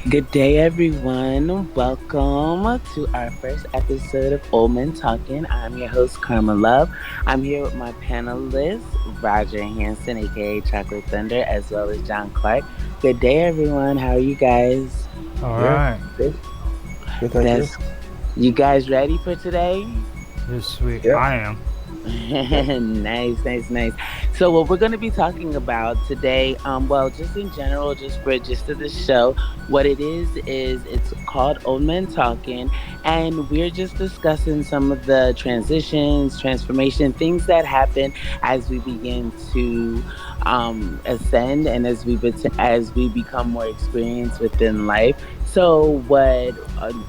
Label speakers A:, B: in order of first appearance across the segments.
A: Good day, everyone. Welcome to our first episode of Old Men Talking. I'm your host, Karma Love. I'm here with my panelists, Roger Hanson, aka Chocolate Thunder, as well as John Clark. Good day, everyone. How are you guys?
B: All
C: Yeah,
B: right.
C: good. Good, thank you.
A: That's you guys ready for today?
B: Yes, we.
C: Yeah,
B: I am.
C: yeah.
A: Nice, nice, nice. So, what we're going to be talking about today, well, just in general, just for gist of the show, what it is it's called Old Men Talking, and we're just discussing some of the transitions, transformation, things that happen as we begin to ascend and as we become more experienced within life. So, what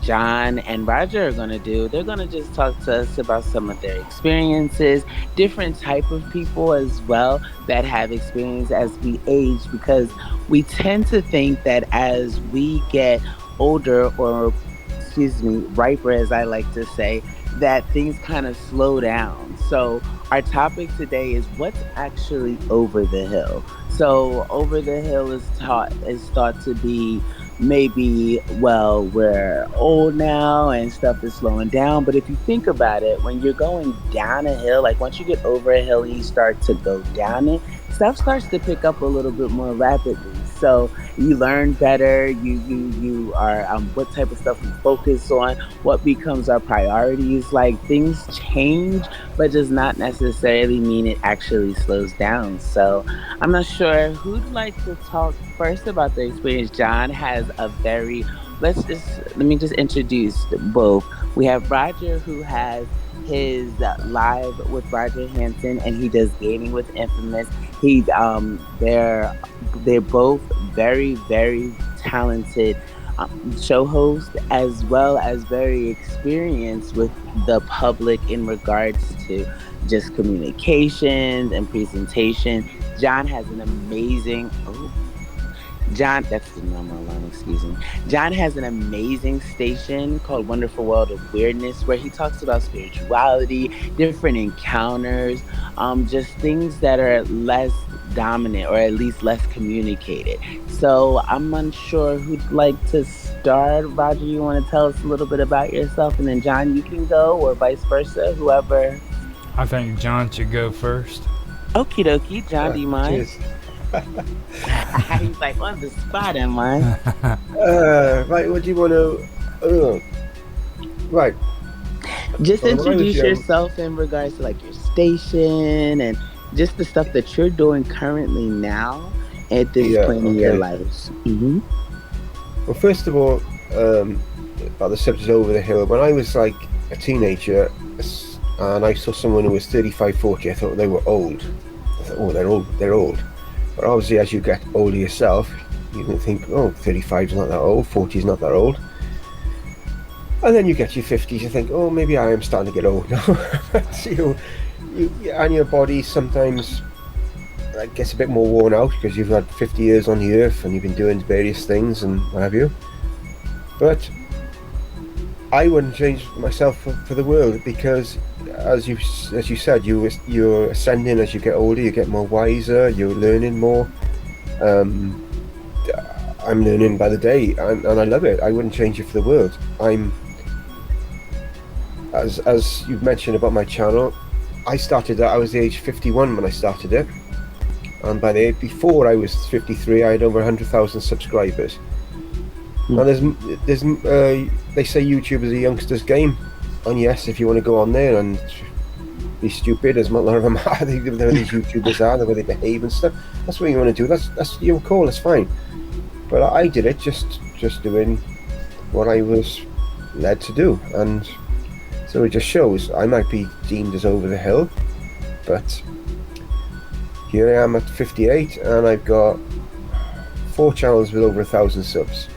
A: John and Roger are going to do, they're going to just talk to us about some of their experiences, different type of people as well that have experience as we age, because we tend to think that as we get older, or excuse me, riper, as I like to say, that things kind of slow down. So, our topic today is what's actually over the hill. So, over the hill is thought to be maybe, well, we're old now and stuff is slowing down. But if you think about it, when you're going down a hill, like once you get over a hill and you start to go down it, stuff starts to pick up a little bit more rapidly. So you learn better. You are what type of stuff we focus on, what becomes our priorities. Like things change, but does not necessarily mean it actually slows down. So I'm not sure who'd like to talk first about the experience. John has a very let me just introduce both. We have Roger, who has his live with Roger Hanson, and he does gaming with Infamous. They're both very talented show hosts, as well as very experienced with the public in regards to just communications and presentation. John has an amazing. Oh, John, that's the normal alarm, excuse me. John has an amazing station called Wonderful World of Weirdness, where he talks about spirituality, different encounters, just things that are less dominant or at least less communicated. So I'm unsure who'd like to start. Roger, you want to tell us a little bit about yourself, and then John, you can go, or vice versa, whoever.
B: I think John should go first.
A: Okie dokie. John, do you mind?
C: Cheers.
A: He's like on the spot, am I?
C: Right, what do you want to? Right.
A: Just
C: Well, when I was
A: introduce
C: young,
A: yourself in regards to like your station and just the stuff that you're doing currently now at this
C: yeah,
A: point in your
C: okay.
A: life. Hmm.
C: Well, first of all, about the subject over the hill. When I was like a teenager, and I saw someone who was 35, 40, I thought they were old. I thought, oh, they're old. They're old. But obviously, as you get older yourself, you can think, oh, 35 is not that old. 40 is not that old. And then you get your 50s, you think, oh, maybe I am starting to get old now. So you and your body sometimes gets a bit more worn out because you've had 50 years on the earth and you've been doing various things and what have you. But I wouldn't change myself for the world, because as you said, you're ascending as you get older. You get more wiser. You're learning more. Um, I'm learning by the day, and I love it. I wouldn't change it for the world. I'm as you've mentioned about my channel. I started that. I was the age 51 when I started it, and by the before I was 53, I had over 100,000 subscribers.
A: Hmm.
C: And they say YouTube is a youngster's game, and yes, if you want to go on there and be stupid, as a lot of them are, these YouTubers are, the way they behave and stuff. That's what you want to do. That's your call. That's fine. But I did it just doing what I was led to do, and so it just shows I might be deemed as over the hill, but here I am at 58, and I've got 4 channels with over 1,000 subs.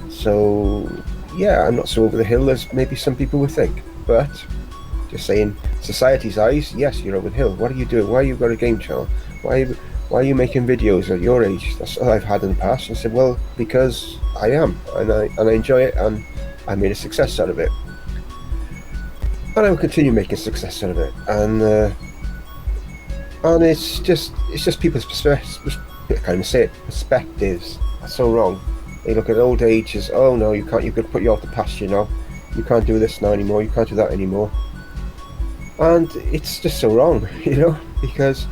C: So yeah, I'm not so over the hill as maybe some people would think. But just saying, society's eyes, yes, you're over the hill. What are you doing? Why you got a game channel? Why are you making videos at your age? That's all I've had in the past. And I said, well, because I am, and I enjoy it, and I made a success out of it, and I will continue making a success out of it. And it's just people's perspectives. I can't even say it. Perspectives. That's so wrong. They look at old age as, oh no, you can't. You could put you off the pasture now. You can't do this now anymore. You can't do that anymore. And it's just so wrong, because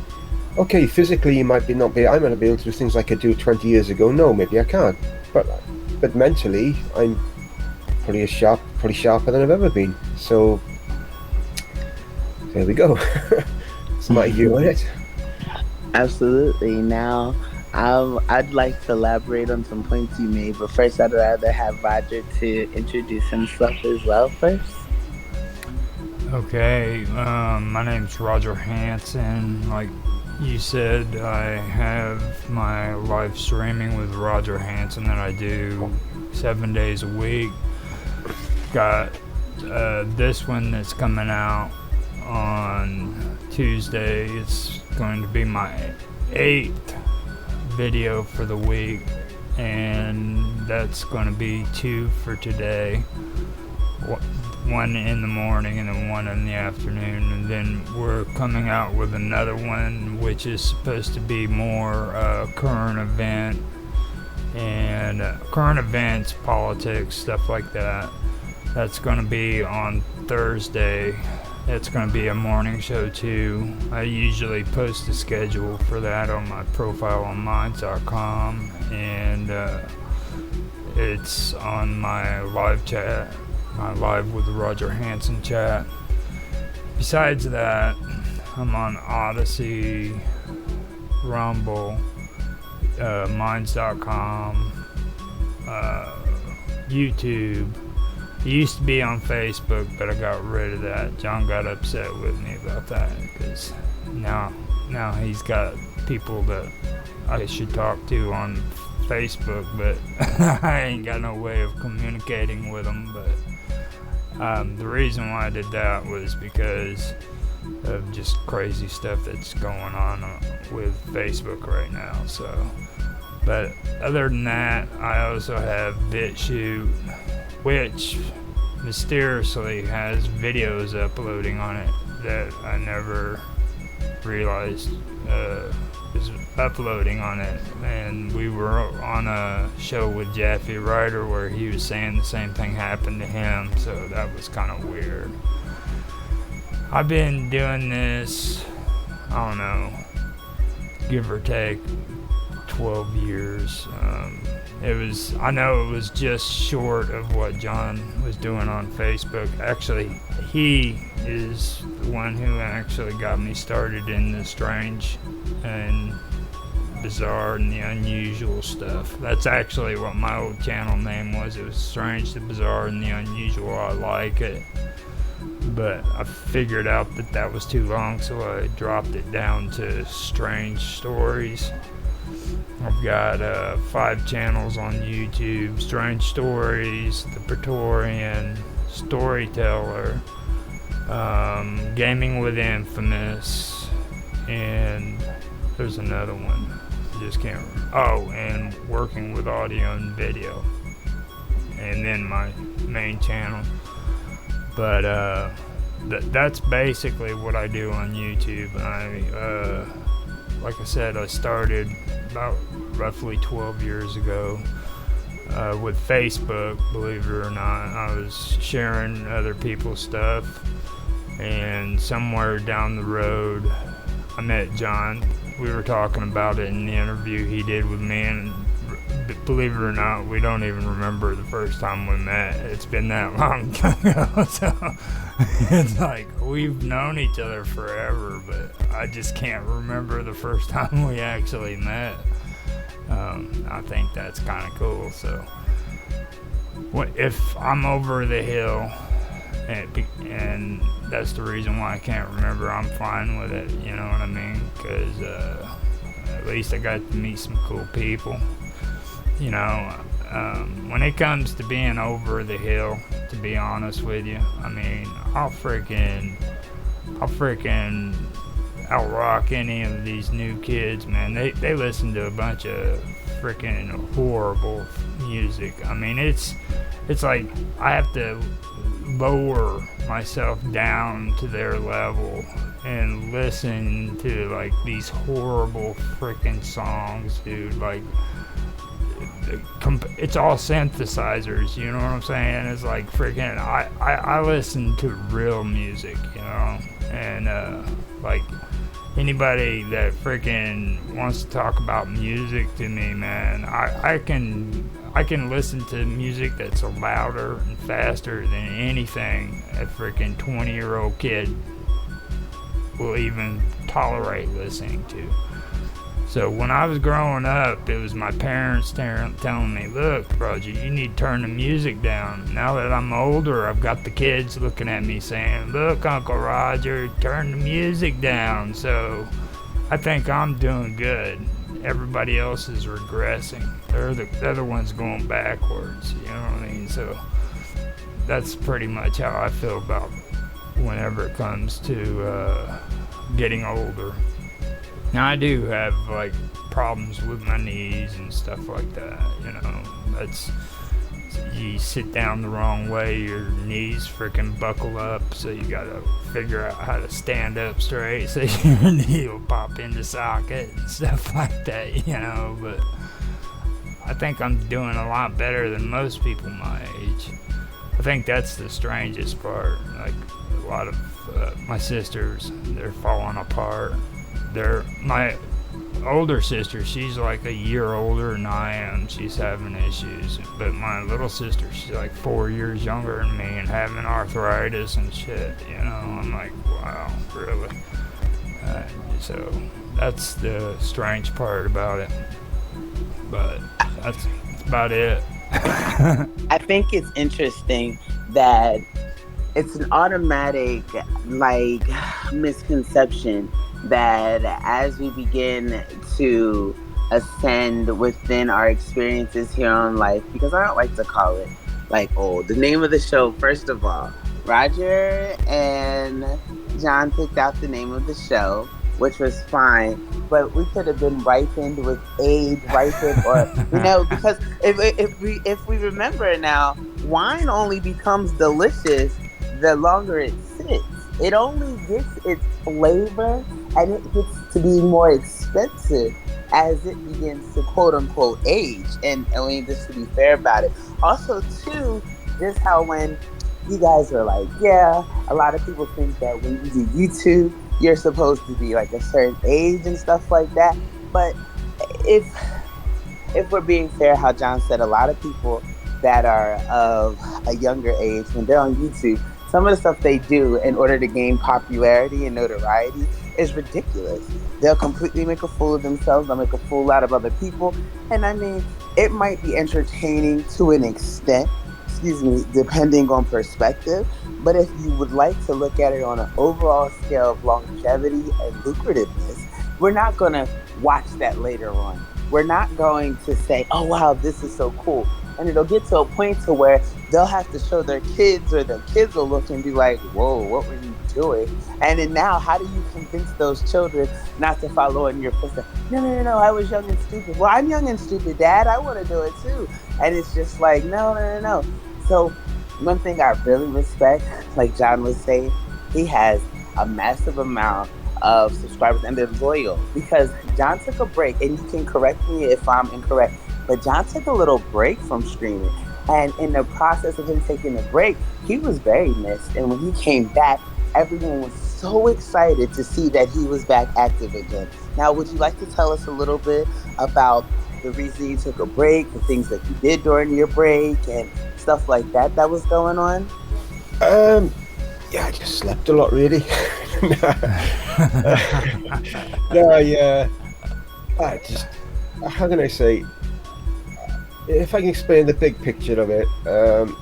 C: okay, physically you might be not be. I might not be able to do things I could do 20 years ago. No, maybe I can't. But mentally, I'm probably sharper than I've ever been. So there we go. It's my view on it.
A: Absolutely. Now, I'd like to elaborate on some points you made, but first, I'd rather have Roger to introduce himself as well first.
B: Okay, my name's Roger Hanson. Like you said, I have my live streaming with Roger Hanson that I do 7 days a week. Got this one that's coming out on Tuesday. It's going to be my 8th video for the week, and that's going to be 2 for today. One in the morning and then one in the afternoon, and then we're coming out with another one which is supposed to be more current event and current events, politics, stuff like that. That's going to be on Thursday. It's going to be a morning show too. I usually post a schedule for that on my profile on minds.com, and it's on my live chat, my live with Roger Hanson chat. Besides that, I'm on Odyssey, Rumble, Minds.com, YouTube. It used to be on Facebook, but I got rid of that. John got upset with me about that because now he's got people that I should talk to on Facebook, but I ain't got no way of communicating with them. But the reason why I did that was because of just crazy stuff that's going on with Facebook right now. So, but other than that, I also have BitChute, which mysteriously has videos uploading on it that I never realized was uploading on it. And we were on a show with Jeffy Ryder where he was saying the same thing happened to him, so that was kind of weird. I've been doing this, I don't know, give or take 12 years. I know it was just short of what John was doing on Facebook. Actually, he is the one who actually got me started in the strange and bizarre and the unusual stuff. That's actually what my old channel name was. It was Strange, the Bizarre, and the Unusual. I like it. But I figured out that was too long, so I dropped it down to Strange Stories. I've got 5 channels on YouTube: Strange Stories, The Praetorian, Storyteller, Gaming with Infamous, and there's another one. I just can't remember. Oh, and Working with Audio and Video. And then my main channel. But that's basically what I do on YouTube. Like I said, I started about roughly 12 years ago with Facebook, believe it or not. I was sharing other people's stuff, and somewhere down the road I met John. We were talking about it in the interview he did with me, and believe it or not, we don't even remember the first time we met. It's been that long ago. So it's like we've known each other forever, but I just can't remember the first time we actually met. I think that's kind of cool. So if I'm over the hill, and that's the reason why I can't remember, I'm fine with it, you know what I mean? Because at least I got to meet some cool people. You know, when it comes to being over the hill, to be honest with you, I mean, I'll freaking outrock any of these new kids, man. They listen to a bunch of freaking horrible music. I mean, it's like I have to lower myself down to their level and listen to like these horrible freaking songs, dude. Like it's all synthesizers, you know what I'm saying? It's like freaking, I listen to real music, you know, and like anybody that freaking wants to talk about music to me, man, I can listen to music that's louder and faster than anything a freaking 20-year-old kid will even tolerate listening to. So when I was growing up, it was my parents telling me, look, Roger, you need to turn the music down. Now that I'm older, I've got the kids looking at me saying, look, Uncle Roger, turn the music down. So I think I'm doing good. Everybody else is regressing. They're the ones going backwards, you know what I mean? So that's pretty much how I feel about whenever it comes to getting older. Now I do have like problems with my knees and stuff like that. You know, that's you sit down the wrong way, your knees freaking buckle up. So you gotta figure out how to stand up straight, so your knee will pop into socket and stuff like that. You know, but I think I'm doing a lot better than most people my age. I think that's the strangest part. Like a lot of my sisters, they're falling apart. My older sister, she's like a year older than I am. She's having issues. But my little sister, she's like 4 years younger than me and having arthritis and shit. You know, I'm like, wow, really? So that's the strange part about it. But that's about it.
A: I think it's interesting that it's an automatic, like, misconception that as we begin to ascend within our experiences here on life, because I don't like to call it like old. The name of the show, first of all, Roger and John picked out the name of the show, which was fine, but we could have been ripened with age, or because if we remember now, wine only becomes delicious the longer it sits. It only gets its flavor and it gets to be more expensive as it begins to quote unquote age. And I mean, just to be fair about it. Also, too, just how when you guys are like, yeah, a lot of people think that when you do YouTube, you're supposed to be like a certain age and stuff like that. But if we're being fair, how John said, a lot of people that are of a younger age, when they're on YouTube, some of the stuff they do in order to gain popularity and notoriety is ridiculous. They'll completely make a fool of themselves. They'll make a fool out of other people. And I mean, it might be entertaining to an extent, depending on perspective. But if you would like to look at it on an overall scale of longevity and lucrativeness, we're not going to watch that later on. We're not going to say, oh, wow, this is so cool. And it'll get to a point to where they'll have to show their kids, or their kids will look and be like, whoa, what were you doing? And then now, how do you convince those children not to follow in your footsteps? No, I was young and stupid. Well, I'm young and stupid, Dad. I want to do it too. And it's just like, no. So one thing I really respect, like John was saying, he has a massive amount of subscribers and they're loyal, because John took a break, and you can correct me if I'm incorrect, but John took a little break from streaming. And in the process of him taking a break, he was very missed. And when he came back, everyone was so excited to see that he was back active again. Now, would you like to tell us a little bit about the reason you took a break, the things that you did during your break, and stuff like that was going on?
C: Yeah, I just slept a lot, really. I just, how can I say? If I can explain the big picture of it,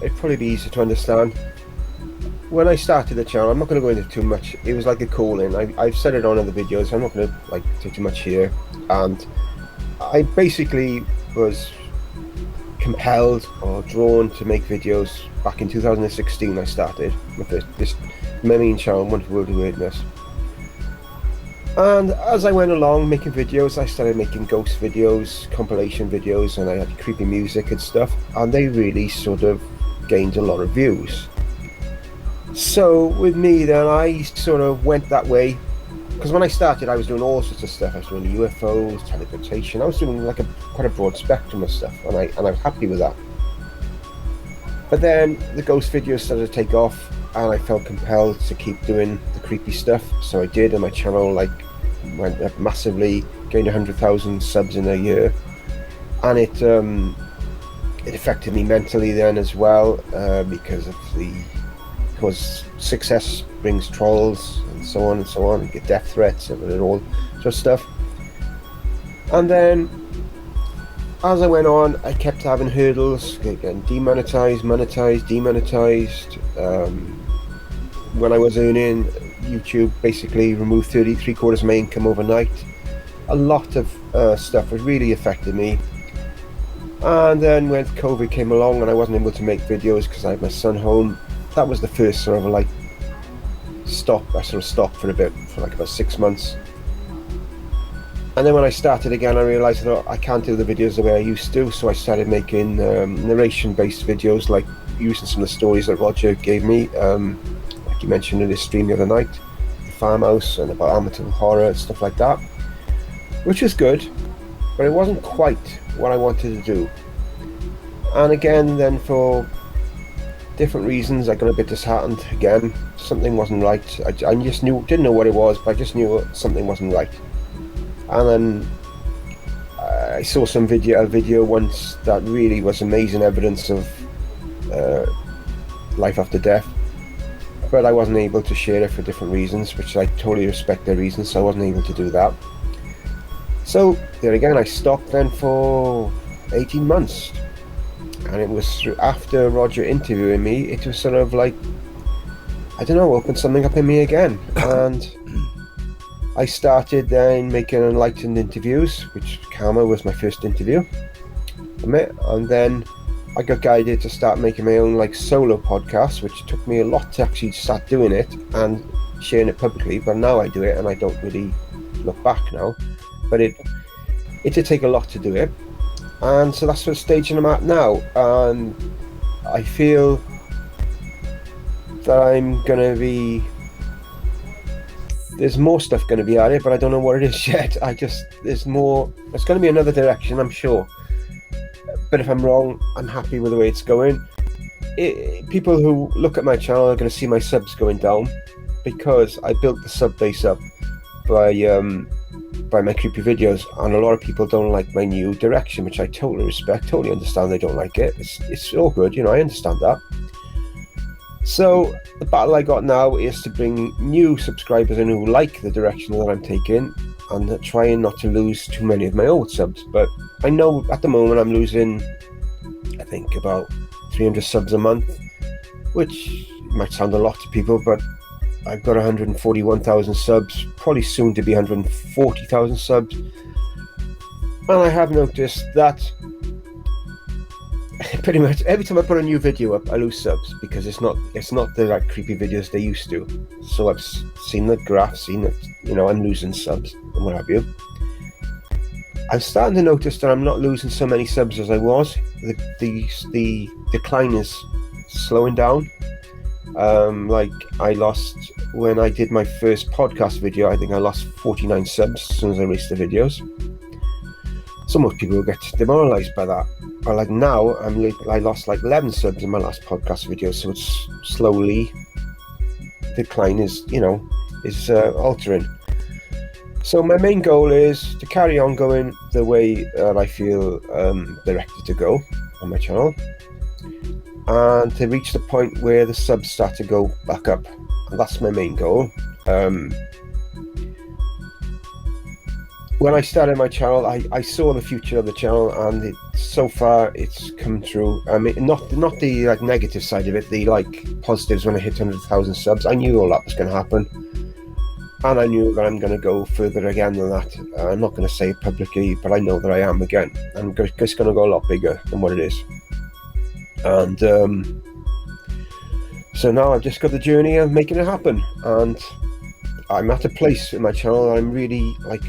C: it'd probably be easier to understand. When I started the channel, I'm not going to go into too much. It was like a calling. I've said it on other videos. I'm not going to take too much here. And I basically was compelled or drawn to make videos back in 2016. I started with my main channel, Wonderful World of Weirdness. And as I went along making videos, I started making ghost videos, compilation videos, and I had creepy music and stuff, and they really sort of gained a lot of views. So with me then, I sort of went that way, because when I started, I was doing all sorts of stuff. I was doing UFOs, teleportation. I was doing like quite a broad spectrum of stuff, and I was happy with that. But then the ghost videos started to take off, and I felt compelled to keep doing the creepy stuff. So I did, and my channel like went up massively, gained 100,000 subs in a year, and it affected me mentally then as well, because success brings trolls and so on and so on, and get death threats and all sort of stuff. And then as I went on, I kept having hurdles, getting demonetized, monetized, demonetized. When I was earning, YouTube basically removed 3/4 of my income overnight. A lot of stuff was really affected me. And then when COVID came along and I wasn't able to make videos because I had my son home, that was the first sort of like stop. I sort of stopped for a bit, for like about 6 months. And then when I started again, I realized that I can't do the videos the way I used to. So I started making narration-based videos, like using some of the stories that Roger gave me. Like you mentioned in his stream the other night, the farmhouse and about Amityville horror and stuff like that, which was good, but it wasn't quite what I wanted to do. And again, then for different reasons, I got a bit disheartened again. Something wasn't right. I just didn't know what it was, but I just knew something wasn't right. And then I saw a video once that really was amazing evidence of life after death, but I wasn't able to share it for different reasons, which I totally respect their reasons, so I wasn't able to do that. So there again, I stopped then for 18 months. And it was after Roger interviewing me, it was sort of like, I don't know, opened something up in me again. And I started then making enlightened interviews, which Karma was my first interview. And then I got guided to start making my own like solo podcast, which took me a lot to actually start doing it and sharing it publicly. But now I do it and I don't really look back now. But it did take a lot to do it. And so that's the stage I'm at now. And I feel that I'm going to be... There's more stuff going to be added, but I don't know what it is yet. There's more... It's going to be another direction, I'm sure. But if I'm wrong, I'm happy with the way it's going. People who look at my channel are going to see my subs going down, because I built the sub base up by my creepy videos, and a lot of people don't like my new direction, which I totally respect, totally understand they don't like it. It's all good, you know, I understand that. So the battle I got now is to bring new subscribers in who like the direction that I'm taking, and trying not to lose too many of my old subs. But I know at the moment I'm losing, I think, about 300 subs a month, which might sound a lot to people, but I've got 141,000 subs, probably soon to be 140,000 subs. And I have noticed that pretty much every time I put a new video up, I lose subs, because it's not the like creepy videos they used to. So I've seen the graph, seen that, you know, I'm losing subs and what have you. I'm starting to notice that I'm not losing so many subs as I was. The decline is slowing down. Like I lost, when I did my first podcast video, I think I lost 49 subs as soon as I released the videos. So most people will get demoralized by that. But like now, I lost like 11 subs in my last podcast video, so it's slowly, decline is, you know, is altering. So my main goal is to carry on going the way that I feel directed to go on my channel, and to reach the point where the subs start to go back up. And that's my main goal. When I started my channel, I saw the future of the channel, and so far it's come true. I mean, not the like negative side of it, the like positives. When I hit 100,000 subs, I knew all that was going to happen, and I knew that I'm going to go further again than that. I'm not going to say it publicly, but I know that I am again. I'm just going to go a lot bigger than what it is. And so now I've just got the journey of making it happen, and I'm at a place in my channel that I'm really like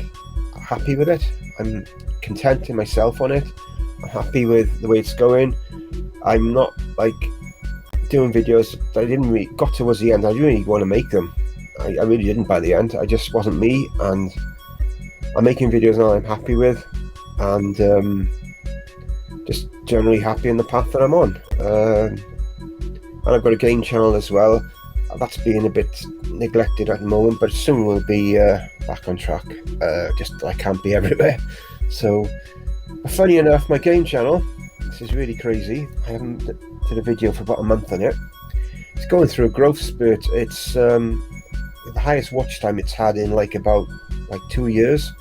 C: happy with it. I'm content in myself on it. I'm happy with the way it's going. I'm not like doing videos that I didn't really got towards the end. I didn't really want to make them, I really didn't by the end. I just wasn't me, and I'm making videos now I'm happy with, and just generally happy in the path that I'm on. And I've got a game channel as well. That's being a bit neglected at the moment, but soon we'll be back on track. Just I can't be everywhere. So, funny enough, my game channel, this is really crazy. I haven't did a video for about a month on it. It's going through a growth spurt. It's the highest watch time it's had in about 2 years.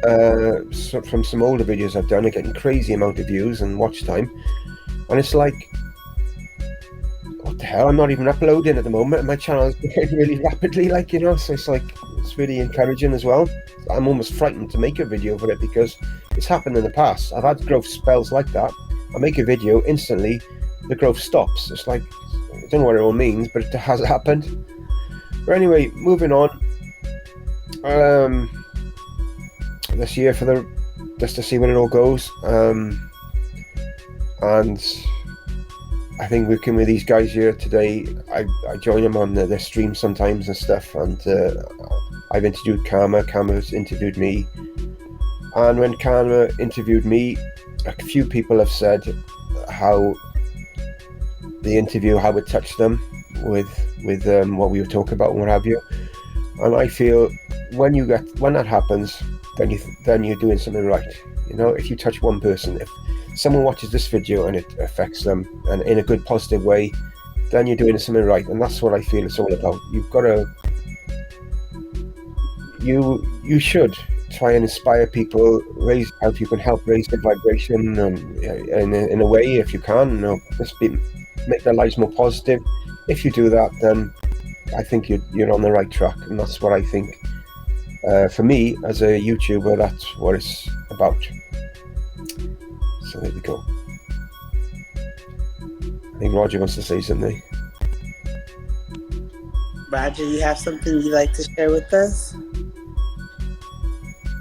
C: So from some older videos I've done, I'm getting crazy amount of views and watch time, and it's like, what the hell? I'm not even uploading at the moment, and my channel is growing really rapidly, so it's really encouraging as well. I'm almost frightened to make a video for it because it's happened in the past. I've had growth spells like that. I make a video, instantly the growth stops. It's like, I don't know what it all means, but it has happened. But anyway, moving on. This year just to see where it all goes. And I think working with these guys here today, I join them on their stream sometimes and stuff, and I've interviewed Karma's interviewed me, and when Karma interviewed me, a few people have said how the interview, how it touched them with what we were talking about and what have you. And I feel when that happens, then you're doing something right. If you touch one person, if someone watches this video and it affects them and in a good positive way, then you're doing something right. And that's what I feel it's all about. You've got to you should try and inspire people, how you can help raise the vibration, in a way, if you can, just make their lives more positive. If you do that, then I think you're on the right track, and that's what I think. For me, as a YouTuber, that's what it's about. So there we go. I think Roger wants to say something.
A: Roger, you have something you'd like to share with us?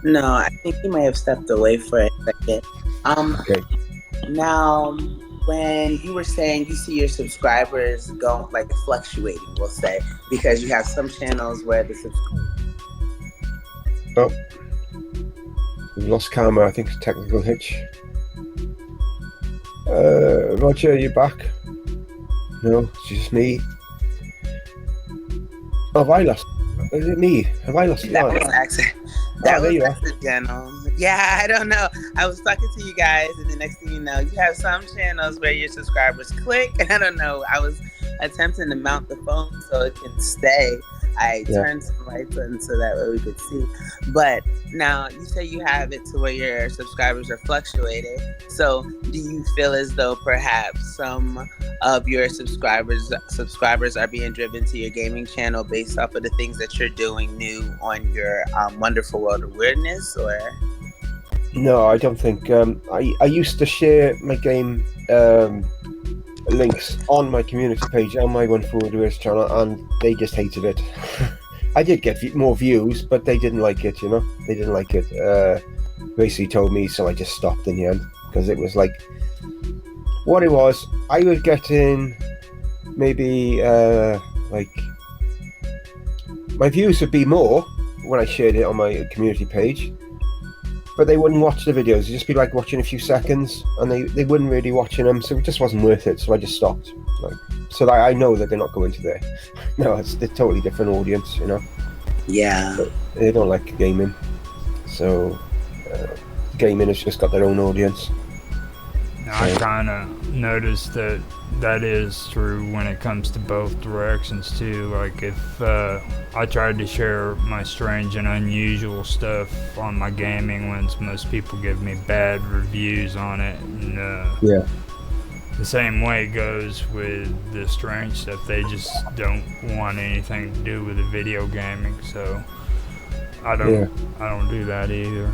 A: No, I think he might have stepped away for a second.
C: Okay.
A: Now, when you were saying you see your subscribers go fluctuating, we'll say, because you have some channels where the
C: Oh, we've lost Karma. I think it's a technical hitch. Roger, are you back? No, it's just me. Oh, have I lost? Is it me? Have I lost?
A: That was accident. That was
C: there
A: accidental. Yeah, I don't know. I was talking to you guys, and the next thing you know, you have some channels where your subscribers click, and I don't know. I was attempting to mount the phone so it can stay. I turned some lights on so that way we could see. But now you say you have it to where your subscribers are fluctuating. So do you feel as though perhaps some of your subscribers are being driven to your gaming channel based off of the things that you're doing new on your Wonderful World Awareness, or?
C: No, I don't think. I used to share my game links on my community page on my Wonderful World Awareness channel, and they just hated it. I did get more views, but they didn't like it. They didn't like it. Basically told me, so I just stopped in the end, because it was like, what it was, I was getting maybe my views would be more when I shared it on my community page, but they wouldn't watch the videos. It'd just be like watching a few seconds, and they wouldn't really watching them, so it just wasn't worth it. So I just stopped. So that I know that they're not going to there. No, it's a totally different audience,
A: Yeah.
C: But they don't like gaming, so gaming has just got their own audience.
B: I kind of noticed that is true when it comes to both directions too. Like if I tried to share my strange and unusual stuff on my gaming ones, most people give me bad reviews on it. And, the same way goes with the strange stuff. They just don't want anything to do with the video gaming. So I don't do that either.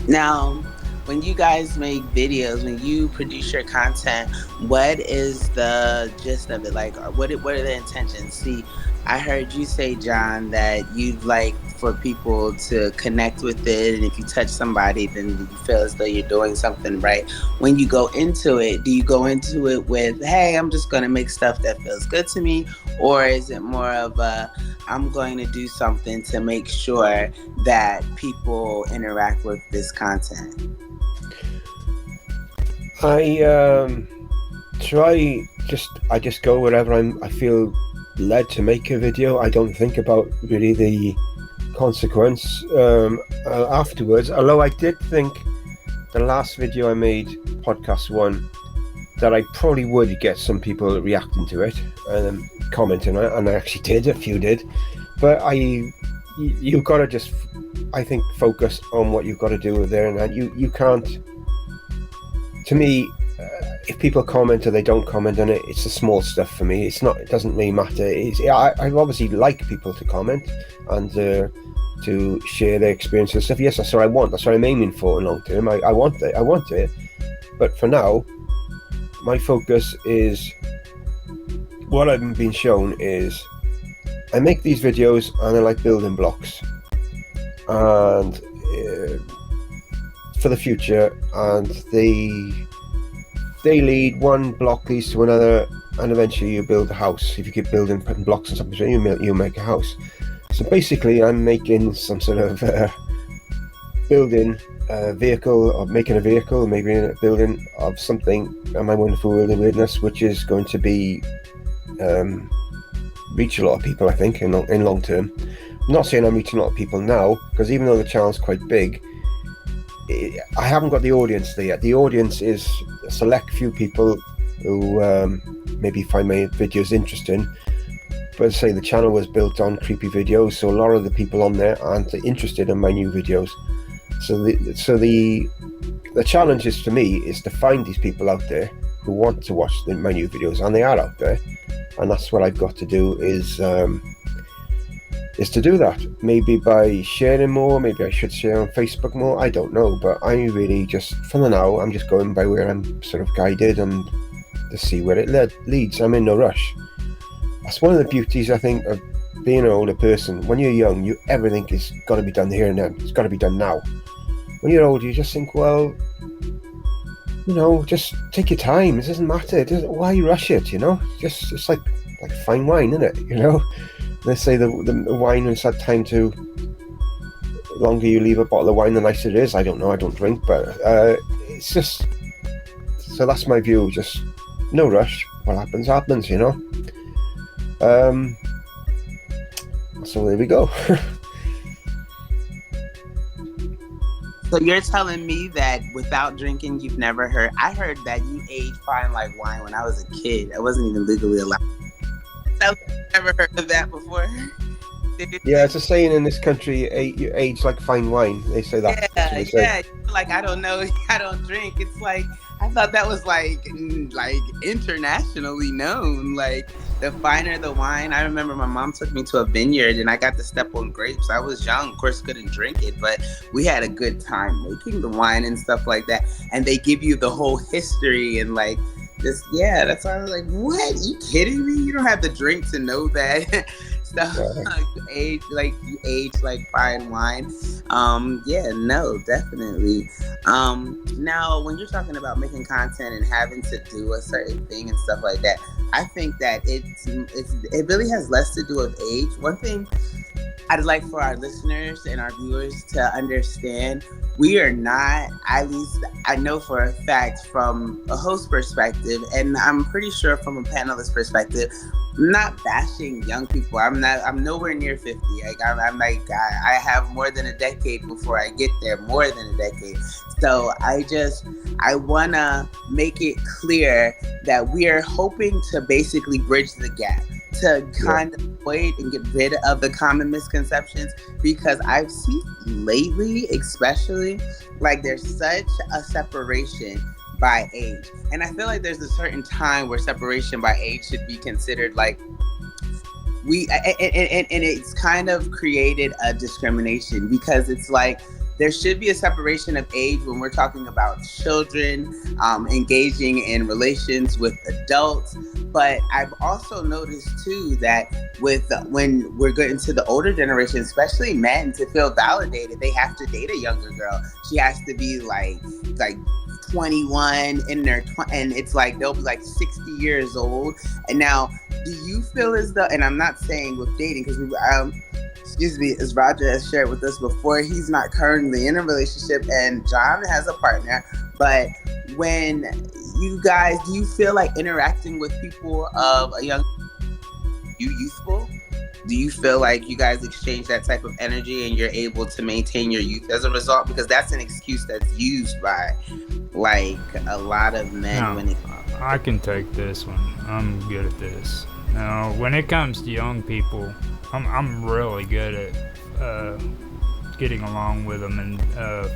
A: Now, when you guys make videos, when you produce your content, what is the gist of it? What are the intentions? See, I heard you say, John, that you'd like for people to connect with it, and if you touch somebody, then you feel as though you're doing something right. When you go into it, do you go into it with, "Hey, I'm just going to make stuff that feels good to me," or is it more of a, "I'm going to do something to make sure that people interact with this content"?
C: I try I just go wherever I feel led to make a video. I don't think about really the consequence afterwards. Although I did think the last video I made, podcast one, that I probably would get some people reacting to it and commenting on it, and I actually did. A few did, but you've got to just, I think, focus on what you've got to do there, and you can't. To me, if people comment or they don't comment on it, it's the small stuff for me. It's not. It doesn't really matter. I obviously like people to comment and to share their experience and stuff. Yes, that's what I want. That's what I'm aiming for in long term. I want it. I want it. But for now, my focus is what I've been shown is I make these videos and I like building blocks and for the future, and they lead, one block leads to another, and eventually you build a house. If you keep building, putting blocks on something, you make a house. So basically I'm making some sort of building a vehicle, or making a vehicle, maybe a building of something in my wonderful world of weirdness, which is going to be reach a lot of people, I think, in long term. I'm not saying I'm reaching a lot of people now, because even though the channel's quite big, I haven't got the audience there yet. The audience is a select few people who maybe find my videos interesting. But as I say, the channel was built on creepy videos, so a lot of the people on there aren't interested in my new videos. So the challenge is, for me, is to find these people out there who want to watch my new videos, and they are out there, and that's what I've got to do is to do that. Maybe by sharing more, maybe I should share on Facebook more, I don't know, but I really just, for the now, I'm just going by where I'm sort of guided and to see where it leads. I'm in no rush. That's one of the beauties, I think, of being an older person. When you're young, everything is got to be done here and then. It's got to be done now. When you're older, you just think, well, just take your time. It doesn't matter. Why rush it? It's like fine wine, isn't it? They say the wine has had time to. The longer you leave a bottle of wine, the nicer it is. I don't know. I don't drink, but it's just. So that's my view. Just no rush. What happens, happens. So there we go.
A: So you're telling me that without drinking, you've never heard? I heard that you age fine like wine when I was a kid. I wasn't even legally allowed. I've never heard of that before.
C: Yeah, it's a saying in this country, you age like fine wine. They say that.
A: Yeah. Like, I don't know, I don't drink. It's like, I thought that was like internationally known. Like, the finer the wine. I remember my mom took me to a vineyard and I got to step on grapes. I was young, of course, couldn't drink it, but we had a good time making the wine and stuff like that. And they give you the whole history and like this. Yeah, that's why I was like, what? Are you kidding me? You don't have to drink to know that. Stuff. You age like fine wine. Yeah, no, definitely. Now when you're talking about making content and having to do a certain thing and stuff like that, I think that it really has less to do with age. One thing I'd like for our listeners and our viewers to understand, we are not, at least I know for a fact from a host perspective, and I'm pretty sure from a panelist perspective, I'm not bashing young people. I'm nowhere near 50. I have more than a decade before I get there, more than a decade. So I want to make it clear that we are hoping to basically bridge the gap, to kind of avoid and get rid of the common misconceptions, because I've seen lately, especially, like there's such a separation by age. And I feel like there's a certain time where separation by age should be considered like and it's kind of created a discrimination, because it's like there should be a separation of age when we're talking about children engaging in relations with adults. But I've also noticed too that with when we're getting to the older generation, especially men, to feel validated, they have to date a younger girl. She has to be like 21 in their and it's like they'll be like 60 years old. And now, do you feel as though? And I'm not saying with dating because we excuse me, as Roger has shared with us before, he's not currently in a relationship, and John has a partner. But when you guys, do you feel like interacting with people of a young, you youthful? Do you feel like you guys exchange that type of energy and you're able to maintain your youth as a result? Because that's an excuse that's used by like a lot of men
B: No,
A: when it.
B: I can take this one. I'm good at this. Now, when it comes to young people, I'm really good at getting along with them and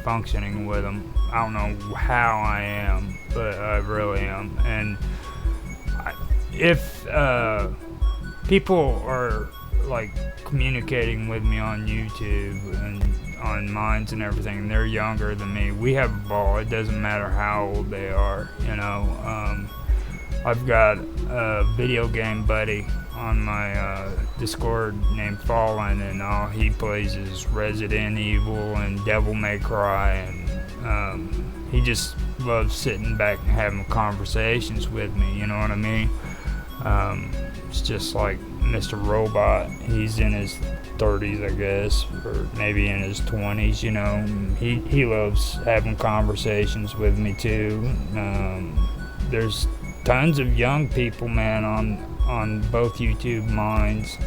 B: functioning with them. I don't know how I am, but I really am. And if people are like communicating with me on YouTube and on Minds and everything, and they're younger than me, we have a ball. It doesn't matter how old they are, you know. I've got a video game buddy on my Discord named Fallen, and all he plays is Resident Evil and Devil May Cry, and he just loves sitting back and having conversations with me, you know what I mean? It's just like Mr. Robot. He's in his 30s, I guess, or maybe in his 20s, you know. He loves having conversations with me too. There's tons of young people, man, on both YouTube Minds,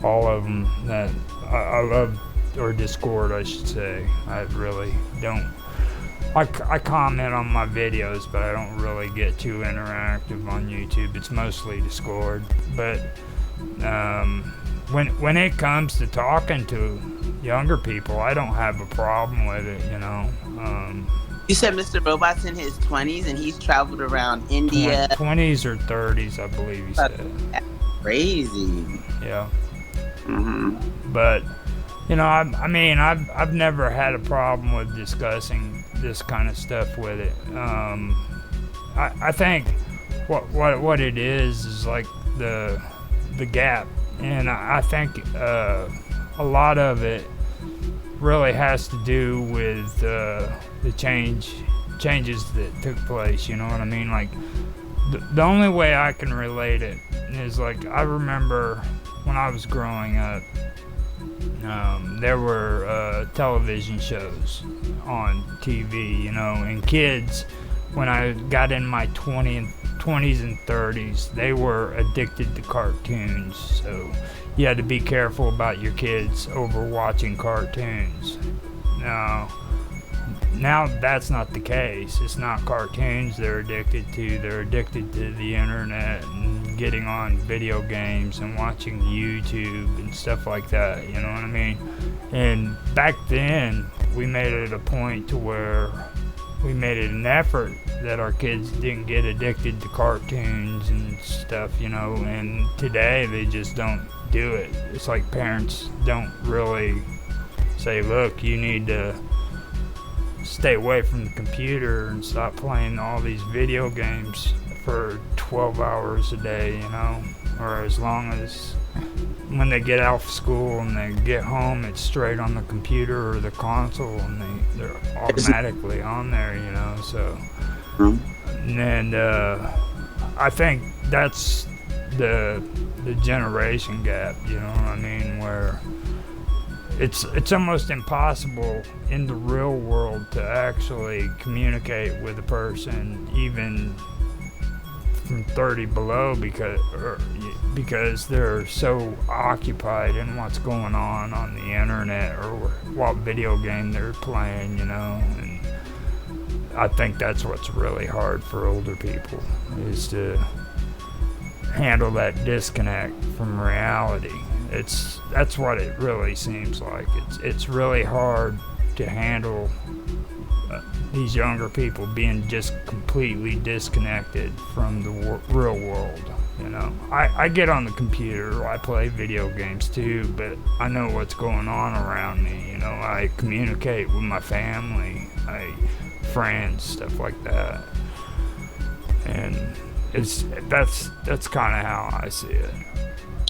B: all of them that I love, or Discord, I should say. I really don't. I comment on my videos, but I don't really get too interactive on YouTube. It's mostly Discord. But when it comes to talking to younger people, I don't have a problem with it, you know.
A: You said Mr. Robot's in his 20s and he's traveled around India.
B: 20s or 30s, I believe he said.
A: That's crazy.
B: Yeah.
A: Mm-hmm.
B: But you know, I mean, I've never had a problem with discussing this kind of stuff with it. I think what it is like the gap, and I think a lot of it really has to do with the changes that took place. You know what I mean? Like the only way I can relate it is like I remember when I was growing up. There were television shows on TV, you know, and kids, when I got in my 20s and 30s, they were addicted to cartoons, so you had to be careful about your kids over watching cartoons. Now that's not the case. It's not cartoons they're addicted to. They're addicted to the internet and getting on video games and watching YouTube and stuff like that, you know what I mean? And back then, we made it a point to where we made it an effort that our kids didn't get addicted to cartoons and stuff, you know, and today they just don't do it. It's like parents don't really say, look, you need to stay away from the computer and stop playing all these video games for 12 hours a day, you know, or as long as when they get out of school and they get home, it's straight on the computer or the console, and they're automatically on there, you know. So, and I think that's the generation gap, you know what I mean, where it's almost impossible in the real world to actually communicate with a person even from 30 below because they're so occupied in what's going on the internet or what video game they're playing, you know. And I think that's what's really hard for older people, is to handle that disconnect from reality. That's what it really seems like. It's really hard to handle these younger people being just completely disconnected from the real world, you know. I get on the computer, I play video games too, but I know what's going on around me, you know. I communicate with my family, friends, stuff like that. And It's that's kind of how I see it.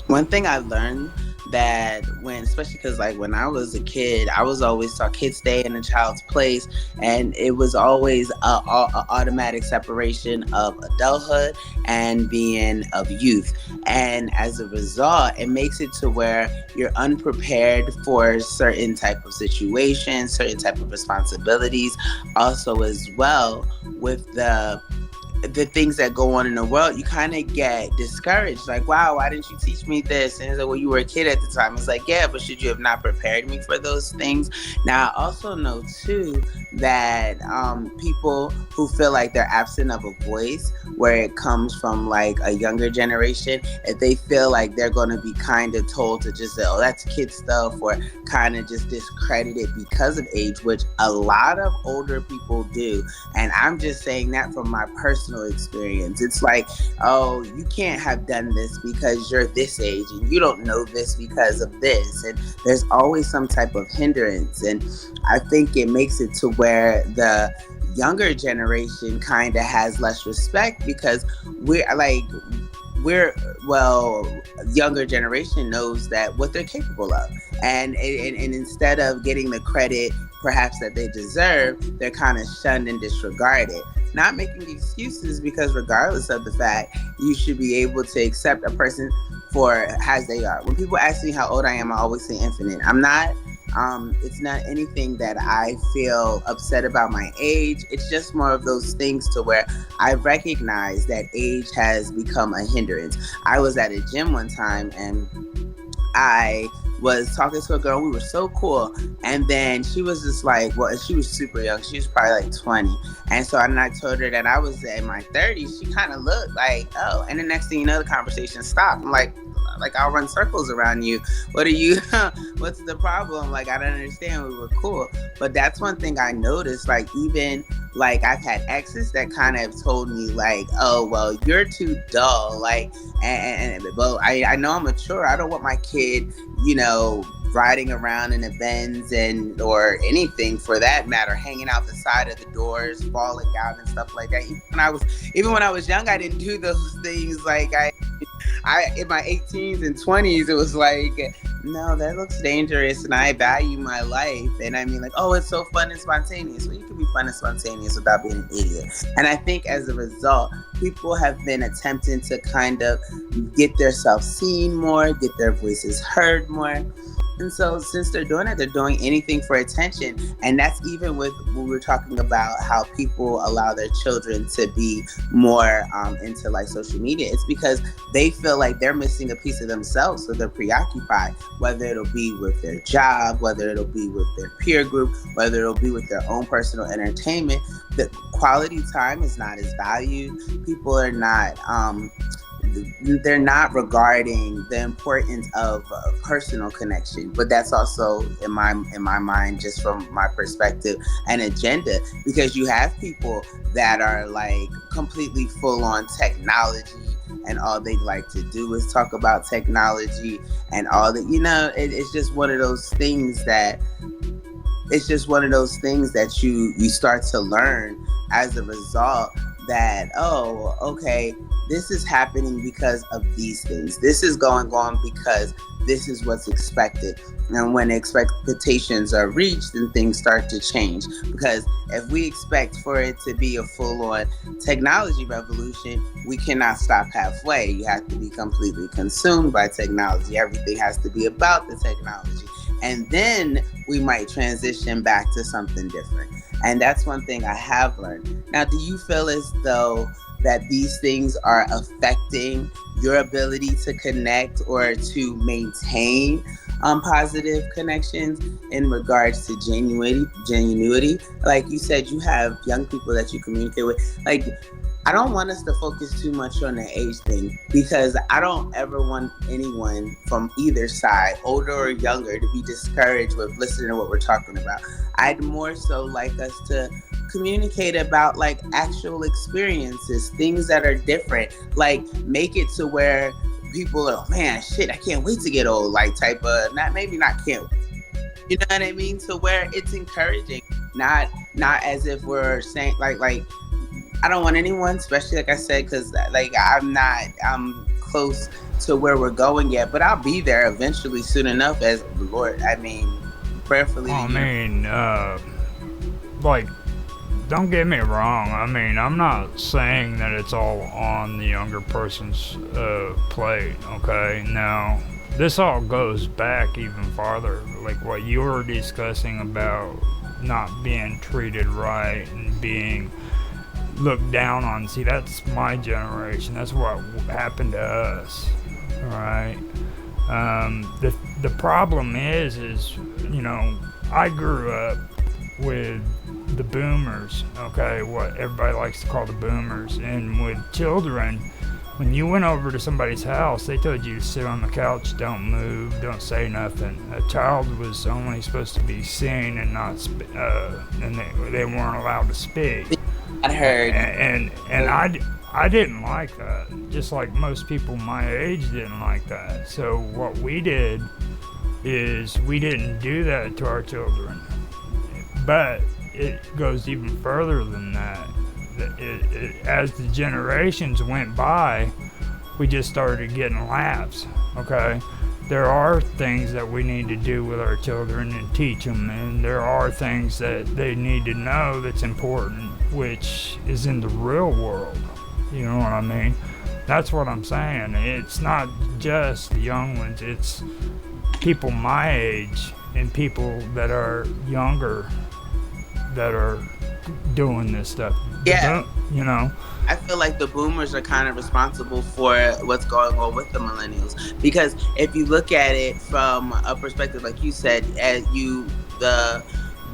A: One thing I learned that when, especially because like when I was a kid, I was always taught kids stay in a child's place, and it was always a automatic separation of adulthood and being of youth. And as a result, it makes it to where you're unprepared for certain type of situations, certain type of responsibilities. Also, as well with the things that go on in the world, you kind of get discouraged. Like, wow, why didn't you teach me this? And it's like, well, you were a kid at the time. It's like, yeah, but should you have not prepared me for those things? Now, I also know too that people who feel like they're absent of a voice, where it comes from like a younger generation, if they feel like they're going to be kind of told to just say, oh, that's kid stuff, or kind of just discredit it because of age, which a lot of older people do. And I'm just saying that from my personal experience. It's like, oh, you can't have done this because you're this age, and you don't know this because of this. And there's always some type of hindrance. And I think it makes it to where the younger generation kind of has less respect, because we're like, we're well, younger generation knows that what they're capable of, and instead of getting the credit perhaps that they deserve, they're kind of shunned and disregarded. Not making excuses, because regardless of the fact, you should be able to accept a person for as they are. When people ask me how old I am, I always say infinite. I'm not. It's not anything that I feel upset about my age. It's just more of those things to where I recognize that age has become a hindrance. I was at a gym one time, and I was talking to a girl. We were so cool. And then she was just like, well, she was super young. She was probably like 20. And so I told her that I was in my 30s. She kind of looked like, oh. And the next thing you know, the conversation stopped. I'm like I'll run circles around you. What are you, what's the problem? Like, I don't understand. We were cool. But that's one thing I noticed. Like, even like I've had exes that kind of have told me like, oh, well, you're too dull. Like, well, I know I'm mature. I don't want my kid, riding around in a Benz, and or anything for that matter, hanging out the side of the doors, falling out and stuff like that. Even when I was young, I didn't do those things. Like I in my 18s and 20s, it was like, no, that looks dangerous, and I value my life. And I mean, like, oh, it's so fun and spontaneous. Well, you can be fun and spontaneous without being an idiot. And I think as a result, people have been attempting to kind of get themselves seen more, get their voices heard more. And so, since they're doing it, they're doing anything for attention. And that's even with when we're talking about how people allow their children to be more into like social media. It's because they feel like they're missing a piece of themselves. So they're preoccupied, whether it'll be with their job, whether it'll be with their peer group, whether it'll be with their own personal entertainment. The quality time is not as valued. People are not. They're not regarding the importance of personal connection, but that's also in my mind, just from my perspective, an agenda, because you have people that are like completely full on technology, and all they like to do is talk about technology, and all that, it's just one of those things that you start to learn as a result, that, oh, okay, this is happening because of these things. This is going on because this is what's expected. And when expectations are reached, then things start to change. Because if we expect for it to be a full-on technology revolution, we cannot stop halfway. You have to be completely consumed by technology. Everything has to be about the technology. And then we might transition back to something different. And that's one thing I have learned. Now, do you feel as though that these things are affecting your ability to connect or to maintain positive connections in regards to genuinity? Like you said, you have young people that you communicate with. Like, I don't want us to focus too much on the age thing, because I don't ever want anyone from either side, older or younger, to be discouraged with listening to what we're talking about. I'd more so like us to communicate about like actual experiences, things that are different, like make it to where people are, oh, man, shit, I can't wait to get old, like type of, not can't, you know what I mean, to where it's encouraging, not as if we're saying like I don't want anyone, especially like I said, because like I'm close to where we're going yet, but I'll be there eventually, soon enough, as the Lord. I mean, prayerfully, the
B: I
A: universe.
B: mean, like, don't get me wrong. I mean, I'm not saying that it's all on the younger person's plate, okay? Now, this all goes back even farther. Like what you were discussing about not being treated right and being looked down on. See, that's my generation. That's what happened to us, right? The problem is you know, I grew up with the boomers, okay, what everybody likes to call the boomers, and with children, when you went over to somebody's house, they told you to sit on the couch, don't move, don't say nothing. A child was only supposed to be seen and not, and they weren't allowed to speak.
A: I heard.
B: And I didn't like that. Just like most people my age didn't like that. So what we did is we didn't do that to our children. But it goes even further than that. As the generations went by, we just started getting laughs. Okay, there are things that we need to do with our children and teach them, and there are things that they need to know that's important, which is in the real world. You know what I mean? That's what I'm saying. It's not just the young ones. It's people my age and people that are younger that are doing this stuff.
A: Yeah,
B: You know,
A: I feel like the boomers are kind of responsible for what's going on with the millennials, because if you look at it from a perspective, like you said, as you the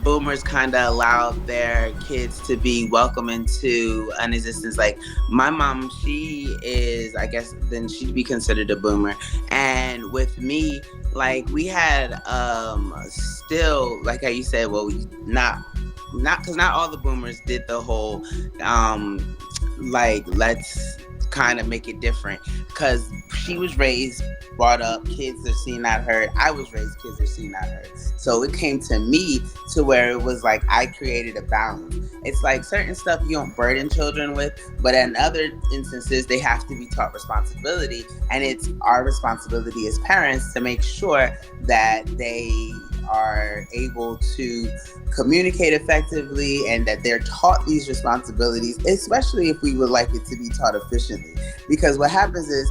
A: boomers kind of allowed their kids to be welcome into an existence. Like my mom, she is, I guess, then she'd be considered a boomer, and with me, like we had still, like how you said, well, not because not all the boomers did the whole like let's kind of make it different, because she was raised, brought up, kids are seen not heard. I was raised, kids are seen not heard. So it came to me to where it was like I created a balance. It's like certain stuff you don't burden children with, but in other instances they have to be taught responsibility, and it's our responsibility as parents to make sure that they are able to communicate effectively and that they're taught these responsibilities, especially if we would like it to be taught efficiently. Because what happens is,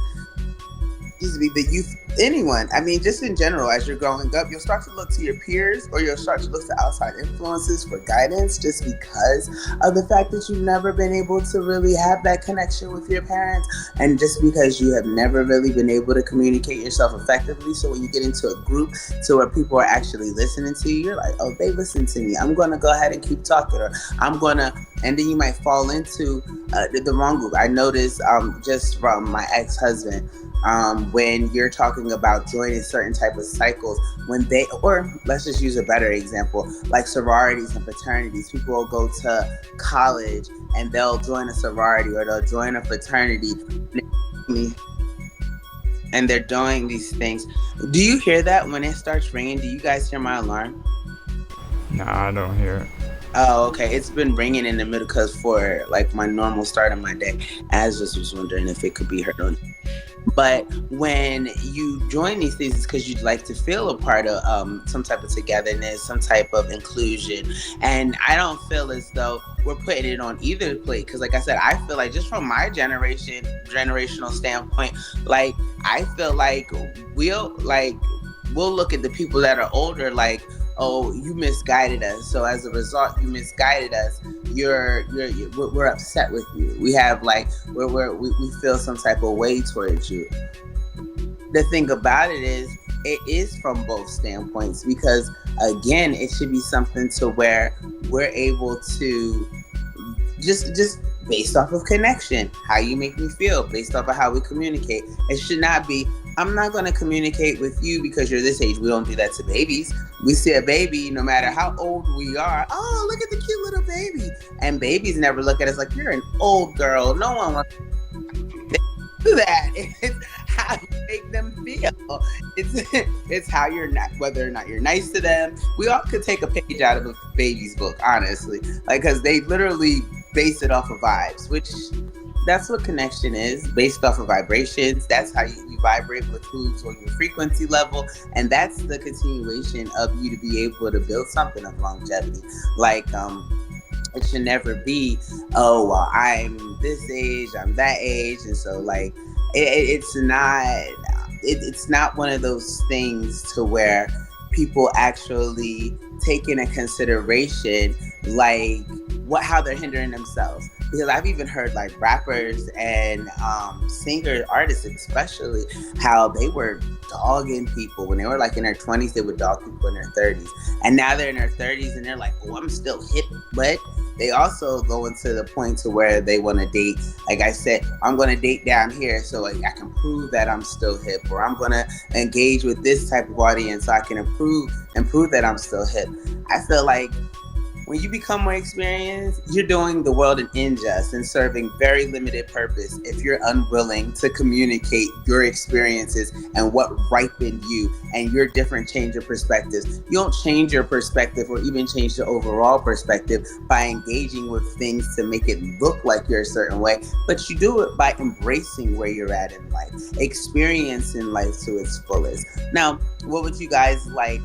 A: excuse me, the youth, anyone, I mean, just in general, as you're growing up, you'll start to look to your peers, or you'll start to look to outside influences for guidance, just because of the fact that you've never been able to really have that connection with your parents, and just because you have never really been able to communicate yourself effectively. So when you get into a group to where people are actually listening to you, you're like, oh, they listen to me, I'm going to go ahead and keep talking, or I'm going to, and then you might fall into the wrong group. I noticed just from my ex-husband, when you're talking about joining certain type of cycles, when they, or let's just use a better example, like sororities and fraternities, people will go to college and they'll join a sorority or they'll join a fraternity, and they're doing these things. Do you hear that when it starts ringing? Do you guys hear my alarm?
B: nah, I don't hear it.
A: Oh, okay. It's been ringing in the middle because for like my normal start of my day. As just was wondering if it could be heard on. But when you join these things, it's because you'd like to feel a part of some type of togetherness, some type of inclusion. And I don't feel as though we're putting it on either plate. Because, like I said, I feel like just from my generational standpoint, like I feel like we'll look at the people that are older, like, oh, you misguided us. So as a result, you misguided us. We're upset with you. We have like we feel some type of way towards you. The thing about it is from both standpoints, because again, it should be something to where we're able to just based off of connection, how you make me feel, based off of how we communicate. It should not be, I'm not going to communicate with you because you're this age. We don't do that to babies. We see a baby, no matter how old we are, oh, look at the cute little baby. And babies never look at us like, you're an old girl. No one wants to do that. It's how you make them feel. It's how you're not, whether or not you're nice to them. We all could take a page out of a baby's book, honestly. Like, because they literally base it off of vibes, which that's what connection is, based off of vibrations. That's how you vibrate with who's on your frequency level, and that's the continuation of you to be able to build something of longevity. Like it should never be, oh well, I'm this age, I'm that age, and so like it's not it's not one of those things to where people actually take into consideration like what how they're hindering themselves. Because I've even heard like rappers and singers, artists especially, how they were dogging people when they were like in their 20s. They would dog people in their 30s, and now they're in their 30s and they're like, "Oh, I'm still hip," but they also go into the point to where they want to date. Like I said, I'm going to date down here so like I can prove that I'm still hip, or I'm going to engage with this type of audience so I can prove that I'm still hip. I feel like when you become more experienced, you're doing the world an injustice and serving very limited purpose if you're unwilling to communicate your experiences and what ripened you and your different change of perspectives. You don't change your perspective or even change the overall perspective by engaging with things to make it look like you're a certain way, but you do it by embracing where you're at in life, experiencing life to its fullest. Now, what would you guys like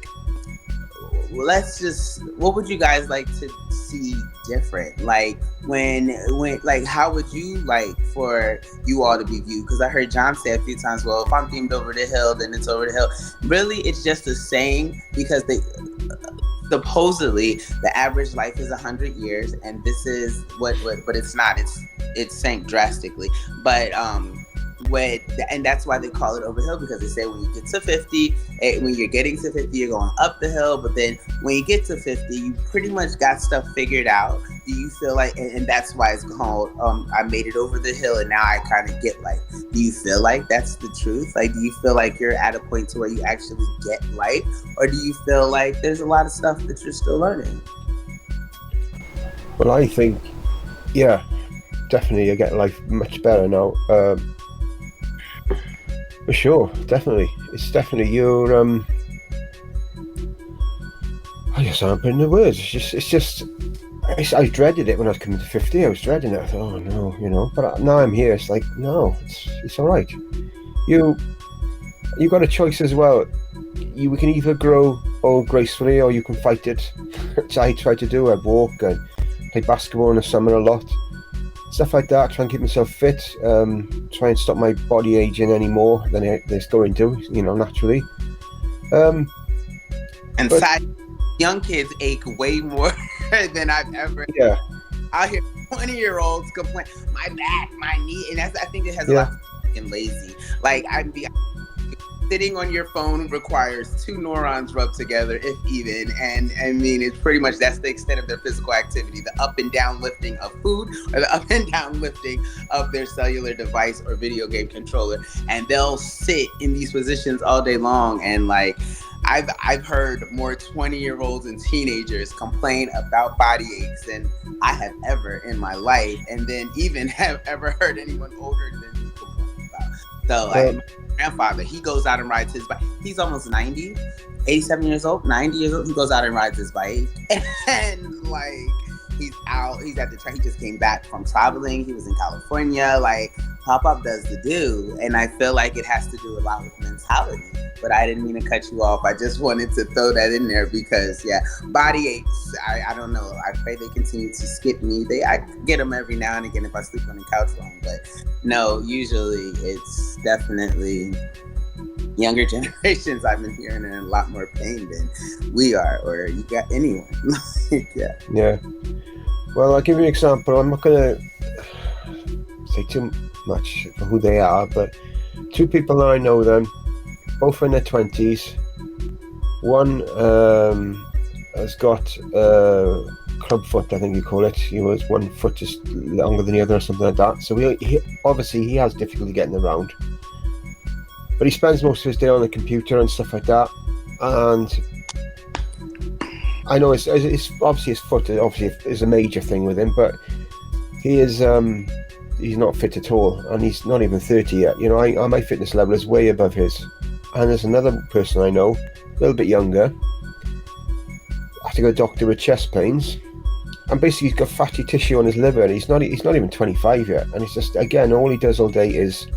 A: what would you guys like to see different, like when like how would you like for you all to be viewed? Because I heard John say a few times, well, if I'm deemed over the hill, then it's over the hill. Really, it's just a saying, because they supposedly the average life is 100 years, and this is what but it's not, it's sank drastically, but with and that's why they call it overhill, because they say when you get to 50, when you're getting to 50, you're going up the hill, but then when you get to 50, you pretty much got stuff figured out. Do you feel like, and that's why it's called I made it over the hill and now I kind of get life? Do you feel like that's the truth? Like, do you feel like you're at a point to where you actually get life, or do you feel like there's a lot of stuff that you're still learning?
C: Well, I think, yeah, definitely I get life much better now. For sure, definitely. It's definitely your I just aren't putting the words. I dreaded it when I was coming to 50. I was dreading it. I thought, oh no, But now I'm here. It's like, no, it's all right. You got a choice as well. We can either grow old gracefully, or you can fight it. Which I try to do. I walk. I play basketball in the summer a lot. Stuff like that. Try and keep myself fit. Try and stop my body aging any more than it's going to. Naturally.
A: And but, young kids ache way more than I've ever.
C: Yeah.
A: I hear 20-year-olds complain, my back, my knee, and I think it has a lot to fucking lazy. Like sitting on your phone requires 2 neurons rubbed together, if even. And I mean, it's pretty much that's the extent of their physical activity, the up and down lifting of food, or the up and down lifting of their cellular device or video game controller. And they'll sit in these positions all day long. And like, I've heard more 20-year-olds and teenagers complain about body aches than I have ever in my life, and then even have ever heard anyone older than me complain about. So my grandfather, he goes out and rides his bike. He's almost 90, 87 years old, 90 years old. He goes out and rides his bike, and like he's at the track. He just came back from traveling. He was in California. Like, Pop-Up does the do, and I feel like it has to do a lot with mentality. But I didn't mean to cut you off. I just wanted to throw that in there because, body aches. I don't know. I pray they continue to skip me. I get them every now and again if I sleep on the couch wrong. But no, usually it's definitely younger generations I've been hearing in a lot more pain than we are, or you got anyone.
C: Yeah. Well, I'll give you an example. I'm not going to say too much for who they are, but 2 people that I know them, both in their 20s. One has got club foot, I think you call it. One foot is longer than the other or something like that. So he obviously he has difficulty getting around. But he spends most of his day on the computer and stuff like that. And I know it's obviously his foot is a major thing with him, but he is he's not fit at all, and he's not even 30 yet. My fitness level is way above his. And there's another person I know, a little bit younger, had to go to the doctor with chest pains, and basically he's got fatty tissue on his liver, and he's not even 25 yet, and it's just, again, all he does all day is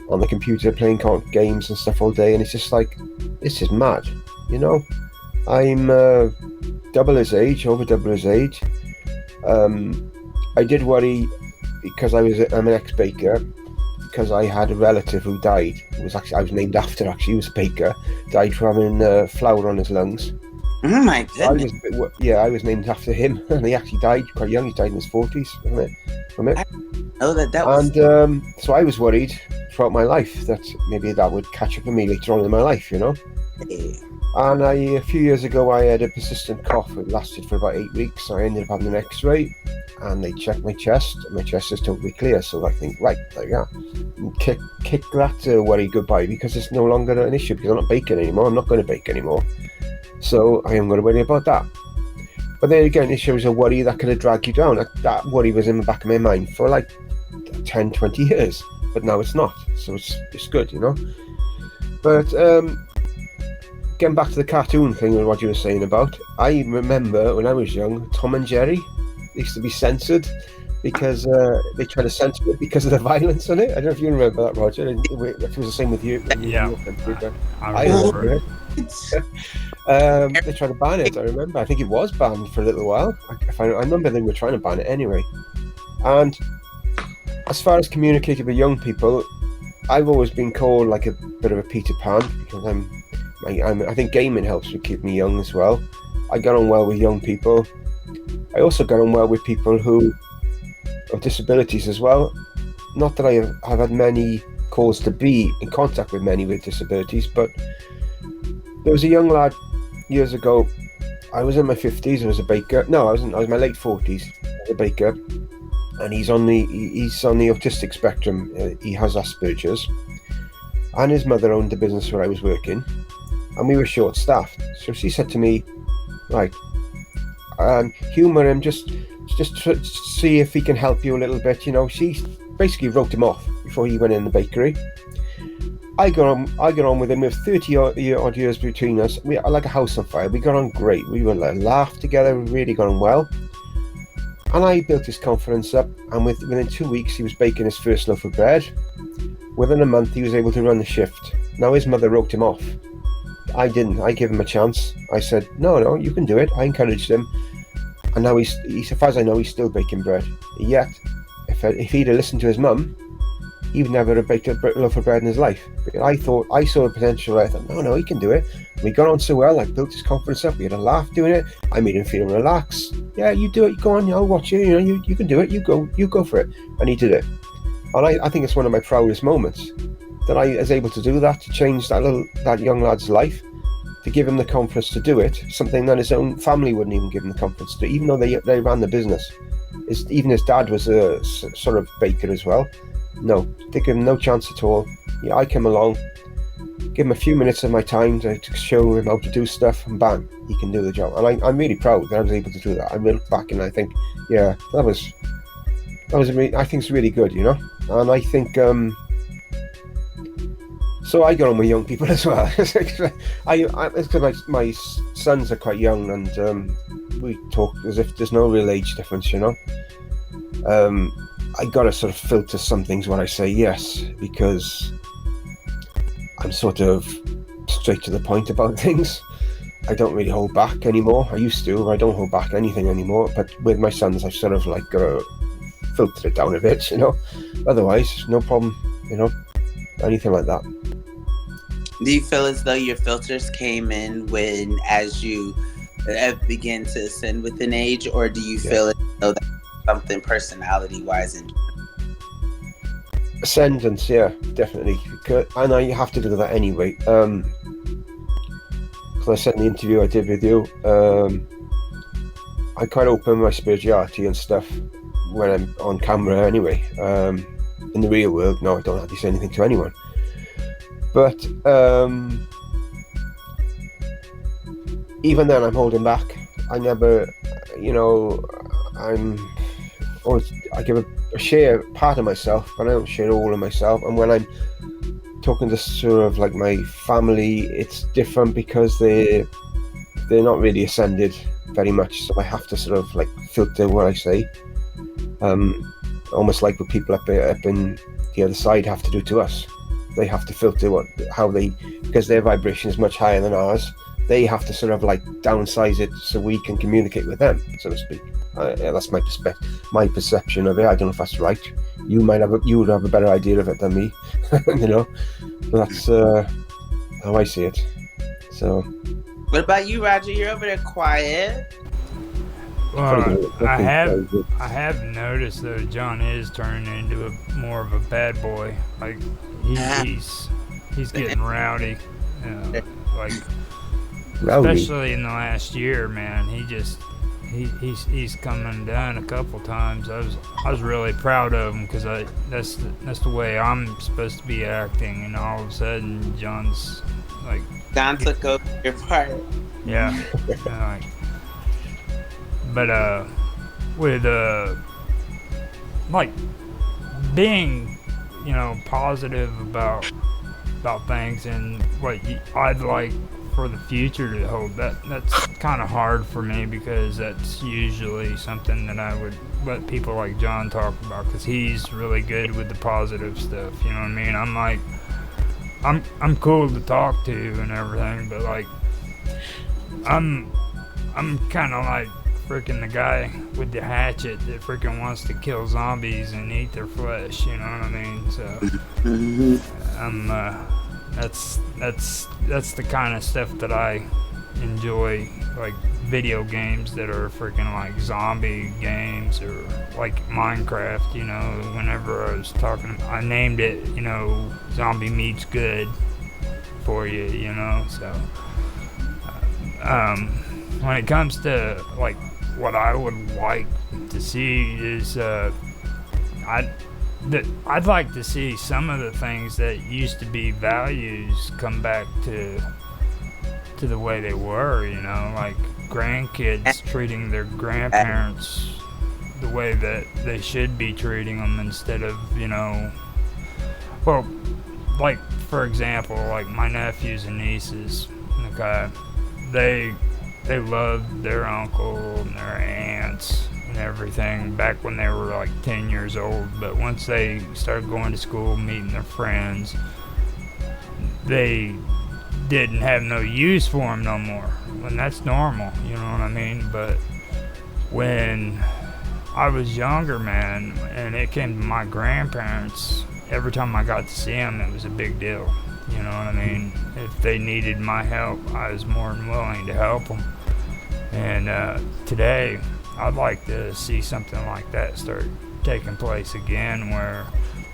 C: on the computer playing games and stuff all day, and it's just like, this is mad, you know. I'm double his age, over double his age. I did worry because I'm an ex-baker, because I had a relative who died. I was named after, actually. He was a baker, died from having flour on his lungs.
A: Oh my goodness!
C: I was named after him, and he actually died quite young. He died in his 40s from it.
A: Oh, that was.
C: And so I was worried throughout my life that maybe that would catch up with me later on in my life, you know. And a few years ago, I had a persistent cough. It lasted for about 8 weeks. I ended up having an X-ray, and they checked my chest, and my chest is totally clear. So I think, right, there you are. Kick that worry goodbye, because it's no longer an issue, because I'm not baking anymore. I'm not going to bake anymore. So I am going to worry about that. But then again, it shows a worry that kind of drag you down. That worry was in the back of my mind for like 10, 20 years. But now it's not. So it's good, you know. But getting back to the cartoon thing that Roger was saying about, I remember when I was young, Tom and Jerry used to be censored because they tried to censor it because of the violence on it. I don't know if you remember that, Roger. If it was the same with you.
B: Yeah,
C: I remember it. They tried to ban it, I remember. I think it was banned for a little while. I remember they were trying to ban it anyway. And as far as communicating with young people, I've always been called like a bit of a Peter Pan, because I think gaming helps me keep me young as well. I get on well with young people. I also get on well with people who have disabilities as well. Not that I have had many calls to be in contact with many with disabilities, but there was a young lad years ago. I was in my 50s. I was a baker. No, I was in my late 40s. I was a baker, and he's on the autistic spectrum. He has Asperger's, and his mother owned the business where I was working, and we were short-staffed. So she said to me, "Right, humour him, just see if he can help you a little bit." You know, she basically wrote him off before he went in the bakery. I got on with him. We have 30 odd years between us. We are like a house on fire. We got on great. We were like laughed together. We really got on well. And I built his confidence up. And within 2 weeks, he was baking his first loaf of bread. Within a month, he was able to run the shift. Now his mother wrote him off. I didn't. I gave him a chance. I said, no, you can do it. I encouraged him. And now he's as far as I know, he's still baking bread. Yet, if he'd have listened to his mum, he would never have baked a loaf of bread in his life. But I saw the potential. I thought, no, he can do it. We got on so well. I built his confidence up. We had a laugh doing it. I made him feel relaxed. Yeah, you do it. Go on. I'll watch you. You know, you can do it. You go for it. And he did it. And I think it's one of my proudest moments that I was able to do that, to change that young lad's life, to give him the confidence to do it. Something that his own family wouldn't even give him the confidence to, even though they ran the business. Even his dad was a sort of baker as well. No, they give him no chance at all. Yeah, I came along, give him a few minutes of my time to show him how to do stuff, and bang, he can do the job. And I'm really proud that I was able to do that. I look back and I think, yeah, that was I think it's really good, you know. And I think so I get on with young people as well. It's because my sons are quite young, and we talk as if there's no real age difference, you know. I gotta sort of filter some things when I say yes, because I'm sort of straight to the point about things. I don't really hold back anymore. I used to. I don't hold back anything anymore. But with my sons, I've sort of like filtered it down a bit, you know. Otherwise, no problem, you know, anything like that.
A: Do you feel as though your filters came in as you begin to ascend with an age, or do you feel as though that's something personality-wise?
C: Ascendance, yeah, definitely. And I have to do that anyway. Because I said in the interview I did with you, I quite open my spirituality and stuff when I'm on camera anyway. In the real world, no, I don't have to say anything to anyone. But even then, I'm holding back. I never, you know, I give a share part of myself, but I don't share all of myself. And when I'm talking to sort of like my family, it's different because they're they're not really ascended very much, so I have to sort of like filter what I say. Almost like what people up in the other side have to do to us. They have to filter how they, because their vibration is much higher than ours. They have to sort of like downsize it so we can communicate with them, so to speak. Yeah, that's my my perception of it. I don't know if that's right. You would have a better idea of it than me, you know. But that's how I see it. So.
A: What about you, Roger? You're over there quiet.
B: Well, I have noticed though John is turning into more of a bad boy. Like he's getting rowdy. Like
C: Rowdy.
B: especially in the last year, man. He's come undone a couple times. I was really proud of him because that's the way I'm supposed to be acting, and all of a sudden John's like
A: John took over your part.
B: yeah, like, but with like being positive about things and what I'd like for the future to hold, that's kind of hard for me because that's usually something that I would let people like John talk about because he's really good with the positive stuff, you know what I mean? I'm like I'm cool to talk to and everything, but like I'm kind of like freaking the guy with the hatchet that freaking wants to kill zombies and eat their flesh, you know what I mean? So I'm that's the kind of stuff that I enjoy, like video games that are freaking like zombie games or like Minecraft, you know. Whenever I was talking, I named it, Zombie Meets Good for you, you know. So when it comes to like what I would like to see is I'd like to see some of the things that used to be values come back to the way they were, like grandkids treating their grandparents the way that they should be treating them instead of, well, like for example, like my nephews and nieces, okay, they loved their uncle and their aunts and everything back when they were like 10 years old, but once they started going to school, meeting their friends, they didn't have no use for them no more. And that's normal, you know what I mean? But when I was younger, man, and it came to my grandparents, every time I got to see them, it was a big deal. You know what I mean? If they needed my help, I was more than willing to help them. And today, I'd like to see something like that start taking place again, where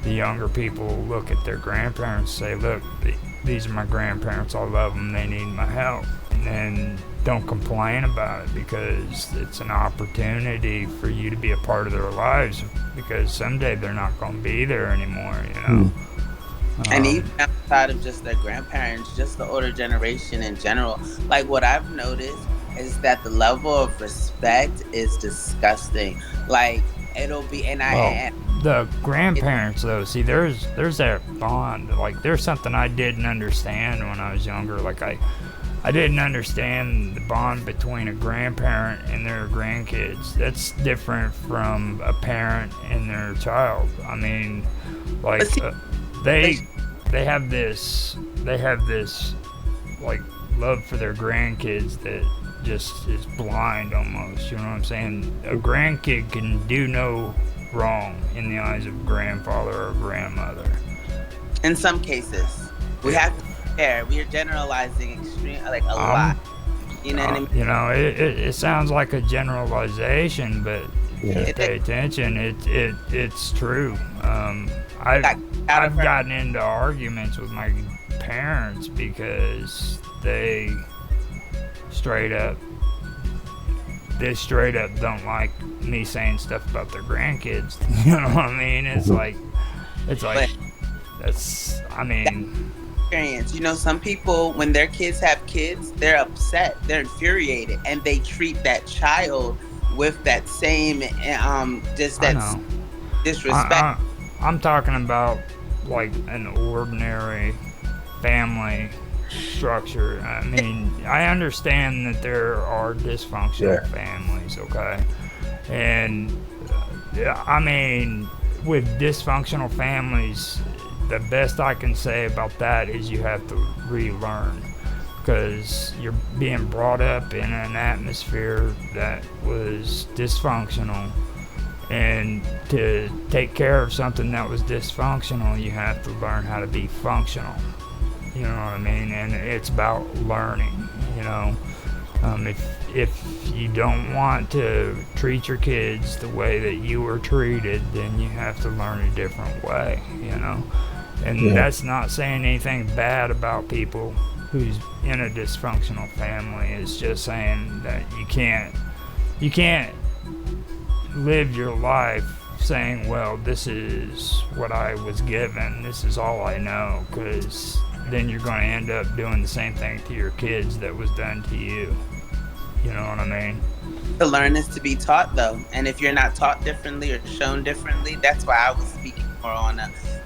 B: the younger people look at their grandparents and say, look, these are my grandparents, I love them, they need my help. And don't complain about it, because it's an opportunity for you to be a part of their lives, because someday they're not going to be there anymore,
A: And even outside of just their grandparents, just the older generation in general, like what I've noticed is that the level of respect is disgusting. Like it'll be,
B: the grandparents though, see, there's that bond. Like there's something I didn't understand when I was younger. Like I didn't understand the bond between a grandparent and their grandkids. That's different from a parent and their child. I mean, like they have this like love for their grandkids that just is blind almost, you know what I'm saying? A grandkid can do no wrong in the eyes of a grandfather or grandmother.
A: In some cases, we have to be fair. We are generalizing like a lot. You know what I mean?
B: It sounds like a generalization, but if you pay attention, it's true. I've gotten into arguments with my parents because they straight up don't like me saying stuff about their grandkids. You know what I mean? It's like that's, I mean,
A: experience. Some people, when their kids have kids, they're upset, they're infuriated, and they treat that child with that same disrespect.
B: I'm talking about like an ordinary family structure. I mean, I understand that there are dysfunctional
C: Yeah.
B: families, okay? And yeah, I mean, with dysfunctional families, the best I can say about that is you have to relearn because you're being brought up in an atmosphere that was dysfunctional. And to take care of something that was dysfunctional, you have to learn how to be functional. You know what I mean? And it's about learning. You know, if you don't want to treat your kids the way that you were treated, then you have to learn a different way. You know, and
C: Yeah.
B: that's not saying anything bad about people who's in a dysfunctional family. It's just saying that you can't live your life saying, well, this is what I was given, this is all I know, because then you're going to end up doing the same thing to your kids that was done to you. You know what I mean?
A: To learn is to be taught, though. And if you're not taught differently or shown differently, that's why I was speaking more on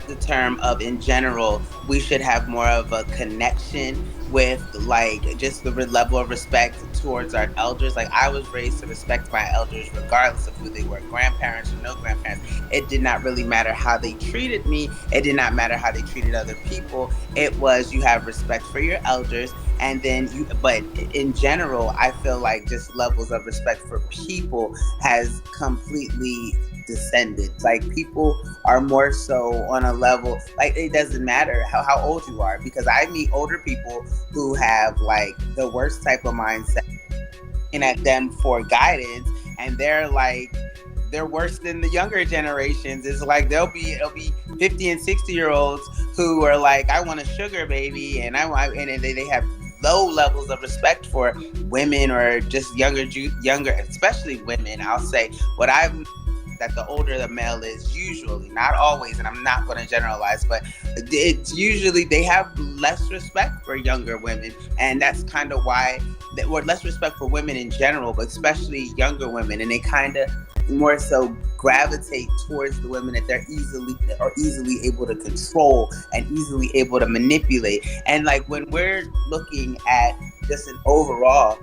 A: the term of, in general, we should have more of a connection with, like, just the level of respect towards our elders. Like, I was raised to respect my elders regardless of who they were, grandparents or no grandparents. It did not really matter how they treated me. It did not matter how they treated other people. It was, you have respect for your elders, and then you, but in general, I feel like just levels of respect for people has completely descended. Like, people are more so on a level, like, it doesn't matter how old you are, because I meet older people who have like the worst type of mindset, looking at them for guidance, and they're like, they're worse than the younger generations. It's like it'll be 50 and 60-year olds who are like, I want a sugar baby, and I want, and they have low levels of respect for women, or just younger, especially women. I'll say what I've noticed is that the older the male is, usually, not always, and I'm not going to generalize, but it's usually they have less respect for younger women, and that's kind of why, or less respect for women in general, but especially younger women, and they kind of more so gravitate towards the women that they're easily able to control and easily able to manipulate. And like, when we're looking at just an overall,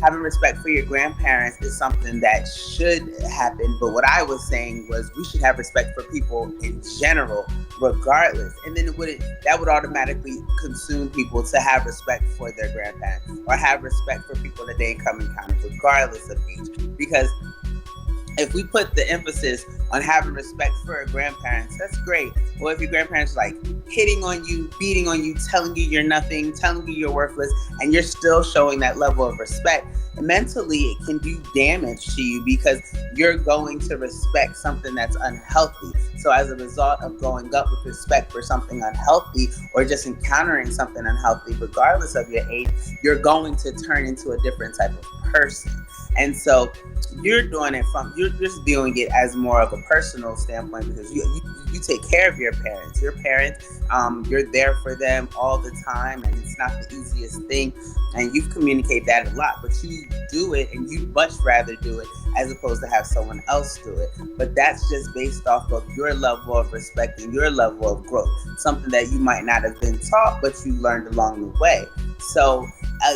A: having respect for your grandparents is something that should happen. But what I was saying was, we should have respect for people in general, regardless. And then that would automatically consume people to have respect for their grandparents, or have respect for people that they come in contact, regardless of age. Because if we put the emphasis on having respect for our grandparents, that's great. Well, if your grandparents like hitting on you, beating on you, telling you you're nothing, telling you you're worthless, and you're still showing that level of respect, mentally it can do damage to you, because you're going to respect something that's unhealthy. So as a result of going up with respect for something unhealthy, or just encountering something unhealthy, regardless of your age, you're going to turn into a different type of person. And so you're doing it from, you're just viewing it as more of a personal standpoint, because you take care of your parents. Your parents, you're there for them all the time, and it's not the easiest thing. And you've communicated that a lot, but you do it, and you'd much rather do it as opposed to have someone else do it. But that's just based off of your level of respect and your level of growth, something that you might not have been taught, but you learned along the way. So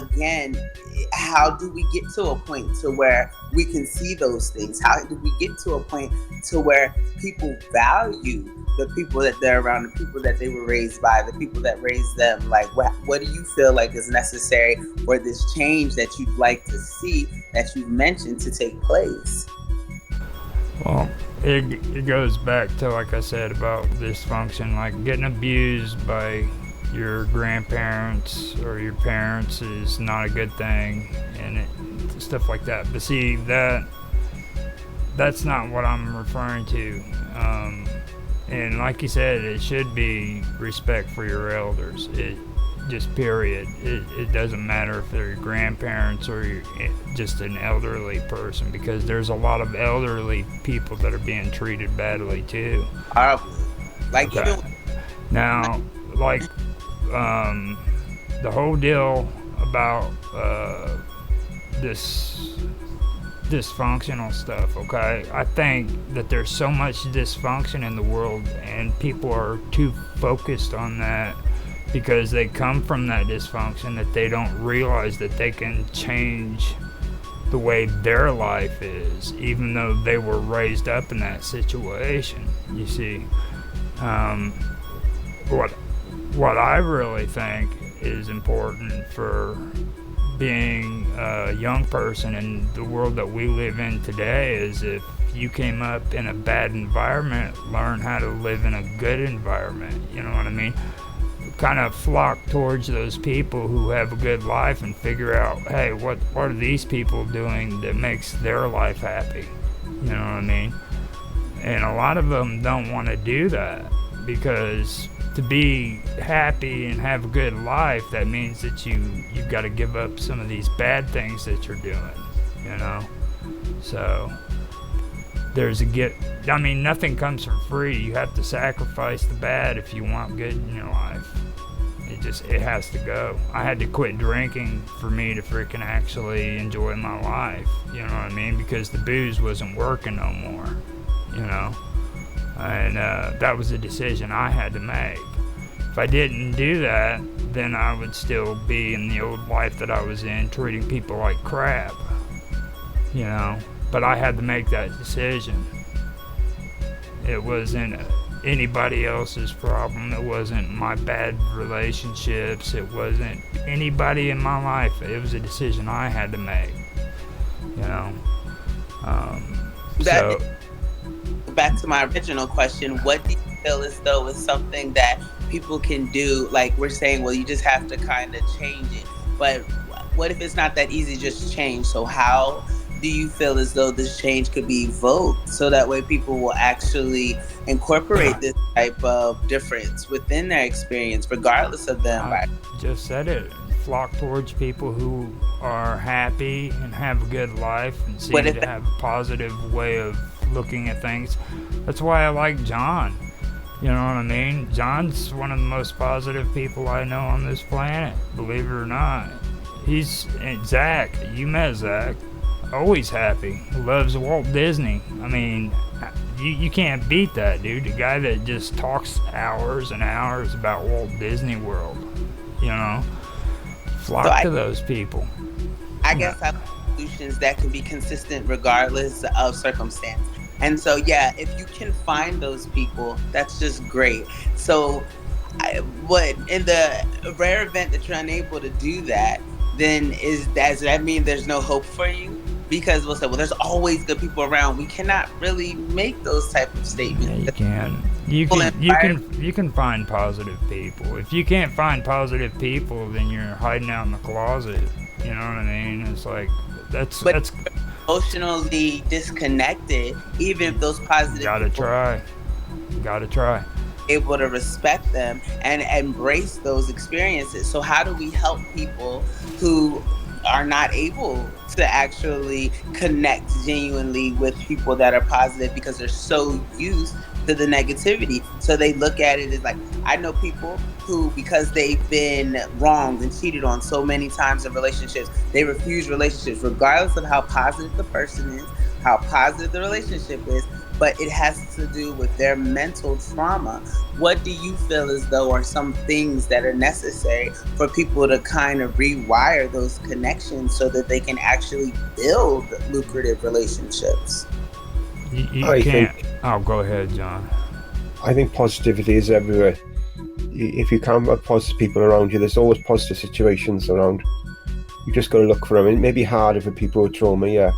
A: again, how do we get to a point to where we can see those things? How do we get to a point to where people value the people that they're around, the people that they were raised by, the people that raised them? Like, what do you feel like is necessary for this change that you'd like to see, that you've mentioned, to take place?
B: Well, it goes back to, like I said, about dysfunction, like getting abused by your grandparents or your parents is not a good thing, and stuff like that. But see, that's not what I'm referring to. And like you said, it should be respect for your elders. It just period. It doesn't matter if they're your grandparents or you're just an elderly person, because there's a lot of elderly people that are being treated badly too.
A: Horribly. Like,
B: Okay.
A: even
B: Now, like, the whole deal about this dysfunctional stuff, okay? I think that there's so much dysfunction in the world, and people are too focused on that because they come from that dysfunction that they don't realize that they can change the way their life is, even though they were raised up in that situation. You see, um, what what I really think is important for being a young person in the world that we live in today is if you came up in a bad environment, learn how to live in a good environment. You know what I mean? Kind of flock towards those people who have a good life and figure out, hey, what are these people doing that makes their life happy? You know what I mean? And a lot of them don't want to do that because to be happy and have a good life, that means that you've got to give up some of these bad things that you're doing, you know? So there's a get. I mean, nothing comes for free. You have to sacrifice the bad if you want good in your life. It has to go. I had to quit drinking for me to freaking actually enjoy my life. You know what I mean? Because the booze wasn't working no more. You know, and that was a decision I had to make. If I didn't do that, then I would still be in the old life that I was in, treating people like crap. You know, but I had to make that decision. It wasn't anybody else's problem. It wasn't my bad relationships. It wasn't anybody in my life. It was a decision I had to make. You know.
A: That back to my original question, what do you feel as though is something that people can do? Like we're saying, well, you just have to kind of change it. But what if it's not that easy just to change? So how do you feel as though this change could be evoked so that way people will actually incorporate this type of difference within their experience, regardless of the environment?
B: I just said it. Flock towards people who are happy and have a good life and seem to have a positive way of looking at things. That's why I like John. You know what I mean? John's one of the most positive people I know on this planet, believe it or not. Zach, you met Zach, always happy, loves Walt Disney. I mean, you can't beat that, dude. The guy that just talks hours and hours about Walt Disney World, you know? Flock to those people.
A: I guess I have solutions that can be consistent regardless of circumstance. And so, yeah, if you can find those people, that's just great. So, in the rare event that you're unable to do that, then does that mean there's no hope for you? Because we'll say, well, there's always good people around. We cannot really make those type of statements.
B: Yeah, you can. You can find positive people. If you can't find positive people, then you're hiding out in the closet. You know what I mean? It's like that's
A: emotionally disconnected. Even if those positive
B: gotta try.
A: Able to respect them and embrace those experiences. So how do we help people who are not able to actually connect genuinely with people that are positive because they're so used to the negativity? So they look at it as like, I know people who, because they've been wronged and cheated on so many times in relationships, they refuse relationships regardless of how positive the person is, how positive the relationship is, but it has to do with their mental trauma. What do you feel as though are some things that are necessary for people to kind of rewire those connections so that they can actually build lucrative relationships?
B: You can't. Oh, go ahead, John.
C: I think positivity is everywhere. If you can't have positive people around you, there's always positive situations around. You just got to look for them. It may be harder for people with trauma, yeah.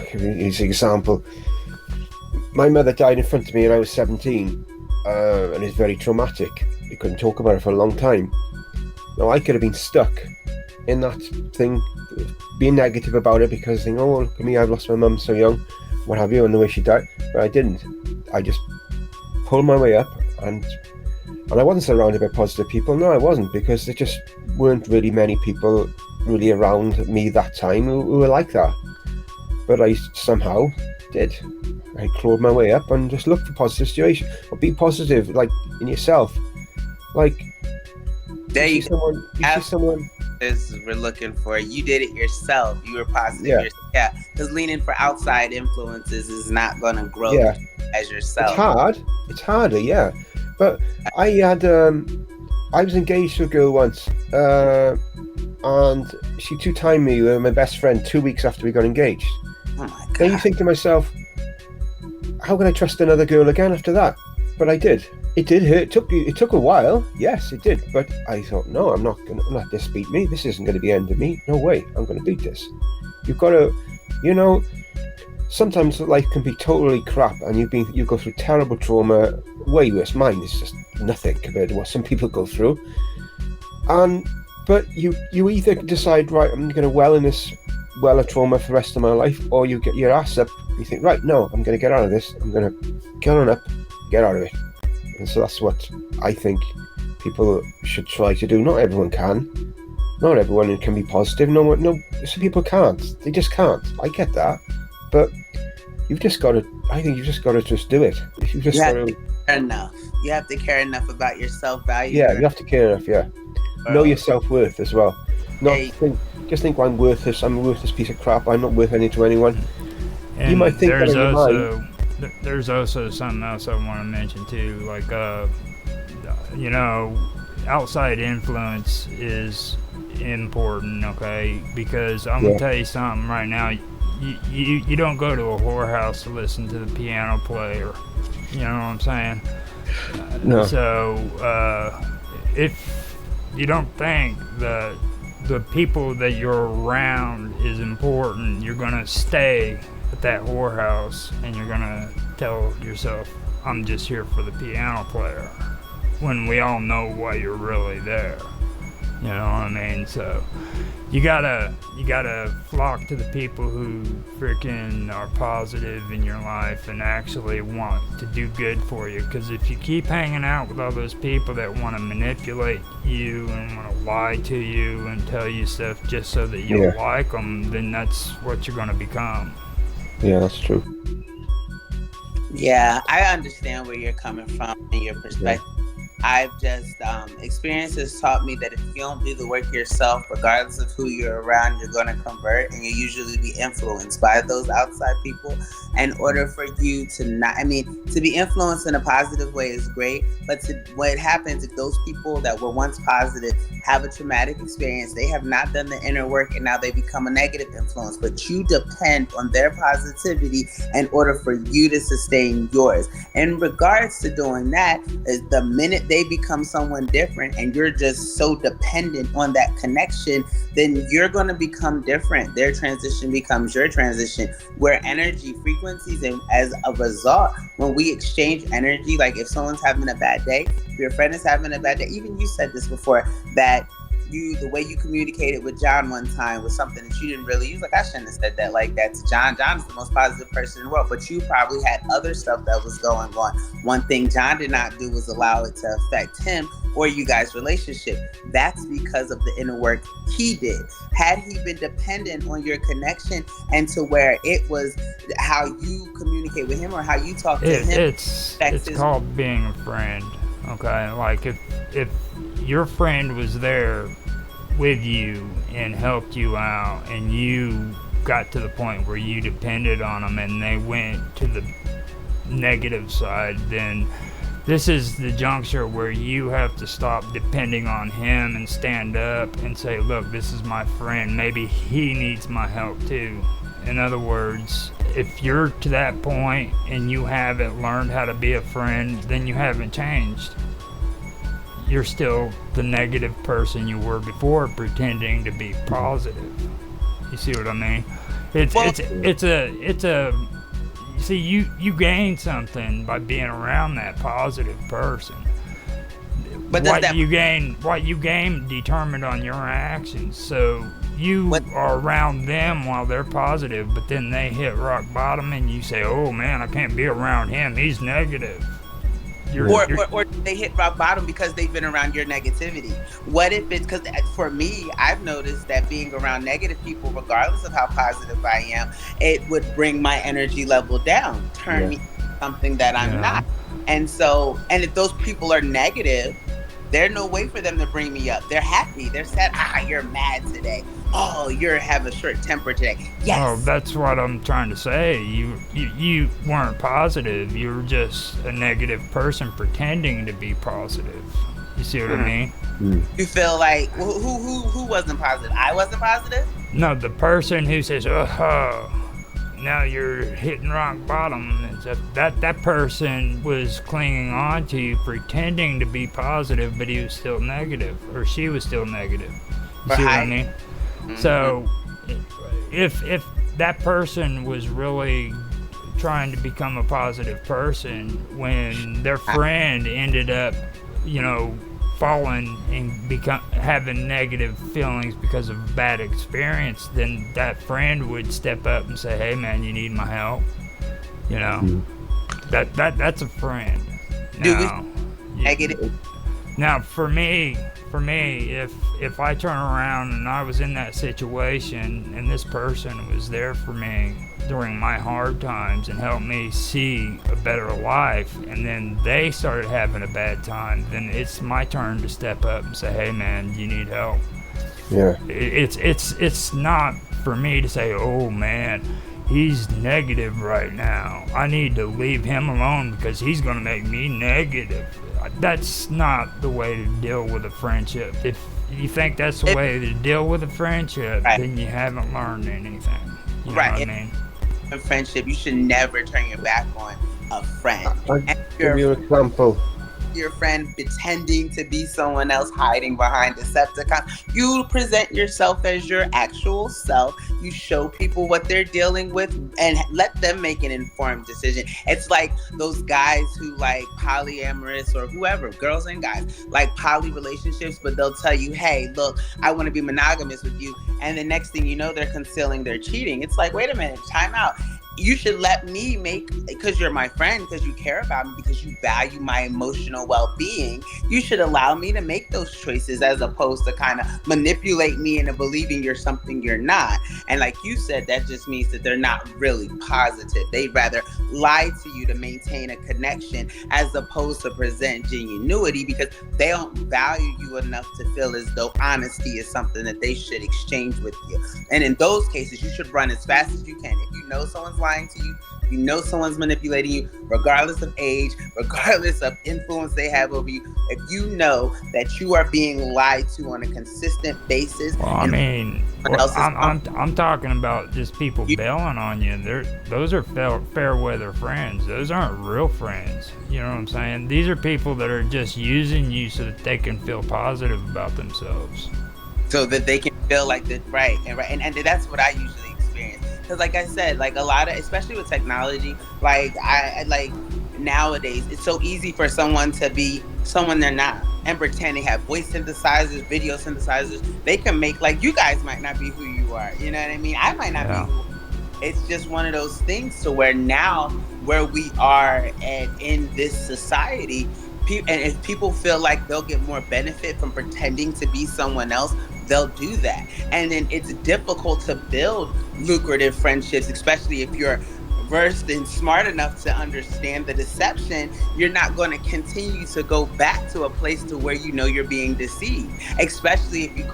C: Here's an example. My mother died in front of me when I was 17, and it's very traumatic. You couldn't talk about it for a long time. Now, I could have been stuck in that thing, being negative about it because thinking, oh, look at me, I've lost my mum so young, what have you, and the way she died. But I didn't. I just pulled my way up, and I wasn't surrounded by positive people. No, I wasn't, because there just weren't really many people really around me that time who were like that. But I somehow did. I clawed my way up and just looked for positive situations. Or be positive, like, in yourself. Like,
A: there you
C: see someone.
A: As we're looking for, you did it yourself. You were positive. Yeah. Because leaning for outside influences is not going to grow.
C: Yeah.
A: as
C: It's
A: yourself.
C: hard. It's harder, yeah. But I had I was engaged to a girl once, and she two-timed me with my best friend 2 weeks after we got engaged.
A: Oh my
C: Then you
A: God.
C: think to myself, how can I trust another girl again after that? But I did. It did hurt. It took a while. Yes, it did. But I thought, no, I'm not going to let this beat me. This isn't going to be the end of me. No way. I'm going to beat this. You've got to, you know, sometimes life can be totally crap, and you go through terrible trauma. Way worse. Mine is just nothing compared to what some people go through. And but you either decide, right, I'm going to well in this well of trauma for the rest of my life, or you get your ass up. You think, right, no, I'm going to get out of this. I'm going to get on up, get out of it. And so that's what I think people should try to do. Not everyone can. Not everyone can be positive. No, some people can't. They just can't. I get that, but you've just got to. I think you've just got to just do it. If you just
A: You
C: got
A: have
C: to,
A: to care enough. You have to care enough about your self value.
C: yeah, you have to care enough. Yeah, know your self worth as well. Not just think I'm worthless. I'm a worthless piece of crap. I'm not worth anything to anyone.
B: And
C: You might think that in your mind.
B: there's also something else I want to mention too, like you know, outside influence is important, okay? Because I'm gonna tell you something right now. You don't go to a whorehouse to listen to the piano player. You know what I'm saying?
C: No.
B: So if you don't think that the people that you're around is important, you're gonna stay at that whorehouse and you're gonna tell yourself, I'm just here for the piano player, when we all know why you're really there. You know what I mean? So you gotta flock to the people who freaking are positive in your life and actually want to do good for you. Because if you keep hanging out with all those people that want to manipulate you and want to lie to you and tell you stuff just so that you'll like them, then that's what you're gonna become.
C: Yeah, that's true.
A: Yeah, I understand where you're coming from and your perspective. I've just experience has taught me that if you don't do the work yourself, regardless of who you're around, you're going to convert, and you usually be influenced by those outside people. In order for you to not, to be influenced in a positive way is great, but what happens if those people that were once positive have a traumatic experience, they have not done the inner work, and now they become a negative influence, but you depend on their positivity in order for you to sustain yours. In regards to doing that, is the minute they become someone different and you're just so dependent on that connection, then you're going to become different. Their transition becomes your transition, where energy frequencies, and as a result, when we exchange energy, like if someone's having a bad day, if your friend is having a bad day, even you said this before, that the way you communicated with John one time was something that you didn't really use. Like, I shouldn't have said that like that to John. John's the most positive person in the world, but you probably had other stuff that was going on. One thing John did not do was allow it to affect him or you guys' relationship. That's because of the inner work he did. Had he been dependent on your connection and to where it was how you communicate with him or how you talk to him,
B: it's called being a friend. Okay, like if your friend was there with you and helped you out, and you got to the point where you depended on them and they went to the negative side, then this is the juncture where you have to stop depending on him and stand up and say, look, this is my friend, maybe he needs my help too. In other words, if you're to that point and you haven't learned how to be a friend, then you haven't changed. You're still the negative person you were before, pretending to be positive. You see what I mean? It's a you see, you gain something by being around that positive person. But what you gain determined on your actions. So you are around them while they're positive, but then they hit rock bottom and you say, oh man, I can't be around him, he's negative.
A: Or they hit rock bottom because they've been around your negativity. What if it's because, for me, I've noticed that being around negative people, regardless of how positive I am, it would bring my energy level down, turn me into something that I'm not. And so, and if those people are negative, There's no way for them to bring me up. They're happy. They're sad. You're mad today. Oh, you're have a short temper today.
B: Oh,
A: Yes.
B: that's what I'm trying to say. You weren't positive. You were just a negative person pretending to be positive. You see what I
A: Hmm.
B: mean?
A: You feel like who wasn't positive? I wasn't positive.
B: No, the person who says, "Oh, now you're hitting rock bottom," and stuff, that person was clinging on to you, pretending to be positive, but he was still negative, or she was still negative. You
A: Or
B: see what I
A: high.
B: mean?
A: Hmm.
B: So, if that person was really trying to become a positive person, when their friend ended up, you know, falling and become having negative feelings because of a bad experience, then that friend would step up and say, "Hey, man, you need my help." You know, that's a friend.
A: Do we
B: Now, you,
A: negative?
B: now for me, if I turn around and I was in that situation and this person was there for me during my hard times and helped me see a better life, and then they started having a bad time, then it's my turn to step up and say, "Hey, man, you need help."
C: Yeah.
B: It's not for me to say, "Oh man, he's negative right now. I need to leave him alone because he's gonna make me negative." That's not the way to deal with a friendship. If you think that's the
A: If,
B: way to deal with a friendship,
A: right,
B: then you haven't learned anything. You know what
A: right.
B: I mean?
A: In friendship, you should never turn your back on a friend.
C: I'll
A: And
C: give
A: your
C: you an example.
A: your friend pretending to be someone else, hiding behind Decepticons. You present yourself as your actual self. You show people what they're dealing with and let them make an informed decision. It's like those guys who like polyamorous or whoever, girls and guys, like poly relationships, but they'll tell you, hey, look, I want to be monogamous with you. And the next thing you know, they're concealing their cheating. It's like, wait a minute, time out. You should let me make, because you're my friend, because you care about me, because you value my emotional well-being. You should allow me to make those choices as opposed to kind of manipulate me into believing you're something you're not. And like you said, that just means that they're not really positive. They'd rather lie to you to maintain a connection as opposed to present genuinity, because they don't value you enough to feel as though honesty is something that they should exchange with you. And in those cases, you should run as fast as you can. If you know someone's lying to you, you know someone's manipulating you, regardless of age, regardless of influence they have over you, if you know that you are being lied to on a consistent basis
B: Well, I
A: and
B: mean,
A: someone else is
B: I'm talking about just people
A: you,
B: bailing on you. Those are fair weather friends. Those aren't real friends. You know what I'm saying? These are people that are just using you so that they can feel positive about themselves.
A: so that they can feel like that, right, and that's what I usually experience. Because like I said, like a lot of, especially with technology, like I like nowadays it's so easy for someone to be someone they're not and pretend they have voice synthesizers, video synthesizers. They can make, like, you guys might not be who you are, you know what I mean? I might not be
B: Yeah.
A: who. It's just one of those things to where now where we are and in this society, and if people feel like they'll get more benefit from pretending to be someone else, they'll do that. And then it's difficult to build lucrative friendships, especially if you're versed and smart enough to understand the deception. You're not going to continue to go back to a place to where you know you're being deceived, especially if you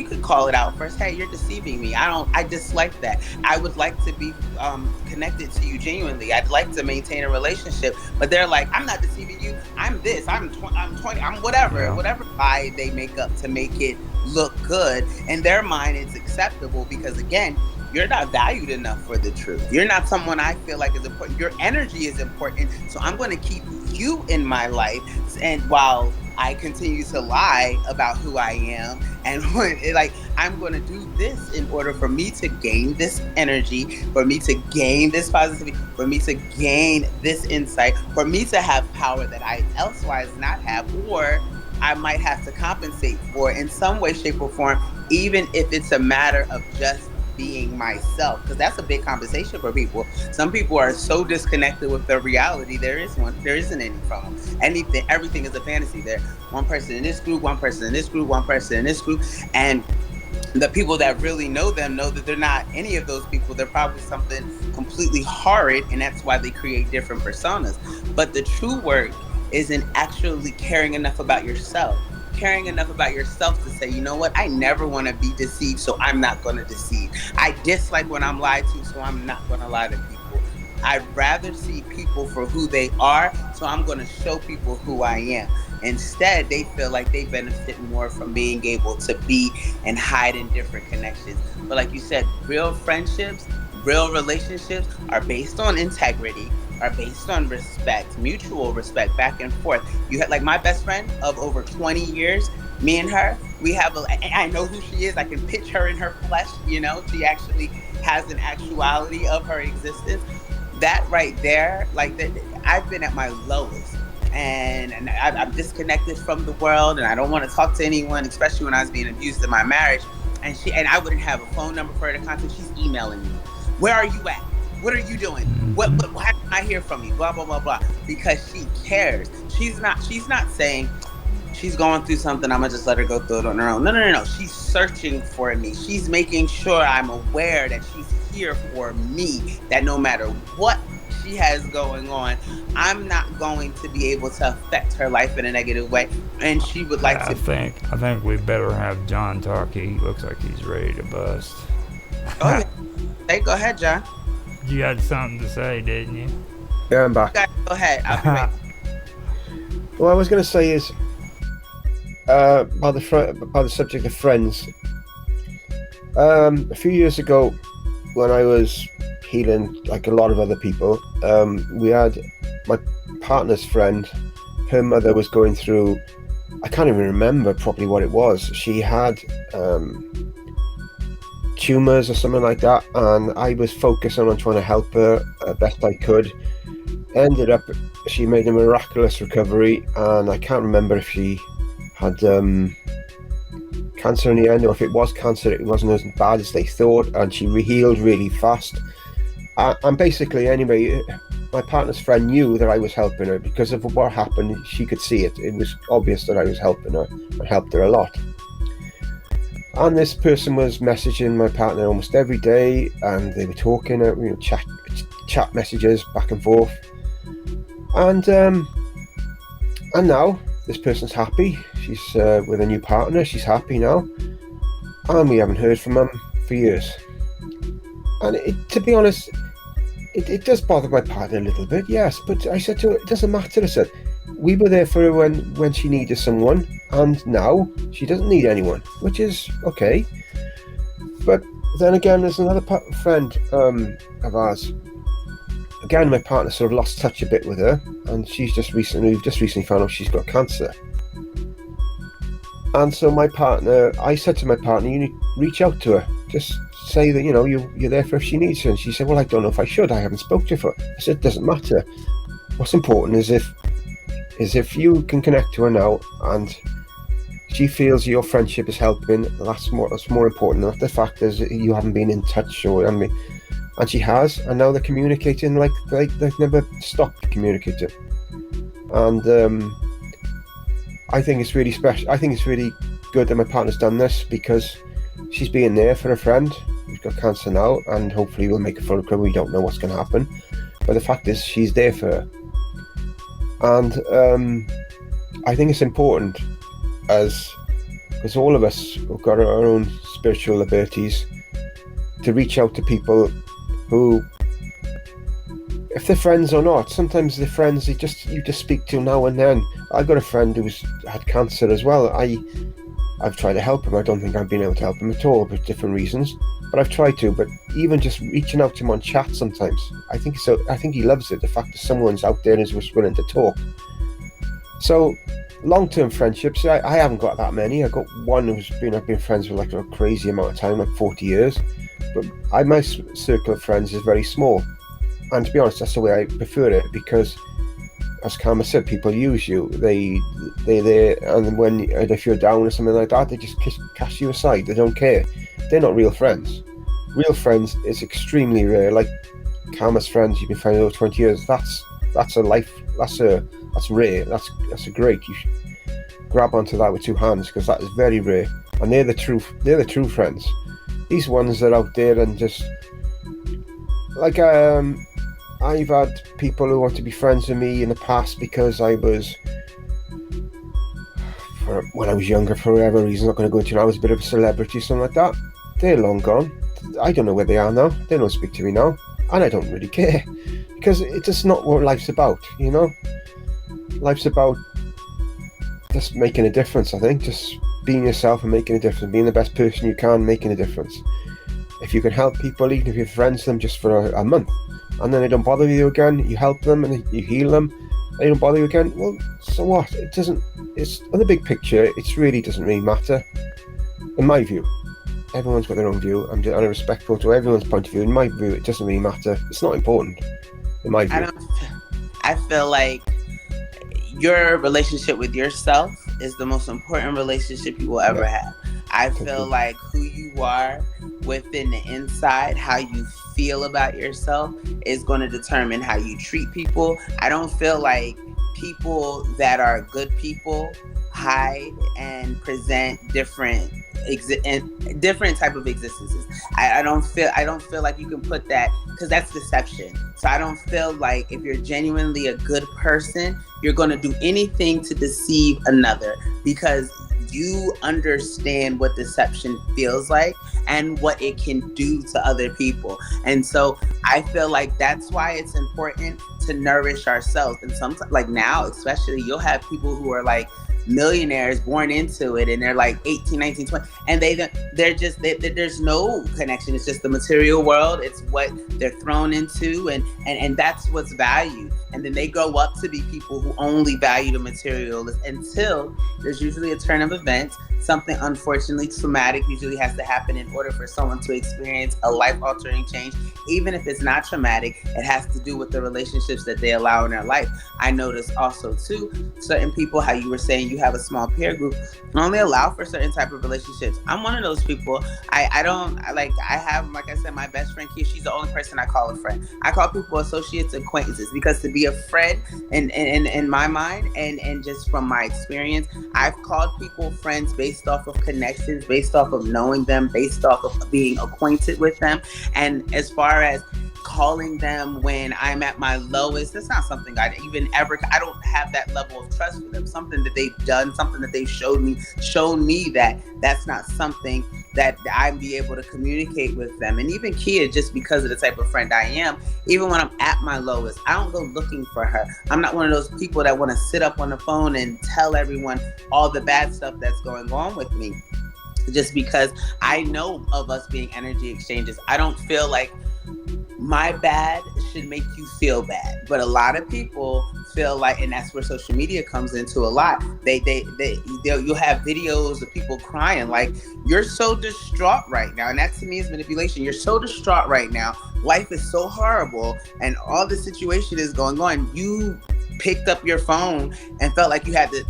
A: could call it out first. Hey, you're deceiving me. I dislike that. I would like to be connected to you genuinely. I'd like to maintain a relationship. But they're like, I'm not deceiving you. I'm this. I'm 20. I'm
B: Yeah.
A: whatever lie they make up to make it look good. In their mind, it's acceptable because, again, you're not valued enough for the truth. You're not someone I feel like is important. Your energy is important. So I'm going to keep you in my life. And while I continue to lie about who I am, and when, like, I'm going to do this in order for me to gain this energy, for me to gain this positivity, for me to gain this insight, for me to have power that I elsewise not have, or I might have to compensate for in some way, shape, or form, even if it's a matter of just being myself, because that's a big conversation for people. Some people are so disconnected with the reality. There isn't any from them. Anything, everything is a fantasy. There, one person in this group, one person in this group, one person in this group, and the people that really know them know that they're not any of those people. They're probably something completely horrid, and that's why they create different personas. But the true work isn't actually caring enough about yourself. Caring enough about yourself to say, you know what, I never want to be deceived, so I'm not going to deceive. I dislike when I'm lied to, so I'm not going to lie to people. I'd rather see people for who they are, so I'm going to show people who I am. Instead, they feel like they benefit more from being able to be and hide in different connections. But like you said, real friendships, real relationships are based on integrity, are based on respect, mutual respect, back and forth. You had like my best friend of over 20 years, me and her, we have a, I know who she is. I can pitch her in her flesh, you know, she actually has an actuality of her existence. That right there, like that, I've been at my lowest. And I'm disconnected from the world, and I don't want to talk to anyone, especially when I was being abused in my marriage. And I wouldn't have a phone number for her to contact. She's emailing me. Where are you at? What are you doing? Why can I hear from you? Blah blah blah blah. Because she cares. She's not saying she's going through something, I'm gonna just let her go through it on her own. No. She's searching for me. She's making sure I'm aware that she's here for me. That no matter what she has going on, I'm not going to be able to affect her life in a negative way. And she would like to.
B: I think we better have John talk. He looks like he's ready to bust.
A: Oh yeah. Hey, go ahead, John.
B: You had something to say, didn't you?
C: Yeah, I'm back.
A: Go ahead. I'll be right.
C: What I was going to say is, by the subject of friends, a few years ago, when I was healing like a lot of other people, we had my partner's friend. Her mother was going through, I can't even remember properly what it was. She had tumours or something like that, and I was focusing on trying to help her best I could. Ended up, she made a miraculous recovery, and I can't remember if she had cancer in the end, or if it was cancer, it wasn't as bad as they thought, and she healed really fast. And basically, anyway, my partner's friend knew that I was helping her because of what happened. She could see it. It was obvious that I was helping her and helped her a lot. And this person was messaging my partner almost every day, and they were talking, chat messages back and forth. And now this person's happy. She's with a new partner. She's happy now, and we haven't heard from them for years. And to be honest, it does bother my partner a little bit, yes. But I said to her, it doesn't matter. I said, we were there for her when she needed someone, and now she doesn't need anyone, which is okay. But then again, there's another friend of ours. Again, my partner sort of lost touch a bit with her, and we've just recently found out she's got cancer. And so I said to my partner, you need to reach out to her. Just say that, you're there for if she needs her. And she said, well, I don't know if I should. I haven't spoken to her. I said, it doesn't matter. What's important is if you can connect to her now and she feels your friendship is helping, that's more important. Not the fact is you haven't been in touch and she has, and now they're communicating like they've never stopped communicating. And I think it's really special. I think it's really good that my partner's done this, because she's being there for a friend who's got cancer now, and hopefully we'll make a full recovery. We don't know what's going to happen, but the fact is she's there for her. And I think it's important, because all of us have got our own spiritual abilities, to reach out to people who, if they're friends or not, sometimes they're friends you just speak to now and then. I've got a friend who's had cancer as well. I've tried to help him. I don't think I've been able to help him at all for different reasons, but I've tried to. But even just reaching out to him on chat sometimes, I think he loves it, the fact that someone's out there and is willing to talk. So long-term friendships, I haven't got that many. I've got one I've been friends with like a crazy amount of time, like 40 years. But my circle of friends is very small. And to be honest, that's the way I prefer it, because, as Karma said, people use you. They're there, and if you're down or something like that, they just cast you aside. They don't care. They're not real friends. Real friends is extremely rare. Like Karma's friends, you've been friends over 20 years. That's a life. That's rare. That's a great. You should grab onto that with two hands, because that is very rare. And they're the true friends. These ones that are out there and just like I've had people who want to be friends with me in the past because I was, when I was younger, for whatever reason, not going to go into it, I was a bit of a celebrity, something like that. They're long gone. I don't know where they are now. They don't speak to me now. And I don't really care. Because it's just not what life's about, you know? Life's about just making a difference, I think. Just being yourself and making a difference. Being the best person you can, making a difference. If you can help people, even if you're friends with them just for a month, and then they don't bother you again, you help them and you heal them, they don't bother you again, well, so what? It doesn't, it's, on the big picture, it really doesn't really matter. In my view. Everyone's got their own view. I'm respectful to everyone's point of view. In my view, it doesn't really matter. It's not important. In my
A: I
C: view.
A: don't. I feel like your relationship with yourself is the most important relationship you will ever
C: Yeah.
A: have. I feel like who you are within the inside, how you feel about yourself, is going to determine how you treat people. I don't feel like people that are good people hide and present different type of existences. I don't feel like you can put that, because that's deception. So I don't feel like if you're genuinely a good person, you're going to do anything to deceive another, because you understand what deception feels like and what it can do to other people. And so I feel like that's why it's important to nourish ourselves. And sometimes, like now especially, you'll have people who are like millionaires born into it, and they're like 18, 19, 20, and there's no connection. It's just the material world. It's what they're thrown into, and that's what's valued. And then they grow up to be people who only value the material, until there's usually a turn of events. Something unfortunately traumatic usually has to happen in order for someone to experience a life-altering change. Even if it's not traumatic, it has to do with the relationships that they allow in their life. I notice also too, certain people, how you were saying you have a small peer group, only allow for certain type of relationships. I'm one of those people. I don't I like I have, like I said, my best friend Kia, she's the only person I call a friend. I call people associates, acquaintances, because to be a friend in my mind, and just from my experience, I've called people friends based off of connections, based off of knowing them, based off of being acquainted with them. And as far as calling them when I'm at my lowest, that's not something I don't have that level of trust for them. Something that they've done, something that they've shown me that that's not something that I'd be able to communicate with them. And even Kia, just because of the type of friend I am, even when I'm at my lowest, I don't go looking for her. I'm not one of those people that want to sit up on the phone and tell everyone all the bad stuff that's going on with me, just because I know of us being energy exchanges. I don't feel like my bad should make you feel bad. But a lot of people feel like, and that's where social media comes into a lot. You'll have videos of people crying like, you're so distraught right now. And that to me is manipulation. You're so distraught right now. Life is so horrible and all the situation is going on. You picked up your phone and felt like you had to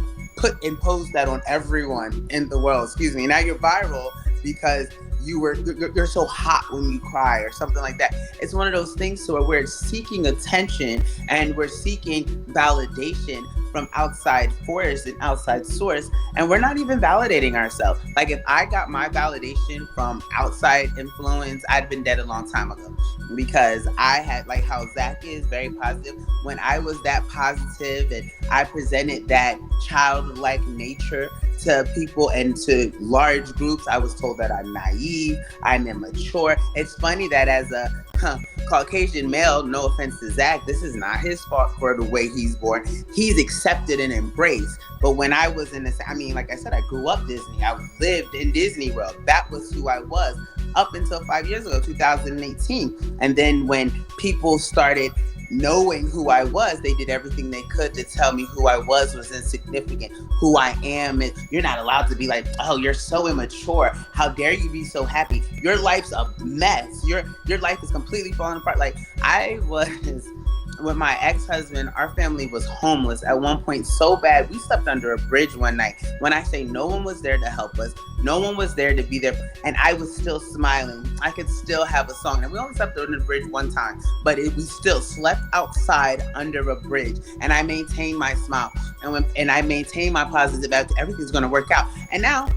A: impose that on everyone in the world. Excuse me. And now you're viral because you're so hot when you cry or something like that. It's one of those things where we're seeking attention and we're seeking validation from outside force and outside source, and we're not even validating ourselves. Like if I got my validation from outside influence, I'd been dead a long time ago, because I had, like how Zach is very positive. When I was that positive and I presented that childlike nature to people and to large groups, I was told that I'm naive, I'm immature. It's funny that as a Caucasian male, no offense to Zach, this is not his fault for the way he's born. He's accepted and embraced. But when I was in this, I mean, like I said, I grew up Disney. I lived in Disney World. That was who I was up until 5 years ago, 2018. And then when people started knowing who I was, they did everything they could to tell me who I was insignificant, who I am. And you're not allowed to be like, oh, you're so immature. How dare you be so happy? Your life's a mess. Your life is completely falling apart. Like I was with my ex-husband, our family was homeless at one point so bad we slept under a bridge one night. When I say no one was there to help us, no one was there to be there, and I was still smiling. I could still have a song. And we only slept under the bridge one time, but we still slept outside under a bridge. And I maintained my smile, and I maintained my positive attitude. Everything's going to work out. And now,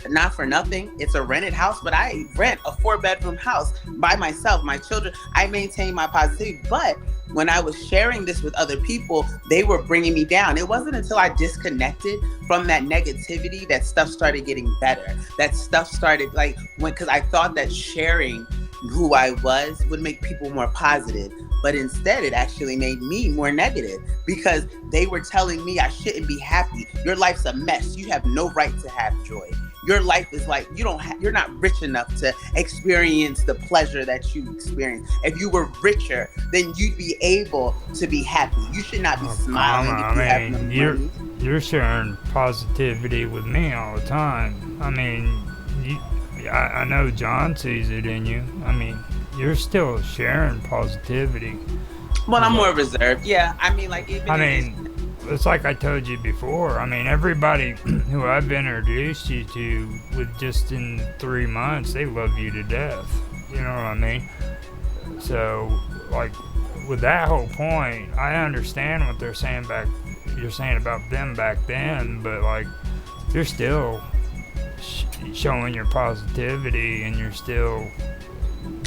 A: not for nothing, it's a rented house, but I rent a 4-bedroom house by myself, my children. I maintain my positivity, but when I was sharing this with other people, they were bringing me down. It wasn't until I disconnected from that negativity that stuff started getting better. That stuff started like when, because I thought that sharing who I was would make people more positive. But instead, it actually made me more negative because they were telling me I shouldn't be happy. Your life's a mess. You have no right to have joy. Your life is like you're not rich enough to experience the pleasure that you experience. If you were richer, then you'd be able to be happy. You should not be
B: Oh,
A: smiling
B: karma.
A: if you have
B: I
A: no
B: mean,
A: money.
B: you're sharing positivity with me all the time. I mean, I know John sees it in you. I mean, you're still sharing positivity.
A: Well, I'm
B: But,
A: more reserved. Yeah, I mean, like
B: I
A: even in
B: mean, it's like I told you before. I mean, everybody who I've introduced you to with just in 3 months, they love you to death. You know what I mean? So, like, with that whole point, I understand what they're saying back. You're saying about them back then, but like, you're still showing your positivity, and you're still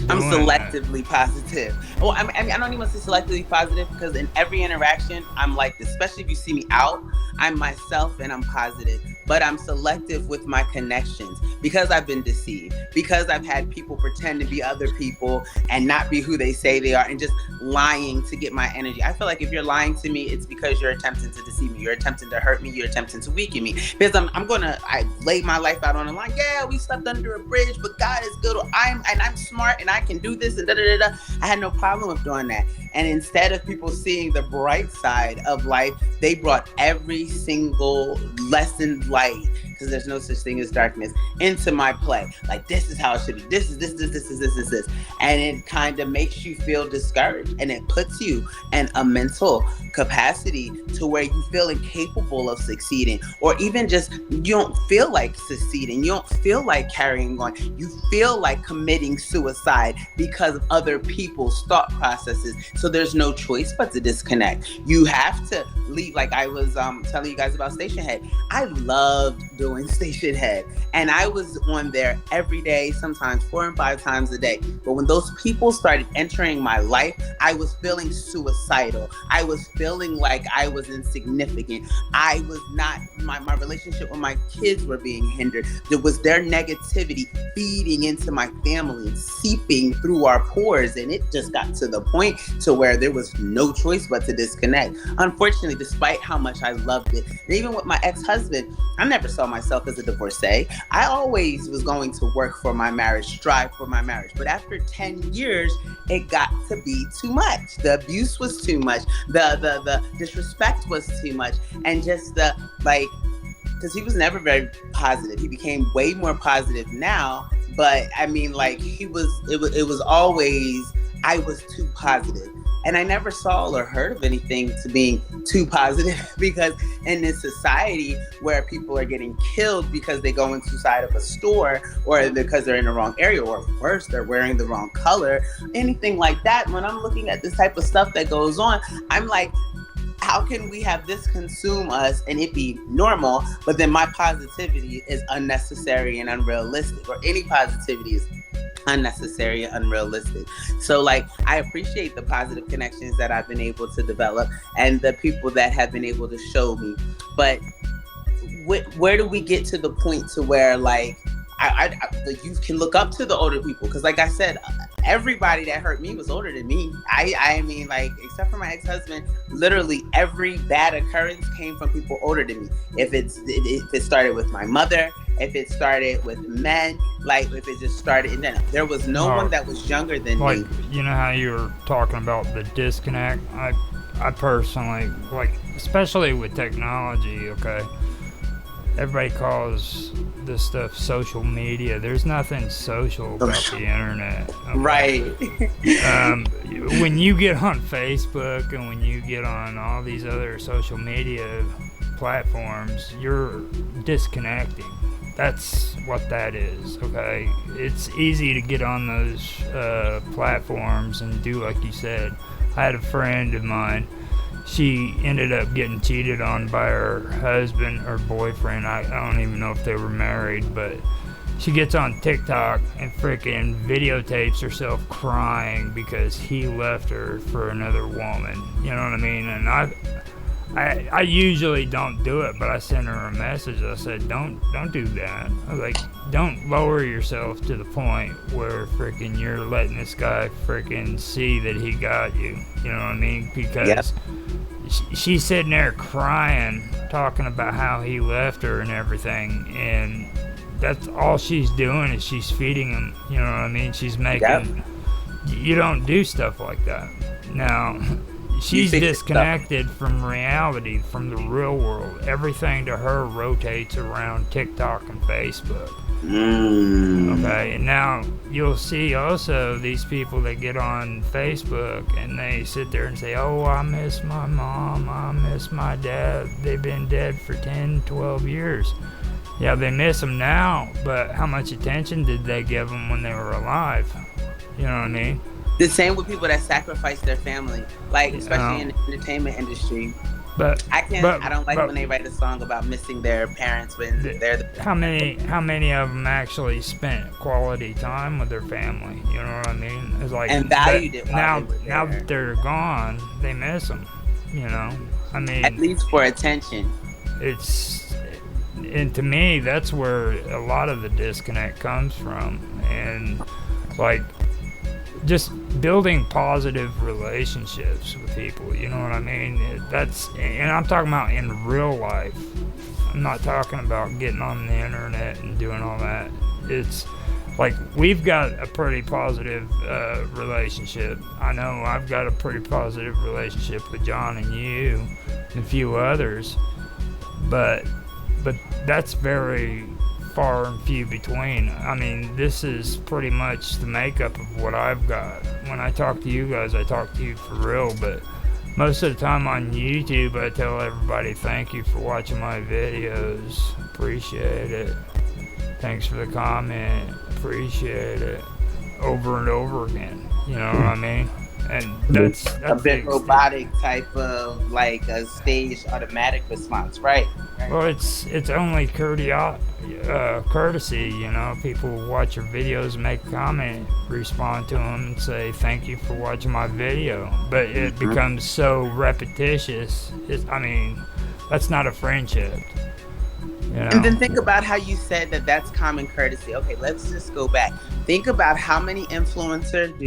A: I'm
B: doing that.
A: selectively positive. Well, I mean, I don't even say selectively positive because in every interaction, I'm like this. Especially if you see me out, I'm myself and I'm positive. But I'm selective with my connections because I've been deceived. Because I've had people pretend to be other people and not be who they say they are and just lying to get my energy. I feel like if you're lying to me, it's because you're attempting to deceive me. You're attempting to hurt me. You're attempting to weaken me. Because I laid my life out on the line. Yeah, we slept under a bridge, but God is good. I'm smart and I can do this and da da da da. I had no problem with doing that. And instead of people seeing the bright side of life, they brought every single lesson light, because there's no such thing as darkness, into my play. Like, this is how it should be. This is this. And it kind of makes you feel discouraged, and it puts you in a mental capacity to where you feel incapable of succeeding, or even just you don't feel like succeeding. You don't feel like carrying on. You feel like committing suicide because of other people's thought processes. So there's no choice but to disconnect. You have to leave. Like I was telling you guys about Station Head. I loved doing Station Head, and I was on there every day, sometimes 4 and 5 times a day. But when those people started entering my life, I was feeling suicidal. I was feeling like I was insignificant. I was not, my relationship with my kids were being hindered. There was their negativity feeding into my family and seeping through our pores. And it just got to the point to where there was no choice but to disconnect. Unfortunately, despite how much I loved it, and even with my ex-husband, I never saw myself as a divorcee. I always was going to work for my marriage, strive for my marriage. But after 10 years, it got to be too much. The abuse was too much. The disrespect was too much. And just the like, because he was never very positive. He became way more positive now. But I mean, like it was always, I was too positive. And I never saw or heard of anything to being too positive because in this society where people are getting killed because they go inside of a store or because they're in the wrong area, or worse, they're wearing the wrong color, anything like that, when I'm looking at this type of stuff that goes on, I'm like, how can we have this consume us and it be normal, but then my positivity is unnecessary and unrealistic, or any positivity is unnecessary and unrealistic. So like, I appreciate the positive connections that I've been able to develop and the people that have been able to show me. But where do we get to the point to where like the youth can look up to the older people? Because like I said, everybody that hurt me was older than me. I mean, like, except for my ex-husband, literally every bad occurrence came from people older than me. If it started with my mother, if it started with men, like if it just started in general, there was no one that was younger than
B: like,
A: me.
B: you know how you were talking about the disconnect? I personally, like, especially with technology, okay? Everybody calls this stuff social media. There's nothing social about the internet. Okay?
A: Right.
B: When you get on Facebook and when you get on all these other social media platforms, you're disconnecting. That's what that is, okay? It's easy to get on those platforms and do like you said. I had a friend of mine, she ended up getting cheated on by her husband or boyfriend. I don't even know if they were married, but she gets on TikTok and freaking videotapes herself crying because he left her for another woman. You know what I mean? And I usually don't do it, but I sent her a message. I said, don't do that. I was like, don't lower yourself to the point where freaking you're letting this guy freaking see that he got you. You know what I mean? Because
A: Yep.
B: she's sitting there crying, talking about how he left her and everything, and that's all she's doing is she's feeding him. You know what I mean? She's making.
A: Yep.
B: You don't do stuff like that. Now, she's disconnected from reality, from the real world. Everything to her rotates around TikTok and Facebook. Okay, and now you'll see also these people that get on Facebook and they sit there and say, oh, I miss my mom, I miss my dad. They've been dead for 10, 12 years. Yeah, they miss them now, but how much attention did they give them when they were alive? You know what I mean?
A: The same with people that sacrifice their family, like especially in the entertainment industry.
B: But
A: I don't like when they write a song about missing their parents when they're the
B: how many of them actually spent quality time with their family? You know what I mean? It's like
A: and valued it while they were there.
B: Now that they're gone, they miss them. You know, I mean,
A: at least for attention.
B: And to me, that's where a lot of the disconnect comes from, and like just building positive relationships with people. You know what I mean? And I'm talking about in real life. I'm not talking about getting on the internet and doing all that. It's like we've got a pretty positive relationship. I know I've got a pretty positive relationship with John and you and a few others, but that's very far and few between. I mean, this is pretty much the makeup of what I've got. When I talk to you guys, I talk to you for real, but most of the time on YouTube, I tell everybody thank you for watching my videos. Appreciate it. Thanks for the comment. Appreciate it. Over and over again. You know what I mean? And that's
A: a bit robotic type of like a staged automatic response, right?
B: Well, it's only courtesy, you know. People watch your videos, make a comment, respond to them, and say thank you for watching my video. But it becomes so repetitious. I mean, that's not a friendship. You know?
A: And then think about how you said that's common courtesy. Okay, let's just go back. Think about how many influencers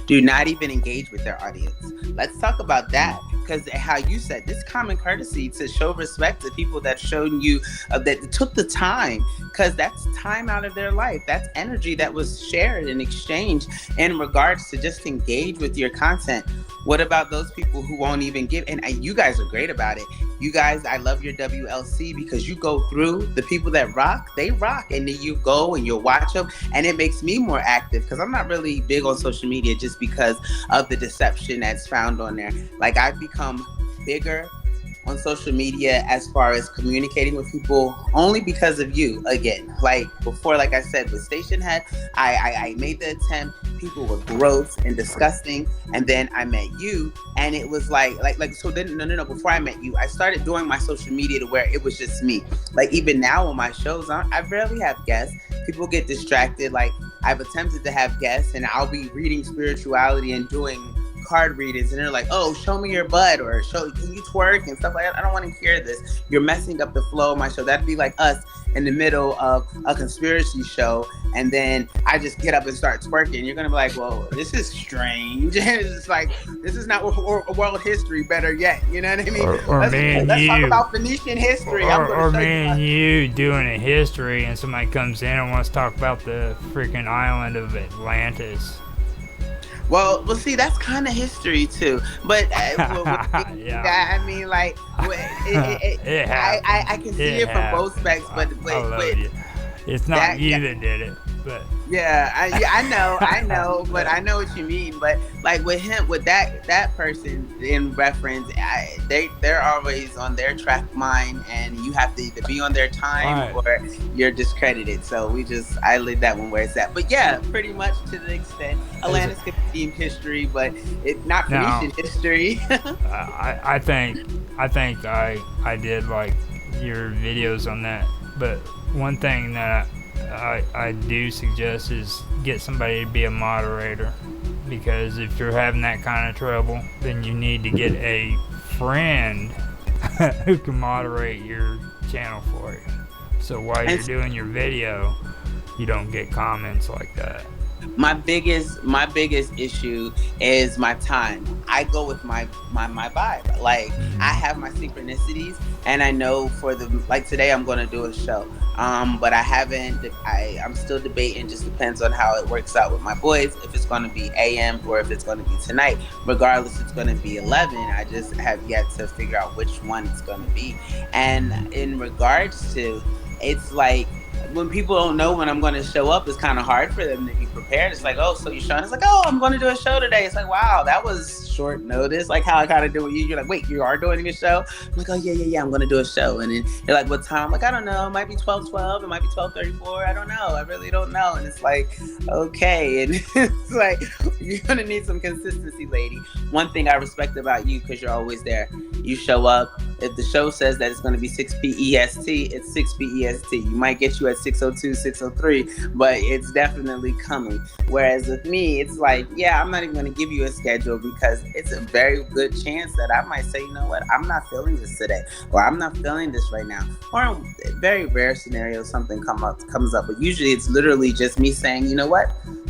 A: do not even engage with their audience. Let's talk about that, because how you said this common courtesy to show respect to people that showed you that took the time, because that's time out of their life. That's energy that was shared and exchanged in regards to just engage with your content. What about those people who won't even give? And you guys are great about it. You guys, I love your WLC because you go through the people that rock, they rock, and then you go and you'll watch them, and it makes me more active because I'm not really big on social media just because of the deception that's found on there. Like, I've become bigger on social media as far as communicating with people only because of you. Again, like before, like I said, with Station Head, I made the attempt. People were gross and disgusting, and then I met you, and it was like so. Then no. Before I met you, I started doing my social media to where it was just me. Like even now on my shows, I rarely have guests. People get distracted. Like I've attempted to have guests, and I'll be reading spirituality and doing card readings, and they're like, oh, show me your butt, or can you twerk and stuff like that. I don't want to hear this. You're messing up the flow of my show. That'd be like us in the middle of a conspiracy show, and then I just get up and start twerking. You're gonna be like, well, this is strange. It's just like, this is not world history. Better yet, you know what I mean? Let's talk about Phoenician history.
B: Or me and you doing a history, and somebody comes in and wants to talk about the freaking island of Atlantis.
A: Well, see, that's kind of history too. But yeah, I mean, like, I can see it from both specs. But
B: it's not you that did it. But
A: yeah, I know, but I know what you mean. But like with him, with that person in reference, they're always on their track mind, and you have to either be on their time or you're discredited. So I leave that one where it's at. But yeah, pretty much to the extent Atlantis could be deemed history, but it's not Phoenician history.
B: I think I did like your videos on that, but one thing that I do suggest is get somebody to be a moderator, because if you're having that kind of trouble, then you need to get a friend who can moderate your channel for you. So while you're
A: And
B: doing your video, you don't get comments like that.
A: my biggest issue is my time. I go with my vibe. Like I have my synchronicities, and I know for the like today I'm going to do a show. But I haven't. I'm still debating. Just depends on how it works out with my boys. If it's going to be AM or if it's going to be tonight. Regardless, it's going to be 11. I just have yet to figure out which one it's going to be. And in regards to, it's like when people don't know when I'm going to show up, it's kind of hard for them to be prepared. It's like, oh, so you're showing? It's like, oh, I'm going to do a show today. It's like, wow, that was short notice. Like how I kind of do with you. You're like, wait, you are doing a show? I'm like, oh, yeah, I'm going to do a show. And then you're like, what time? I'm like, I don't know. It might be 12:12. It might be 12:34. I don't know. I really don't know. And it's like, okay. And it's like, you're going to need some consistency, lady. One thing I respect about you, because you're always there. You show up. If the show says that it's going to be 6 p.e.s.t., it's 6 p.e.s.t. You might get you at 6:02, 6:03, but it's definitely coming. Whereas with me, it's like, yeah, I'm not even going to give you a schedule because it's a very good chance that I might say, you know what, I'm not feeling this today, or I'm not feeling this right now. Or in very rare scenarios, something comes up, but usually it's literally just me saying, you know what,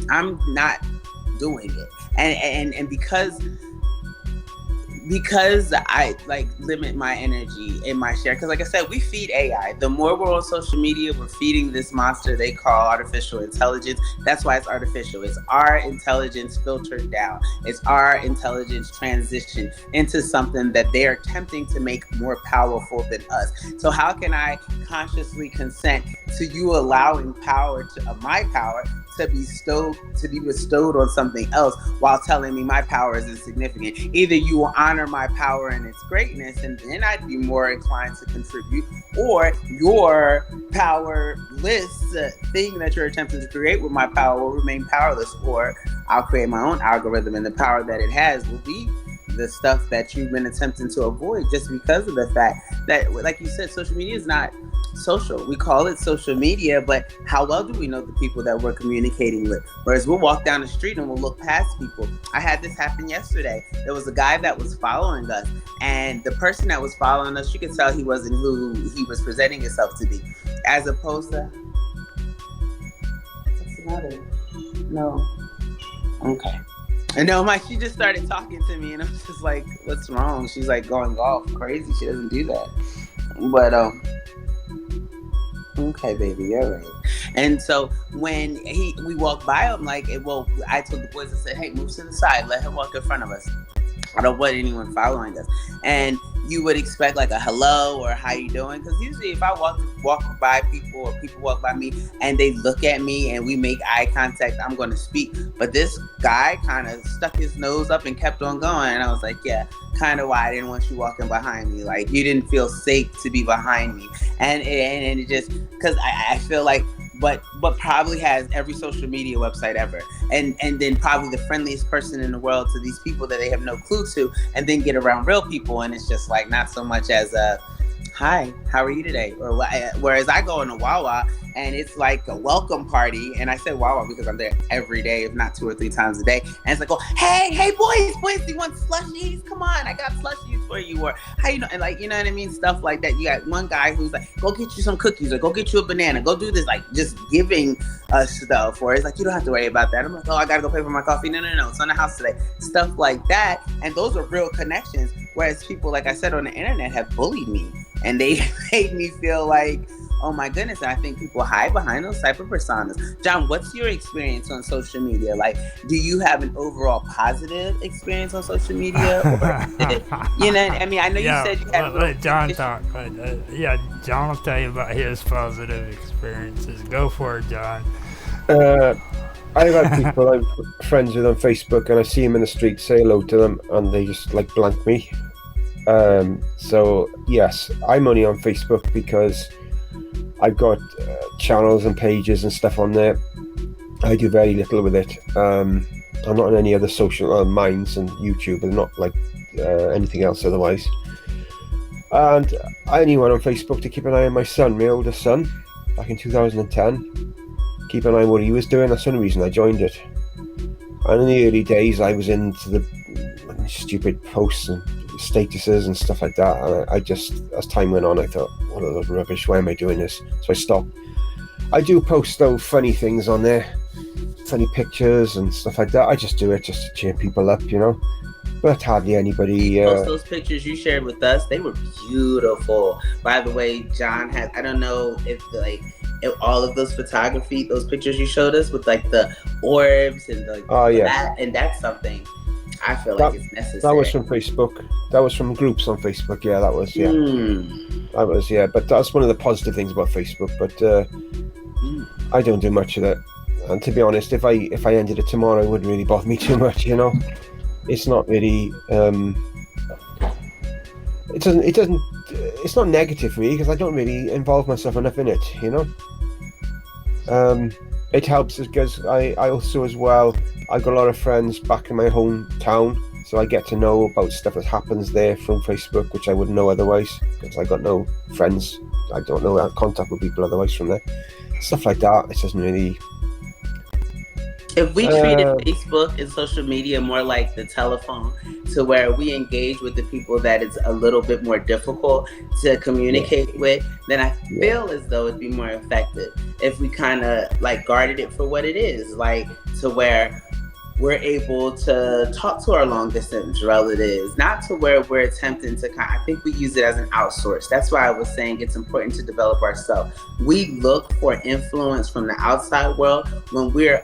A: I'm not doing it. And because I like limit my energy in my share. Because like I said, we feed AI. The more we're on social media, we're feeding this monster they call artificial intelligence. That's why it's artificial. It's our intelligence filtered down. It's our intelligence transition into something that they are attempting to make more powerful than us. So how can I consciously consent to you allowing my power to be bestowed on something else while telling me my power is insignificant? Either you will honor my power and its greatness, and then I'd be more inclined to contribute, or your powerless thing that you're attempting to create with my power will remain powerless, or I'll create my own algorithm, and the power that it has will be the stuff that you've been attempting to avoid, just because of the fact that, like you said, social media is not social. We call it social media, but how well do we know the people that we're communicating with? Whereas we'll walk down the street and we'll look past people. I had this happen yesterday. There was a guy that was following us, and the person that was following us, you could tell he wasn't who he was presenting himself to be. As opposed to, what's the matter? No. Okay. And no, she just started talking to me, and I'm just like, what's wrong? She's like going off crazy. She doesn't do that. But okay, baby, you're right. And so when we walked by, I'm like, well, I told the boys, I said, hey, move to the side, let him walk in front of us. I don't want anyone following us. And you would expect like a hello or how you doing? Because usually if I walk by people or people walk by me and they look at me and we make eye contact, I'm going to speak. But this guy kind of stuck his nose up and kept on going. And I was like, yeah, kind of why I didn't want you walking behind me. Like you didn't feel safe to be behind me. And it just, because I feel like, but probably has every social media website ever, and then probably the friendliest person in the world to these people that they have no clue to, and then get around real people and it's just like not so much as a hi, how are you today? Or whereas I go into Wawa and it's like a welcome party, and I say Wawa because I'm there every day, if not 2 or 3 times a day, and it's like, oh, hey boys, do you want slushies? Come on, I got slushies for you, or how you know, and like, you know what I mean, stuff like that. You got one guy who's like, go get you some cookies, or go get you a banana, go do this, like just giving us stuff, or it's like, you don't have to worry about that. I'm like, oh, I gotta go pay for my coffee. No, it's on the house today. Stuff like that, and those are real connections. Whereas people, like I said, on the internet have bullied me, and they made me feel like, oh my goodness. And I think people hide behind those type of personas. John, what's your experience on social media? Like, do you have an overall positive experience on social media? Or, you know, I mean, I know you said you had
B: let John talk. Yeah, John will tell you about his positive experiences. Go for it, John.
C: I've had people I'm friends with on Facebook, and I see them in the street, say hello to them, and they just like blank me. So yes, I'm only on Facebook because I've got channels and pages and stuff on there. I do very little with it. I'm not on any other social Minds and YouTube, and not like anything else otherwise. And I only went on Facebook to keep an eye on my son, my oldest son. back in 2010. Keep an eye on what he was doing. That's the only reason I joined it. And in the early days, I was into the stupid posts and statuses and stuff like that. And I just, as time went on, I thought, what a lot of rubbish. Why am I doing this? So I stopped. I do post, though, funny things on there, funny pictures and stuff like that. I just do it just to cheer people up, you know. But hardly anybody.
A: Those pictures you shared with us, they were beautiful. By the way, John has, I don't know if if all of those those pictures you showed us with like the orbs and that's something I feel like it's necessary.
C: That was from Facebook. That was from groups on Facebook. Yeah, that was, yeah. That was, yeah. But that's one of the positive things about Facebook. But I don't do much of that. And to be honest, if I ended it tomorrow, it wouldn't really bother me too much, you know. It's not really. It's not negative for me because I don't really involve myself enough in it, you know. It helps because I also as well. I got a lot of friends back in my hometown, so I get to know about stuff that happens there from Facebook, which I wouldn't know otherwise because I got no friends. I don't know how to contact with people otherwise from there. Stuff like that. It doesn't really.
A: If we treated Facebook and social media more like the telephone, to where we engage with the people that it's a little bit more difficult to communicate with, then I feel as though it'd be more effective if we kind of like guarded it for what it is, like to where we're able to talk to our long distance relatives, not to where we're attempting to I think we use it as an outsource. That's why I was saying it's important to develop ourselves. We look for influence from the outside world when we're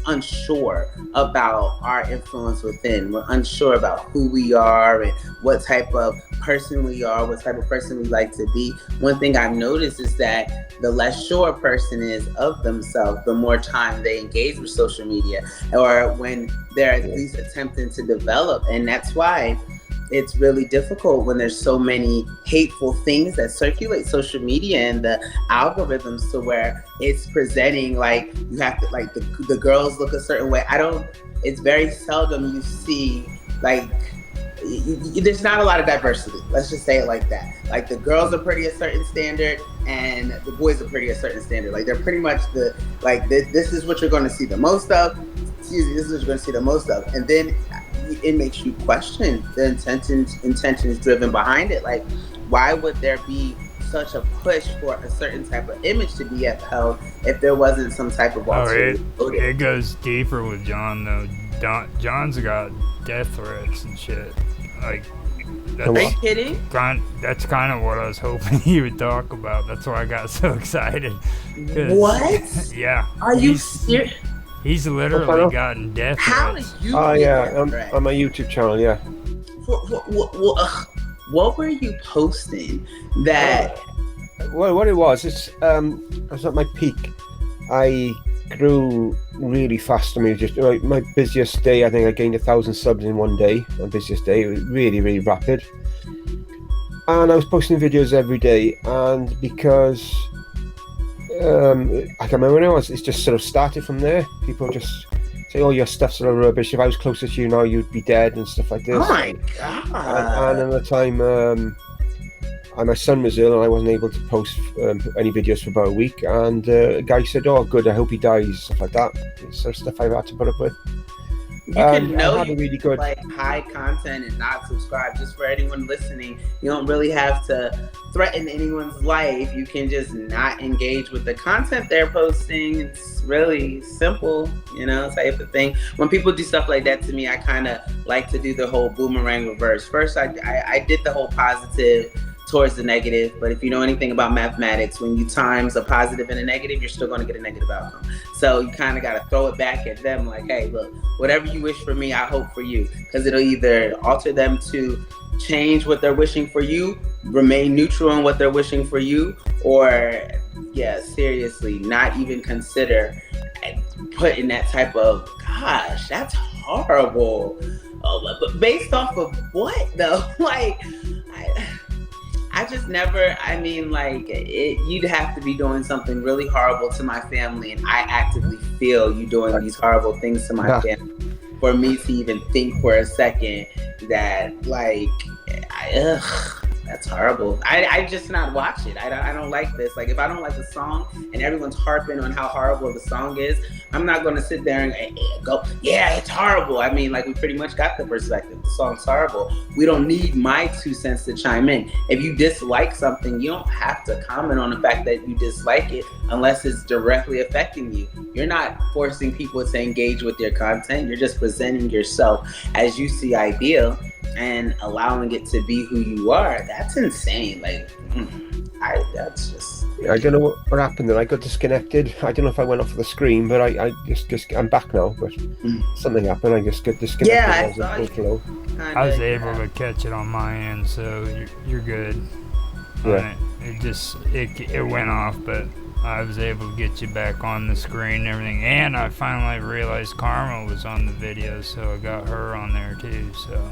A: unsure about our influence within. We're unsure about who we are and what type of person we are, what type of person we like to be. One thing I've noticed is that the less sure a person is of themselves, the more time they engage with social media, or when they're at least attempting to develop. And that's why it's really difficult when there's so many hateful things that circulate social media and the algorithms to where it's presenting like you have to, like the girls look a certain way. It's very seldom you see like, there's not a lot of diversity. Let's just say it like that. Like the girls are pretty a certain standard and the boys are pretty a certain standard. Like they're pretty much this is what you're going to see the most of. Excuse me, this is what you're going to see the most of. And then it makes you question the intentions driven behind it. Like, why would there be such a push for a certain type of image to be upheld if there wasn't some type of alternative?
B: It goes deeper with John though. John's got death threats and shit. Like,
A: are you kidding?
B: That's kind of what I was hoping he would talk about. That's why I got so excited.
A: What?
B: Yeah.
A: Are you serious?
B: He's literally gotten death threats.
A: How did you?
C: Oh yeah, on my YouTube channel. Yeah.
A: What were you posting that?
C: Well, what it was, I was at my peak. I grew really fast. I mean, just my busiest day, I think I gained 1,000 subs in one day. My busiest day, it was really, really rapid. And I was posting videos every day, and because I can remember when it just sort of started from there. People just say, "Oh, your stuff's sort of rubbish. If I was closer to you now, you'd be dead," and stuff like this.
A: Oh my god!
C: And at the time, my son was ill, and I wasn't able to post any videos for about a week. And a guy said, "Oh, good. I hope he dies." Stuff like that. It's sort of stuff I've had to put up with.
A: You can know you really good like high content and not subscribe. Just for anyone listening, you don't really have to threaten anyone's life. You can just not engage with the content they're posting. It's really simple, type of thing. When people do stuff like that to me, I kind of like to do the whole boomerang reverse. First, I did the whole positive towards the negative, but if you know anything about mathematics, when you times a positive and a negative, you're still going to get a negative outcome. So you kind of got to throw it back at them like, hey, look, whatever you wish for me, I hope for you, because it'll either alter them to change what they're wishing for you, remain neutral in what they're wishing for you, or seriously, not even consider putting that type of, gosh, that's horrible. Oh, but based off of what though? Like, I just never, you'd have to be doing something really horrible to my family, and I actively feel you doing these horrible things to my family for me to even think for a second that, that's that's horrible. I just not watch it. I don't like this. Like if I don't like the song and everyone's harping on how horrible the song is, I'm not going to sit there and go, yeah, it's horrible. I mean, like we pretty much got the perspective. The song's horrible. We don't need my 2 cents to chime in. If you dislike something, you don't have to comment on the fact that you dislike it unless it's directly affecting you. You're not forcing people to engage with your content. You're just presenting yourself as you see ideal and allowing it to be who you are. That's insane. Like, that's just.
C: I don't know what happened there. I got disconnected. I don't know if I went off the screen, but I just I'm back now. But something happened. I just got disconnected.
A: Yeah, I saw you.
B: I was able to catch it on my end, so you're good.
C: Yeah.
B: It went off, but I was able to get you back on the screen and everything. And I finally realized Karma was on the video, so I got her on there too. So.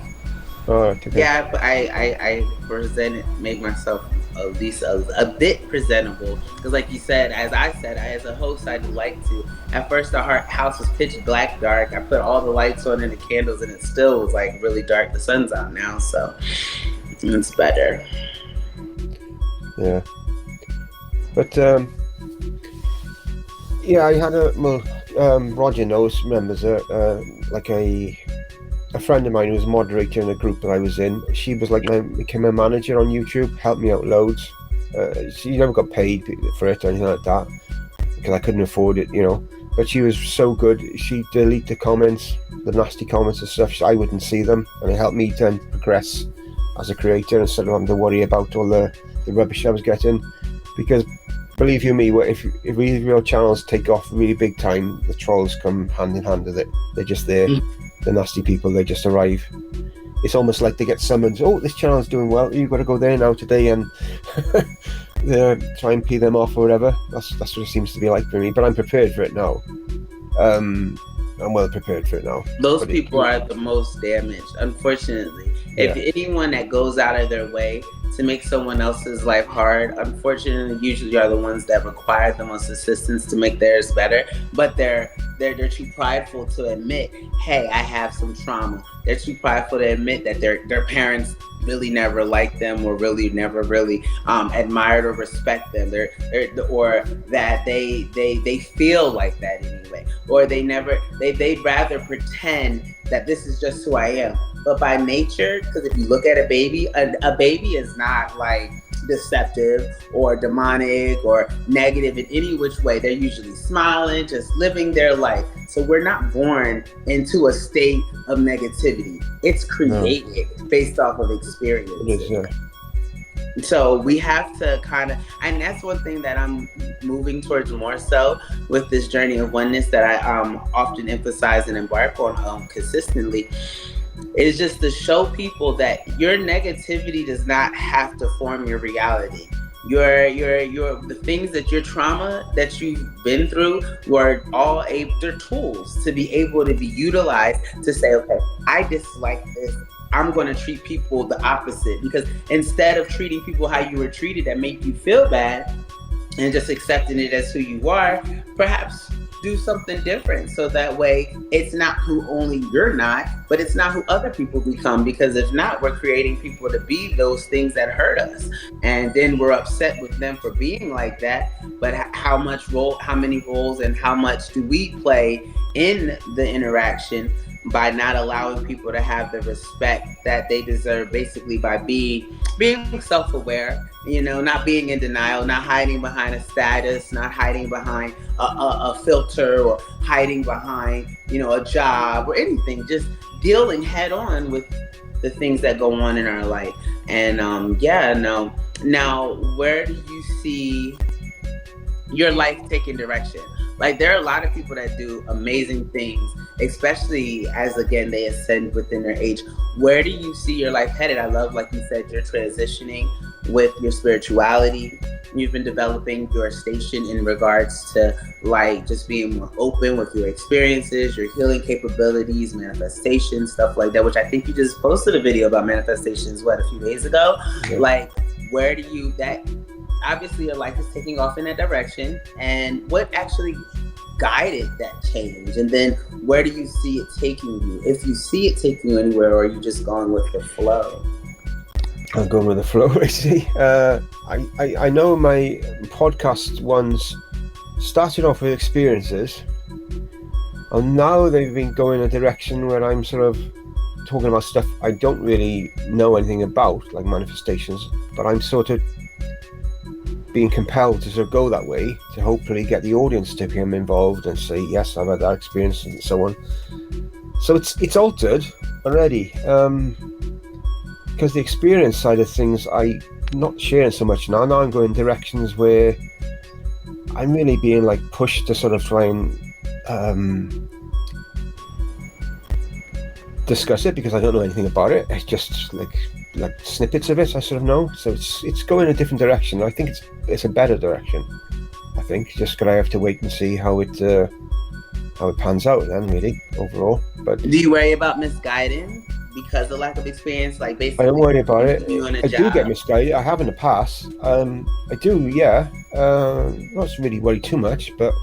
C: Oh, okay.
A: Yeah, but I make myself at least a bit presentable, because like you said, as a host, I'd like to. At first the house was pitch black dark. I put all the lights on and the candles, and it still was like really dark. The sun's out now, so it's better.
C: Yeah, but yeah, I had Roger remembers like a friend of mine who was moderator in a group that I was in. She was like became a manager on YouTube, helped me out loads. She never got paid for it or anything like that because I couldn't afford it, you know. But she was so good. She deleted the comments, the nasty comments and stuff. So I wouldn't see them, and it helped me then progress as a creator instead of having to worry about all the rubbish I was getting. Because believe you me, if your channels take off really big time, the trolls come hand in hand with it. They're just there. The nasty people, they just arrive. It's almost like they get summoned. Oh, this channel's doing well. You've got to go there now today and try and pee them off or whatever. That's what it seems to be like for me. But I'm prepared for it now. I'm well prepared for it now.
A: Those people are the most damaged, unfortunately. If anyone that goes out of their way to make someone else's life hard, unfortunately, usually are the ones that require the most assistance to make theirs better. But they're too prideful to admit, hey, I have some trauma. They're too prideful to admit that their parents really never liked them or really never really admired or respect them. Or that they feel like that anyway. Or they'd rather pretend that this is just who I am. But by nature, because if you look at a baby is not like deceptive or demonic or negative in any which way. They're usually smiling, just living their life. So we're not born into a state of negativity. It's created based off of experience. So we have to kind of, and that's one thing that I'm moving towards more so with this journey of oneness that I often emphasize and embark on consistently. It's just to show people that your negativity does not have to form your reality. The things that your trauma that you've been through they're tools to be able to be utilized to say, okay, I dislike this. I'm going to treat people the opposite, because instead of treating people how you were treated that make you feel bad and just accepting it as who you are, perhaps do something different, so that way it's not who only you're not, but it's not who other people become. Because if not, we're creating people to be those things that hurt us, and then we're upset with them for being like that. But how many roles and how much do we play in the interaction by not allowing people to have the respect that they deserve, basically by being self-aware, not being in denial, not hiding behind a status, not hiding behind a filter, or hiding behind, a job or anything, just dealing head on with the things that go on in our life. And now where do you see your life taking direction? Like, there are a lot of people that do amazing things, especially as, again, they ascend within their age. Where do you see your life headed? I love, like you said, you're transitioning with your spirituality. You've been developing your station in regards to, like, just being more open with your experiences, your healing capabilities, manifestations, stuff like that, which I think you just posted a video about manifestations, a few days ago? Yeah. Like, where do you, obviously your life is taking off in that direction, and what actually guided that change? And then where do you see it taking you, if you see it taking you anywhere, or are you just going with the flow?
C: I'm going with the flow. I see. I know my podcast ones started off with experiences, and now they've been going a direction where I'm sort of talking about stuff I don't really know anything about, like manifestations, but I'm sort of being compelled to sort of go that way to hopefully get the audience to become involved and say, yes, I've had that experience and so on. So it's altered already, because the experience side of things I'm not sharing so much now. Now I'm going directions where I'm really being like pushed to sort of try and discuss it, because I don't know anything about it. It's just like snippets of it I sort of know. So it's going a different direction. I think it's a better direction. I think just gotta have to wait and see how it pans out then, really, overall. But
A: do you worry about misguiding because of lack of experience? Like basically,
C: I don't worry about it.
A: you on a
C: I
A: job.
C: do get misguided. I have in the past. I do, yeah. Not really worry too much, but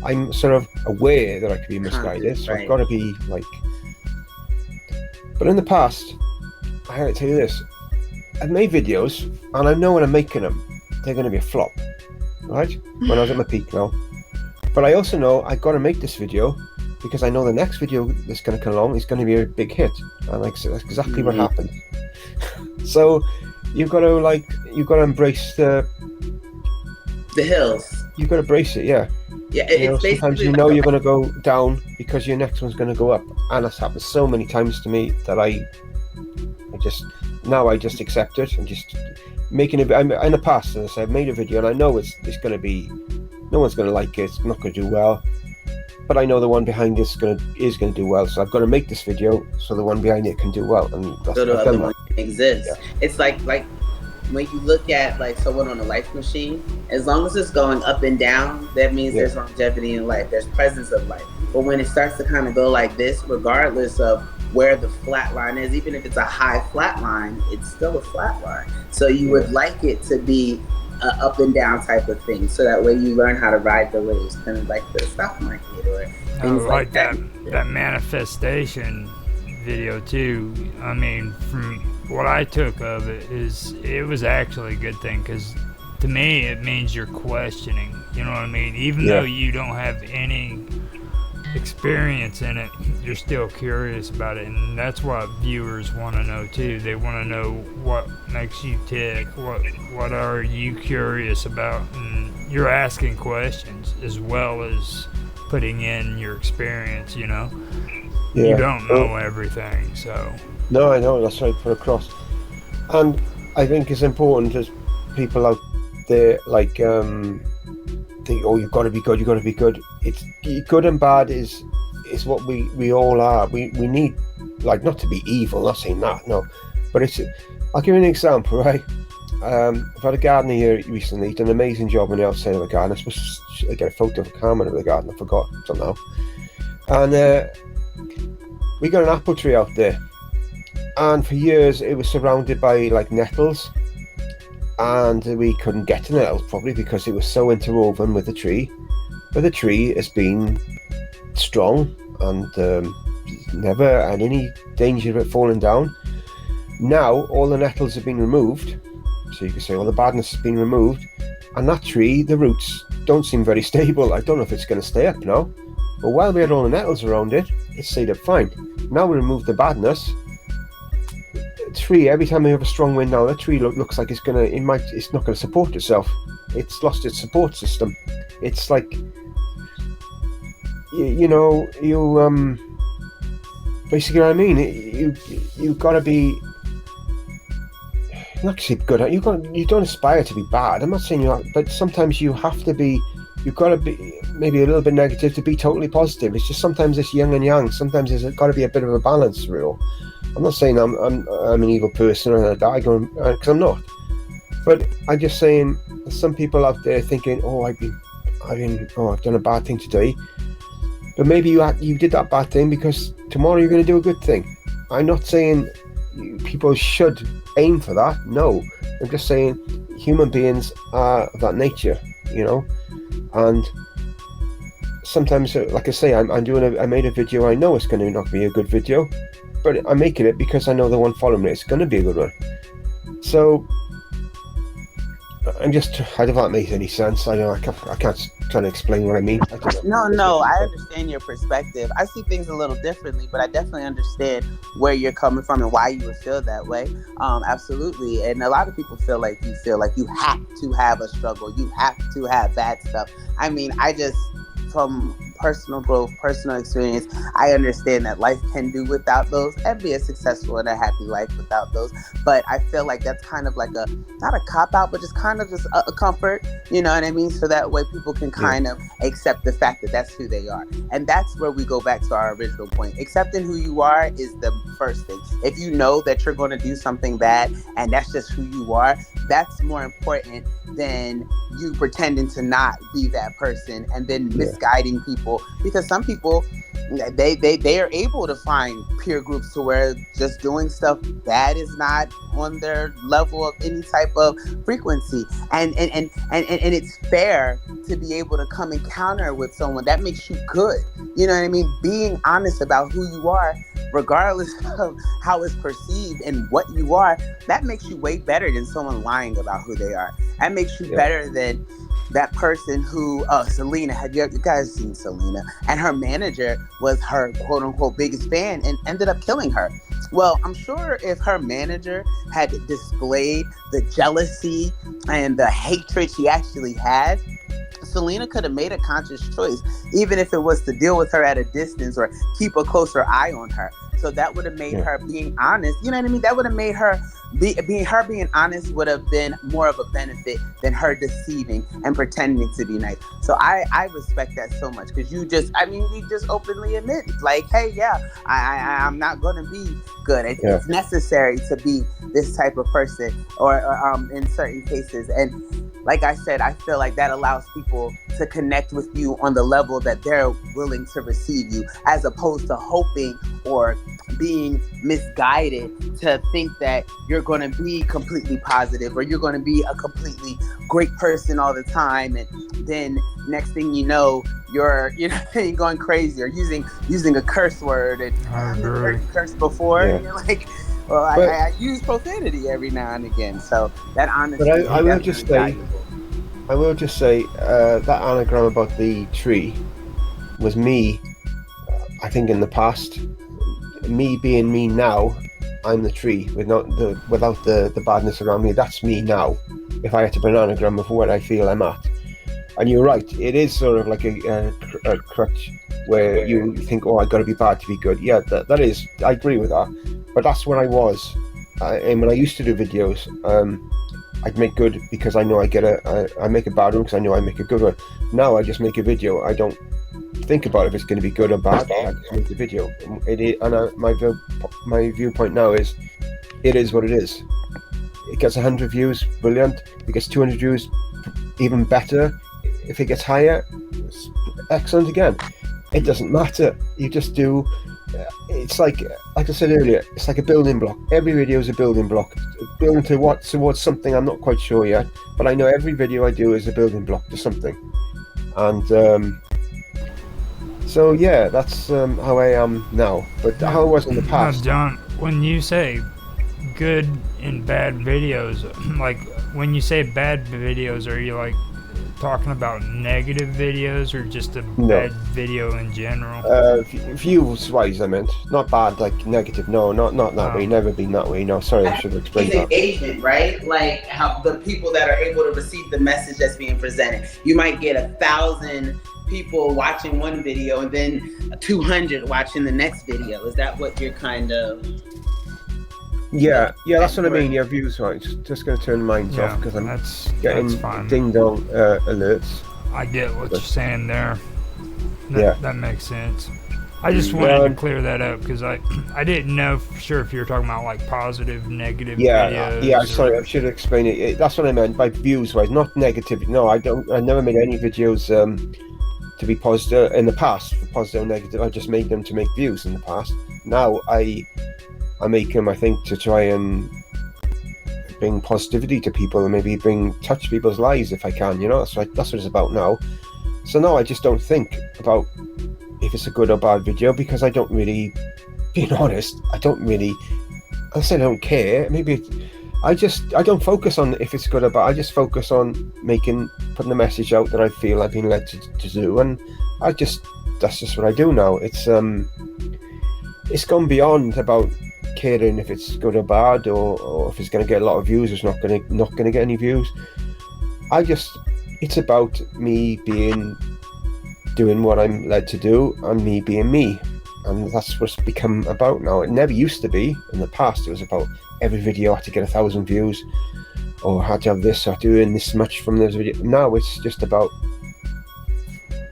C: I'm sort of aware that I could be misguided. So
A: right.
C: I've got to be like. But in the past, I had to tell you this: I've made videos, and I know when I'm making them, they're going to be a flop, right? When I was at my peak now. But I also know I've got to make this video because I know the next video that's going to come along is going to be a big hit, and that's exactly what happened. So you've got to embrace the
A: hills.
C: You've got to brace it, yeah.
A: Yeah, it's
C: sometimes you know you're going to go down because your next one's going to go up, and that's happened so many times to me that I just accept it and just making it. In the past, as I said, I've made a video and I know it's going to be, no one's going to like it. It's not going to do well, but I know the one behind is going to do well. So I've got to make this video so the one behind it can do well, and that's
A: so the
C: I've
A: other
C: done
A: one
C: that.
A: exists.
C: Yeah.
A: It's like when you look at like someone on a life machine, as long as it's going up and down, that means there's longevity in life. There's presence of life. But when it starts to kind of go like this, regardless of where the flat line is, even if it's a high flat line, it's still a flat line. So you would like it to be an up and down type of thing, so that way you learn how to ride the waves, kind of like the stock market or things like that.
B: That manifestation video too. I mean, from what I took of it is it was actually a good thing, because to me it means you're questioning. You know what I mean? Even though you don't have any experience in it, you're still curious about it, and that's what viewers want to know too. They want to know what makes you tick, what are you curious about, and you're asking questions as well as putting in your experience. You don't know everything, so
C: no, I know, that's right, put across. And I think it's important as people out there like think, oh, you've got to be good. It's good and bad is what we all are. We need, like, not to be evil, not saying that, no, but I'll give you an example, right? I've had a gardener here recently. He's done an amazing job on the outside of the garden. I'm supposed to get a photo of a camera of the garden, I forgot, don't know. And we got an apple tree out there, and for years it was surrounded by like nettles, and we couldn't get to the nettles probably because it was so interwoven with the tree. But the tree has been strong and never had any danger of it falling down. Now all the nettles have been removed, so you can say all the badness has been removed, and that tree, the roots don't seem very stable. I don't know if it's going to stay up now, but while we had all the nettles around it, it stayed up fine. Now we removed the badness. The tree, every time we have a strong wind now, the tree looks like it's not going to support itself. It's lost its support system. It's like, basically what I mean. You got to be, not to say good. You don't aspire to be bad. I'm not saying you are, but sometimes you have to be. You've got to be maybe a little bit negative to be totally positive. It's just sometimes it's yin and yang. Sometimes there's got to be a bit of a balance through. I'm not saying I'm an evil person or that, because I'm not. But I'm just saying, there's some people out there thinking, oh, I've done a bad thing today. But maybe you did that bad thing because tomorrow you're going to do a good thing. I'm not saying people should aim for that. No, I'm just saying human beings are of that nature, and sometimes, like I say, I made a video. I know it's going to not be a good video, but I'm making it because I know the one following it is going to be a good one. So I don't know if that makes any sense. I know I can't try to explain what I mean. I don't know.
A: No,
C: Just
A: no,
C: makes
A: I
C: sense.
A: understand your perspective. I see things a little differently, but I definitely understand where you're coming from and why you would feel that way. Absolutely. And a lot of people feel like you have to have a struggle, you have to have bad stuff. I mean, I just, from personal growth, personal experience, I understand that life can do without those and be a successful and a happy life without those. But I feel like that's kind of like a, not a cop out, but just kind of just a comfort, you know what I mean? So that way people can
C: Yeah,
A: kind of accept the fact that that's who they are. And that's where we go back to our original point. Accepting who you are is the first thing. If you know that you're going to do something bad and that's just who you are, that's more important than you pretending to not be that person and then
C: yeah,
A: misguiding people, because some people, they are able to find peer groups to where just doing stuff bad is not on their level of any type of frequency, and it's fair to be able to come encounter with someone that makes you good. You know what I mean? Being honest about who you are, regardless of how it's perceived and what you are, that makes you way better than someone lying about who they are. That makes you
C: yeah,
A: better than that person who, Selena, had you guys seen Selena? And her manager was her quote unquote biggest fan and ended up killing her. Well, I'm sure if her manager had displayed the jealousy and the hatred she actually had, Selena could have made a conscious choice, even if it was to deal with her at a distance or keep a closer eye on her. So that would have made
C: yeah,
A: her being honest. You know what I mean? That would have made her being honest would have been more of a benefit than her deceiving and pretending to be nice. So I respect that so much, because you just, I mean, you just openly admit like, hey, yeah, I'm not gonna be good.
C: yeah,
A: It's necessary to be this type of person, or in certain cases. And like I said, I feel like that allows people to connect with you on the level that they're willing to receive you, as opposed to hoping or being misguided to think that you're going to be completely positive or you're going to be a completely great person all the time, and then next thing you know, you're, you know, going crazy or using a curse word, and
B: I
A: I've never heard
B: agree.
A: you curse before,
C: yeah.
A: and you're like, well,
C: But
A: I use profanity every now and again. So that
C: but
A: honesty is
C: I will
A: definitely
C: just say
A: valuable.
C: that anagram about the tree was me. I think in the past, me being me now, I'm the tree without the badness around me. That's me now. If I had to put an anagram of where I feel I'm at, and you're right, it is sort of like a crutch where you think, oh, I got to be bad to be good. Yeah, that is. I agree with that, but that's where I was. And when I used to do videos, I'd make good because I know I make a bad one because I know I make a good one. Now I just make a video. I don't think about if it's going to be good or bad. I just make the video. My viewpoint now is it is what it is. It gets 100 views, brilliant. If it gets 200 views, even better. If it gets higher, it's excellent again. It doesn't matter. You just do. It's like I said earlier, it's like a building block. Every video is a building block, building towards something I'm not quite sure yet. But I know every video I do is a building block to something, and so yeah, that's how I am now. But
B: Now,
C: how I was in the
B: now,
C: past,
B: John, when you say good and bad videos, like when you say bad videos, are you like talking about negative videos or just a
C: no.
B: bad video in general?
C: Views wise, I meant not bad, like negative. No, not that way.
B: Oh,
C: Never been that way. No, sorry, I
A: I
C: should have
A: think
C: explained
A: it's
C: that.
A: engagement, right? Like how the people that are able to receive the message that's being presented. You might get 1,000 people watching one video and then 200 watching the next video. Is that what you're kind of
C: Yeah, yeah, that's
A: that
C: what I
A: you were?
C: mean. Yeah, views right. Just going to turn mine off
B: yeah,
C: because I'm
B: that's
C: getting
B: fine.
C: ding dong alerts.
B: I get what you're
C: But
B: saying there.
C: yeah,
B: That makes sense. I just wanted to
C: um,
B: clear that up because I didn't know for sure if you were talking about like positive, negative
C: yeah.
B: videos
C: Sorry, I
B: or
C: should explain it. That's what I meant by views wise, not negative. No, I don't. I never made any videos to be positive in the past for positive or negative. I just made them to make views in the past. Now I make them, I think, to try and bring positivity to people and maybe touch people's lives if I can. You know, that's what it's about now. So no, I just don't think about if it's a good or bad video because I don't really, being honest, I don't really. I said I don't care. Maybe I don't focus on if it's good or bad. I just focus on putting the message out that I feel I've been led to do, and that's just what I do now. It's gone beyond about caring if it's good or bad, or if it's going to get a lot of views, it's not going to get any views. It's about me doing what I'm led to do, and me being me, and that's what it's become about now. It never used to be. In the past, it was about every video had to get 1,000 views, or had to have this, or doing this much from this video. Now it's just about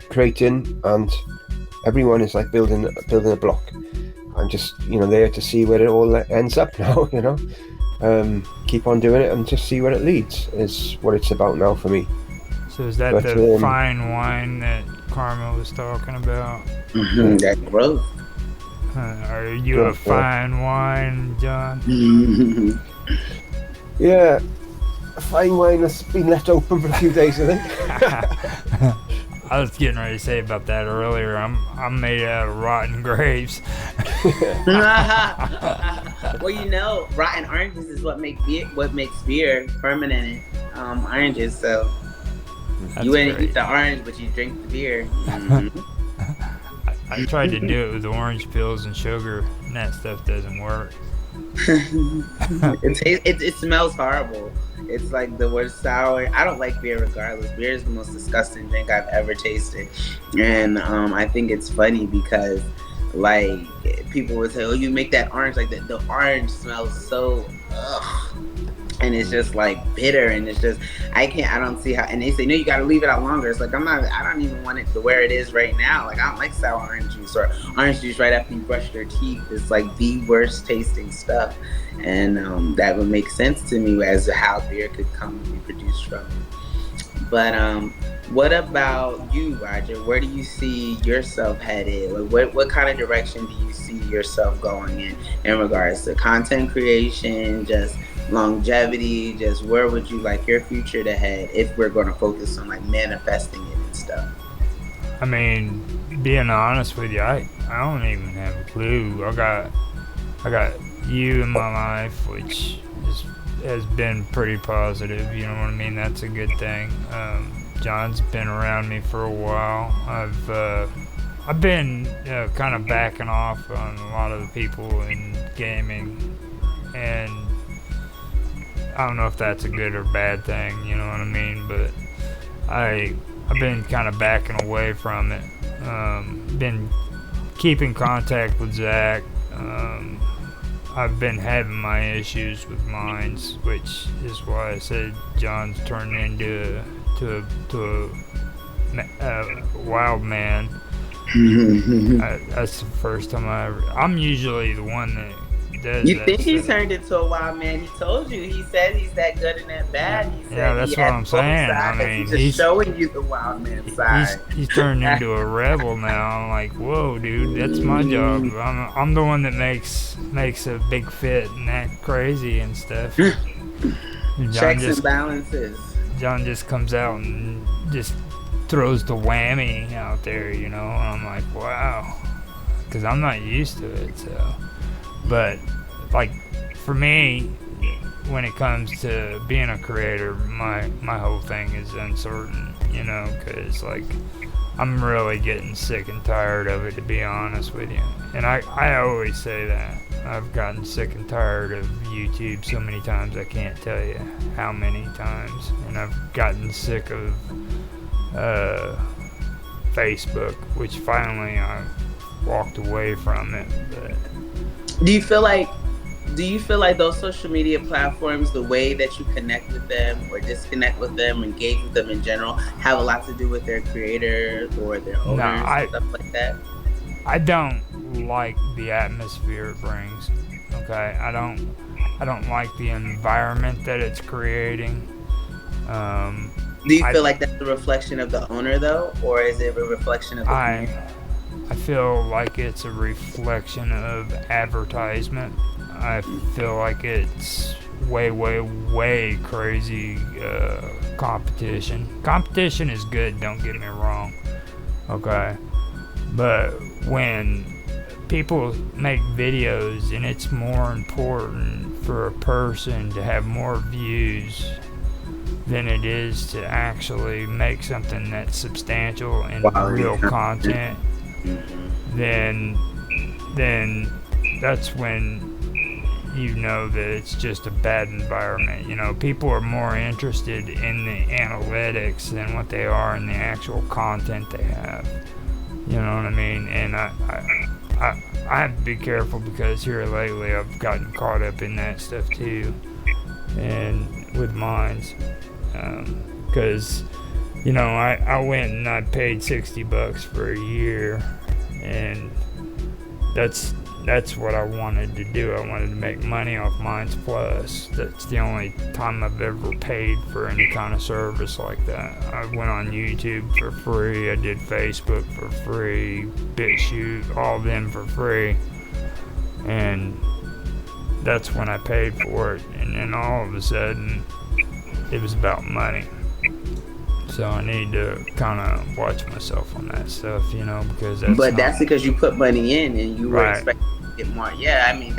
C: creating, and everyone is like building a block. I'm just there to see where it all ends up now. Keep on doing it and just see where it leads is what it's about now for me.
B: So is that the fine wine that Carmel was talking about?
A: That growth.
B: Are you a fine wine, John?
C: Yeah, a fine wine that's been left open for a few days, I think.
B: I was getting ready to say about that earlier. I'm made out of rotten grapes.
A: Well, rotten oranges is what makes beer fermented oranges. So
B: That's
A: you wouldn't
B: great.
A: eat the orange, but you drink the beer. Mm-hmm.
B: I tried to do it with orange peels and sugar, and that stuff doesn't work.
A: It smells horrible. It's like the worst sour. I don't like beer regardless. Beer is the most disgusting drink I've ever tasted. And I think it's funny because like people would say, oh, you make that orange, like the orange smells so and it's just like bitter, and it's just I don't see how. And they say no, you got to leave it out longer. It's like I don't even want it to where it is right now. Like I don't like sour orange juice or orange juice right after you brush your teeth. It's like the worst tasting stuff, and that would make sense to me as to how beer could come to be produced from it. But what about you, Roger? Where do you see yourself headed? Like, what kind of direction do you see yourself going in regards to content creation, just longevity, just where would you like your future to head if we're going to focus on like manifesting it and stuff?
B: I mean, being honest with you, I don't even have a clue. I got you in my life, which has been pretty positive. You know what I mean? That's a good thing. John's been around me for a while. I've been kind of backing off on a lot of the people in gaming, and I don't know if that's a good or bad thing, you know what I mean, but I've been kind of backing away from it. Been keeping contact with Zach. I've been having my issues with mines, which is why I said John's turned into a wild man. That's the first time I'm usually the one that does.
A: You think he turned into a wild man? He told you. He said he's that good and that bad. He said
B: that's what I'm saying. I mean,
A: he's showing you the wild man side.
B: He's turned into a rebel now. I'm like, whoa, dude, that's my job. I'm the one that makes a big fit and act crazy and stuff.
A: Checks and balances.
B: John just comes out and just throws the whammy out there, you know, and I'm like, wow, because I'm not used to it. So, but like for me, when it comes to being a creator, my whole thing is uncertain, you know, because like I'm really getting sick and tired of it, to be honest with you. And I always say that I've gotten sick and tired of YouTube so many times I can't tell you how many times, and I've gotten sick of Facebook, which finally I walked away from it. But
A: do you feel like those social media platforms, the way that you connect with them or disconnect with them, engage with them in general, have a lot to do with their creators or their owners and stuff like that?
B: I don't like the atmosphere it brings. Okay, I don't like the environment that it's creating.
A: Do you feel like that's a reflection of the owner though, or is it a reflection of the community?
B: I feel like it's a reflection of advertisement. I feel like it's way crazy competition. Competition is good, don't get me wrong. Okay, but when people make videos and it's more important for a person to have more views than it is to actually make something that's substantial and
A: Quality
B: real
A: content.
B: content, then that's when you know that it's just a bad environment. You know, people are more interested in the analytics than what they are in the actual content they have. You know what I mean? And I have to be careful because here lately I've gotten caught up in that stuff too, and with mines, because you know I went and I paid $60 for a year, and that's what I wanted to do. I wanted to make money off Mines Plus. That's the only time I've ever paid for any kind of service like that. I went on YouTube for free. I did Facebook for free, BitChute, all of them for free. And that's when I paid for it. And then all of a sudden, it was about money. So I need to kind of watch myself on that stuff, you know, because
A: that's because you put money in and you were
B: Right.
A: expecting to get more. Yeah, I mean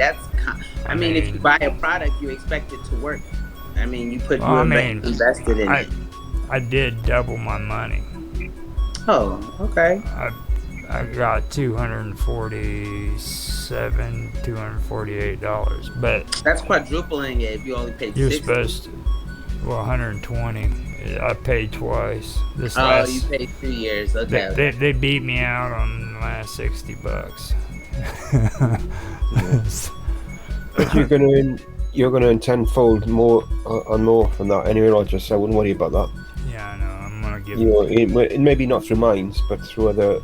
A: I mean, if you buy a product, you expect it to work. I mean, you invested in it.
B: I did double my money.
A: Oh, okay.
B: I got $248, but
A: That's quadrupling it if you only paid
B: you're
A: 60.
B: supposed to, 120. I paid twice.
A: You paid 2 years. Okay.
B: They beat me out on the last $60.
C: But you're gonna earn tenfold more from that anyway, Roger. So I wouldn't worry about that.
B: Yeah, I know. I'm gonna give
C: You know, maybe not through mines, but through other,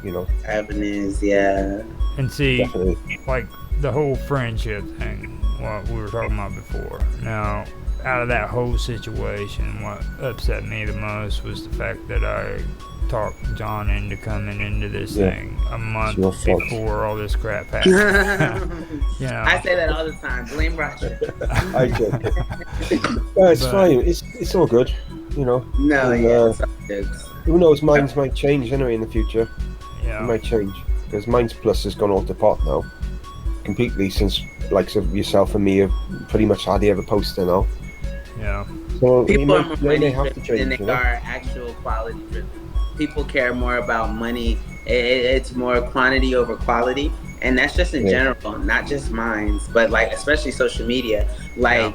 C: you know,
A: avenues. Yeah.
B: and see,
C: definitely.
B: like the whole friendship thing, what we were talking about before. Now, out of that whole situation, what upset me the most was the fact that I talked John into coming into this thing a month before all this crap happened. You know,
A: I say that all the time. Blame Roger.
C: I joke. No, it's fine. It's all good, you know.
A: No,
C: And,
A: it's all good.
C: who knows? Mines might change anyway in the future.
B: yeah.
C: It might change because Mines Plus has gone off the pot now, completely. Since likes of yourself and me have pretty much hardly ever posted now.
B: Yeah.
C: So
A: People are more
C: they
A: money
C: have to
A: driven
C: change.
A: than they
C: You know?
A: are actual quality driven. People care more about money. It's more quantity over quality, and that's just in general, not just mines, but like especially social media. Like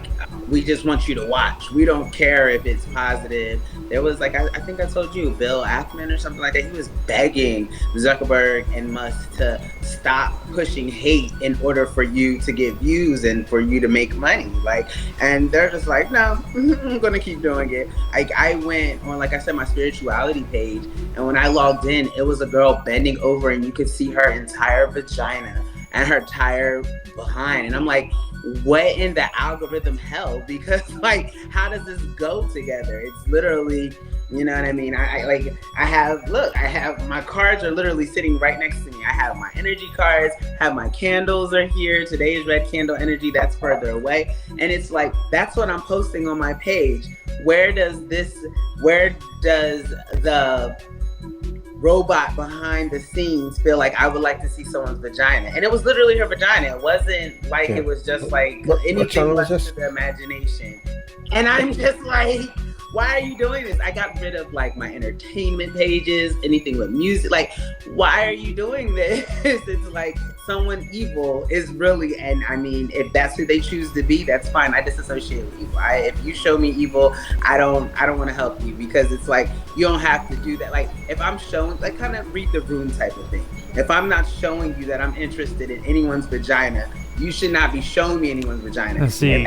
A: we just want you to watch. We don't care if it's positive. There was like I think I told you, Bill Ackman or something like that. He was begging Zuckerberg and Musk to stop pushing hate in order for you to get views and for you to make money. Like, and they're just like, no, I'm gonna keep doing it. Like I went on, like I said, my spirituality page, and when I logged in, it was a girl bending over, and you could see her entire vagina and her entire behind, and I'm like, what in the algorithm hell? Because like, how does this go together? It's literally, you know what I mean? I have my cards are literally sitting right next to me. I have my energy cards, have my candles are here. Today's red candle energy, that's further away. And it's like, that's what I'm posting on my page. Where does the robot behind the scenes feel like I would like to see someone's vagina? And it was literally her vagina. It wasn't like it was just like anything left to the imagination. And I'm just like, why are you doing this? I got rid of like my entertainment pages, anything with music. Like, why are you doing this? It's like someone evil is really, and I mean, if that's who they choose to be, that's fine. I disassociate with evil. If you show me evil, I don't want to help you, because it's like, you don't have to do that. Like, if I'm showing, like, kind of read the room type of thing. If I'm not showing you that I'm interested in anyone's vagina, you should not be showing me anyone's vagina.
B: See,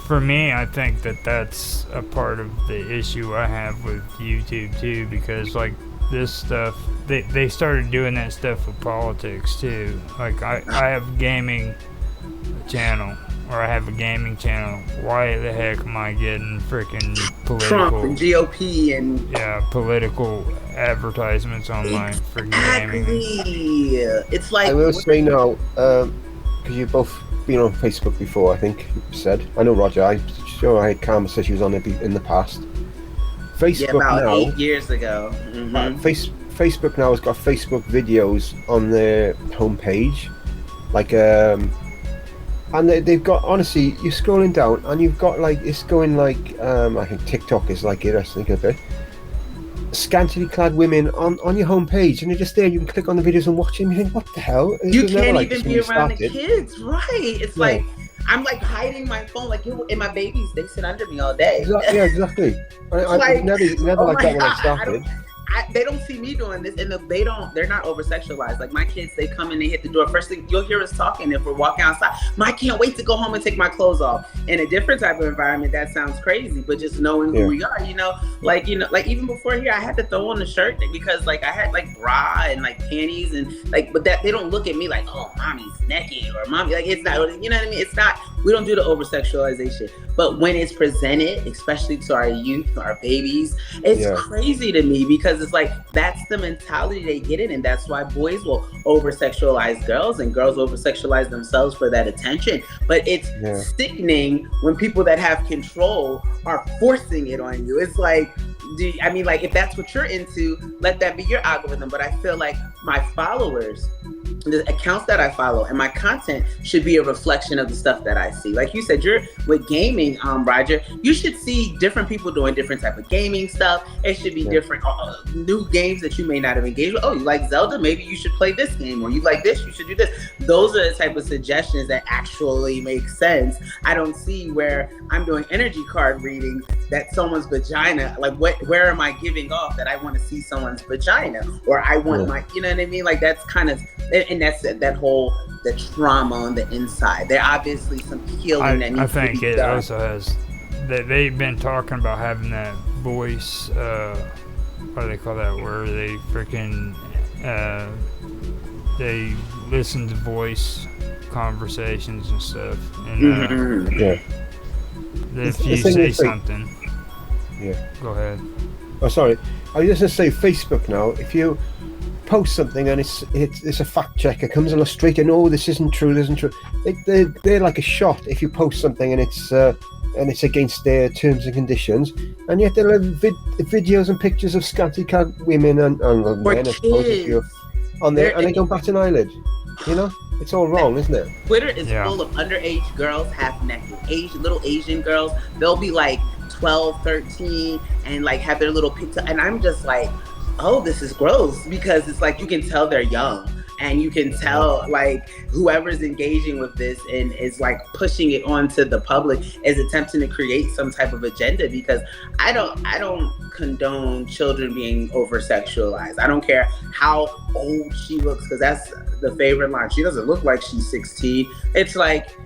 B: for me, I think that that's a part of the issue I have with YouTube too, because like this stuff, they started doing that stuff with politics too. Like I have a gaming channel, or I have a gaming channel. Why the heck am I getting freaking political
A: Trump and GOP and
B: political advertisements on my freaking gaming?
A: It's like,
C: I will say now, because you've both been on Facebook before, I think you said. I know Roger. I had Karma said she was on it in the past. Facebook
A: about
C: now,
A: 8 years ago.
C: Facebook now has got Facebook videos on their homepage, like And they've got, honestly, you're scrolling down and you've got like, it's going like, I think TikTok is like it, I think a bit. Scantily clad women on your homepage, and you're just there. You can click on the videos and watch them. You think, what the hell? It
A: You
C: was never
A: can't
C: like this
A: even
C: when
A: be
C: we
A: around the
C: started.
A: kids, right? It's
C: Yeah,
A: like I'm like hiding my phone, like you and my babies. They sit under me all day.
C: exactly. Yeah, exactly.
A: It's
C: It was
A: like,
C: never
A: oh
C: like
A: my
C: that when I
A: god, I don't.
C: started.
A: They don't see me doing this, and they don't. They're not over sexualized. Like my kids, they come and they hit the door. First thing you'll hear us talking if we're walking outside. I can't wait to go home and take my clothes off. In a different type of environment, that sounds crazy, but just knowing who
C: Yeah,
A: we are, like even before here, I had to throw on the shirt because like I had like bra and like panties and like, but that they don't look at me like, oh, mommy's naked or mommy, like it's not, you know what I mean? It's not. We don't do the over sexualization, but when it's presented, especially to our youth, our babies, it's
C: yeah,
A: crazy to me because it's like that's the mentality they get in, and that's why boys will over sexualize girls and girls over sexualize themselves for that attention. But it's
C: yeah.
A: sickening when people that have control are forcing it on you. It's like, I mean, like if that's what you're into, let that be your algorithm. But I feel like my followers, the accounts that I follow and my content should be a reflection of the stuff that I see. Like you said, you're with gaming, Roger. You should see different people doing different type of gaming stuff. It should be
C: Yeah.
A: different new games that you may not have engaged with. Oh, you like Zelda? Maybe you should play this game. Or you like this? You should do this. Those are the type of suggestions that actually make sense. I don't see where I'm doing energy card readings that someone's vagina. Like, where am I giving off that I want to see someone's vagina, or I want
C: Yeah.
A: my, you know what I mean? Like that's kind of, and that's that whole the trauma on the inside. There obviously some healing that
B: I
A: needs to
B: think
A: be
B: it
A: done.
B: also has. They've been talking about having that voice. What do they call that? Where they freaking they listen to voice conversations and stuff. And
A: Mm-hmm.
C: Yeah.
B: if
C: The
B: you
C: thing
B: say
C: is, like,
B: something,
C: yeah.
B: go ahead.
C: Oh, sorry. I was just gonna say Facebook now. If you post something and it's a fact checker comes on straight and, oh, this isn't true, this isn't true. They're like a shot if you post something and it's against their terms and conditions, and yet they'll have videos and pictures of scantily clad women and
A: For
C: men, I suppose, if you're
A: kids,
C: on there,
A: there
C: and they don't bat an eyelid. You know, it's all wrong, isn't it?
A: Twitter is
B: Yeah.
A: full of underage girls half naked. Little Asian girls. They'll be like 12, 13 and like have their little pizza. And I'm just like, oh, this is gross because it's like you can tell they're young. And you can tell like whoever's engaging with this and is like pushing it onto the public is attempting to create some type of agenda because I don't condone children being over sexualized. I don't care how old she looks because that's the favorite line. She doesn't look like she's 16. It's like,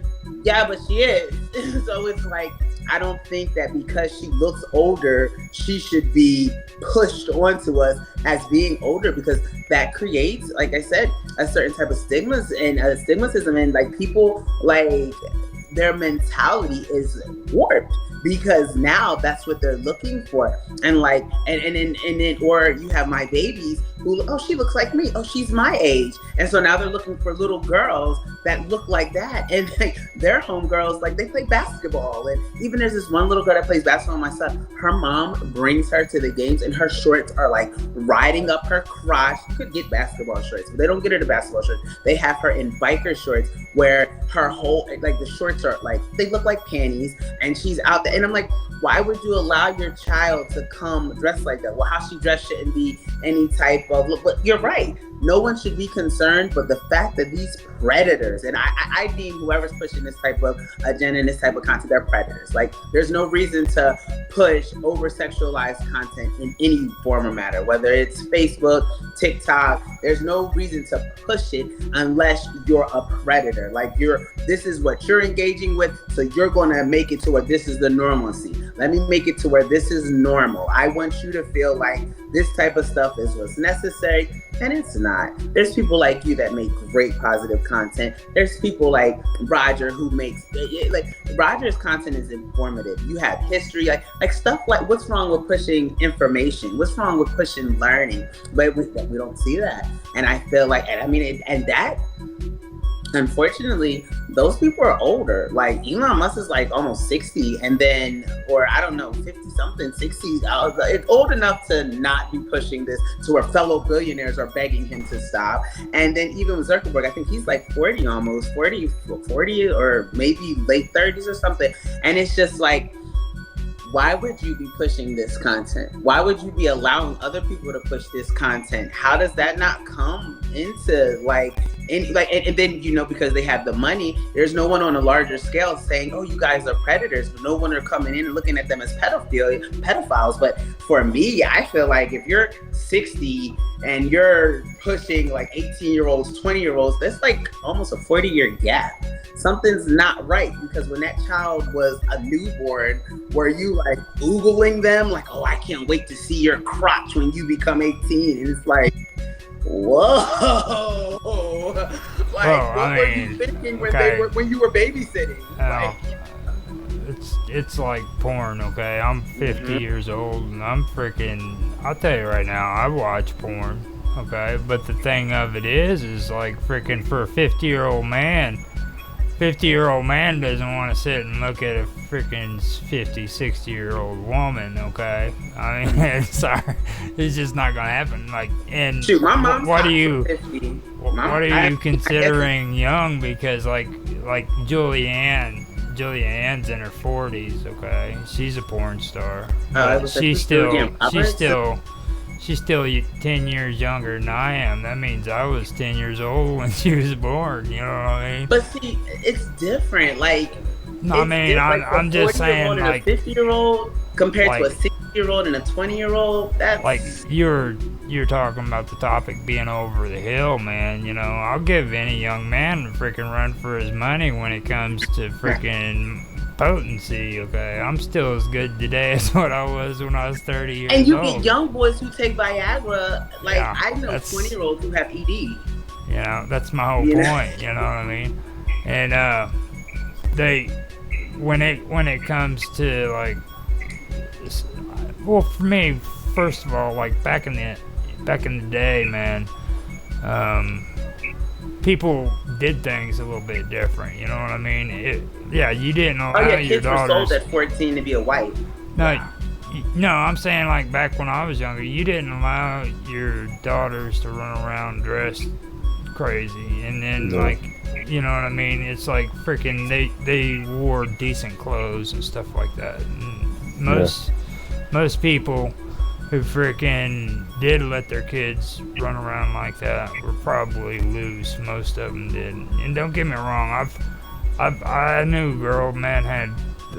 A: yeah, but she is. So it's like I don't think that because she looks older, she should be pushed onto us as being older because that creates, like I said, a certain type of stigmas and stigmatism and like people like their mentality is warped because now that's what they're looking for and like and then or you have my babies who, oh, she looks like me, oh, she's my age, and so now they're looking for little girls that look like that and like their homegirls, like they play basketball, and even there's this one little girl that plays basketball with my son. Her mom brings her to the games and her shorts are like riding up her crotch. You could get basketball shorts, but they don't get her the basketball shorts. They have her in biker shorts where her whole, like the shorts are like, they look like panties and she's out there. And I'm like, why would you allow your child to come dressed like that? Well, how she dressed shouldn't be any type of look, but you're right. No one should be concerned, but the fact that these predators, and I deem whoever's pushing this type of agenda and this type of content, they're predators. Like, there's no reason to push over-sexualized content in any form or matter, whether it's Facebook, TikTok. There's no reason to push it unless you're a predator. Like, this is what you're engaging with, so you're going to make it to where this is the normalcy. Let me make it to where this is normal. I want you to feel like this type of stuff is what's necessary, and it's not. There's people like you that make great positive content. There's people like Roger who makes, like, Roger's content is informative. You have history, like stuff like, what's wrong with pushing information? What's wrong with pushing learning? But we don't see that. And I feel like, and I mean, and that unfortunately, those people are older. Like Elon Musk is like almost 60, and then, or I don't know, 50 something, 60. It's old enough to not be pushing this to where fellow billionaires are begging him to stop. And then even with Zuckerberg, I think he's like 40 almost, 40 or maybe late 30s or something. And it's just like, why would you be pushing this content? Why would you be allowing other people to push this content? How does that not come into like and then because they have the money, there's no one on a larger scale saying, "Oh, you guys are predators." But no one are coming in and looking at them as pedophiles. But for me, I feel like if you're 60 and you're pushing like 18-year-olds, 20-year-olds, that's like almost a 40-year gap. Something's not right, because when that child was a newborn, were you like Googling them like, "Oh, I can't wait to see your crotch when you become 18"? And it's like, whoa. Like, what were you thinking when you were babysitting?
B: It's like porn, okay? I'm 50 years old, and I'll tell you right now, I watch porn, okay? But the thing of it is like freaking for a 50-year-old man, 50-year-old man doesn't want to sit and look at a freaking 50, 60-year-old woman, okay? I mean, sorry, it's just not gonna happen. Like, and
A: shoot, my mom's
B: what are you
A: 50.
B: what are you considering young? Because like Julianne's in her 40s, okay? She's a porn star. She's still 10 years younger than I am. That means I was 10 years old when she was born, you know what I mean?
A: But see, it's different. Like,
B: no, I mean, I'm just saying, like,
A: a 50-year-old compared to a 60-year-old and a 20-year-old. That's
B: like you're talking about the topic being over the hill, man. You know, I'll give any young man a freaking run for his money when it comes to freaking potency, okay? I'm still as good today as what I was when I was 30 years old.
A: And you get young boys who take Viagra. Like, yeah, I know 20-year-olds who have ED.
B: You know, that's my whole point, you know what I mean? And when it comes to, like, well, for me, first of all, like, back in the day, man, people did things a little bit different, you know what I mean? You didn't allow your
A: kids
B: daughters.
A: Were sold at 14 to be a wife.
B: No, I'm saying, like, back when I was younger, you didn't allow your daughters to run around dressed crazy, and then like, you know what I mean? It's like freaking they wore decent clothes and stuff like that. And most people who freaking did let their kids run around like that were probably loose. Most of them did. And don't get me wrong, I knew a girl, man, had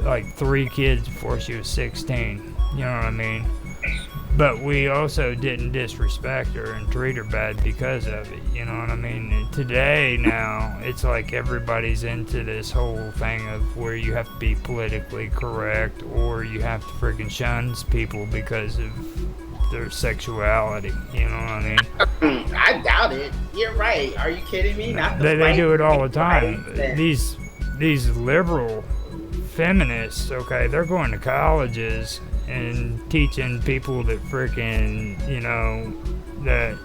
B: like 3 kids before she was 16. You know what I mean? But we also didn't disrespect her and treat her bad because of it. You know what I mean? And today, now, it's like everybody's into this whole thing of where you have to be politically correct, or you have to freaking shun people because of their sexuality. You know what I mean?
A: I doubt it. You're right. Are you kidding me? Not
B: they do it all the time. These liberal feminists, okay, they're going to colleges and teaching people that freaking, you know, that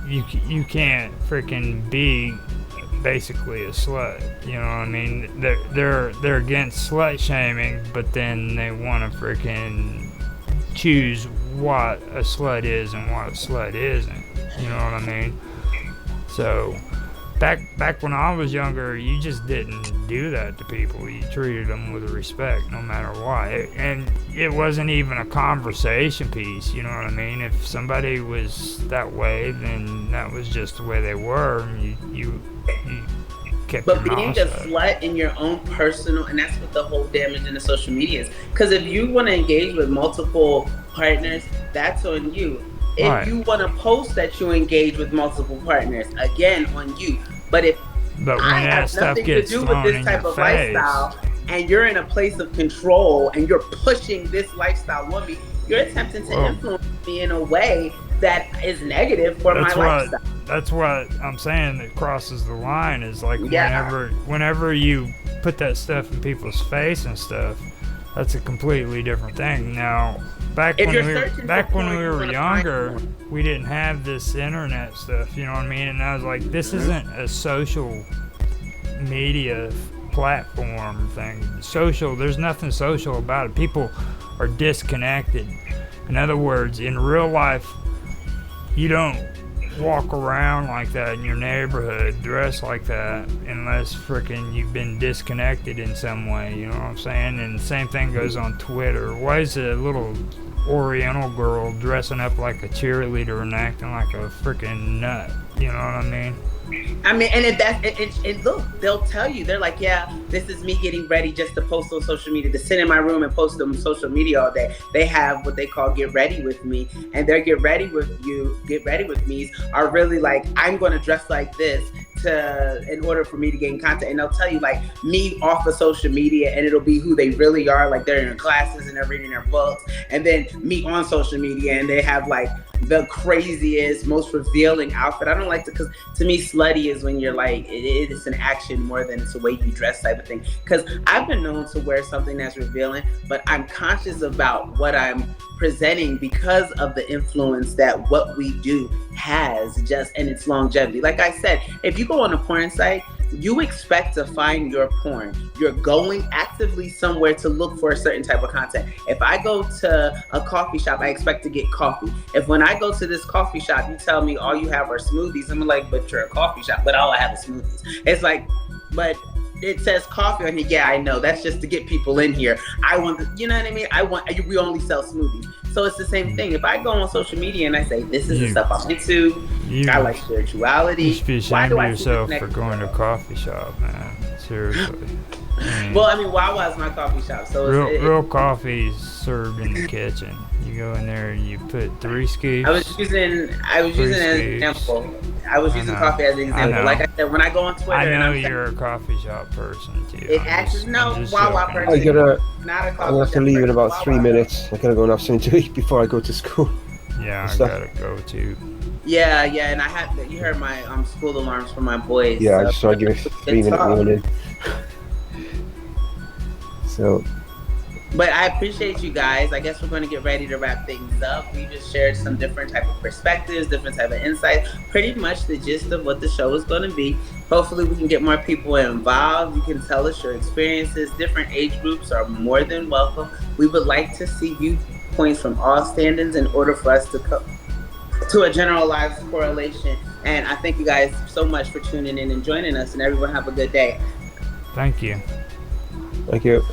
B: you can't freaking be basically a slut. You know what I mean? They're against slut shaming, but then they want to freaking choose what a slut is and what a slut isn't. You know what I mean? So back when I was younger, you just didn't do that to people. You treated them with respect no matter what. And it wasn't even a conversation piece, you know what I mean? If somebody was that way, then that was just the way they were, and you kept
A: But
B: your
A: being
B: mouth
A: a
B: shut.
A: slut in your own personal, and that's what the whole damage in the social media is. Because if you want to engage with multiple partners, that's on you. If you want to post that you engage with multiple partners, again, on you. But
B: when
A: I
B: that
A: have
B: stuff
A: nothing to
B: gets
A: do with
B: thrown
A: this
B: in
A: type
B: your
A: of
B: face,
A: lifestyle, and you're in a place of control, and you're pushing this lifestyle on me, you're attempting to influence me in a way that is negative for my lifestyle.
B: That's what I'm saying that crosses the line, is like whenever you put that stuff in people's face and stuff, That's a completely different thing. Now,
A: If you're searching for
B: back when
A: porn,
B: we
A: you're
B: were
A: gonna find
B: younger,
A: porn.
B: we didn't have this internet stuff. You know what I mean? And I was like, this isn't a social media platform thing. Social, there's nothing social about it. People are disconnected. In other words, in real life, you don't walk around like that in your neighborhood, dress like that, unless frickin' you've been disconnected in some way, you know what I'm saying? And the same thing goes on Twitter. Why is a little Oriental girl dressing up like a cheerleader and acting like a frickin' nut? You know what I mean?
A: I mean, and if that, and look, they'll tell you, they're like, yeah, this is me getting ready just to post on social media, to sit in my room and post on social media all day. They have what they call get ready with me, and their get ready with me's are really like, I'm going to dress like this in order for me to gain content. And they'll tell you like me off of social media, and it'll be who they really are, like they're in their classes and they're reading their books, and then me on social media and they have like the craziest, most revealing outfit. I don't like to, because to me, slutty is when you're like, it's an action more than it's a way you dress type of thing. Because I've been known to wear something that's revealing, but I'm conscious about what I'm presenting because of the influence that what we do has just in its longevity. Like I said, if you go on a porn site, you expect to find your porn. You're going actively somewhere to look for a certain type of content. If I go to a coffee shop, I expect to get coffee. If when I go to this coffee shop, you tell me all you have are smoothies, I'm like, but you're a coffee shop, but all I have is smoothies. It's like, but it says coffee on here. Yeah, I know. That's just to get people in here. I want, you know what I mean? We only sell smoothies. So it's the same thing. If I go on social media and I say, this is the stuff I'm into, I like spirituality.
B: You should be ashamed of yourself for going to a coffee shop, man. Seriously.
A: Well, I mean, Wawa is my coffee shop. So
B: real coffee is served in the kitchen. You go in there and you put 3 scoops.
A: I was using as an example. I was using coffee as an example. Like I said, when I go on Twitter,
B: I know you're a coffee shop person too.
A: It actually Wawa person.
C: Not a coffee. I'm gonna have to leave in about 3 minutes. I gotta go and have something to eat before I go to school.
B: Yeah, I gotta go too.
A: Yeah, and I had you heard my school alarms for my boys.
C: Yeah, I just saw I give a 3-minute warning. So.
A: But I appreciate you guys. I guess we're going to get ready to wrap things up. We just shared some different type of perspectives, different type of insights. Pretty much the gist of what the show is going to be. Hopefully we can get more people involved. You can tell us your experiences. Different age groups are more than welcome. We would like to see viewpoints from all standings in order for us to come to a generalized correlation. And I thank you guys so much for tuning in and joining us. And everyone have a good day.
B: Thank you.
C: Thank you.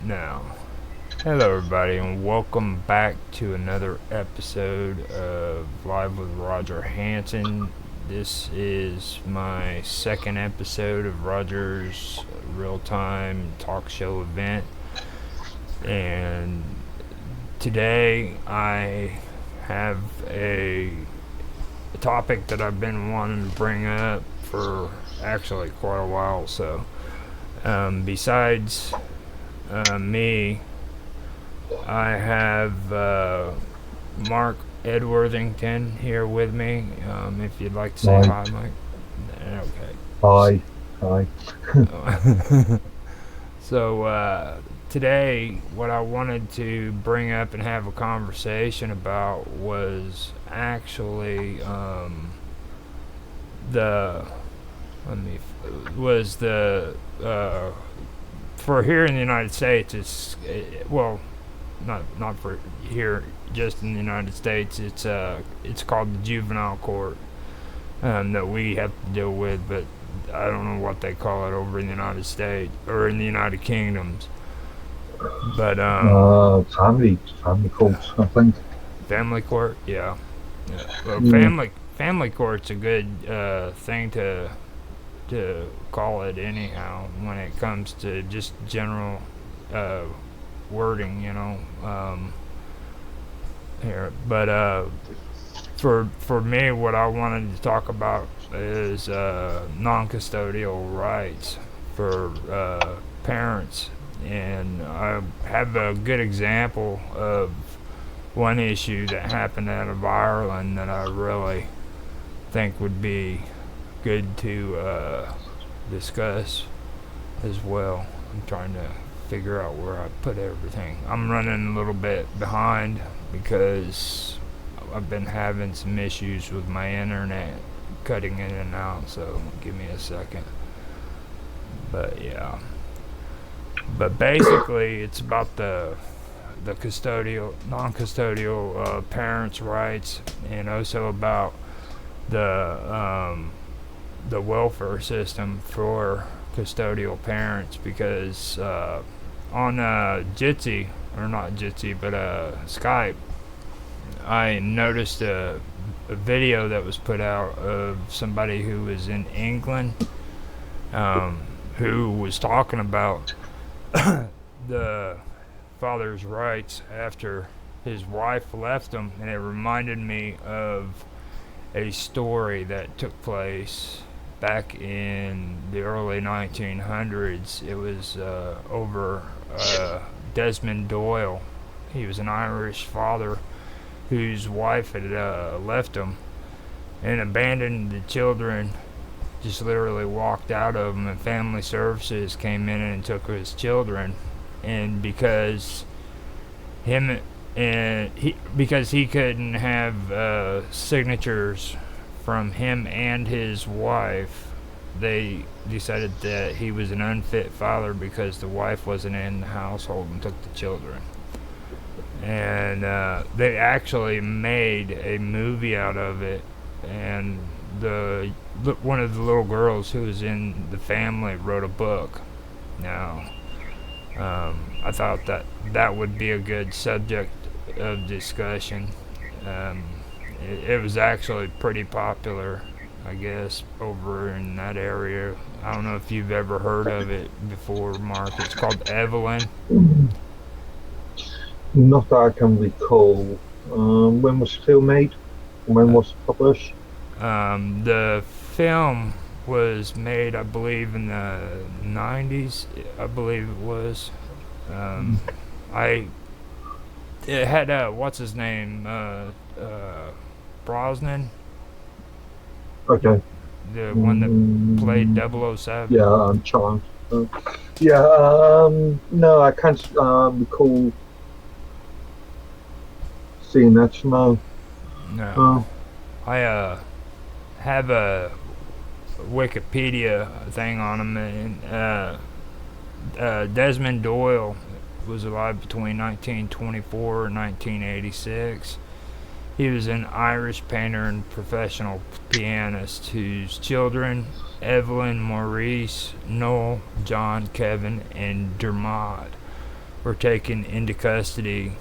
B: Now, hello everybody, and welcome back to another episode of Live with Roger Hanson. This is my second episode of Roger's real-time talk show event, and today I have a topic that I've been wanting to bring up for actually quite a while. So besides me, I have Mark Edworthington here with me. If you'd like to say hi, Mike. Okay.
D: Hi.
B: So today, what I wanted to bring up and have a conversation about was actually for here in the United States, not for here, just in the United States, it's called the juvenile court that we have to deal with, but I don't know what they call it over in the United States or in the United Kingdoms. But
D: family court, I think.
B: Family court, yeah. Well, family court's a good thing to call it anyhow when it comes to just general wording, here. But for me, what I wanted to talk about is non-custodial rights for parents, and I have a good example of one issue that happened out of Ireland that I really think would be good to discuss as well. I'm trying to figure out where I put everything. I'm running a little bit behind because I've been having some issues with my internet cutting in and out, so give me a second. But yeah. But basically, it's about the custodial, non-custodial parents' rights, and also about the welfare system for custodial parents. Because on Jitsi, or not Jitsi, but Skype, I noticed a video that was put out of somebody who was in England, who was talking about the father's rights after his wife left him, and it reminded me of a story that took place back in the early 1900s. It was over Desmond Doyle. He was an Irish father whose wife had left him and abandoned the children, just literally walked out of them, and family services came in and took his children. And because he couldn't have signatures from him and his wife, they decided that he was an unfit father because the wife wasn't in the household and took the children. And they actually made a movie out of it, and one of the little girls who was in the family wrote a book. Now, I thought that would be a good subject of discussion. It was actually pretty popular, I guess, over in that area. I don't know if you've ever heard of it before, Mark. It's called Evelyn.
D: Not that I can recall. When was the film made? When was it published?
B: The film was made, I believe, in the 90s. I believe it was. It had what's his name? Brosnan.
D: Okay.
B: The one that played 007.
D: Yeah, Charles. No, I can't recall seeing that. No.
B: No. I have a Wikipedia thing on him, and Desmond Doyle was alive between 1924 and 1986. He was an Irish painter and professional pianist whose children, Evelyn, Maurice, Noel, John, Kevin, and Dermot, were taken into custody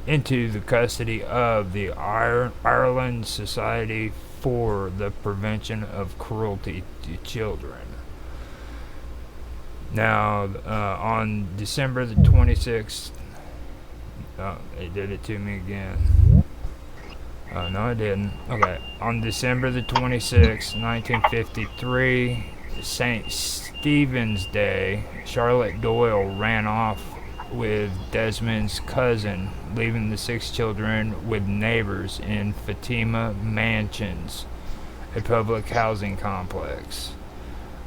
B: into the custody of the Ireland Society for the Prevention of Cruelty to Children. Now, on December the 26th, they did it to me again. No, I didn't. Okay. On December the 26th, 1953, St. Stephen's Day, Charlotte Doyle ran off with Desmond's cousin, leaving the 6 children with neighbors in Fatima Mansions, a public housing complex.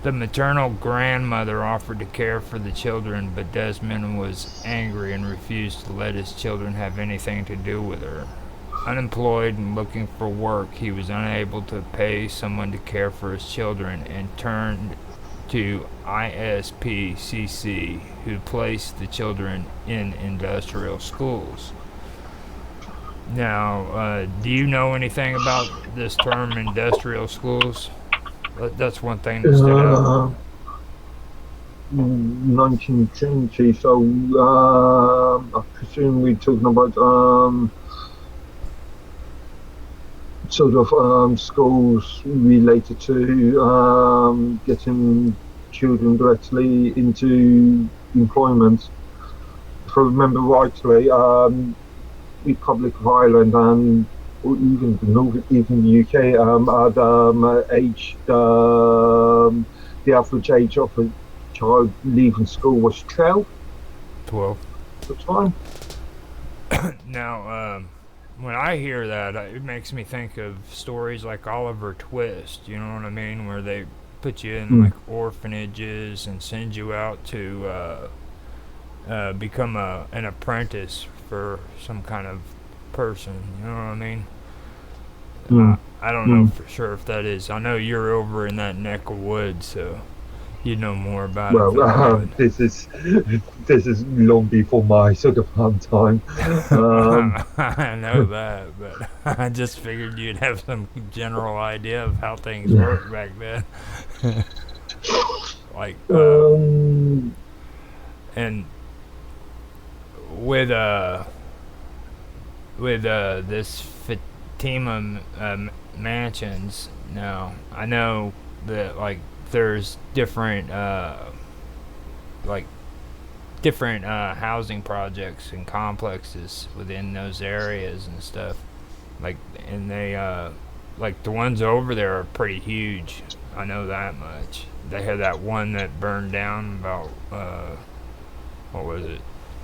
B: The maternal grandmother offered to care for the children, but Desmond was angry and refused to let his children have anything to do with her. Unemployed and looking for work, he was unable to pay someone to care for his children and turned to ISPCC, who placed the children in industrial schools. Now, do you know anything about this term, industrial schools? That's one thing that stood out.
D: 1920, so I presume we're talking about sort of schools related to getting children directly into employment. If I remember rightly, Republic of Ireland and even the UK had aged the average age of a child leaving school was 12.
B: 12.
D: At the time.
B: Now, when I hear that, it makes me think of stories like Oliver Twist. You know what I mean? Where they put you in
D: Mm.
B: like orphanages and send you out to become an apprentice for some kind of person. You know what I mean?
D: Mm.
B: I don't know
D: Mm.
B: for sure if that is. I know you're over in that neck of woods, so you know more about it
D: Well,
B: than I would.
D: this is long before my sort of fun time. Um,
B: I know that, but I just figured you'd have some general idea of how things
D: yeah.
B: worked back then. Like,
D: Um,
B: and with this Fatima mansions, now I know that like there's like different housing projects and complexes within those areas and stuff. Like, and they like the ones over there are pretty huge. I know that much. They had that one that burned down about what was it,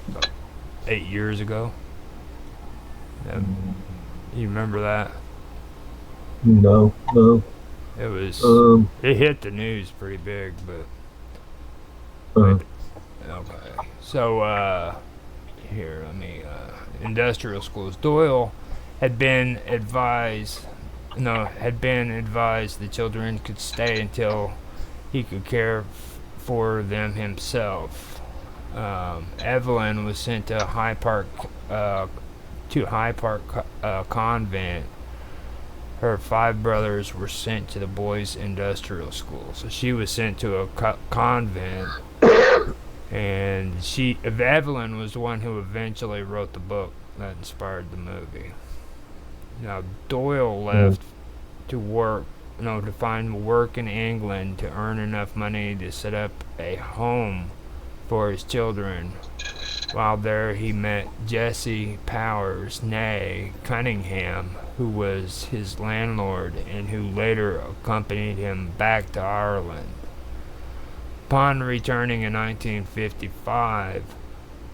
B: about 8 years ago. Yeah, you remember that?
D: no, no.
B: It was
D: Um,
B: it hit the news pretty big,
D: uh,
B: but okay. So here, let me industrial schools. Doyle had been advised had been advised the children could stay until he could care for them himself. Evelyn was sent to uh, High Park convent. Her 5 brothers were sent to the boys' industrial school. So she was sent to a convent, and Evelyn was the one who eventually wrote the book that inspired the movie. Now Doyle
D: uh,
B: left to work, to find work in England to earn enough money to set up a home for his children. While there, he met Jesse Powers, née Cunningham, who was his landlord and who later accompanied him back to Ireland. Upon returning in 1955,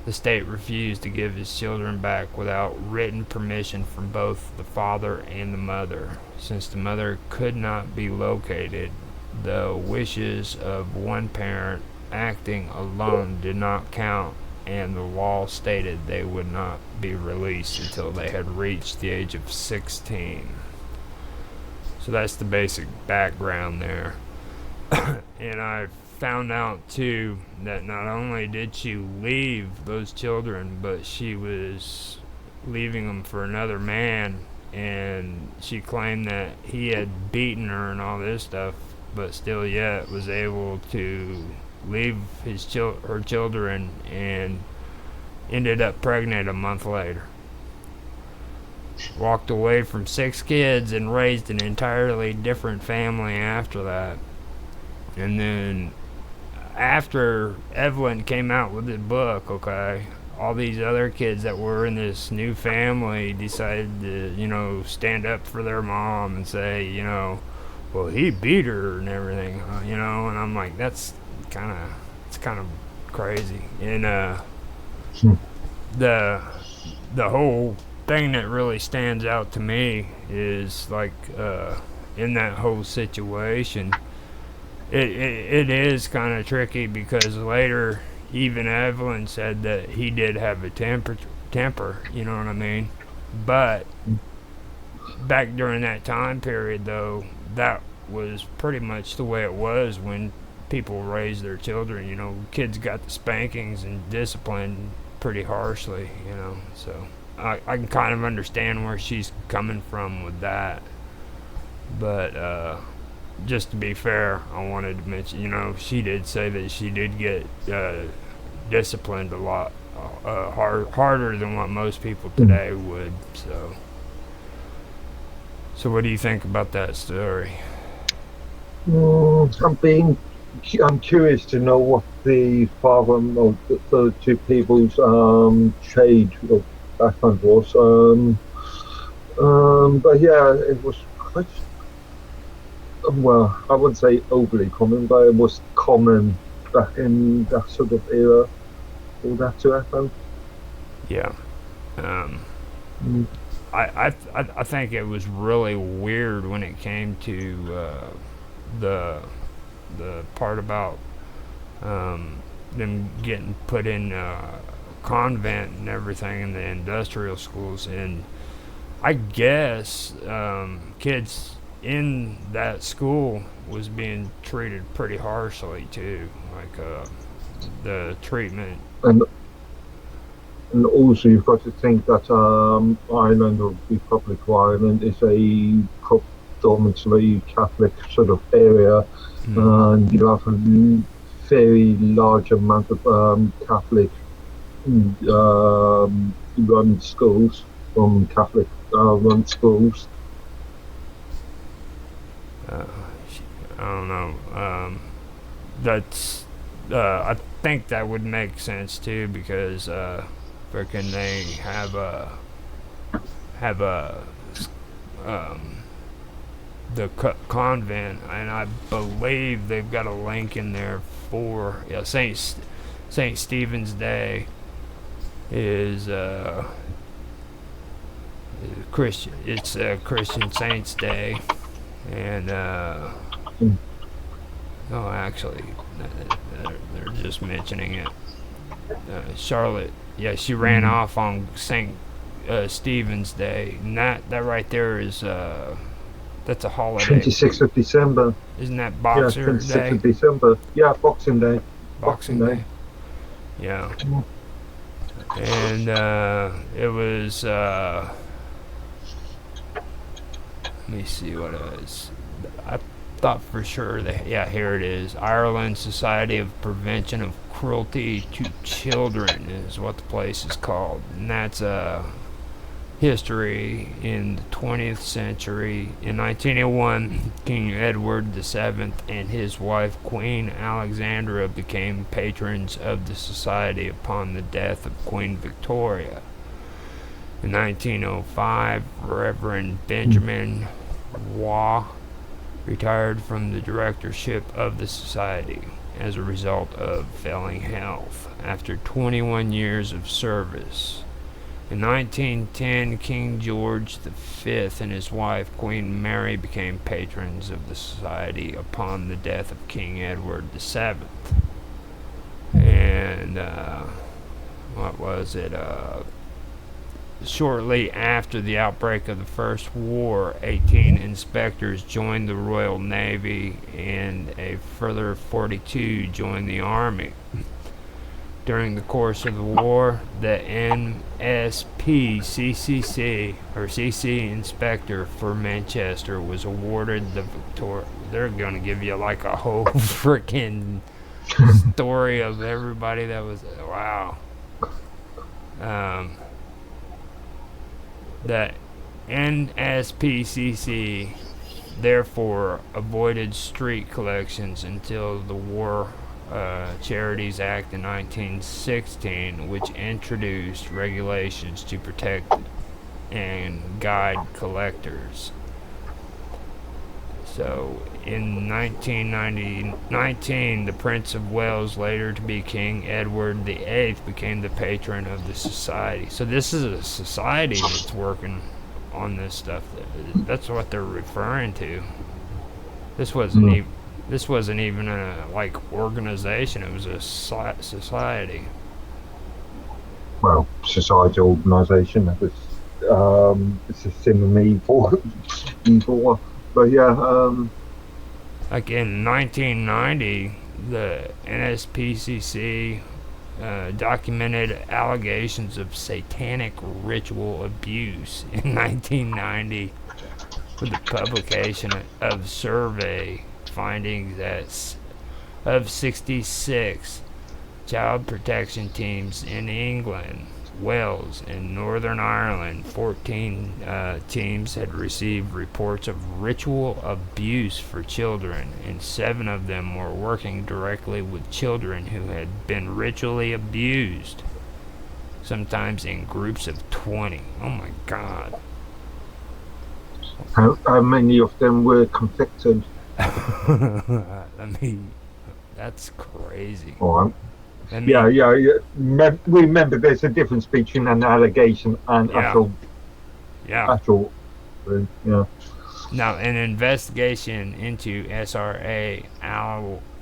B: the state refused to give his children back without written permission from both the father and the mother. Since the mother could not be located, the wishes of one parent acting alone did not count, and the law stated they would not be released until they had reached the age of 16. So that's the basic background there. And I found out too that not only did she leave those children, but she was leaving them for another man, and she claimed that he had beaten her and all this stuff, but still yet was able to leave her children and ended up pregnant a month later. Walked away from 6 kids and raised an entirely different family after that. And then after Evelyn came out with the book, okay, all these other kids that were in this new family decided to, stand up for their mom and say, well, he beat her and everything, and I'm like, it's kind of crazy. And
D: hmm.
B: the whole thing that really stands out to me is like in that whole situation, it is kind of tricky because later even Evelyn said that he did have a temper, you know what I mean? But back during that time period, though, that was pretty much the way it was when people raised their children. Kids got the spankings and disciplined pretty harshly, so I can kind of understand where she's coming from with that. But just to be fair, I wanted to mention, she did say that she did get disciplined a lot harder than what most people today would. So what do you think about that story?
D: I'm curious to know what the father or the two people's trade or background was. But yeah, it was quite well. I wouldn't say overly common, but it was common back in that sort of era. All that to happen.
B: Yeah. Um,
D: Mm.
B: I think it was really weird when it came to the the part about them getting put in convent and everything in the industrial schools, and I guess kids in that school was being treated pretty harshly too, like the treatment.
D: and and also you've got to think that Ireland or Republic of Ireland is a predominantly Catholic sort of area,
B: Mm.
D: and you have a very large amount of Catholic run schools from Catholic run schools.
B: Uh, I don't know. That's I think that would make sense too because freaking they have a um, the convent, and I believe they've got a link in there for Saint Stephen's Day is Christian. It's Christian Saints Day, and
D: Mm.
B: oh, actually, they're just mentioning it. Charlotte, yeah, she ran
D: Mm.
B: off on Saint Stephen's Day, and that right there is that's a holiday.
D: 26th of December.
B: Isn't that
D: Yeah,
B: Boxer
D: 26th
B: Day?
D: of December. Yeah, Boxing Day. Boxing
B: Boxing
D: Day.
B: Day. Yeah,
D: Mm.
B: and it was. Let me see what it was. I thought for sure that, yeah, here it is. Ireland Society of Prevention of Cruelty to Children is what the place is called, and that's history in the 20th century. In 1901, King Edward VII and his wife Queen Alexandra became patrons of the society upon the death of Queen Victoria. In 1905, Reverend Benjamin Waugh retired from the directorship of the society as a result of failing health after 21 years of service. In 1910, King George V and his wife, Queen Mary, became patrons of the society upon the death of King Edward VII. And, what was it? Shortly after the outbreak of the First War, 18 inspectors joined the Royal Navy, and a further 42 joined the Army. During the course of the war, the NSPCCC or CC inspector for Manchester was awarded the Victoria. They're gonna give you like a whole freaking story of everybody that was wow. Um, the NSPCC therefore avoided street collections until the War Charities Act in 1916, which introduced regulations to protect and guide collectors. So, in 1919, the Prince of Wales, later to be King Edward VIII, became the patron of the society. So, this is a society that's working on this stuff. That's what they're referring to. This wasn't
D: Mm.
B: even. This wasn't even a like organization. It was a society.
D: Well, society organisation. That was it's a synonym evil, evil. But yeah,
B: Like in 1990, the NSPCC documented allegations of satanic ritual abuse in 1990 with the publication of survey findings that of 66 child protection teams in England, Wales, and Northern Ireland, 14 teams had received reports of ritual abuse for children, and 7 of them were working directly with children who had been ritually abused, sometimes in groups of 20. Oh my God.
D: how many of them were convicted?
B: I mean, that's crazy.
D: Or
B: I mean,
D: yeah, yeah, yeah. Remember, there's a difference between an allegation and
B: yeah,
D: actual
B: Yeah.
D: actual. Yeah.
B: Now, an investigation into SRA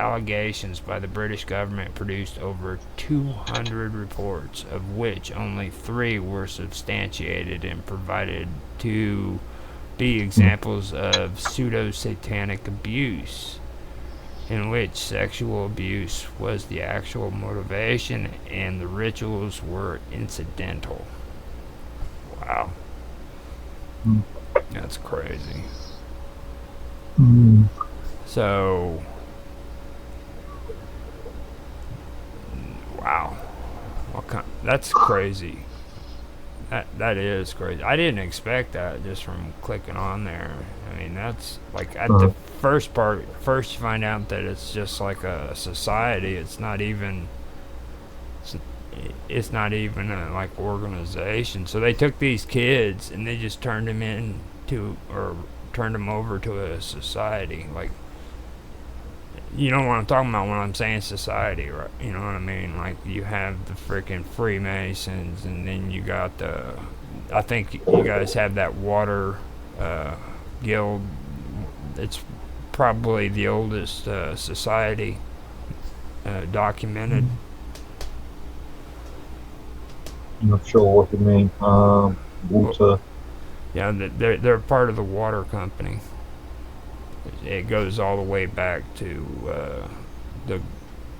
B: allegations by the British government produced over 200 reports, of which only three were substantiated and provided to be
D: Mm.
B: examples of pseudo satanic abuse, in which sexual abuse was the actual motivation and the rituals were incidental. Wow,
D: Mm.
B: that's crazy.
D: Mm.
B: So, wow, that's crazy. That is crazy. I didn't expect that just from clicking on there. I mean, that's like at the
D: Uh,
B: first part. First, you find out that it's just like a society. It's, it's not even a like organization. So they took these kids and they just turned them into or turned them over to a society. Like, you know what I'm talking about when I'm saying society, right? You know what I mean? Like you have the freaking Freemasons, and then you got the. I think you guys have that water uh, guild. It's probably the oldest society documented.
D: I'm not sure what you mean.
B: Well,
D: Water.
B: yeah, they're part of the water company. It goes all the way back to the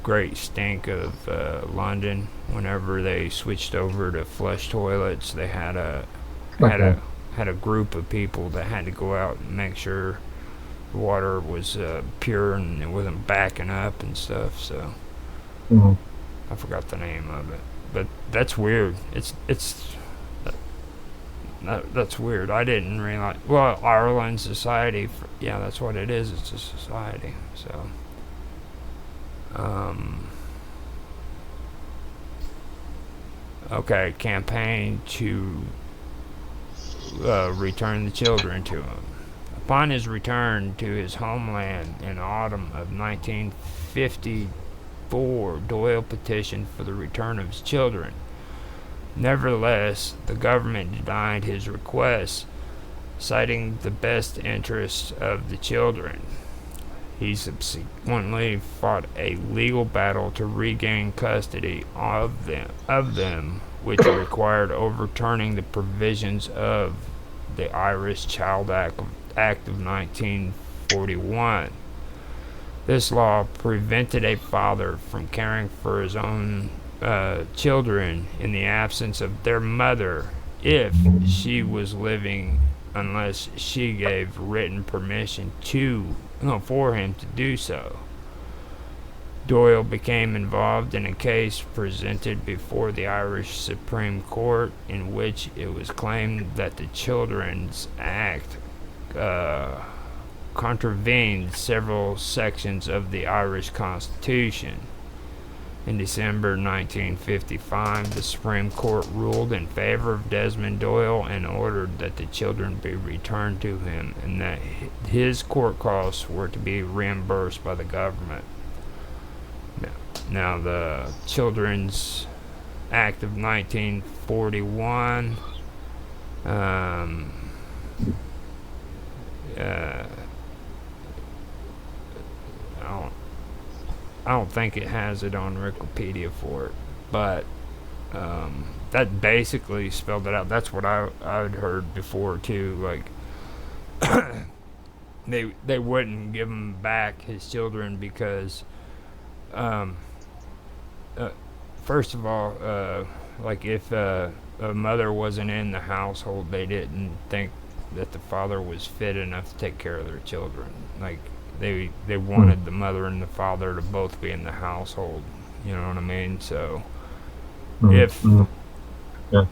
B: Great Stink of London. Whenever they switched over to flush toilets, they had
D: Okay.
B: a had a group of people that had to go out and make sure the water was pure and it wasn't backing up and stuff. So
D: Mm.
B: I forgot the name of it, but that's weird. It's that's weird. I didn't realize. Well, Ireland Society. Yeah, that's what it is. It's a society. So, um, okay, campaign to return the children to him. Upon his return to his homeland in autumn of 1954, Doyle petitioned for the return of his children. Nevertheless, the government denied his request, citing the best interests of the children. He subsequently fought a legal battle to regain custody of them, which required overturning the provisions of the Irish Child Act of 1941. This law prevented a father from caring for his own children in the absence of their mother if she was living, unless she gave written permission for him to do so. Doyle became involved in a case presented before the Irish Supreme Court in which it was claimed that the Children's Act uh, contravened several sections of the Irish Constitution. In December 1955, the Supreme Court ruled in favor of Desmond Doyle and ordered that the children be returned to him and that his court costs were to be reimbursed by the government. Now the Children's Act of 1941 um, uh, I don't I don't think it has it on Wikipedia for it, but that basically spelled it out. That's what I'd heard before too. Like they wouldn't give him back his children because, um, uh, first of all, like if a mother wasn't in the household, they didn't think that the father was fit enough to take care of their children. Like they
D: Mm.
B: wanted the mother and the father to both be in the household. You know what I mean? So
D: Mm.
B: if
D: Mm. Yeah.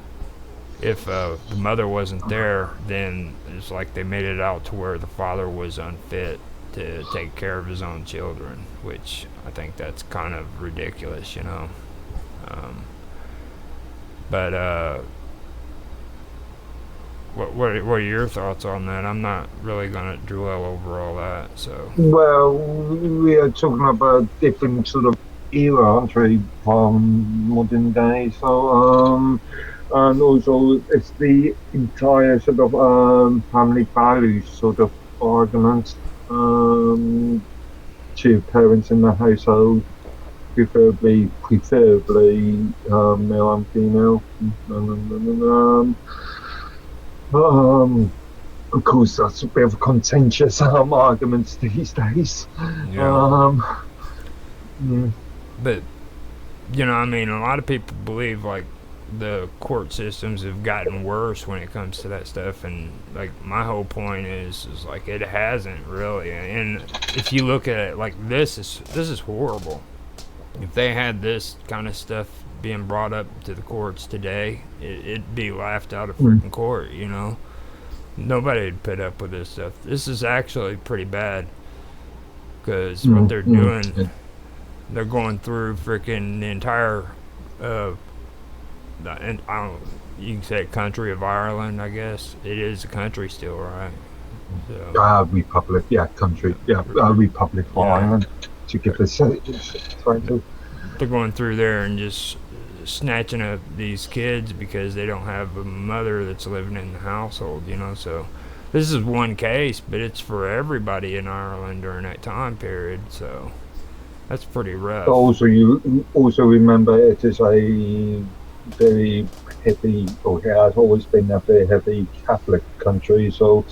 B: the mother wasn't there, then it's like they made it out to where the father was unfit to take care of his own children, which I think that's kind of ridiculous, you know. Um, but what are your thoughts on that? I'm not really gonna dwell over all that. So
D: Well, we are talking about different sort of era, aren't we, from modern day? So, and also it's the entire sort of family values sort of argument. Two parents in the household, preferably male and female. Of course, that's a bit of a contentious argument these days.
B: Yeah.
D: Mm,
B: But I mean, a lot of people believe like the court systems have gotten worse when it comes to that stuff, and like my whole point is like it hasn't really. And if you look at it like this is horrible. If they had this kind of stuff being brought up to the courts today, it'd be laughed out of
D: mm,
B: freaking court. Nobody would put up with this stuff. This is actually pretty bad because what they're doing,
D: yeah.
B: they're going through freaking the entire, uh, and I don't, you can say country of Ireland. I guess it is a country still, right? So
D: Republic, yeah, country, yeah, Republic of
B: yeah,
D: Ireland, to give this title.
B: they're going through there and just snatching up these kids because they don't have a mother that's living in the household. So this is one case, but it's for everybody in Ireland during that time period. So that's pretty
D: But
B: rough.
D: also, you also remember it is a very heavy, or it has always been a very heavy Catholic country. So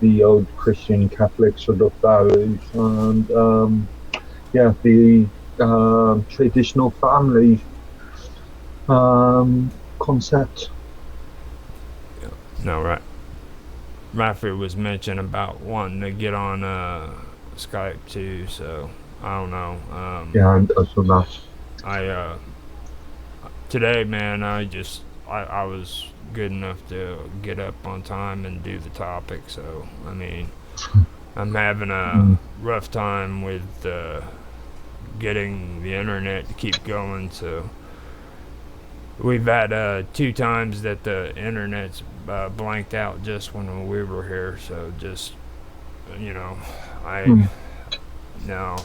D: the old Christian Catholic sort of values and yeah, the traditional family concept.
B: No, right. Rafi was mentioning about wanting to get on Skype too. So I don't know.
D: Yeah, and also that.
B: I today, man, I was good enough to get up on time and do the topic. So I mean, I'm having a
D: Mm,
B: rough time with getting the internet to keep going. So we've had two times that the internet's blanked out just when we were here. So just you know, I
D: mm,
B: now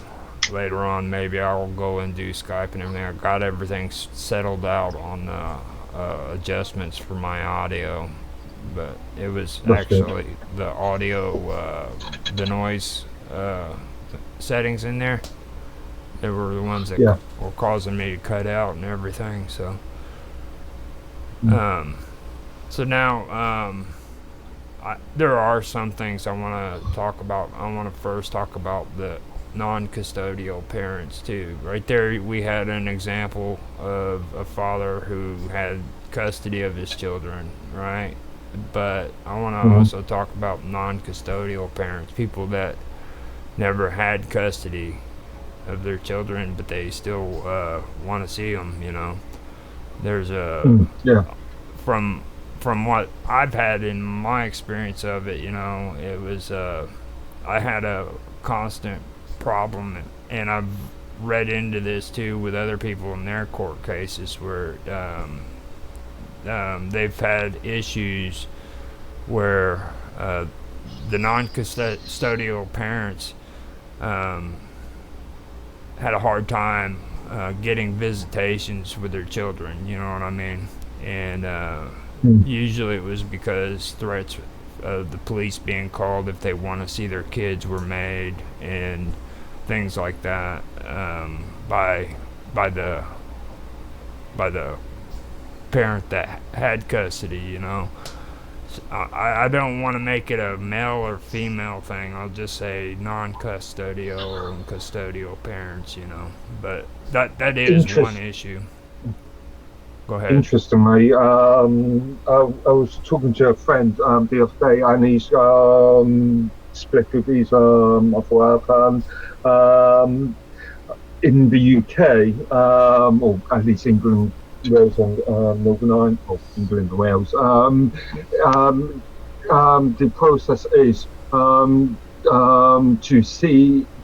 B: later on maybe I'll go and do Skype and everything. I got everything settled out on adjustments for my audio, but it was
D: that's good.
B: actually the audio, the noise settings in there. They were the ones that
D: Yeah.
B: were causing me to cut out and everything. So,
D: Mm,
B: um, so now, there are some things I want to talk about. I want to first talk about the non-custodial parents too. Right there, we had an example of a father who had custody of his children, right? But I want to
D: mhm.
B: also talk about non-custodial parents, people that never had custody of their children, but they still want to see them. There's a
D: Yeah.
B: from what I've had in my experience of it, it was I had a constant problem, and I've read into this too with other people in their court cases where they've had issues where the non-custodial parents um, had a hard time getting visitations with their children. You know what I mean? And
D: Mm,
B: usually it was because threats of the police being called if they want to see their kids were made, and things like that, by by the by the parent that had custody. I don't want to make it a male or female thing. I'll just say non-custodial and custodial parents. But that is one
D: interest,
B: issue. Go ahead.
D: Interestingly, I was talking to a friend the other day, and he's split with his of work, and um, in the UK, or at least England, Wales, and Northern Ireland, or England and Wales, um, the process is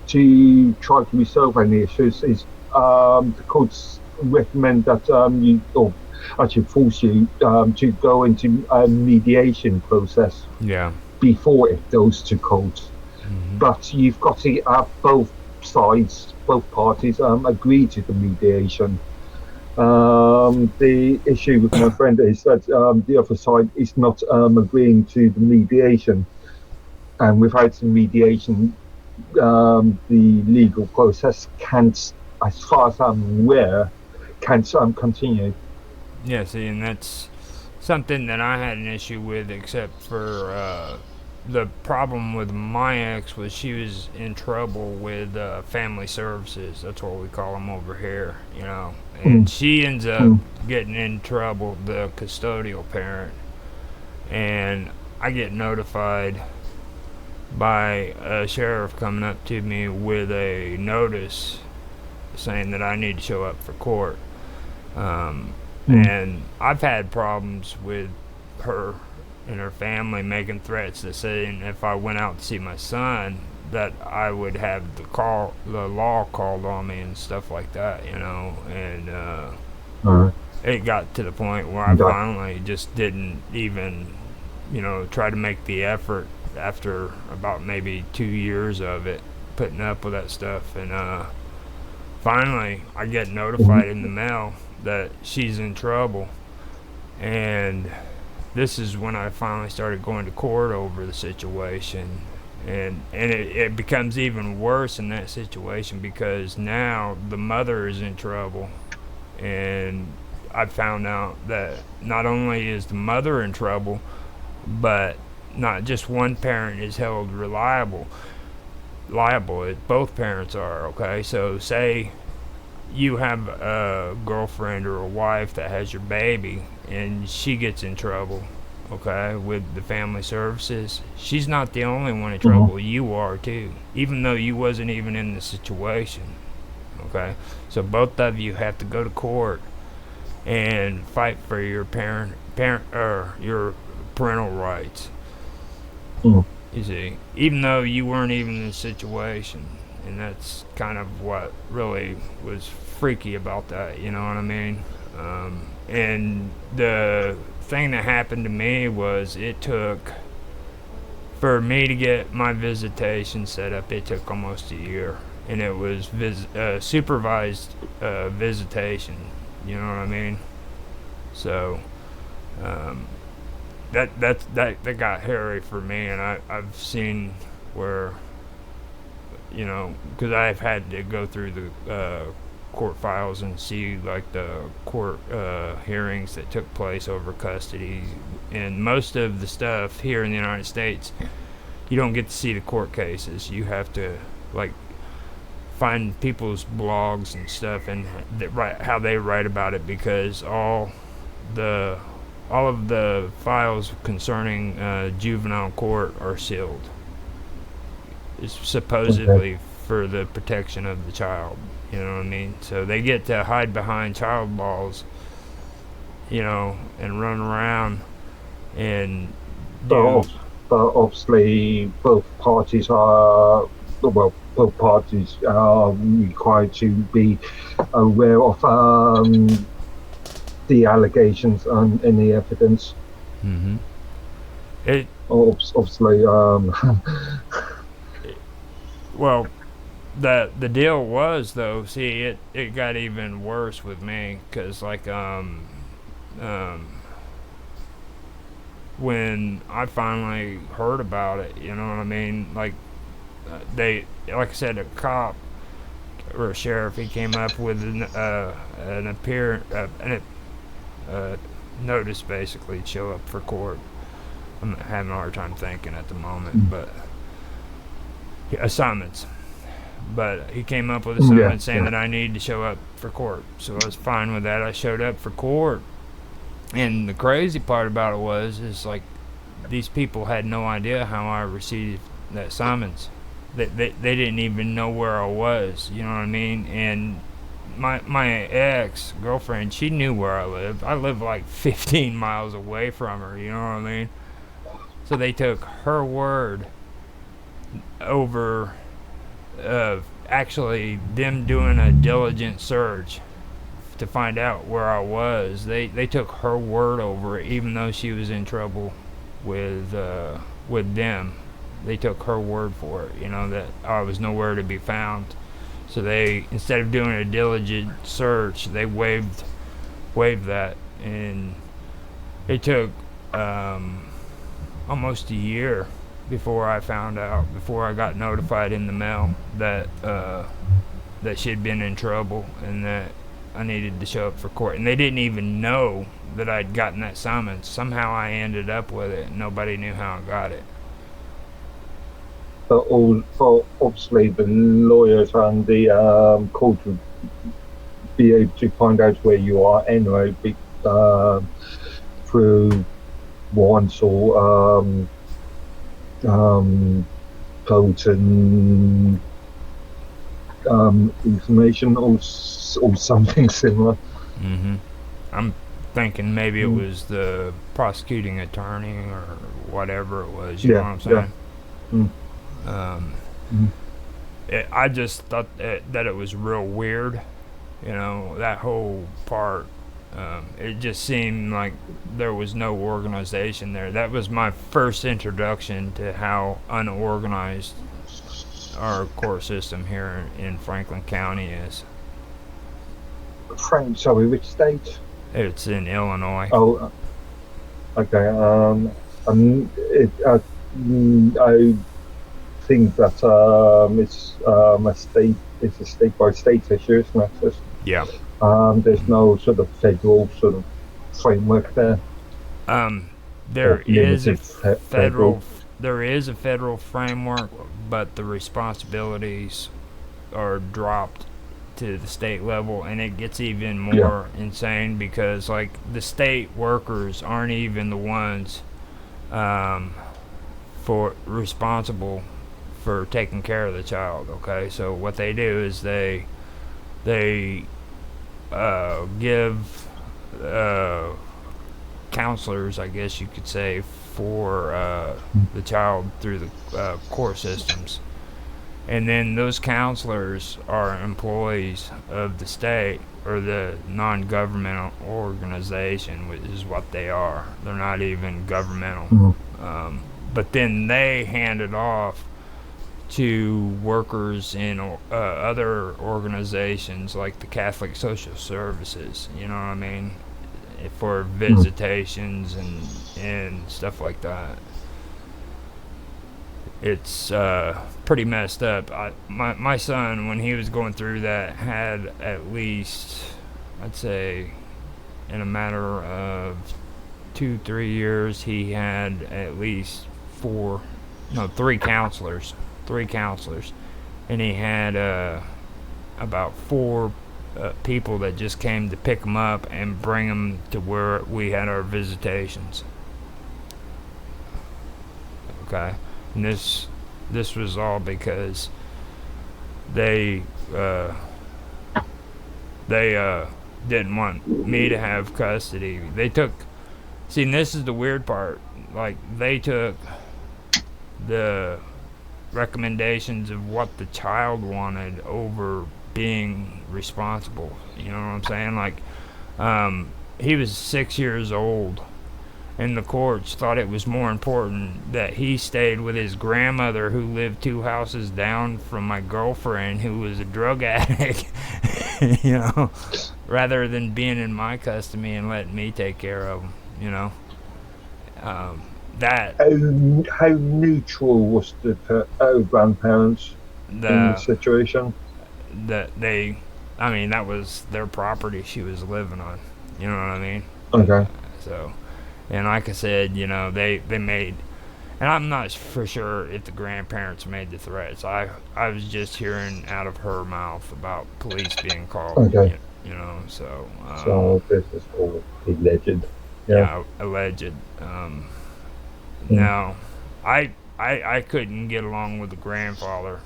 D: to try to resolve any issues is the courts recommend that you, or actually force you to go into a mediation process
B: Yeah.
D: before it goes to court.
B: Hmm.
D: But you've got to have both sides, both parties agree to the mediation. The issue with my friend is that the other side is not agreeing to the mediation, and without the mediation, the legal process can't, as far as I'm aware, can't continue.
B: Yeah, see, and that's something that I had an issue with, except for the problem with my ex was she was in trouble with family services. That's what we call them over here, you know. And
D: Mm,
B: she ends up
D: mm,
B: getting in trouble, the custodial parent, and I get notified by a sheriff coming up to me with a notice saying that I need to show up for court. Um,
D: mm,
B: and I've had problems with her and her family making threats that saying if I went out to see my son that I would have the law called on me and stuff like that, you know. And
D: uh,
B: it got to the point where I
D: that,
B: finally just didn't even, you know, try to make the effort after about maybe 2 years of it, putting up with that stuff. And finally, I get
D: mm,
B: notified in the mail that she's in trouble. And this is when I finally started going to court over the situation. And it becomes even worse in that situation because now the mother is in trouble. And I found out that not only is the mother in trouble, but not just one parent is held liable. Both parents are. Okay, so say you have a girlfriend or a wife that has your baby and she gets in trouble, okay, with the family services, she's not the only one in
D: mm,
B: trouble. You are too, even though you wasn't even in the situation. Okay, so both of you have to go to court and fight for your parent or your parental rights.
D: mm,
B: You see, even though you weren't even in the situation, and that's kind of what really was freaky about that. You know what I mean? And the thing that happened to me was it took for me to get my visitation set up. It took almost a year, and it was supervised visitation. You know what I mean? So um, that got hairy for me, and I've seen where, you know, because I've had to go through the court files and see like the court hearings that took place over custody, and most of the stuff here in the United States, you don't get to see the court cases. You have to like find people's blogs and stuff and write how they write about it because the all of the files concerning juvenile court are sealed. It's
D: okay.
B: supposedly for the protection of the child. You know what I mean? So they get to hide behind child laws, you know, and run around and
D: So,
B: do.
D: but obviously, both parties are required to be aware of the allegations and any evidence.
B: Mm-hmm. It,
D: Obviously,
B: it well, the deal was though. See, it got even worse with me because like um when I finally heard about it, you know what I mean? Like they, like I said, a cop or a sheriff, he came up with an notice basically to show up for court. I'm having a hard time thinking at the moment, but a summons. But he came up with a
D: yeah,
B: summons saying
D: yeah.
B: that I needed to show up for court. So I was fine with that. I showed up for court, and the crazy part about it was, is like these people had no idea how I received that summons. They didn't even know where I was. You know what I mean? And my ex girlfriend, she knew where I lived. I lived like 15 miles away from her. You know what I mean? So they took her word over actually them doing a diligent search to find out where I was. They took her word over it, even though she was in trouble with them. They took her word for it. You know that I was nowhere to be found. So they, instead of doing a diligent search, they waived waive that, and it took almost a year before I found out, before I got notified in the mail that that she'd been in trouble and that I needed to show up for court. And they didn't even know that I'd gotten that summons. Somehow I ended up with it. Nobody knew how I got it.
D: But for obviously the lawyers and the court would be able to find out where you are anyway, through warrants or codes and information or something similar.
B: Mm-hmm. I'm thinking maybe it was the prosecuting attorney or whatever it was. You know what I'm saying? I just thought that it was real weird. You know, that whole part. It just seemed like there was no organization there. That was my first introduction to how unorganized our court system here in Franklin County is.
D: Sorry, which state?
B: It's in Illinois.
D: Oh, okay. I think that it's a state. It's a state by state issue, isn't it?
B: Yeah.
D: There's no sort of federal sort of framework there.
B: There is a federal framework, but the responsibilities are dropped to the state level, and it gets even more insane because like the state workers aren't even the ones for responsible for taking care of the child. Okay, so what they do is they give counselors, I guess you could say, for the child through the court systems. And then those counselors are employees of the state or the non-governmental organization, which is what they are. They're not even governmental. But then they hand it off to workers in other organizations like the Catholic Social Services, you know what I mean, for visitations and stuff like that. It's pretty messed up. My son, when he was going through that, had at least, I'd say, in a matter of 2-3 years, he had at least three counselors, and he had about 4 people that just came to pick him up and bring him to where we had our visitations. Okay. And this was all because they didn't want me to have custody. See, and this is the weird part. Like, they took the recommendations of what the child wanted over being responsible. You know what I'm saying? Like, he was 6 years old, and the courts thought it was more important that he stayed with his grandmother, who lived 2 houses down from my girlfriend, who was a drug addict, you know, rather than being in my custody and letting me take care of him, you know.
D: How neutral was the grandparents in the situation?
B: That was their property she was living on. You know what I mean?
D: Okay.
B: So, and like I said, you know, they made, and I'm not for sure if the grandparents made the threats. I was just hearing out of her mouth about police being called.
D: Okay.
B: You know, so.
D: So this is all alleged.
B: Yeah, alleged. Now, I couldn't get along with the grandfather,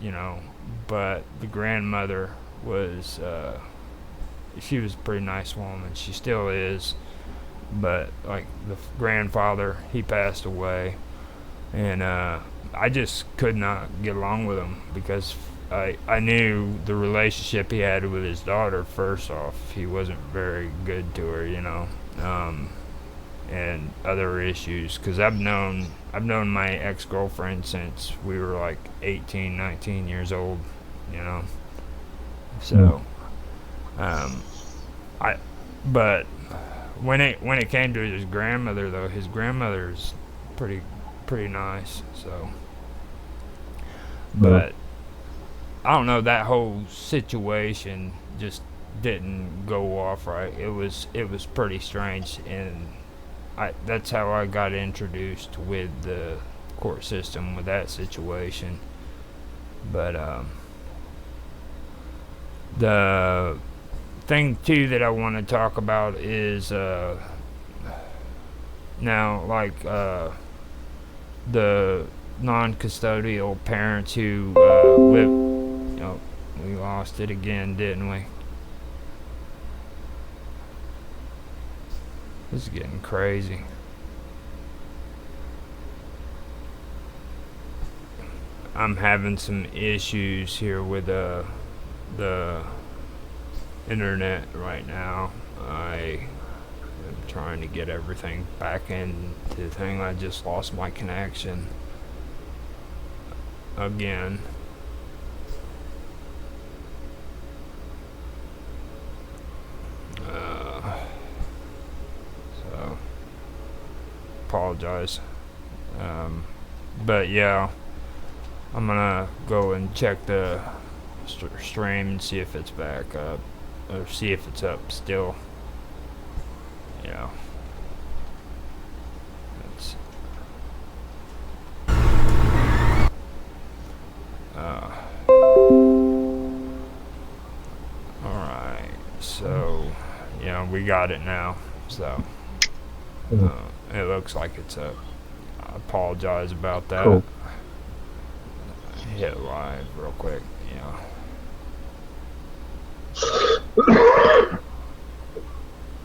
B: you know, but the grandmother was, she was a pretty nice woman. She still is. But, like, the grandfather, he passed away. And I just could not get along with him because I knew the relationship he had with his daughter. First off, he wasn't very good to her, you know. And other issues, because I've known my ex-girlfriend since we were like 18, 19 years old, you know. So, But when it came to his grandmother, though, his grandmother's pretty nice. So,
D: Yeah.
B: but I don't know, that whole situation just didn't go off right. It was pretty strange, and that's how I got introduced with the court system with that situation. But the thing too that I want to talk about is now like the non-custodial parents who live. Oh, we lost it again, didn't we? This is getting crazy. I'm having some issues here with the internet right now. I am trying to get everything back into the thing. I just lost my connection again. So apologize. But yeah, I'm gonna go and check the stream and see if it's back up, or see if it's up still. Yeah. That's. All right. So, yeah, we got it now. So, it looks like it's up. I apologize about that.
D: Cool.
B: Hit live real quick. Yeah.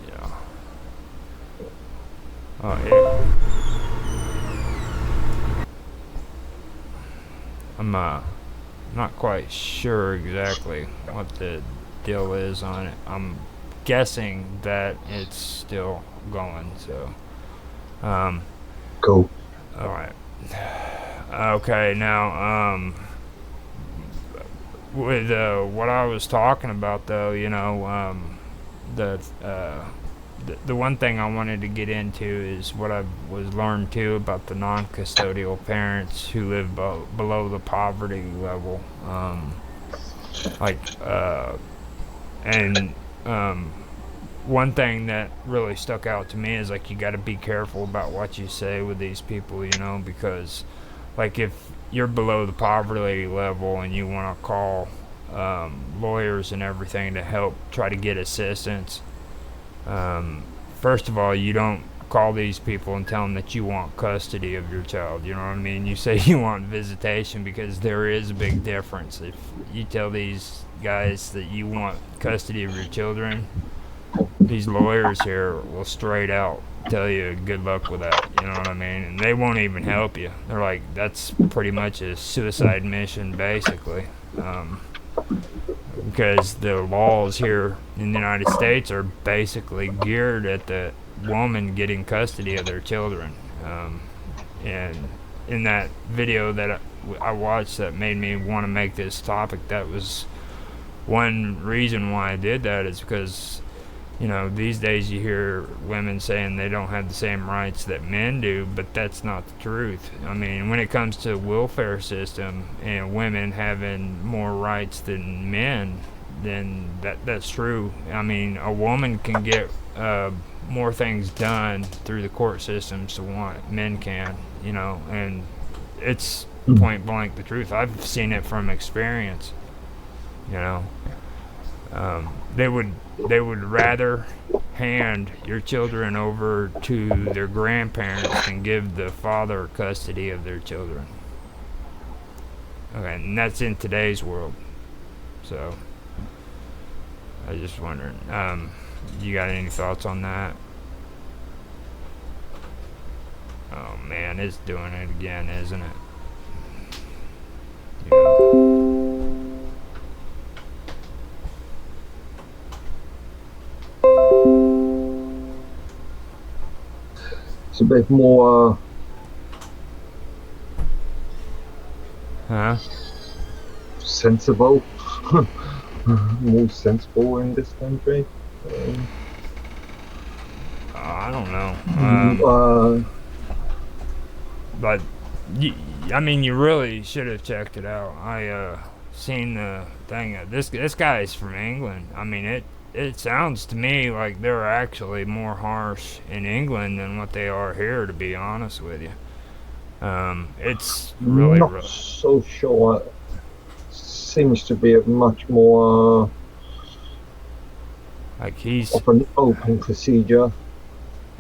B: Yeah. Oh, yeah. I'm not quite sure exactly what the deal is on it. I'm guessing that it's still going. So,
D: Cool.
B: all right. Okay, now, with what I was talking about, though, the the one thing I wanted to get into is what I was learned too about the non-custodial parents who live below the poverty level. Like, and one thing that really stuck out to me is like you got to be careful about what you say with these people, because like if you're below the poverty level and you want to call lawyers and everything to help try to get assistance, first of all, you don't call these people and tell them that you want custody of your child. You know what I mean? You say you want visitation, because there is a big difference. If you tell these guys that you want custody of your children, these lawyers here will straight out tell you good luck with that. You know what I mean? And they won't even help you. They're like, that's pretty much a suicide mission, basically. Because the laws here in the United States are basically geared at the woman getting custody of their children. And in that video that I watched that made me want to make this topic, that was one reason why I did that, is because these days you hear women saying they don't have the same rights that men do, but that's not the truth. I mean, when it comes to welfare system and women having more rights than men, then that's true. I mean, a woman can get more things done through the court systems than what men can, and it's point blank the truth. I've seen it from experience. They would rather hand your children over to their grandparents than give the father custody of their children. Okay, and that's in today's world. So, I was just wondering, you got any thoughts on that? Oh man, it's doing it again, isn't it? Yeah.
D: It's a bit more
B: Huh?
D: sensible, more sensible in this country.
B: don't know.
D: Uh,
B: But you, I mean, you really should have checked it out. I seen the thing. This guy is from England. I mean, it sounds to me like they're actually more harsh in England than what they are here. To be honest with you, it's really
D: not
B: rough.
D: so sure. Seems to be a much more
B: Like he's
D: of an open procedure.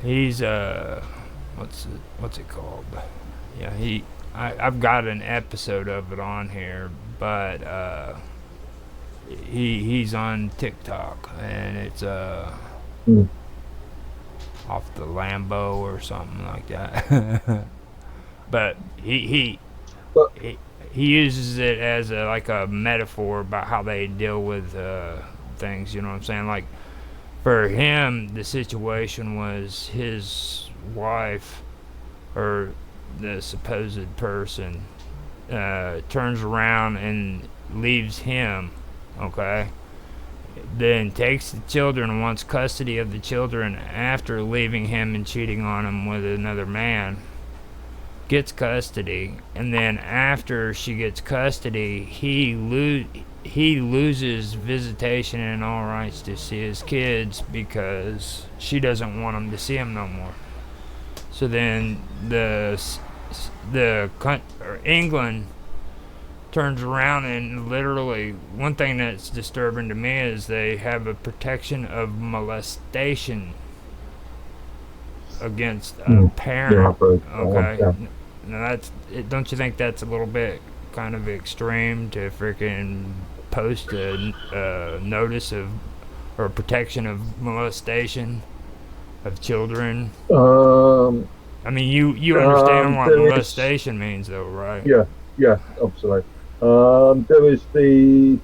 B: he's what's it called? Yeah, I've got an episode of it on here, but he's on TikTok and it's
D: Mm.
B: off the Lambo or something like that. But
D: But
B: he uses it as like a metaphor about how they deal with things. You know what I'm saying? Like for him, the situation was his wife or the supposed person turns around and leaves him. Okay. Then takes the children and wants custody of the children after leaving him and cheating on him with another man. Gets custody, and then after she gets custody, he loses visitation and all rights to see his kids because she doesn't want him to see him no more. So then England turns around and literally one thing that's disturbing to me is they have a protection of molestation against a parent. Okay.
D: yeah.
B: Now don't you think that's a little bit kind of extreme to freaking post a notice of or protection of molestation of children? I mean, you understand what molestation means, though, right?
D: Yeah, absolutely. There is a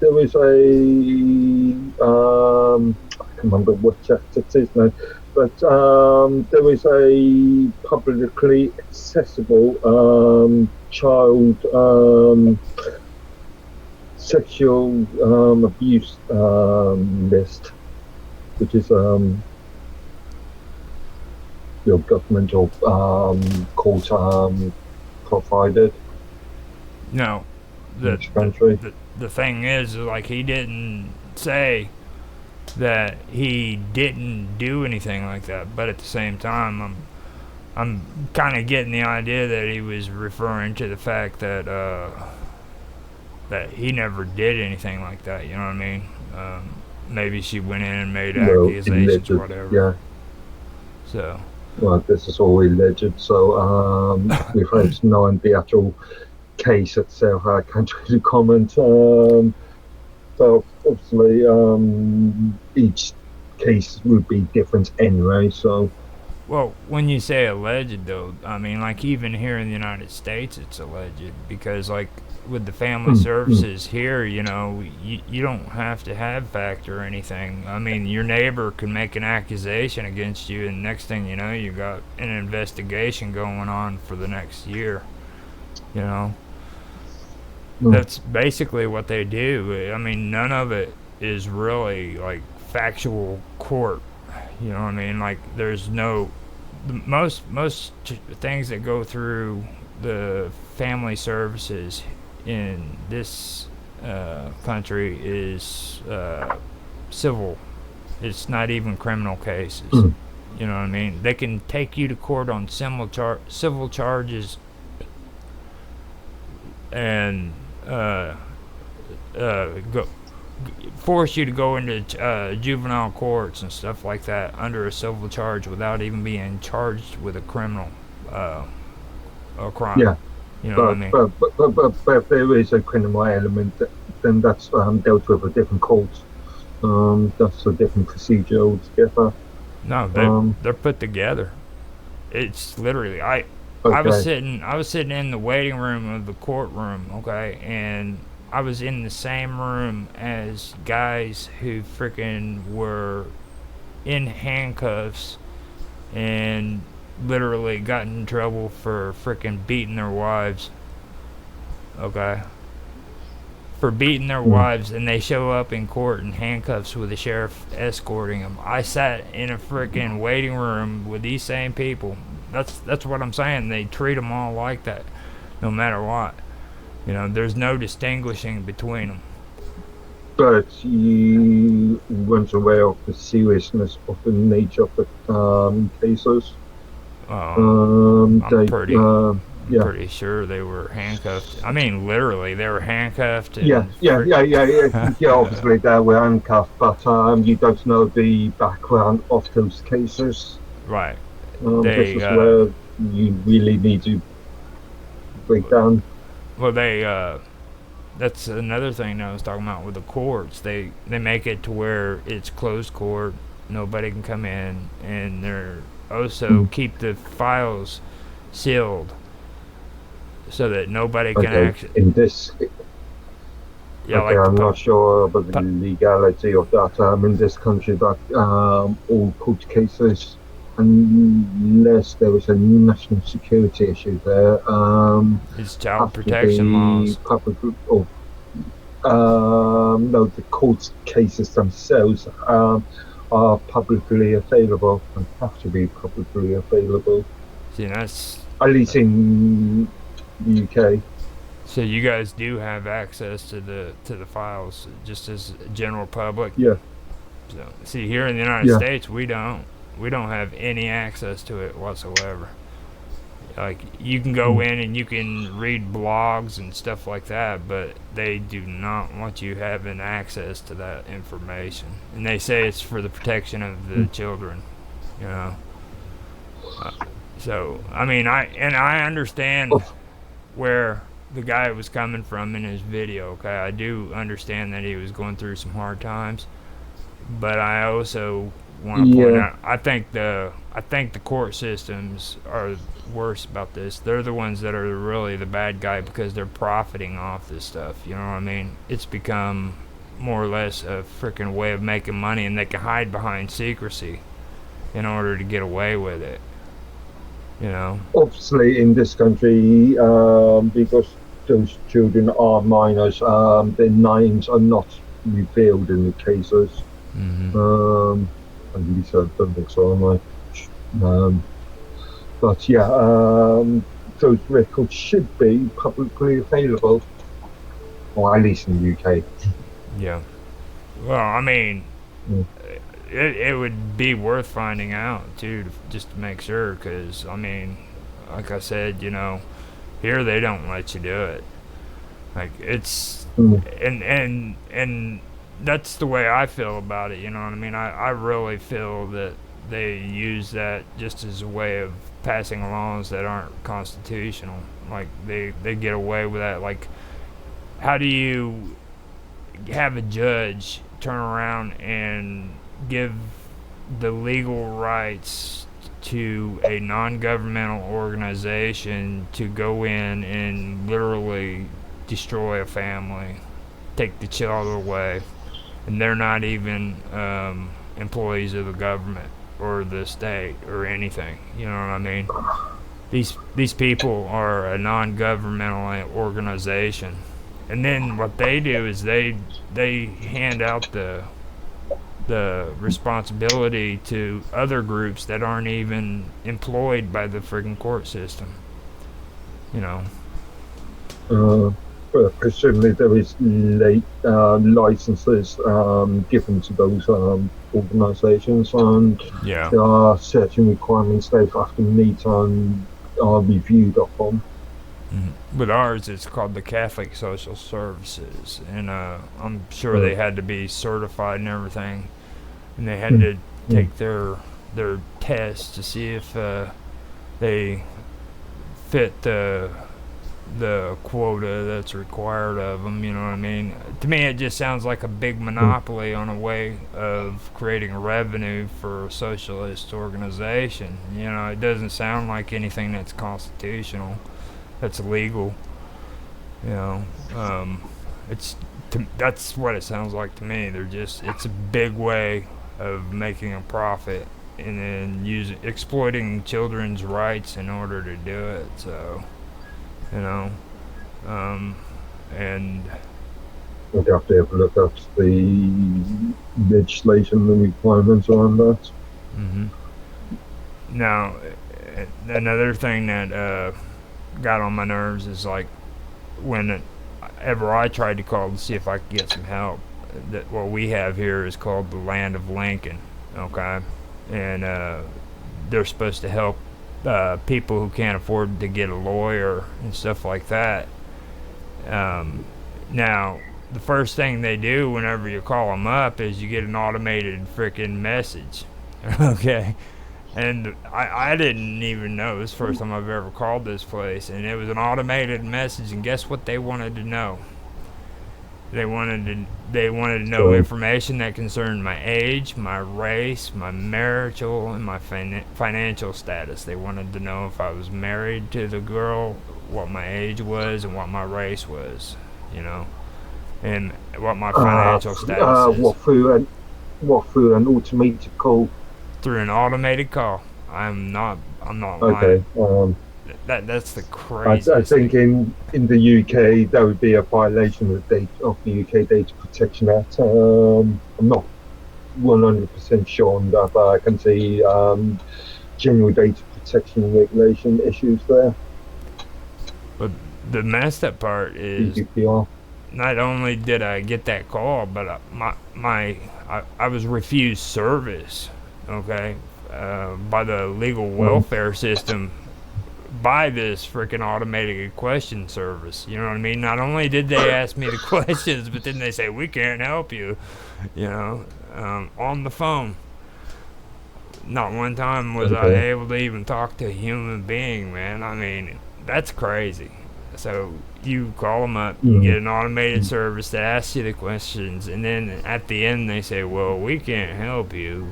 D: I can't remember what chapter it is now, but there is a publicly accessible child sexual abuse list, which is your governmental court provided
B: No,
D: in each country.
B: the thing is, like, he didn't say that he didn't do anything like that, but at the same time, I'm kind of getting the idea that he was referring to the fact that that he never did anything like that. You know what I mean? Maybe she went in and made accusations or whatever.
D: Yeah.
B: So.
D: Well, this is all alleged, so without knowing the actual case itself, I can't really comment. So obviously, each case would be different anyway. So,
B: well, when you say alleged, though, I mean, like, even here in the United States, it's alleged because, like, with the family services here, you know, you don't have to have fact or anything. I mean, your neighbor can make an accusation against you, and next thing you know, you got an investigation going on for the next year. You know, that's basically what they do. I mean, none of it is really like factual court. You know what I mean? Like, there's no most things that go through the family services in this country is civil. It's not even criminal cases. You know what I mean? They can take you to court on civil charges and force you to go into juvenile courts and stuff like that under a civil charge without even being charged with a criminal a crime.
D: Yeah.
B: You know what I mean?
D: But if there is a criminal element, then that's dealt with a different court. That's a different procedure altogether.
B: No, they're put together. It's literally I was sitting in the waiting room of the courtroom, okay, and I was in the same room as guys who freaking were in handcuffs and literally got in trouble for freaking beating their wives. Okay. for beating their wives, and they show up in court in handcuffs with the sheriff escorting them. I sat in a freaking waiting room with these same people. That's what I'm saying. They treat them all like that, no matter what. You know, there's no distinguishing between them.
D: But you weren't aware of the seriousness of the nature of the cases.
B: I'm
D: They,
B: pretty
D: yeah.
B: pretty sure they were handcuffed. I mean, literally, they were handcuffed. And
D: Yeah. Obviously, they were handcuffed, but you don't know the background of those cases.
B: Right.
D: This is where you really need to break down.
B: Well, that's another thing I was talking about with the courts. They make it to where it's closed court, nobody can come in, and they're also keep the files sealed so that nobody can actually.
D: In this,
B: yeah,
D: okay, I'm not sure about the legality of that in this country, but all court cases, unless there was a national security issue there,
B: it's child protection laws.
D: No, the court cases themselves are publicly available and have to be publicly available.
B: See, that's
D: at least in the UK.
B: So you guys do have access to the files, just as a general public.
D: Yeah.
B: So, see, here in the United States, we don't have any access to it whatsoever. Like, you can go in and you can read blogs and stuff like that, but they do not want you having access to that information. And they say it's for the protection of the children, you know. So, I mean, I understand where the guy was coming from in his video, okay? I do understand that he was going through some hard times, but I also want to point out, I think the court systems are worse about this. They're the ones that are really the bad guy because they're profiting off this stuff, you know what I mean? It's become more or less a freaking way of making money, and they can hide behind secrecy in order to get away with it, you know?
D: Obviously, in this country, because those children are minors, their names are not revealed in the cases.
B: Mm-hmm.
D: At least I don't think so, am I? But yeah, those records should be publicly available, or at least in the UK.
B: Yeah. Well, I mean, it would be worth finding out too, just to make sure, because I mean, like I said, you know, here they don't let you do it. Like, it's and that's the way I feel about it, you know what I mean? I really feel that they use that just as a way of passing laws that aren't constitutional. Like, they get away with that. Like, how do you have a judge turn around and give the legal rights to a non-governmental organization to go in and literally destroy a family, take the child away, and they're not even employees of the government or the state or anything, you know what I mean? These people are a non-governmental organization, and then what they do is they hand out the responsibility to other groups that aren't even employed by the friggin' court system, you know.
D: Presumably there is licenses given to those organisations, and there are certain requirements they have to meet and are reviewed upon.
B: With ours, it's called the Catholic Social Services, and I'm sure they had to be certified and everything, and they had to take their tests to see if they fit the quota that's required of them, you know what I mean? To me, it just sounds like a big monopoly on a way of creating revenue for a socialist organization. You know, it doesn't sound like anything that's constitutional, that's legal. You know, that's what it sounds like to me. It's a big way of making a profit and then exploiting children's rights in order to do it. So, you know, and
D: We'd have to have a look at the legislation and requirements around that.
B: Mm-hmm. Now, another thing that got on my nerves is like whenever I tried to call to see if I could get some help. That what we have here is called the Land of Lincoln, okay, and they're supposed to help people who can't afford to get a lawyer and stuff like that. Um, Now, the first thing they do whenever you call them up is you get an automated freaking message. Okay. And I didn't even know. This is the first time I've ever called this place. And it was an automated message. And guess what they wanted to know? They wanted to know
D: So,
B: information that concerned my age, my race, my marital, and my financial status. They wanted to know if I was married to the girl, what my age was, and what my race was. You know, and what my financial status is
D: what through an automated call?
B: through an automated call. I'm not lying.
D: Okay.
B: That's the
D: I
B: craziest
D: think
B: thing.
D: in the UK that would be a violation of the UK Data Protection Act. I'm not 100% sure on that, but I can see general data protection regulation issues there.
B: But the messed up part is
D: GDPR.
B: not only did I get that call, but I was refused service. Okay, by the legal
D: Mm,
B: welfare system by this freaking automated question service. You know what I mean? Not only did they ask me the questions, but then they say we can't help you. You know, on the phone. Not one time was I
D: okay.
B: able to even talk to a human being, man. I mean, that's crazy. So you call them up, you
D: Mm,
B: get an automated service that asks you the questions, and then at the end they say, "Well, we can't help you.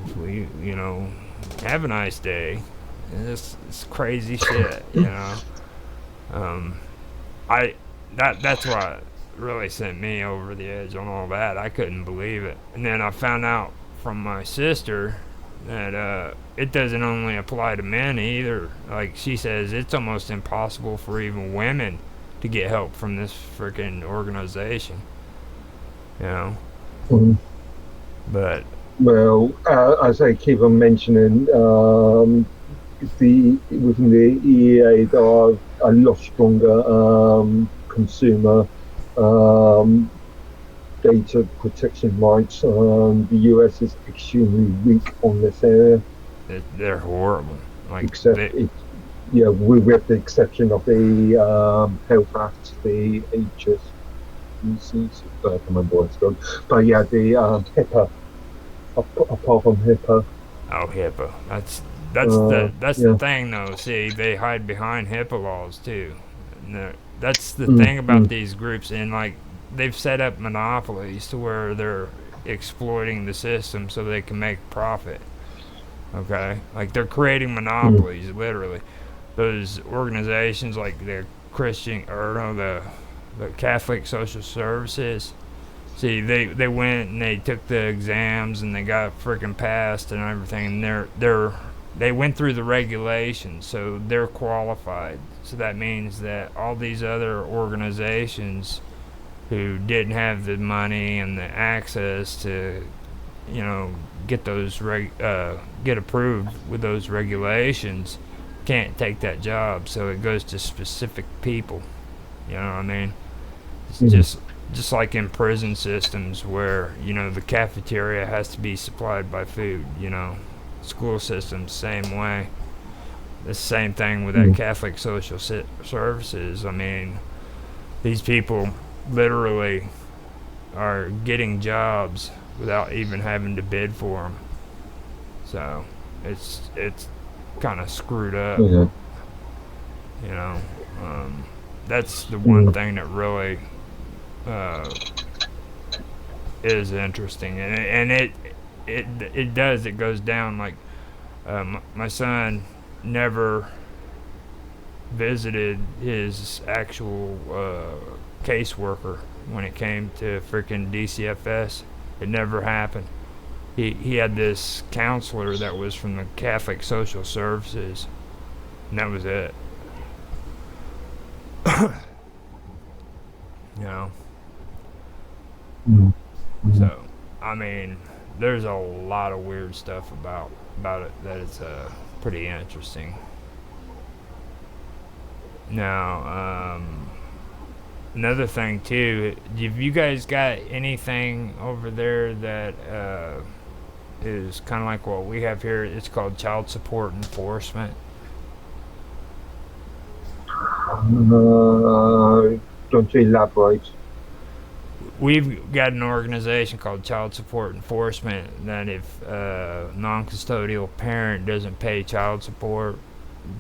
B: Have a nice day." And it's crazy shit, you know. Um, I that's what really sent me over the edge on all that. I couldn't believe it, and then I found out from my sister that it doesn't only apply to men either. Like she says, it's almost impossible for even women to get help from this freaking organization. You know,
D: mm.
B: but
D: Well, as I keep on mentioning, the within the EEA there are a lot stronger consumer um, data protection rights. The US is extremely weak on this area,
B: they're horrible. Like
D: except
B: they,
D: it, yeah, with the exception of the Health Act, the HSBC, I can't remember what it's called, but yeah, the HIPAA. Apart from HIPAA,
B: oh, HIPAA. That's the
D: yeah,
B: thing though. See, they hide behind HIPAA laws too. And that's the
D: mm,
B: thing about
D: mm,
B: these groups, and like they've set up monopolies to where they're exploiting the system so they can make profit. Okay, like they're creating
D: mm,
B: monopolies literally. Those organizations like the Christian or no the Catholic Social Services. See, they went and they took the exams and they got freaking passed and everything. And they went through the regulations, so they're qualified. So that means that all these other organizations who didn't have the money and the access to, you know, get approved with those regulations can't take that job. So it goes to specific people. You know what I mean? It's
D: mm,
B: just like in prison systems where the cafeteria has to be supplied by food. School systems same way. The same thing with that
D: mm,
B: Catholic social services. I mean, these people literally are getting jobs without even having to bid for them. So it's kind of screwed up.
D: yeah,
B: You know, um, that's the one
D: mm,
B: thing that really uh, is interesting, and it does. It goes down like my son never visited his actual caseworker when it came to freaking DCFS. It never happened. He had this counselor that was from the Catholic Social Services, and that was it. You know, So, I mean, there's a lot of weird stuff about it that is pretty interesting. Now, another thing too, have you guys got anything over there that is kind of like what we have here? It's called child support enforcement.
D: Don't you elaborate?
B: We've got an organization called Child Support Enforcement that if a non-custodial parent doesn't pay child support,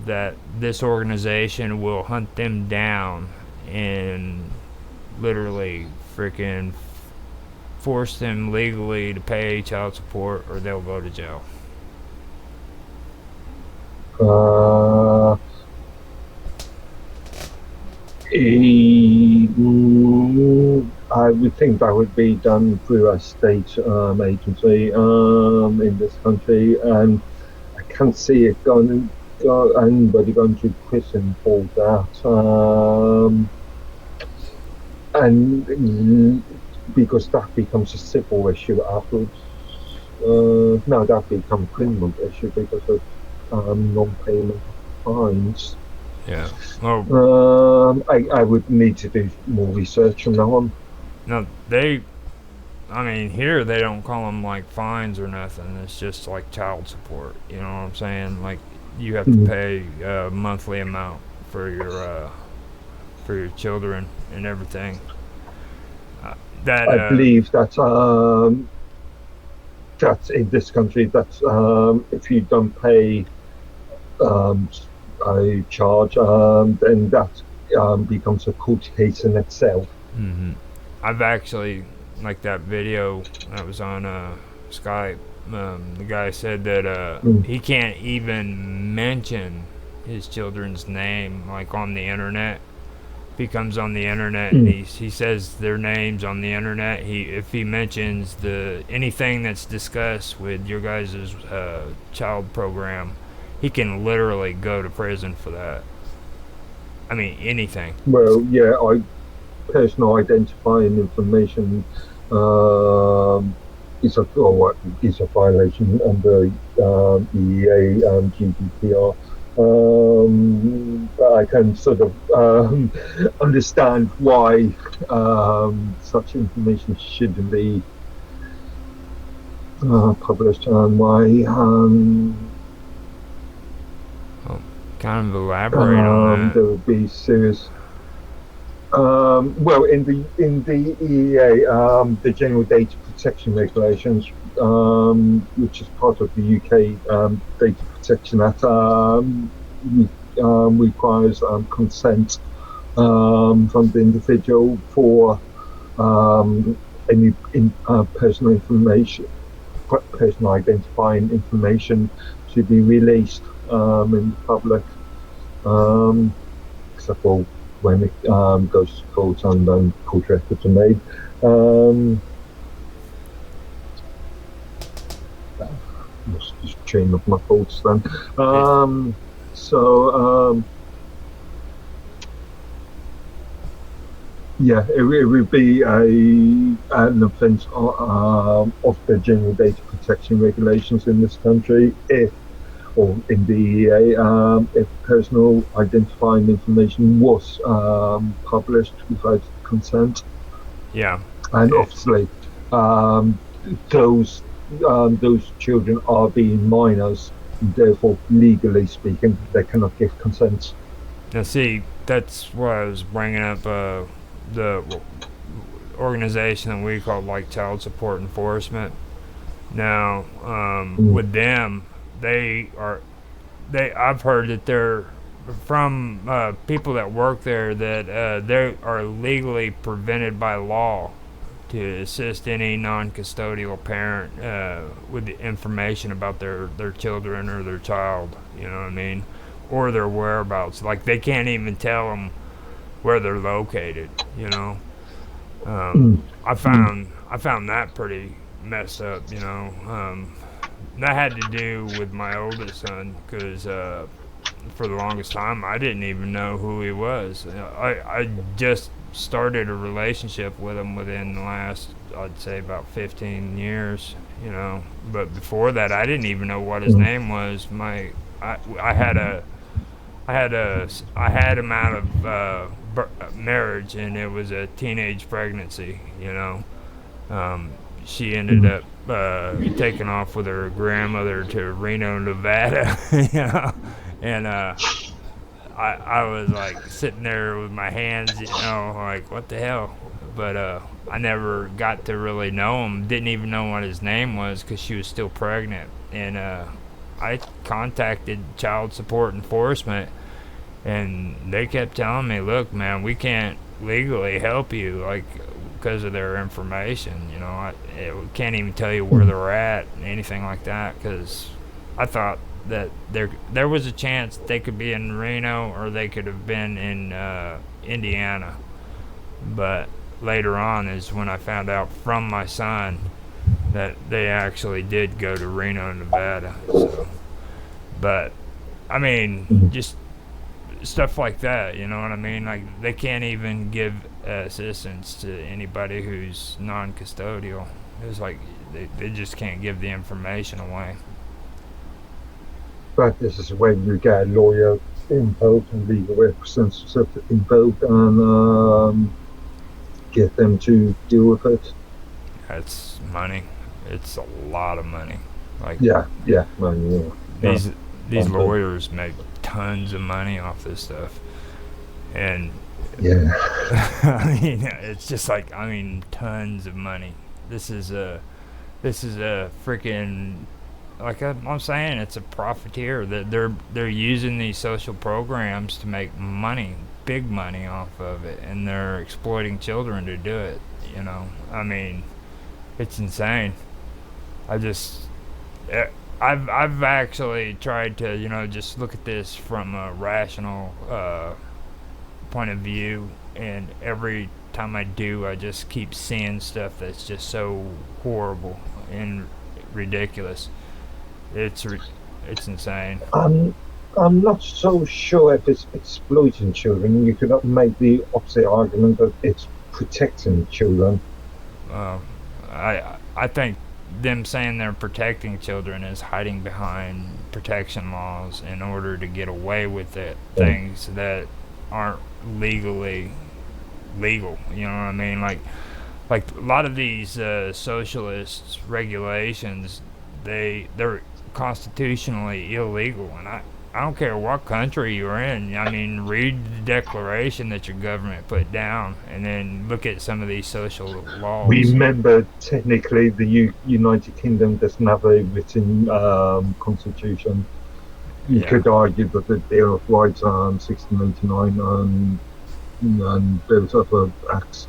B: that this organization will hunt them down and literally freaking force them legally to pay child support or they'll go to jail.
D: Uh, I would think that would be done through a state agency in this country, and I can't see it anybody going to prison for that. And because that becomes a civil issue afterwards. No, that becomes a criminal issue because of non-payment of fines.
B: Yeah. Well,
D: I would need to do more research on that one.
B: no, I mean, here they don't call them like fines or nothing. It's just like child support. You know what I'm saying? Like you have to pay a monthly amount for your children and everything.
D: I believe that that's in this country that if you don't pay a charge, then that becomes a court case in itself.
B: Mm-hmm. I've actually like that video that was on Skype. The guy said that he can't even mention his children's name like on the internet. If he comes on the internet and he says their names on the internet, if he mentions anything that's discussed with your guys' child program, he can literally go to prison for that. I mean, anything.
D: Well, yeah, personal identifying information is a violation under EEA GDPR. But I can sort of understand why such information shouldn't be published and why.
B: Kind of elaborate on that.
D: There would be serious. Well, in the EEA, the General Data Protection Regulations, which is part of the UK Data Protection Act, requires consent from the individual for any personal information, personal identifying information to be released in the public, except for when it goes to court and then court records are made. Lost the chain of my thoughts then. Yeah, it would be an offence of the General Data Protection Regulations in this country or in the EEA, if personal identifying information was published without consent.
B: Yeah.
D: And obviously, those children are being minors, and therefore, legally speaking, they cannot give consent.
B: Now, see, that's why I was bringing up the organization that we call like Child Support Enforcement. Now, with them, I've heard that they're from people that work there that they are legally prevented by law to assist any non-custodial parent with the information about their children or their child, you know what I mean, or their whereabouts. Like they can't even tell them where they're located, you know. I found that pretty messed up, you know. That had to do with my oldest son because for the longest time I didn't even know who he was. I just started a relationship with him within the last, I'd say, about 15 years. You know, but before that, I didn't even know what his name was. I had a I had him out of marriage, and it was a teenage pregnancy. You know, she ended up taking off with her grandmother to Reno, Nevada. You know, and I was like sitting there with my hands, you know, like what the hell. But I never got to really know him. Didn't even know what his name was because she was still pregnant. And I contacted Child Support Enforcement, and they kept telling me, "Look, man, we can't legally help you, like because of their information. You know, we can't even tell you where they're at, anything like that, because I thought that there was a chance they could be in Reno or they could have been in Indiana. But later on is when I found out from my son that they actually did go to Reno, Nevada. So, but I mean, just stuff like that, you know what I mean? Like they can't even give assistance to anybody who's non-custodial. It's like they just can't give the information away.
D: But this is when you get a lawyer involved and legal representative involved and get them to deal with it.
B: That's money. It's a lot of money. Like
D: money. Yeah.
B: These lawyers make tons of money off this stuff, and I mean, it's just like, I mean, tons of money. This is a freaking, like I'm saying, it's a profiteer that they're using these social programs to make money, big money off of it, and they're exploiting children to do it. You know, I mean, it's insane. I just, I've actually tried to, you know, just look at this from a rational point of view, and every time I do, I just keep seeing stuff that's just so horrible and ridiculous. It's insane.
D: I'm not so sure if it's exploiting children. You could make the opposite argument that it's protecting children.
B: I think them saying they're protecting children is hiding behind protection laws in order to get away with it, things that aren't legally legal. You know what I mean? Like a lot of these socialist regulations, they're constitutionally illegal, and I don't care what country you're in. I mean, read the declaration that your government put down, and then look at some of these social laws.
D: Remember, technically, the United Kingdom doesn't have a written constitution. You could argue that the Bill of Rights, 1689, and those other acts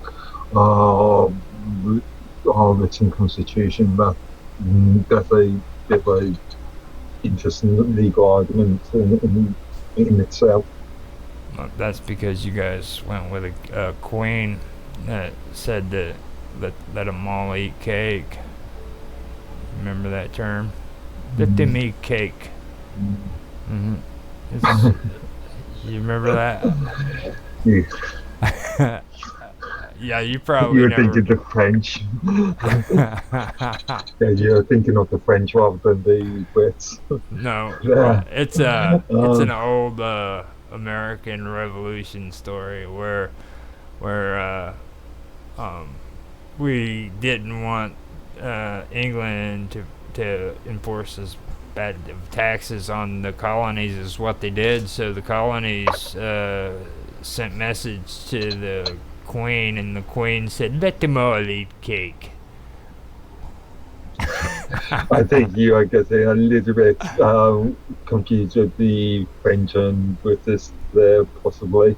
D: are written constitution, but that's a interesting legal argument in itself.
B: Well, that's because you guys went with a queen that said that let them all eat cake. Remember that term? Let them eat cake. Mm-hmm. You remember that?
D: Yeah.
B: Yeah, you probably
D: You're
B: never...
D: thinking the French. Yeah, you're thinking of the French rather than the Brits.
B: No,
D: Yeah.
B: it's an old American Revolution story where we didn't want England to enforce as bad taxes on the colonies as what they did, so the colonies sent message to the Queen, and the Queen said, "Let them all eat cake."
D: I think you are getting a little bit confused with the French and British there, possibly.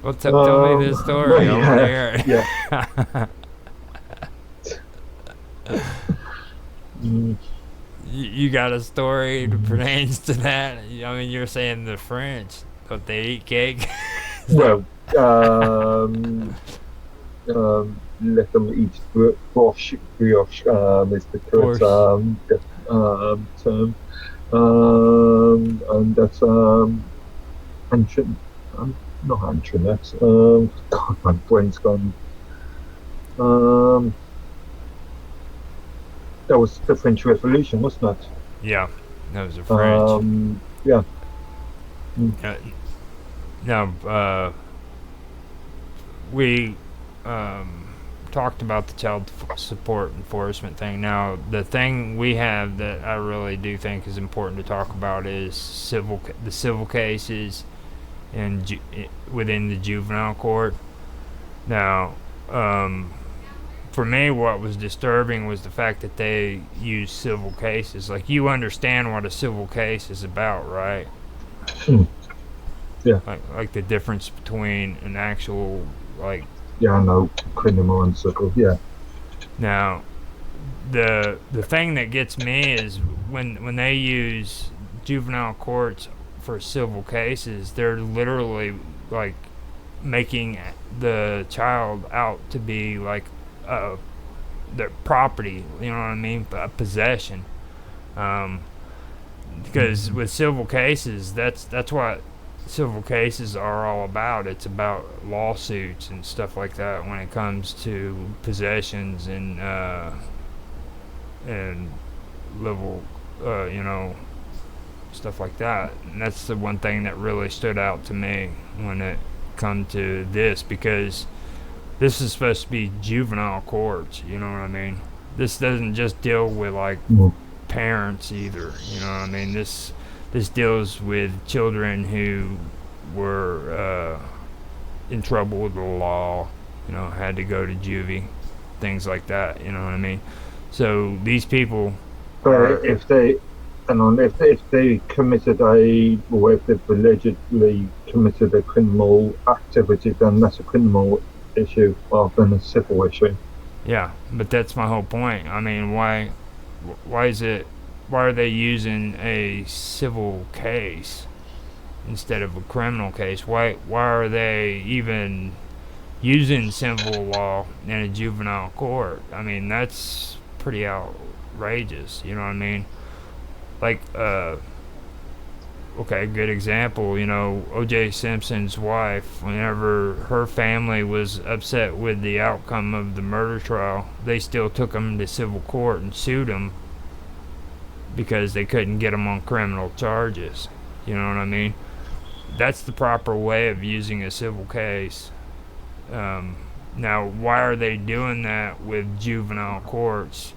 B: What's up? Tell me this story. I want to hear it.
D: Yeah.
B: You got a story that pertains to that? I mean, you're saying the French, but they eat cake?
D: Well, let them eat brioche is the correct term, and that's ancient. not Antoinette. God, my brain's gone. Um, that was the French Revolution, wasn't it?
B: Yeah, that was the French.
D: Yeah. Mm.
B: Uh, now, we talked about the child support enforcement thing. Now, the thing we have that I really do think is important to talk about is the civil cases and within the juvenile court. Now, for me, what was disturbing was the fact that they use civil cases. Like, you understand what a civil case is about, right?
D: Mm. Yeah.
B: Like the difference between an actual, like,
D: Yeah, I know. Criminal and civil. Yeah.
B: now the thing that gets me is when they use juvenile courts for civil cases, they're literally like making the child out to be like their property. You know what I mean? A possession. Because with civil cases, that's what civil cases are all about. It's about lawsuits and stuff like that when it comes to possessions and level, you know, stuff like that. And that's the one thing that really stood out to me when it come to this, because this is supposed to be juvenile courts. You know what I mean? This doesn't just deal with like parents either. You know what I mean? This deals with children who were in trouble with the law. You know, had to go to juvie, things like that. You know what I mean? So these people
D: But if they, if they committed or if they've allegedly committed a criminal activity, then that's a criminal issue rather than a civil issue.
B: yeah, but that's my whole point. I mean, why is it? Why are they using a civil case instead of a criminal case? Why are they even using civil law in a juvenile court? I mean, that's pretty outrageous. You know what I mean? Like, okay, good example. You know, O.J. Simpson's wife, whenever her family was upset with the outcome of the murder trial, they still took him to civil court and sued him because they couldn't get him on criminal charges. You know what I mean? That's the proper way of using a civil case. Now, why are they doing that with juvenile courts?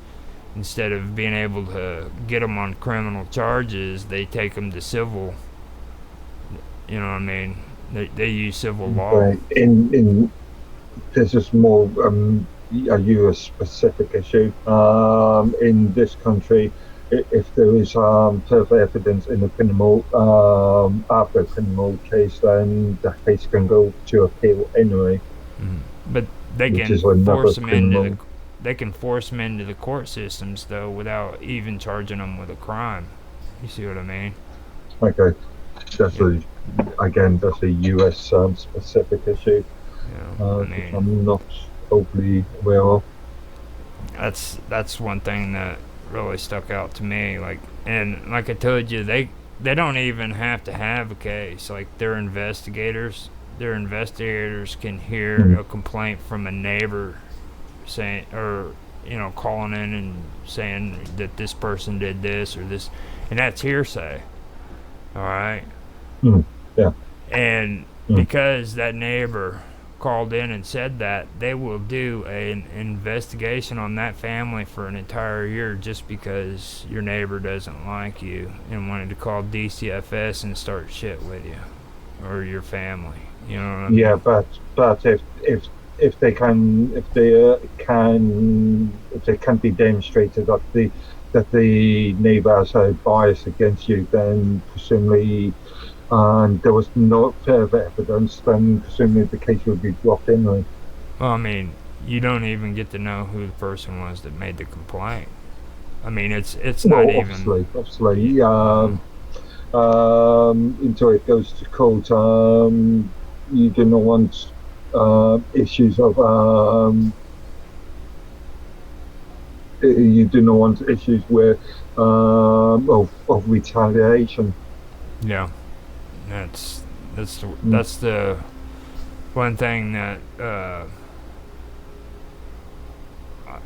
B: Instead of being able to get them on criminal charges, they take them to civil. You know what I mean? They use civil law.
D: But in this is more a US specific issue. In this country, if there is further evidence in a criminal after a criminal case, then the case can go to appeal anyway.
B: But they
D: Which
B: can
D: is another
B: force them into
D: criminal.
B: they can force them into the court systems though without even charging them with a crime. You see what I mean?
D: Okay, that's that's a US specific issue.
B: Yeah, I
D: Which
B: mean,
D: I'm not overly aware of.
B: that's one thing that really stuck out to me. Like, and like I told you, they don't even have to have a case. Like, they're investigators. Their investigators can hear a complaint from a neighbor saying, or you know, calling in and saying that this person did this or this, and that's hearsay. All right.
D: Yeah.
B: And because that neighbor called in and said that, they will do an investigation on that family for an entire year just because your neighbor doesn't like you and wanted to call DCFS and start shit with you or your family. You know what I mean?
D: Yeah, but if they can if they can be demonstrated that the neighbour has a bias against you, then presumably and there was no further evidence, then presumably the case would be dropped anyway.
B: Well, I mean, you don't even get to know who the person was that made the complaint. I mean, it's
D: Well,
B: not even.
D: obviously, until it goes to court, you do not want issues of you do not want issues where of retaliation.
B: Yeah, that's the one thing that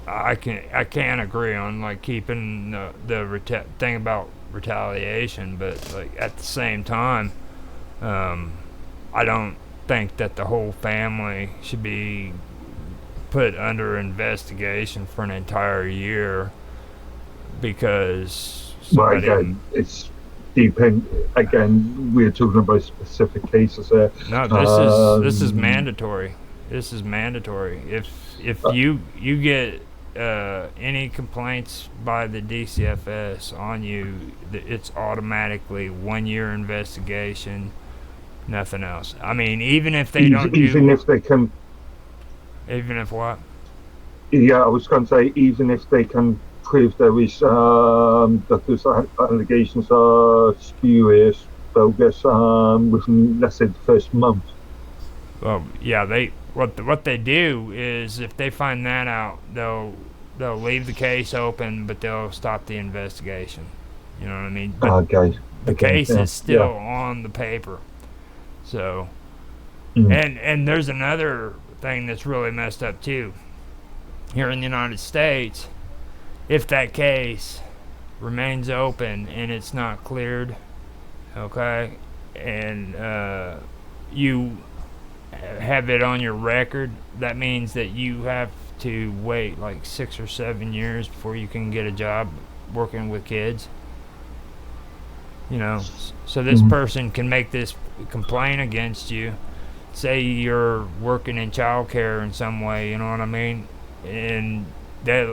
B: I can't agree on, like keeping the thing about retaliation, but like at the same time, I don't think that the whole family should be put under investigation for an entire year because
D: Well,
B: somebody.
D: again, it's depend. Again, we're talking about specific cases there.
B: No, this is
D: Um,
B: mandatory. This is mandatory. If
D: uh,
B: you get any complaints by the DCFS on you, it's automatically 1 year investigation. Nothing else. I mean, even if they don't
D: even
B: do,
D: if they can,
B: even if what?
D: yeah, I was going to say, even if they can prove there is that those allegations are spurious, bogus, within, let's say, the first month.
B: Well, yeah, they what they do is if they find that out, they'll leave the case open, but they'll stop the investigation. You know what I mean? But
D: Okay,
B: the
D: okay,
B: case
D: yeah,
B: is still
D: yeah.
B: on the paper. So,
D: Mm,
B: and there's another thing that's really messed up too. Here in the United States, if that case remains open and it's not cleared, okay, and you have it on your record, that means that you have to wait like 6 or 7 years before you can get a job working with kids. You know, so this
D: mm,
B: person can make this complaint against you. Say you're working in childcare in some way, you know what I mean? And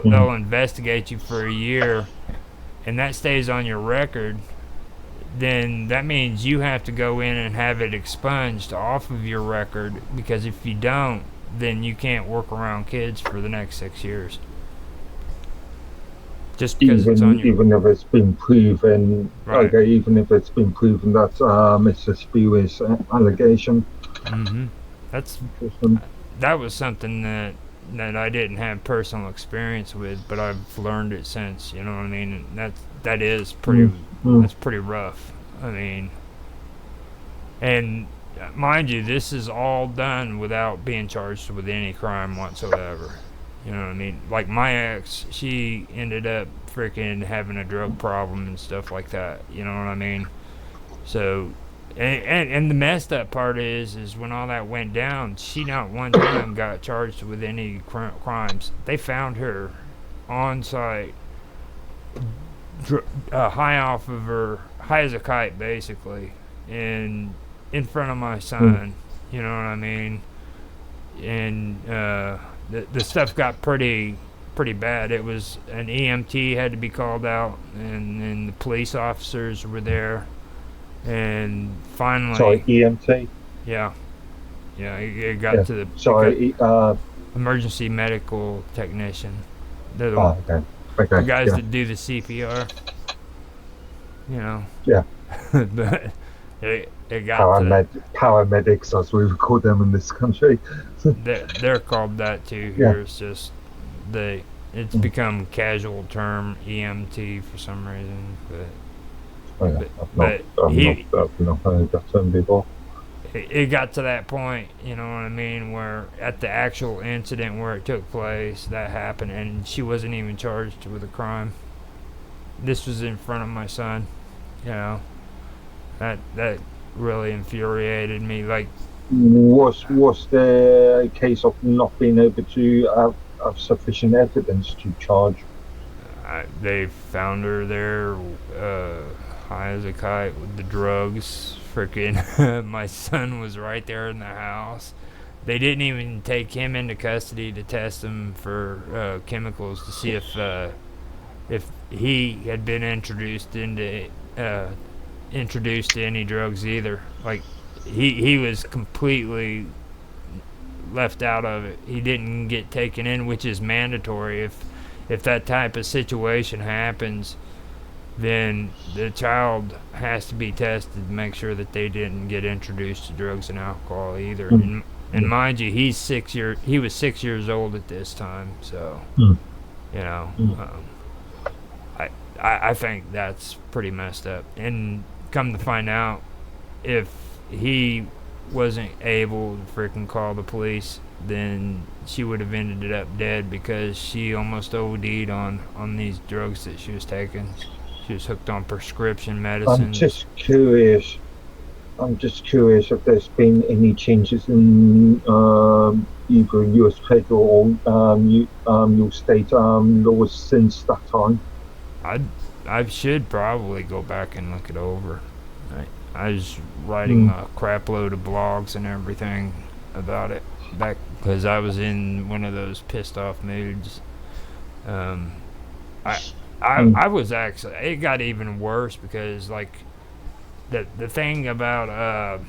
D: mm.
B: they'll investigate you for a year, and that stays on your record. Then that means you have to go in and have it expunged off of your record because if you don't, then you can't work around kids for the next 6 years. Just because it's on your
D: Even if it's been proven,
B: right.
D: okay, even if it's been proven that it's a spurious allegation.
B: Mm-hmm. That's
D: Interesting.
B: that was something that I didn't have personal experience with, but I've learned it since. You know what I mean? That is pretty.
D: Mm, mm,
B: That's pretty rough. I mean, and mind you, this is all done without being charged with any crime whatsoever. You know what I mean? Like my ex, she ended up freaking having a drug problem and stuff like that. You know what I mean? So, and the messed up part is when all that went down, she not one time got charged with any crimes. They found her on site, high off of her, high as a kite, basically, and in front of my
D: mm,
B: son. You know what I mean? And the stuff got pretty bad. It was an EMT had to be called out, and the police officers were there, and
D: sorry,
B: finally,
D: EMT.
B: yeah, yeah, it got
D: Yeah.
B: to it got
D: Sorry.
B: emergency medical technician. They're
D: Okay.
B: the
D: Okay.
B: guys
D: Yeah.
B: that do the CPR. You know,
D: Yeah.
B: but it got to
D: Paramedics, as we would call them in this country.
B: they're called that too
D: Yeah.
B: here. It's just it's
D: Mm.
B: become casual term EMT for some reason,
D: Oh, yeah.
B: but but he
D: I've not heard that term before.
B: it got to that point, you know what I mean, where at the actual incident where it took place, that happened, and she wasn't even charged with a crime. This was in front of my son, you know. That really infuriated me. Like,
D: Was there a case of not being able to have sufficient evidence to charge?
B: they found her there, high as a kite with the drugs. Freaking, my son was right there in the house. They didn't even take him into custody to test him for chemicals to see if he had been uh, introduced to any drugs either. Like he was completely left out of it. He didn't get taken in, which is mandatory. If that type of situation happens, then the child has to be tested to make sure that they didn't get introduced to drugs and alcohol either.
D: Mm.
B: And mind you, he was 6 years old at this time, so
D: Mm.
B: you know,
D: Mm.
B: I think that's pretty messed up. And come to find out, if he wasn't able to freaking call the police, then she would have ended up dead because she almost OD'd on these drugs that she was taking. She was hooked on prescription
D: I'm
B: medicines.
D: just curious. I'm just curious if there's been any changes in either U.S. federal or your state laws since that time.
B: I I should probably go back and look it over. I was writing a crap load of blogs and everything about it back because I was in one of those pissed off moods. Um, I, I was actually, it got even worse because like the thing about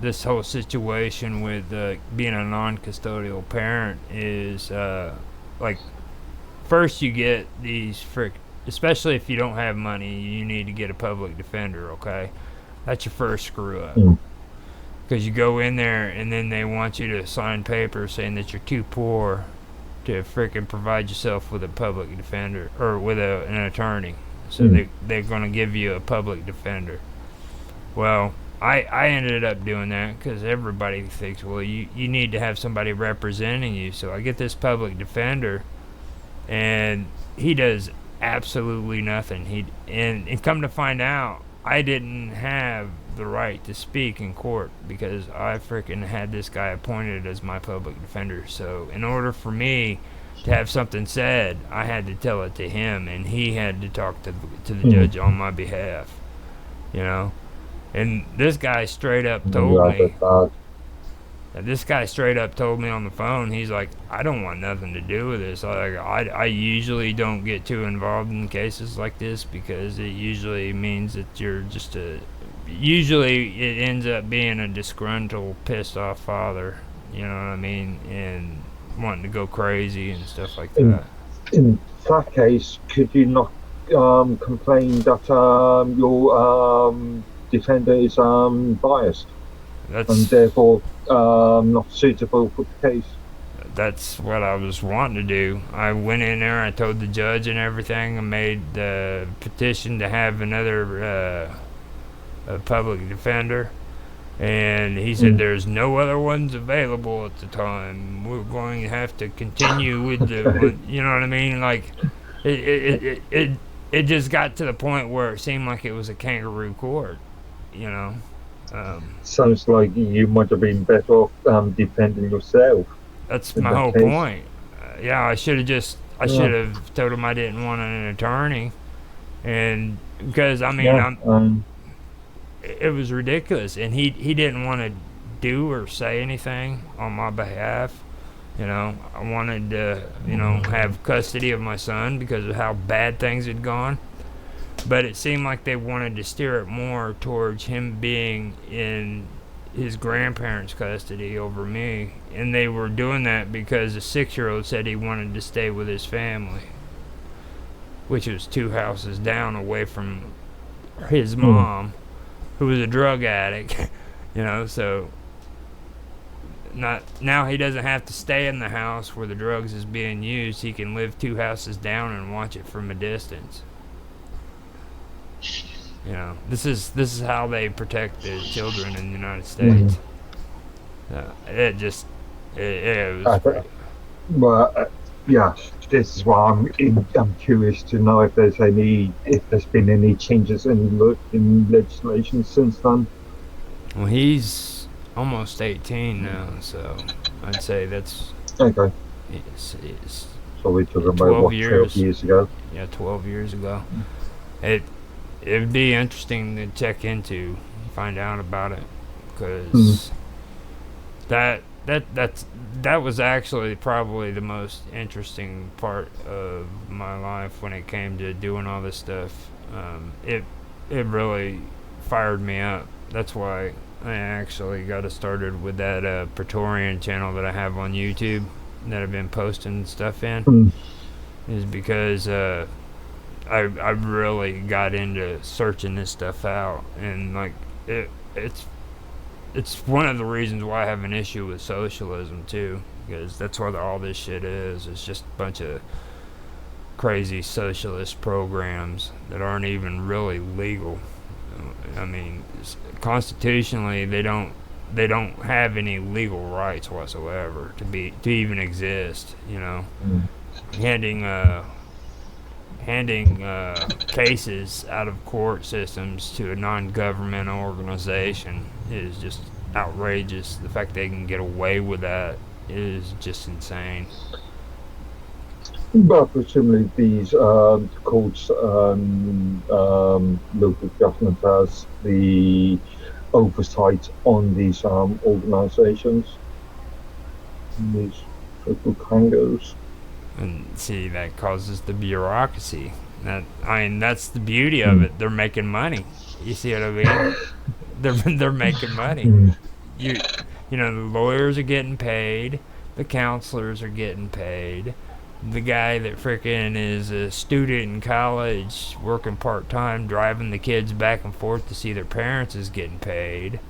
B: this whole situation with being a non-custodial parent is like first you get these especially if you don't have money, you need to get a public defender. Okay, that's your first screw up. Because you go in there and then they want you to sign papers saying that you're too poor to freaking provide yourself with a public defender or with an attorney. So they're going to give you a public defender. Well, I ended up doing that because everybody thinks, well, you need to have somebody representing you. So I get this public defender, and he does absolutely nothing. And come to find out, I didn't have the right to speak in court because I freaking had this guy appointed as my public defender. So in order for me to have something said, I had to tell it to him, and he had to talk to the judge on my behalf. You know, and this guy straight up told me. This guy straight up told me on the phone, he's like, I don't want nothing to do with this. I usually don't get too involved in cases like this because it usually means that you're just usually it ends up being a disgruntled, pissed off father, you know what I mean, and wanting to go crazy and stuff like that.
D: In that case, could you not complain that your defender is biased and therefore not suitable for the case?
B: That's what I was wanting to do. I went in there, I told the judge and everything, I made the petition to have another a public defender, and he said there's no other ones available at the time. We're going to have to continue with the one, you know what I mean? Like it just got to the point where it seemed like it was a kangaroo court, you know.
D: Sounds like you might have been better off defending yourself.
B: That's my whole point. Yeah, I should have told him I didn't want an attorney, and because I mean it was ridiculous, and he didn't want to do or say anything on my behalf. You know, I wanted to have custody of my son because of how bad things had gone. But it seemed like they wanted to steer it more towards him being in his grandparents' custody over me. And they were doing that because a 6-year-old said he wanted to stay with his family, which was 2 houses down away from his mom, who was a drug addict. You know, so now he doesn't have to stay in the house where the drugs is being used. He can live 2 houses down and watch it from a distance. You know, this is how they protect the children in the United States. It was pretty.
D: Well, yeah, this is why I'm curious to know if there's been any changes in legislation since then.
B: Well, he's almost 18 now, so I'd say that's
D: okay.
B: It's
D: so we're talking about 12 years ago.
B: Yeah, 12 years ago. It would be interesting to check into, find out about it, because that was actually probably the most interesting part of my life when it came to doing all this stuff. It really fired me up. That's why I actually got started with that Praetorian channel that I have on YouTube that I've been posting stuff in, is because I really got into searching this stuff out, and like it's one of the reasons why I have an issue with socialism too, because that's what all this shit is. It's just a bunch of crazy socialist programs that aren't even really legal. I mean, constitutionally, they don't have any legal rights whatsoever to even exist.
D: Mm.
B: Handing handing cases out of court systems to a non-governmental organization is just outrageous. The fact they can get away with that is just insane.
D: But presumably these courts and local government has the oversight on these organizations, these local Congos.
B: And see, that causes the bureaucracy. That's the beauty of
D: Mm.
B: it. They're making money. You see what I mean? They're making money.
D: Mm.
B: You the lawyers are getting paid, the counselors are getting paid, the guy that frickin' is a student in college working part time driving the kids back and forth to see their parents is getting paid.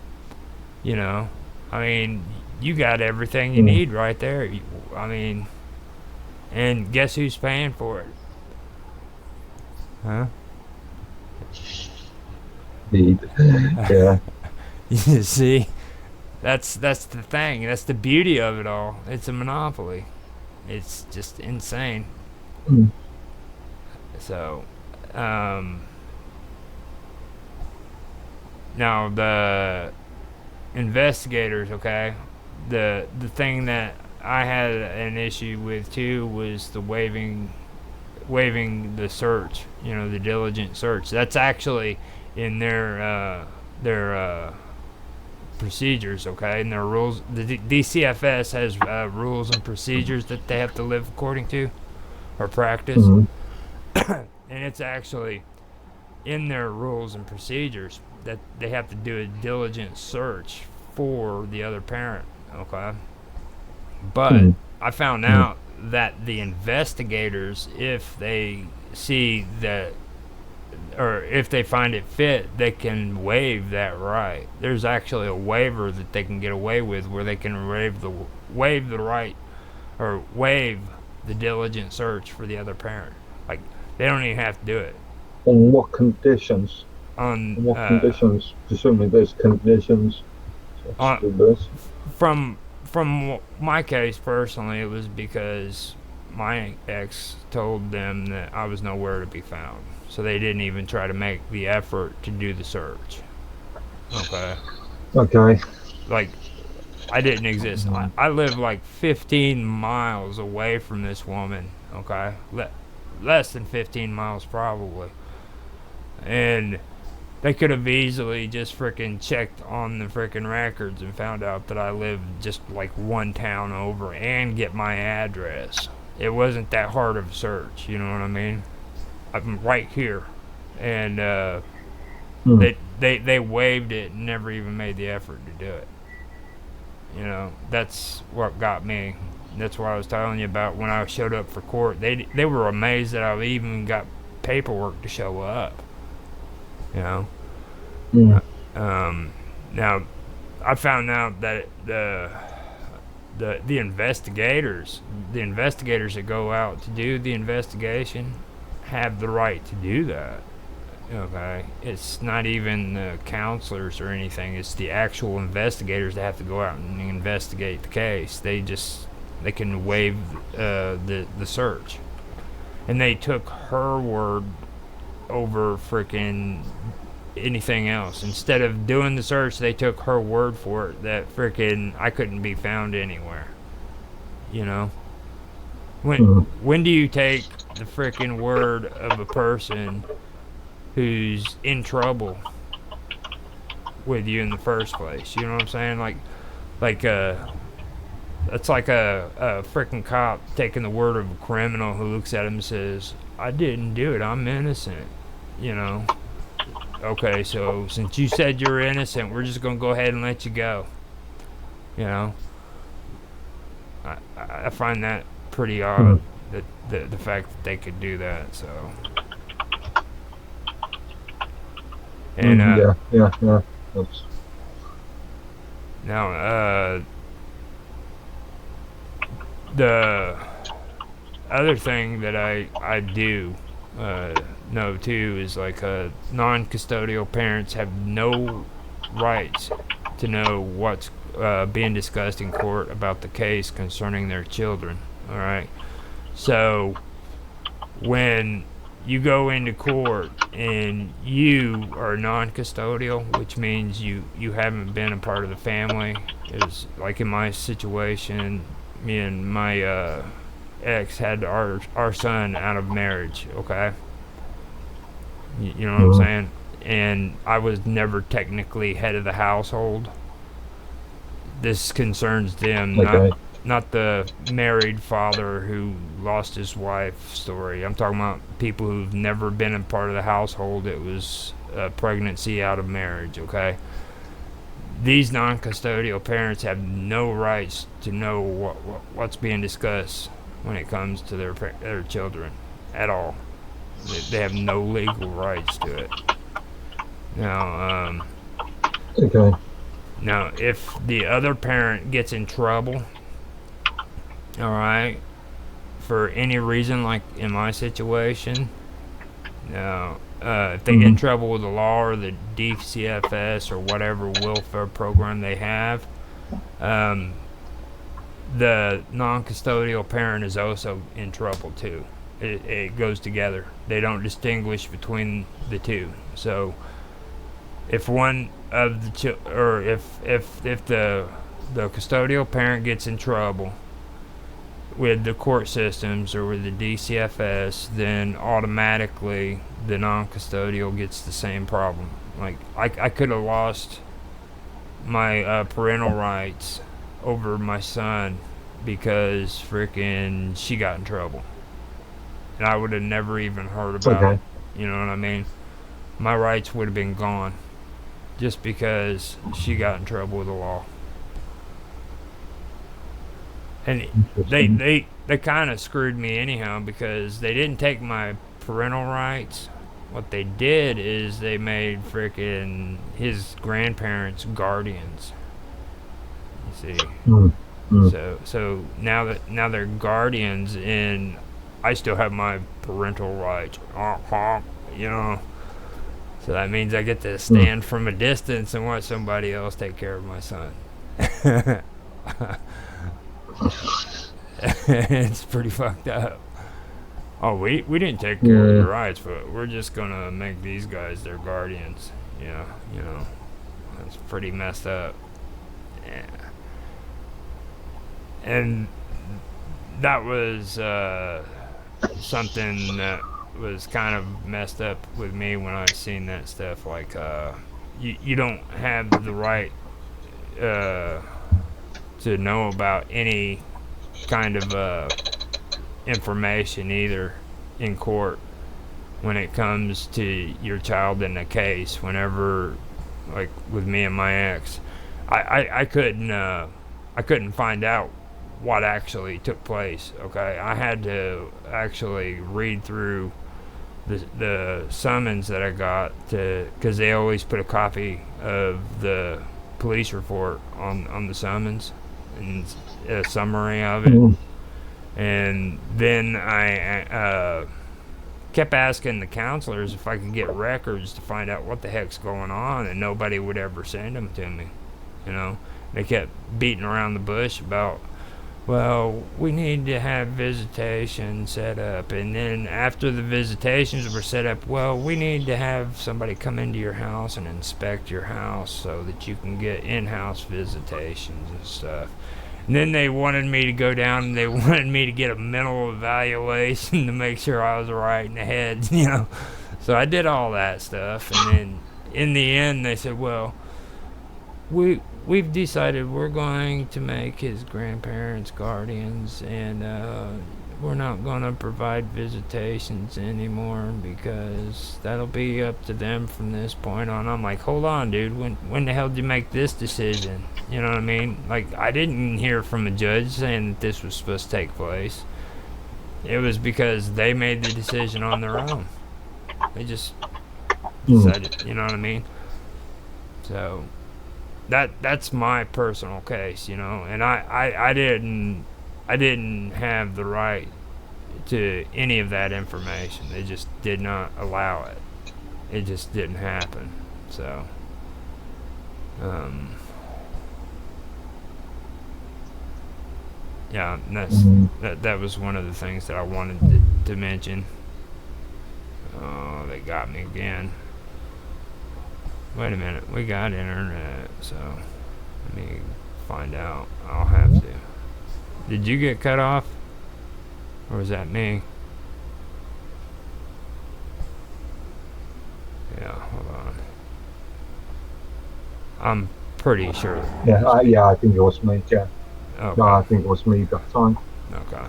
B: You know, I mean, you got everything you
D: Mm.
B: need right there. I mean, and guess who's paying for it? Huh?
D: Indeed. Yeah.
B: You see, that's the thing. That's the beauty of it all. It's a monopoly. It's just insane.
D: Mm.
B: So, now the investigators, okay, the thing that I had an issue with too was the waiving the search. The diligent search. That's actually in their procedures, okay, and their rules. The DCFS has rules and procedures that they have to live according to or practice,
D: Mm.
B: and it's actually in their rules and procedures that they have to do a diligent search for the other parent, okay. But
D: Mm.
B: I found
D: Mm.
B: out that the investigators, if they see that or if they find it fit, they can waive that right. There's actually a waiver that they can get away with where they can waive the right or waive the diligent search for the other parent. Like they don't even have to do it.
D: On what conditions?
B: On
D: On what conditions? Presumably there's conditions to
B: on
D: do this.
B: from my case personally, it was because my ex told them that I was nowhere to be found. So they didn't even try to make the effort to do the search. Okay.
D: Okay.
B: Like, I didn't exist. I live like 15 miles away from this woman. Okay. Less than 15 miles, probably. And they could have easily just freaking checked on the freaking records and found out that I lived just like one town over and get my address. It wasn't that hard of a search, you know what I mean? I'm right here, and
D: Mm.
B: they waived it and never even made the effort to do it. That's what got me. That's what I was telling you about when I showed up for court. They were amazed that I even got paperwork to show up. You know.
D: Mm.
B: Now, I found out that the investigators that go out to do the investigation have the right to do that. Okay, it's not even the counselors or anything. It's the actual investigators that have to go out and investigate the case. They can waive the search, and they took her word over freaking anything else. Instead of doing the search, they took her word for it that freaking I couldn't be found anywhere. You know, when do you take the freaking word of a person who's in trouble with you in the first place? You know what I'm saying? Like that's like a freaking cop taking the word of a criminal who looks at him and says, "I didn't do it. I'm innocent." You know. Okay, so since you said you're innocent, we're just gonna go ahead and let you go. You know. I find that pretty odd, that the fact that they could do that. So. And
D: Yeah. That's...
B: now, the other thing that I do know too is like non-custodial parents have no rights to know what's being discussed in court about the case concerning their children. All right, so when you go into court and you are non-custodial, which means you haven't been a part of the family. Is like in my situation, me and my ex had our son out of marriage. Okay, you know what I'm saying? And I was never technically head of the household. This concerns them,
D: Okay.
B: not the married father who lost his wife story. I'm talking about people who've never been a part of the household. It was a pregnancy out of marriage, okay? These non-custodial parents have no rights to know what's being discussed when it comes to their children at all. They have no legal rights to it. Now,
D: Okay.
B: now, if the other parent gets in trouble, all right, for any reason, like in my situation, now, if they get in trouble with the law or the DCFS or whatever welfare program they have, the non-custodial parent is also in trouble too. It goes together. They don't distinguish between the two. So, if one of the or if the custodial parent gets in trouble with the court systems or with the DCFS, then automatically the non-custodial gets the same problem. Like I could have lost my parental rights over my son because freaking she got in trouble, and I would have never even heard about
D: Okay.
B: it. You know what I mean? My rights would have been gone just because she got in trouble with the law. And they kind of screwed me anyhow because they didn't take my parental rights. What they did is they made freaking his grandparents guardians. You see, so now they're guardians, and I still have my parental rights. You know. So that means I get to stand from a distance and watch somebody else take care of my son. It's pretty fucked up. Oh, we didn't take care of your rights, but we're just gonna make these guys their guardians. Yeah, you know, that's pretty messed up. Yeah. And that was something that was kind of messed up with me when I seen that stuff. Like, you don't have the right to know about any kind of information either in court when it comes to your child in a case. Whenever, like with me and my ex, I couldn't find out what actually took place. Okay, I had to actually read through the summons that I got because they always put a copy of the police report on the summons and a summary of it. And then I kept asking the counselors if I could get records to find out what the heck's going on, and nobody would ever send them to me. You know, they kept beating around the bush about, well, we need to have visitation set up, and then after the visitations were set up, well, we need to have somebody come into your house and inspect your house so that you can get in-house visitations and stuff. And then they wanted me to go down and they wanted me to get a mental evaluation to make sure I was right in the head, you know. So I did all that stuff, and then in the end they said, well, we've decided we're going to make his grandparents guardians, and we're not going to provide visitations anymore because that'll be up to them from this point on. I'm like, hold on, dude. When the hell did you make this decision? You know what I mean? Like, I didn't hear from a judge saying that this was supposed to take place. It was because they made the decision on their own. They just decided, you know what I mean? So that's my personal case, you know, and I didn't have the right to any of that information. They just did not allow it. It just didn't happen. So, um, yeah, that was one of the things that I wanted to mention. Oh, they got me again. Wait a minute, we got internet, so let me find out. I'll have to. Did you get cut off? Or was that me? Yeah, hold on. I'm pretty sure.
D: Yeah, I think it was me. Yeah,
B: Okay.
D: no, I think it was me that time.
B: Okay.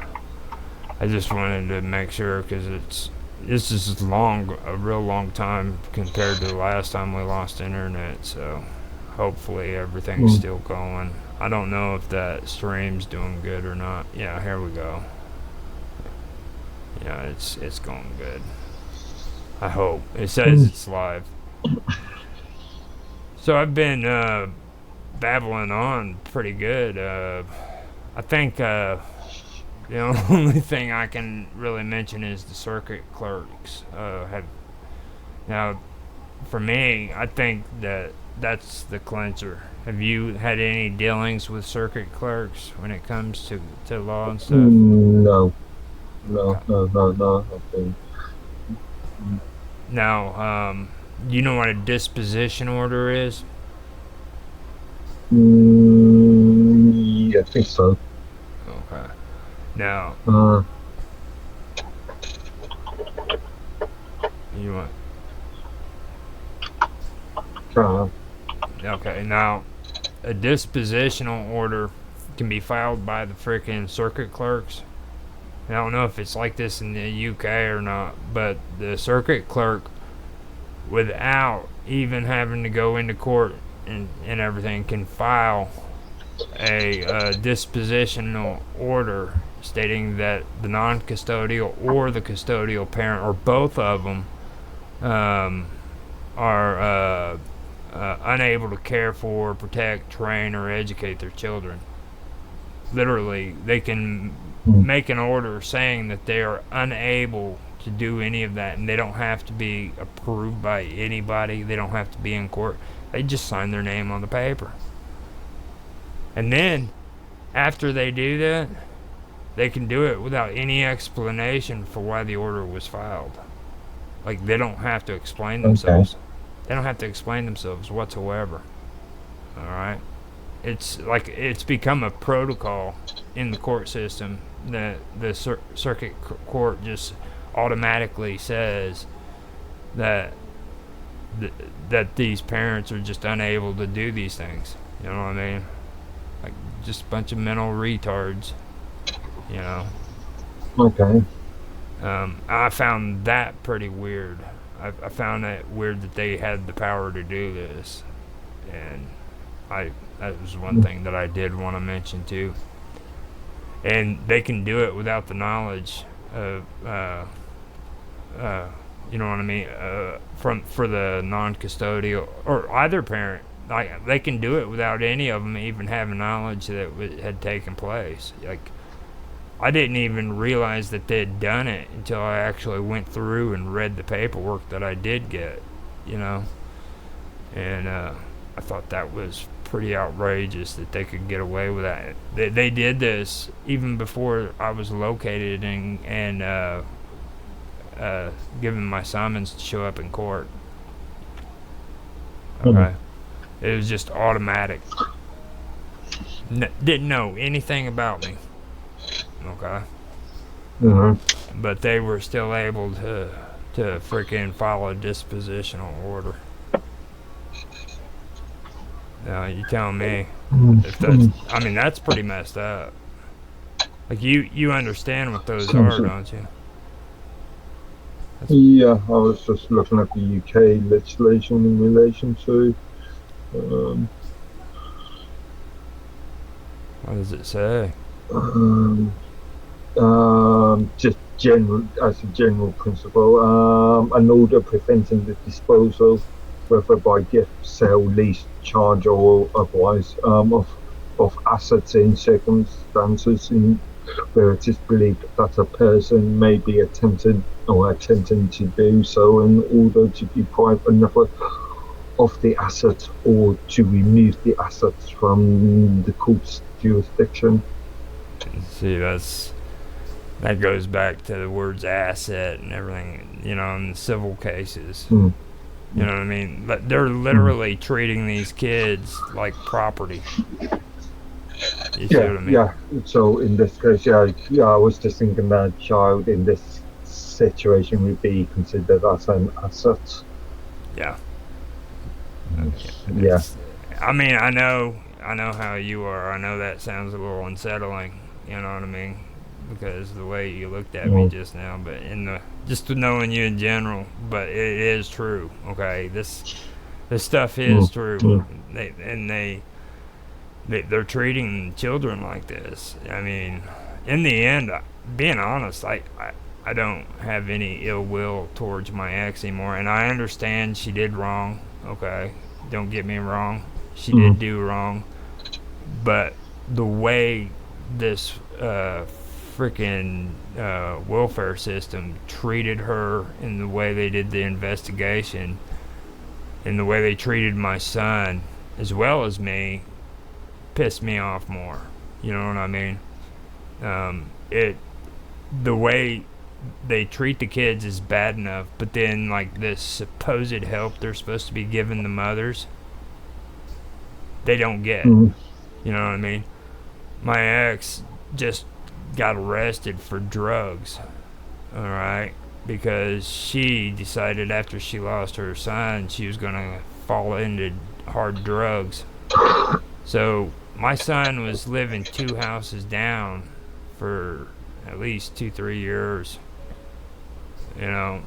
B: I just wanted to make sure because this is a real long time compared to the last time we lost internet. So hopefully everything's still going. I don't know if that stream's doing good or not. Yeah, here we go. Yeah, it's going good. I hope. It says it's live. So I've been babbling on pretty good. I think the only thing I can really mention is the circuit clerks. Now, for me, I think that's the clencher. Have you had any dealings with circuit clerks when it comes to law and stuff?
D: No.
B: Okay.
D: No. I think.
B: Now, you know what a disposition order is?
D: Yeah, I think so.
B: Okay. Now, you want? Okay. Now, a dispositional order can be filed by the freaking circuit clerks. I don't know if it's like this in the UK or not, but the circuit clerk, without even having to go into court and everything, can file a dispositional order stating that the non-custodial or the custodial parent, or both of them, are unable to care for, protect, train, or educate their children. Literally, they can make an order saying that they are unable to do any of that, and they don't have to be approved by anybody. They don't have to be in court. They just sign their name on the paper. And then, after they do that, they can do it without any explanation for why the order was filed. Like, they don't have to explain themselves. They don't have to explain themselves whatsoever. Alright? It's become a protocol in the court system that the circuit court just automatically says that these parents are just unable to do these things. You know what I mean? Like, just a bunch of mental retards. You know?
D: Okay.
B: I found that pretty weird. I found that weird that they had the power to do this. And that was one thing that I did want to mention too. And they can do it without the knowledge of, you know what I mean, for the non-custodial or either parent. Like, they can do it without any of them even having knowledge that it had taken place. Like, I didn't even realize that they had done it until I actually went through and read the paperwork that I did get, you know. And I thought that was pretty outrageous that they could get away with that. They did this even before I was located and given my summons to show up in court. Okay. It was just automatic. Didn't know anything about me. Okay. But they were still able to freaking file a dispositional order. Now, you tell me if that's. I mean, that's pretty messed up. Like, you understand what those are, don't you?
D: Yeah, I was just looking at the UK legislation in relation to.
B: What does it say?
D: Just as a general principle, an order preventing the disposal, whether by gift, sale, lease, charge, or otherwise, of assets in circumstances where it is believed that a person may be attempting to do so in order to deprive another of the asset or to remove the assets from the court's jurisdiction.
B: See, that goes back to the words asset and everything, in the civil cases.
D: Mm.
B: You know what I mean? But they're literally treating these kids like property. You see what I mean?
D: Yeah. So in this case, I was just thinking that a child in this situation would be considered as an asset.
B: Yeah.
D: Yeah.
B: I mean, I know how you are. I know that sounds a little unsettling. You know what I mean? Because of the way you looked at me
D: Mm.
B: just now, but just knowing you in general, but it is true. Okay, this stuff is
D: Mm.
B: true.
D: Mm.
B: They're treating children like this. I mean, in the end, being honest, I don't have any ill will towards my ex anymore, and I understand she did wrong. Okay, don't get me wrong, she did
D: Mm.
B: do wrong, but the way this freaking welfare system treated her, and the way they did the investigation, and the way they treated my son as well as me, pissed me off more. You know what I mean? It the way they treat the kids is bad enough, but then like this supposed help they're supposed to be giving the mothers, they don't get.
D: Mm.
B: You know what I mean? My ex just got arrested for drugs. All right, because she decided after she lost her son she was gonna fall into hard drugs. So my son was living 2 houses down for at least 2-3 years, you know,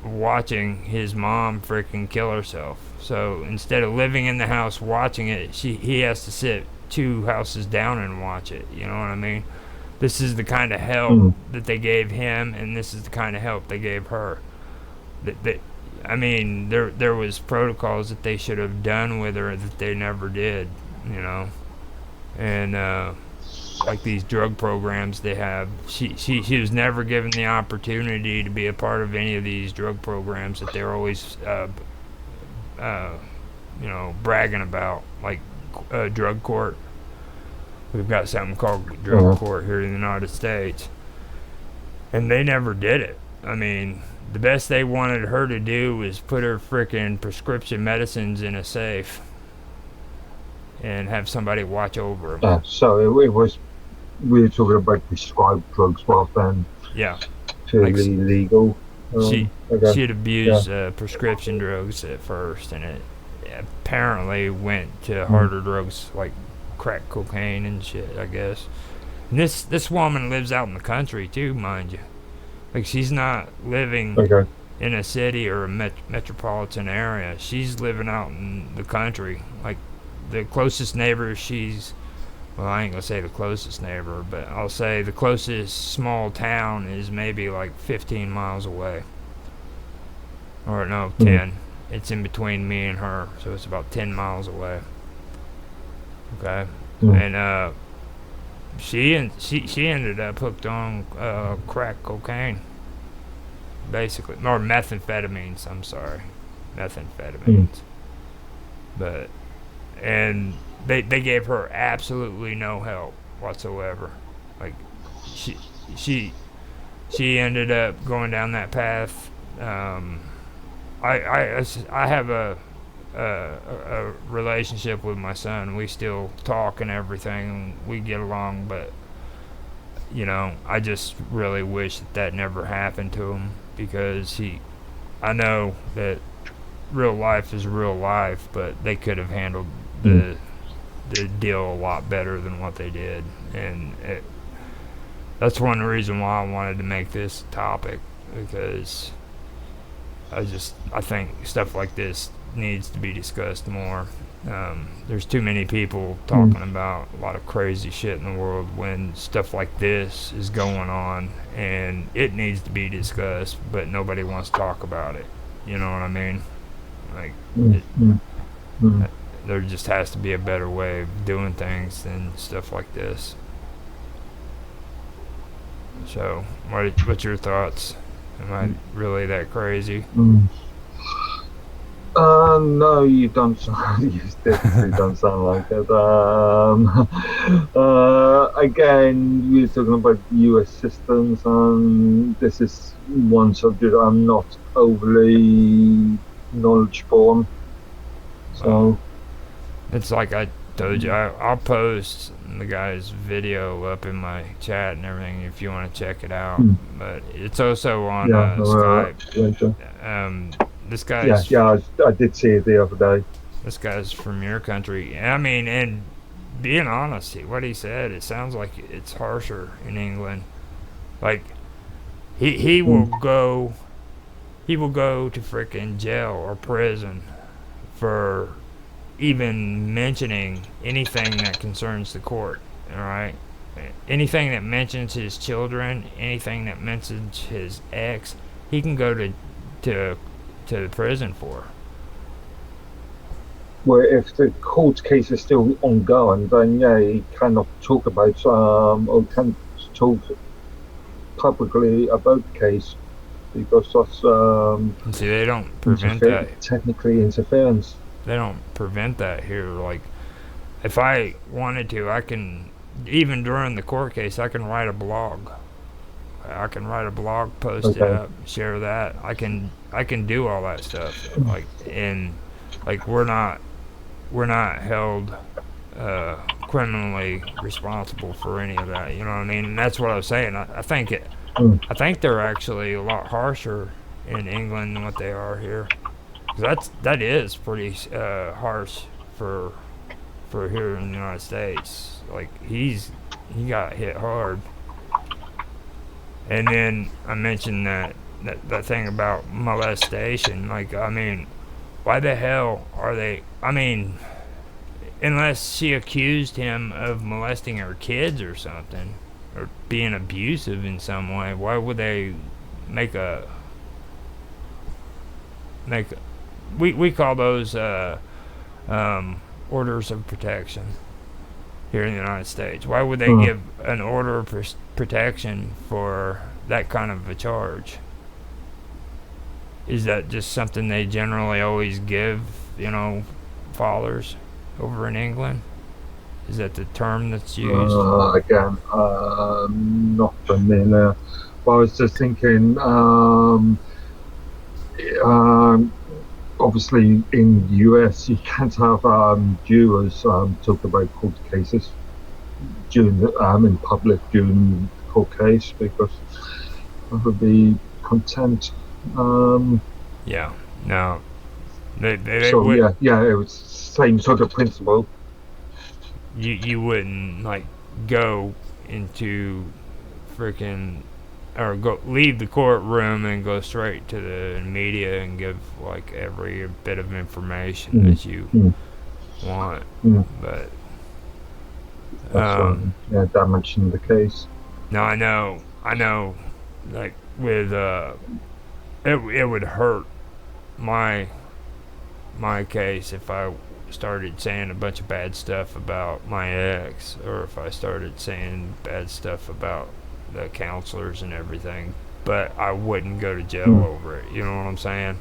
B: watching his mom freaking kill herself. So instead of living in the house watching it, he has to sit 2 houses down and watch it. You know what I mean? This is the kind of help
D: Mm.
B: that they gave him, and this is the kind of help they gave her. I mean, there was protocols that they should have done with her that they never did. You know, and like these drug programs they have. She was never given the opportunity to be a part of any of these drug programs that they're always bragging about, like drug court. We've got something called drug court here in the United States, and they never did it. I mean, the best they wanted her to do was put her frickin' prescription medicines in a safe and have somebody watch over them.
D: So it was, we were talking about prescribed drugs rather than
B: Yeah,
D: purely legal.
B: she
D: Okay.
B: had abused prescription drugs at first, and it apparently went to harder drugs like crack cocaine and shit, I guess. And this woman lives out in the country too, mind you. Like, she's not living
D: Okay.
B: in a city or a metropolitan area. She's living out in the country. Like, the closest neighbor well, I ain't gonna say the closest neighbor, but I'll say the closest small town is maybe like 15 miles away. Or no, 10. It's in between me and her, so it's about 10 miles away. Okay? And she ended up hooked on crack cocaine, basically, or methamphetamines. I'm sorry, methamphetamines. But and they gave her absolutely no help whatsoever. Like, she ended up going down that path. I have a relationship with my son. We still talk and everything. We get along, but I just really wish that never happened to him, because I know that real life is real life, but they could have handled the deal a lot better than what they did, and that's one reason why I wanted to make this topic, because I think stuff like this needs to be discussed more. There's too many people talking about a lot of crazy shit in the world when stuff like this is going on, and it needs to be discussed, but nobody wants to talk about it. You know what I mean? Like, there just has to be a better way of doing things than stuff like this. So, what's your thoughts? Am I really that crazy?
D: Mm. No, you don't sound. You definitely don't sound like it. Again, we're talking about U.S. systems, and this is one subject I'm not overly knowledgeable on.
B: Well,
D: So,
B: it's like I told you,
D: mm,
B: I'll post the guy's video up in my chat and everything if you want to check it out.
D: mm,
B: But it's also on
D: yeah,
B: Skype.
D: later.
B: This
D: Yeah,
B: guy's
D: yeah, I did see it the other day.
B: this guy's from your country. I mean, and being honest, what he said, it sounds like it's harsher in England. Like he will
D: Mm,
B: go to freaking jail or prison for even mentioning anything that concerns the court. All right, anything that mentions his children, anything that mentions his ex, he can go to to prison for.
D: where if the court case is still ongoing, then yeah, you cannot talk about or can't talk publicly about the case because that's
B: And see, they don't prevent that.
D: technically interference.
B: They don't prevent that here. Like, if I wanted to, I can, even during the court case, I can write a blog. I can write a blog, post it
D: Okay.
B: up, share that. I can do all that stuff. Like, and like we're not held criminally responsible for any of that. You know what I mean? And that's what I was saying.
D: Mm,
B: I think they're actually a lot harsher in England than what they are here. 'Cause that is pretty harsh for here in the United States. Like he got hit hard. And then I mentioned that thing about molestation. Like, I mean, why the hell are they? I mean, unless she accused him of molesting her kids or something, or being abusive in some way, why would they make a make? We call those orders of protection here in the United States. Why would they
D: mm.
B: give an order of protection for that kind of a charge? Is that just something they generally always give, fathers over in England? Is that the term that's used?
D: Again, not familiar. But I was just thinking, um, obviously in the US you can't have jurors talk about court cases during in public during the court case because that would be contempt. Um,
B: Yeah. No. They
D: so
B: would.
D: yeah, it was same sort of principle.
B: You wouldn't like go into freaking or go leave the courtroom and go straight to the media and give like every bit of information
D: Mm,
B: that you
D: mm,
B: want.
D: mm.
B: But
D: That's yeah, damage in the case.
B: no, I know, like with it would hurt my case if I started saying a bunch of bad stuff about my ex, or if I started saying bad stuff about the counselors and everything. But I wouldn't go to jail
D: Mm,
B: over it. You know what I'm saying?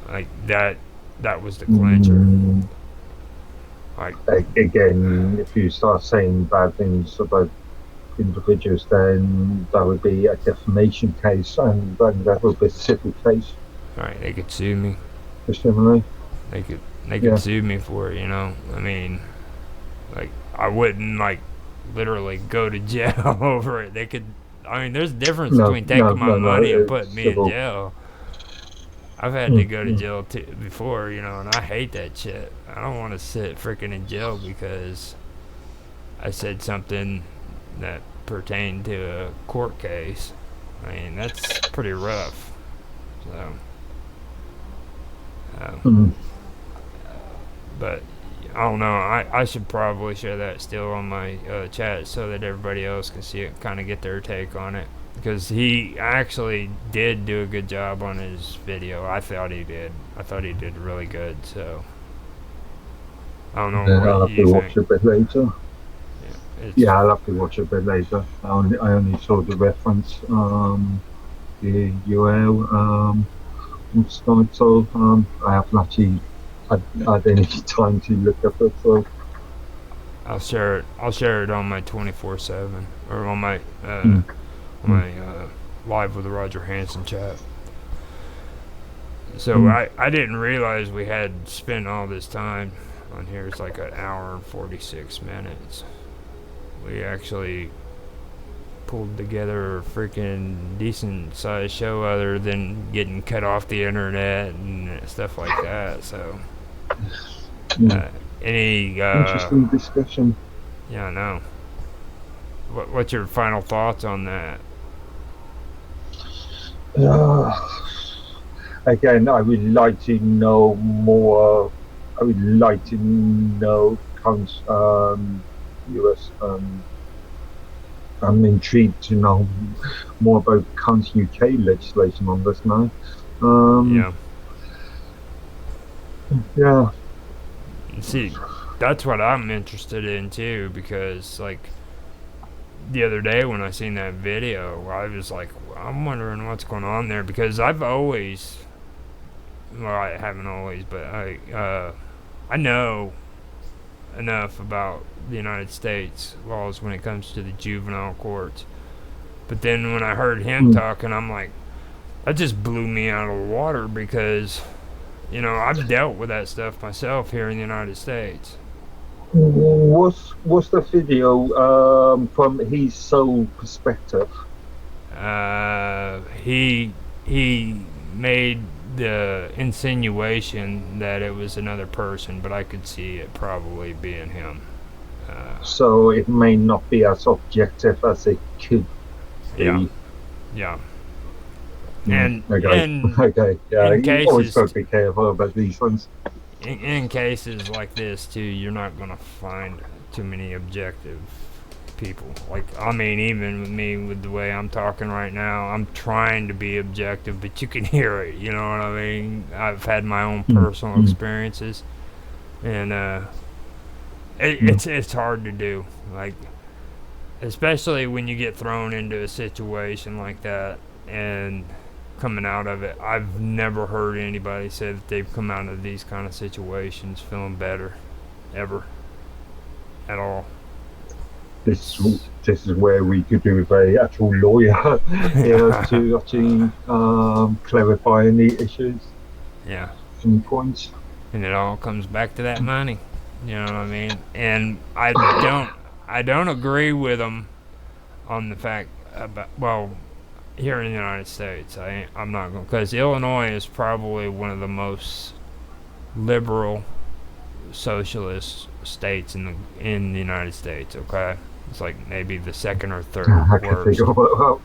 B: Like that was the clincher.
D: mm.
B: Like,
D: Again, if you start saying bad things about individuals, then that would be a defamation case, and then that would be a civil case,
B: all right, they could sue me.
D: presumably.
B: They could they could
D: Yeah.
B: sue me for it. I mean, like I wouldn't like literally go to jail over it. They could. I mean, there's a difference
D: No,
B: between taking my
D: no.
B: money and
D: It's
B: putting me in
D: civil.
B: jail. I've had to
D: Mm,
B: go to
D: mm,
B: jail before, and I hate that shit. I don't want to sit freaking in jail because I said something that pertained to a court case. I mean, that's pretty rough. So, um,
D: mm.
B: but I don't know. I should probably share that still on my chat so that everybody else can see it, kind of get their take on it. Because he actually did do a good job on his video. I thought he did. I thought he did really good. So I don't know
D: Then I'll
B: what
D: have to
B: you
D: watch
B: think.
D: a bit later.
B: It's
D: Yeah, I'll have to watch it a bit later. I only saw the reference, the URL on Skype, so I haven't actually had any time to look at it. So,
B: I'll share it. I'll share it on my 24/7 or on my
D: mm, mm,
B: my live with the Roger Hanson chat. So
D: mm.
B: I didn't realize we had spent all this time on here. It's like an hour and 46 minutes. We actually pulled together a freaking decent sized show other than getting cut off the internet and stuff like that. So,
D: Yeah.
B: uh, any,
D: Interesting discussion.
B: yeah, I know. What's your final thoughts on that?
D: Uh, Again, I would like to know more. I would like to know US. I'm intrigued to know more about county UK legislation on this now. Um,
B: Yeah.
D: yeah.
B: See, that's what I'm interested in too because, like, the other day when I seen that video, I was like, I'm wondering what's going on there because I've always, well, I haven't always, but I know enough about the United States laws when it comes to the juvenile courts. But then when I heard him
D: Mm.
B: talking, I'm like, that just blew me out of the water because, I've dealt with that stuff myself here in the United States.
D: Was the video from his sole perspective?
B: He made the insinuation that it was another person, but I could see it probably being him.
D: So it may not be as objective as it could
B: Yeah,
D: be.
B: yeah,
D: Mm.
B: and
D: Okay.
B: and
D: Okay. Yeah.
B: in
D: You always
B: cases
D: got to be careful about these ones.
B: in cases like this too, you're not gonna find too many objective people. Like, I mean, even with me, with the way I'm talking right now, I'm trying to be objective, but you can hear it. You know what I mean? I've had my own
D: Mm.
B: personal
D: Mm.
B: experiences, and
D: Mm.
B: it's hard to do. Like, especially when you get thrown into a situation like that and coming out of it. I've never heard anybody say that they've come out of these kind of situations feeling better, ever, at all.
D: This is where we could do with a actual lawyer here to actually clarify any issues,
B: Yeah.
D: any points.
B: And it all comes back to that money. You know what I mean? And I don't agree with them on the fact about, well, here in the United States. I'm not going, because Illinois is probably one of the most liberal socialist states in the United States. Okay, it's like maybe the second or third
D: I
B: worst.
D: I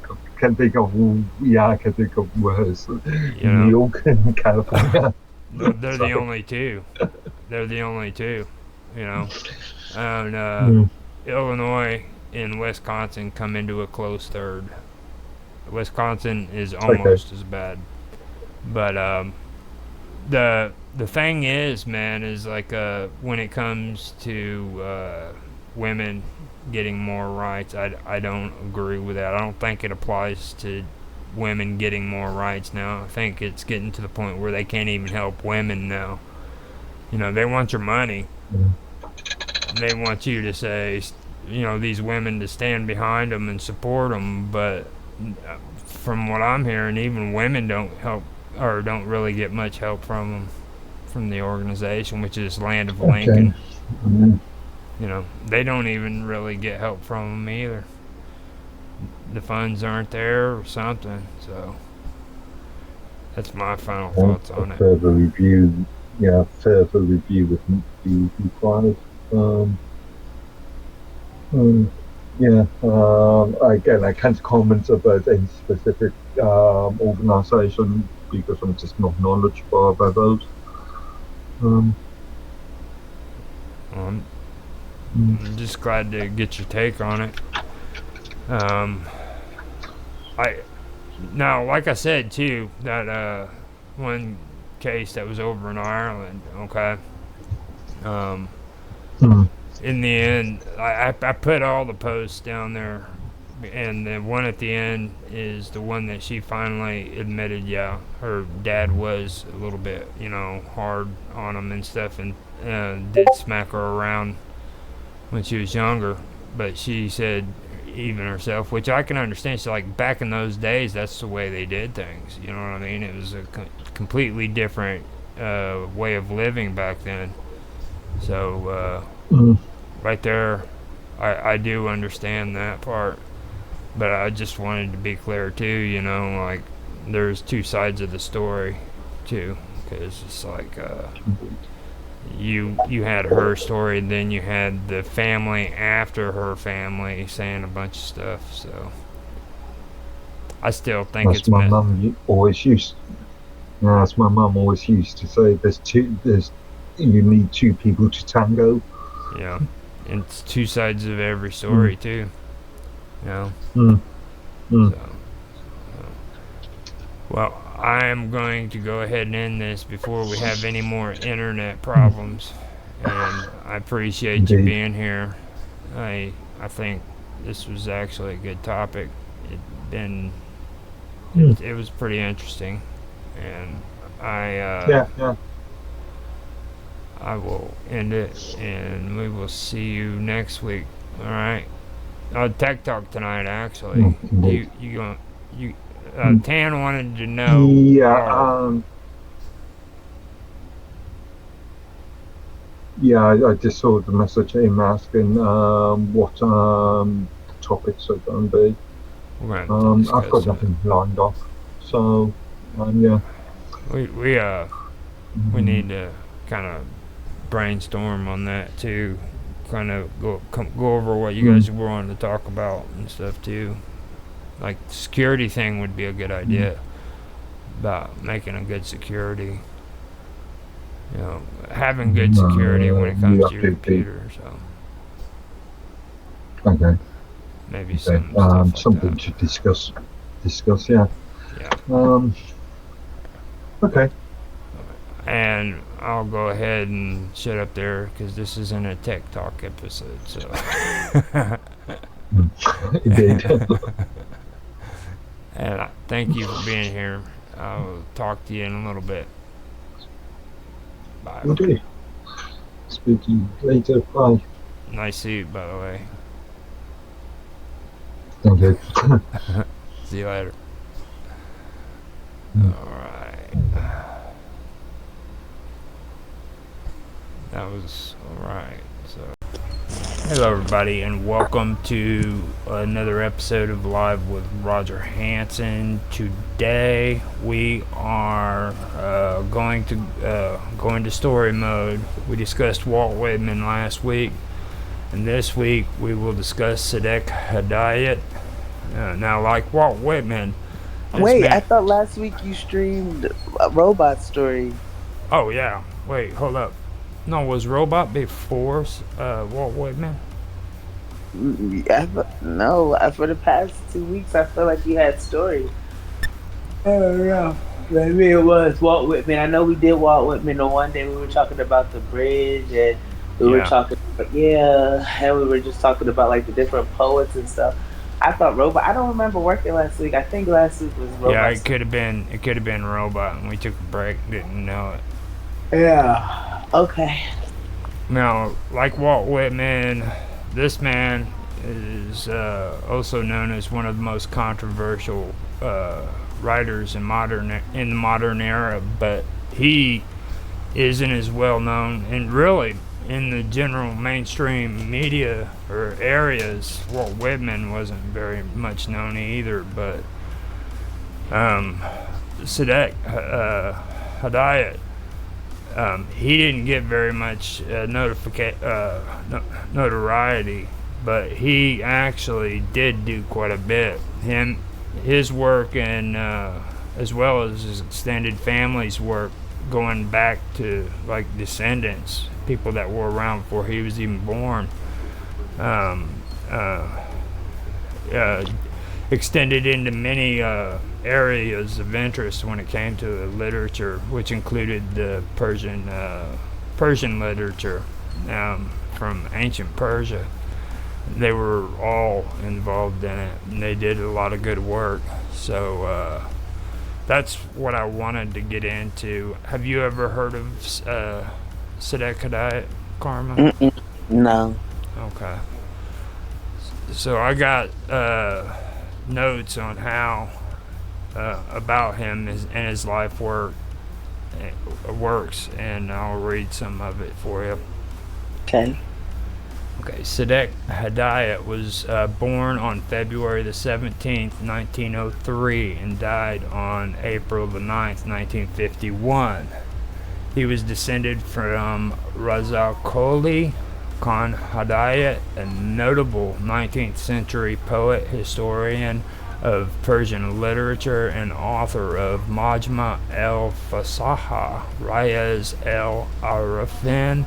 D: can think of worse.
B: You
D: New
B: know,
D: York and California.
B: they're the
D: Sorry.
B: only two. They're the only two. You know, and
D: Mm.
B: Illinois and Wisconsin come into a close third. Wisconsin is
D: Okay.
B: almost as bad, but the thing is, man, is like when it comes to women getting more rights, I don't agree with that. I don't think it applies to women getting more rights now. I think it's getting to the point where they can't even help women now. They want your money.
D: Mm.
B: They want you to say, these women to stand behind them and support them, but from what I'm hearing, even women don't help or don't really get much help from the organization, which is Land of
D: Okay.
B: Lincoln.
D: Mm.
B: They don't even really get help from them either. The funds aren't there or something. So that's my final thoughts on it.
D: Further review, further review would be required. Um, Again, I can't comment about any specific organisation because I'm just not knowledgeable about those. Um,
B: I'm,
D: mm,
B: I'm just glad to get your take on it. I Now, like I said too, that one case that was over in Ireland. Okay. Um,
D: mm,
B: in the end, I put all the posts down there, and the one at the end is the one that she finally admitted, yeah, her dad was a little bit, hard on him and stuff, and did smack her around when she was younger. But she said, even herself, which I can understand. She's like, back in those days, that's the way they did things. You know what I mean? It was a completely different way of living back then. So, right there, I do understand that part. But I just wanted to be clear, too, like, there's two sides of the story, too. Because it's like, you had her story, then you had the family after her family saying a bunch of stuff. So I still think
D: That's
B: it's
D: my mum always used. Yeah, that's my mum always used to say. You need two people to tango.
B: Yeah, and it's two sides of every story too. So, well, I am going to go ahead and end this before we have any more internet problems. And I appreciate you being here. I think this was actually a good topic. It was pretty interesting, and I will end it, and we will see you next week. All right. Tech Talk tonight, actually. Tan wanted to know.
D: I just saw the message him asking what topics are going to be. I've got nothing lined up, so yeah.
B: We need to kind of brainstorm on that too. Kind of go over what you guys were wanting to talk about and stuff too. Like the security thing would be a good idea. About making a good security. Having good security when it comes to your computer.
D: So. Okay.
B: Maybe something
D: to discuss. Yeah.
B: Yeah.
D: Okay.
B: And I'll go ahead and shut up there because this isn't a Tech Talk episode. So.
D: Indeed.
B: And thank you for being here. I'll talk to you in a little bit. Bye.
D: Okay. Speak to you later. Bye.
B: Nice suit, by the way.
D: Thank you.
B: See you later. Alright. That was alright. So, hello, everybody, and welcome to another episode of Live with Roger Hanson. Today, we are going to story mode. We discussed Walt Whitman last week, and this week we will discuss Sadek Hidayat. Now, like Walt Whitman.
A: Wait, I thought last week you streamed a Robot Story.
B: Oh, yeah. Wait, hold up. No, was Robot before Walt Whitman?
A: No, for the past 2 weeks, I feel like you had story. Oh, yeah. Maybe it was Walt Whitman. I know we did Walt Whitman on one day. We were talking about the bridge, and we were talking, and we were just talking about like the different poets and stuff. I thought Robot. I don't remember working last week. I think last week was Robot.
B: Yeah, it could have been Robot, and we took a break, didn't know it.
A: Yeah. Okay.
B: Now, like Walt Whitman, this man is also known as one of the most controversial writers in the modern era, but he isn't as well known, and really in the general mainstream media or areas, Walt Whitman wasn't very much known either. But Sadek Hidayat, he didn't get very much notoriety, but he actually did do quite a bit. His work, and as well as his extended family's work, going back to like descendants, people that were around before he was even born, extended into many areas of interest when it came to literature, which included the Persian literature. from ancient Persia. They were all involved in it, and they did a lot of good work. So that's what I wanted to get into. Have you ever heard of Sadek Hidayat, Karma?
A: Mm-mm. No.
B: Okay. So I got notes on how about him and his life works, and I'll read some of it for you.
A: Okay.
B: Okay, Sadek Hidayat was born on February the 17th, 1903, and died on April the 9th, 1951. He was descended from Raza Koli Khan Hidayat, a notable 19th century poet, historian of Persian literature, and author of Majma el-Fasaha, Rayaz el-Arafin,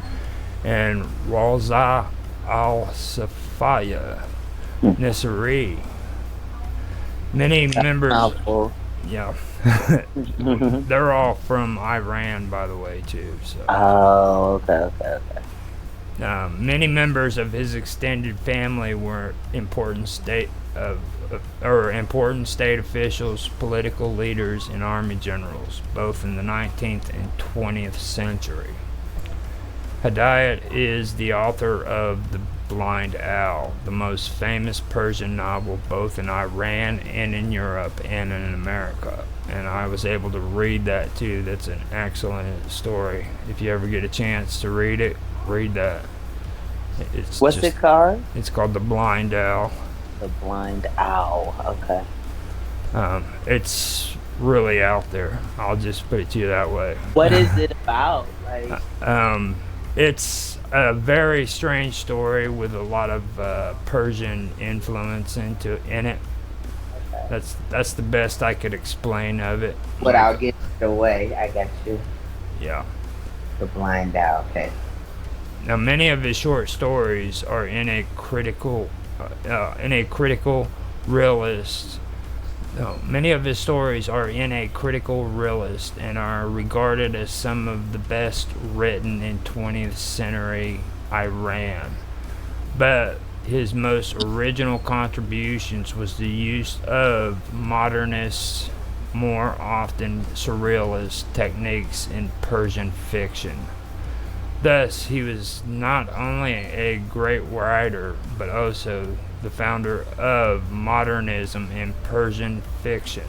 B: and Rawza al-Safaya Nisri. Many members,
A: Mouthful.
B: yeah, they're all from Iran, by the way, too. So,
A: Oh, okay.
B: many members of his extended family were important important state officials, political leaders, and army generals, both in the 19th and 20th century. Hidayat is the author of The Blind Owl, the most famous Persian novel both in Iran and in Europe and in America. And I was able to read that too. That's an excellent story. If you ever get a chance to read it, read that.
A: What's it called?
B: It's called The Blind Owl.
A: The Blind Owl. Okay.
B: It's really out there. I'll just put it to you that way.
A: What is it about? Like,
B: It's a very strange story with a lot of Persian influence in it.
A: okay.
B: That's the best I could explain of it.
A: Without giving it away, I got you.
B: Yeah.
A: The Blind Owl. Okay.
B: Now, many of his short stories are in a critical realist. No, many of his stories are in a critical realist and are regarded as some of the best written in 20th century Iran. But his most original contributions was the use of modernist, more often surrealist techniques in Persian fiction. Thus, he was not only a great writer, but also the founder of modernism in Persian fiction.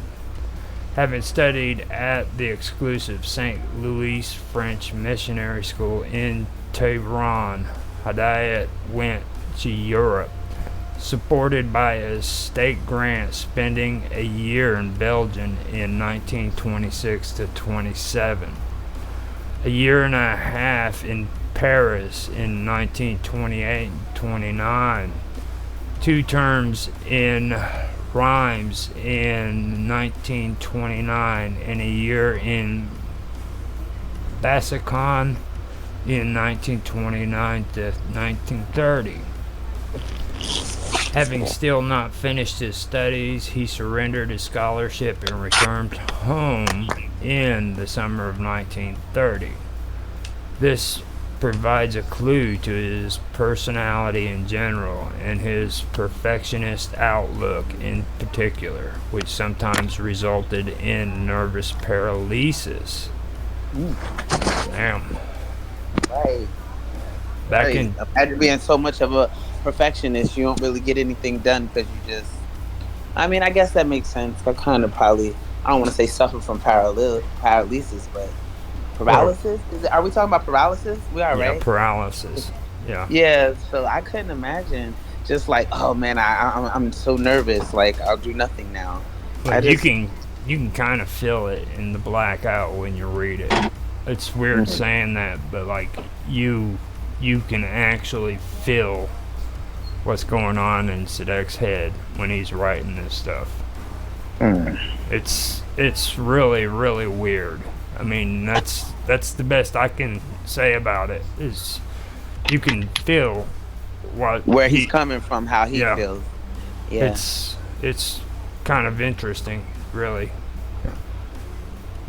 B: Having studied at the exclusive St. Louis French Missionary School in Tehran, Hidayat went to Europe, supported by a state grant, spending a year in Belgium in 1926 to 27. A year and a half in Paris in 1928 and 29, 2 terms in Reims in 1929, and a year in Bassacan in 1929 to 1930. Having still not finished his studies, he surrendered his scholarship and returned home in the summer of 1930. This provides a clue to his personality in general and his perfectionist outlook in particular, which sometimes resulted in nervous paralysis. Damn.
A: Right.
B: Back in
A: After being so much of a perfectionist, you don't really get anything done because you just. I mean, I guess that makes sense. I kind of probably. I don't want to say suffer from paralysis, but paralysis. Is it? Are we talking about paralysis? We are,
B: yeah,
A: right?
B: paralysis. Yeah.
A: Yeah. So I couldn't imagine just like, oh man, I'm so nervous. Like I'll do nothing now.
B: But you can kind of feel it in the blackout when you read it. It's weird saying that, but like you can actually feel what's going on in Sadek's head when he's writing this stuff. It's really, really weird. I mean, that's the best I can say about it. Is you can feel
A: where he's coming from, how he feels. Yeah,
B: it's kind of interesting, really.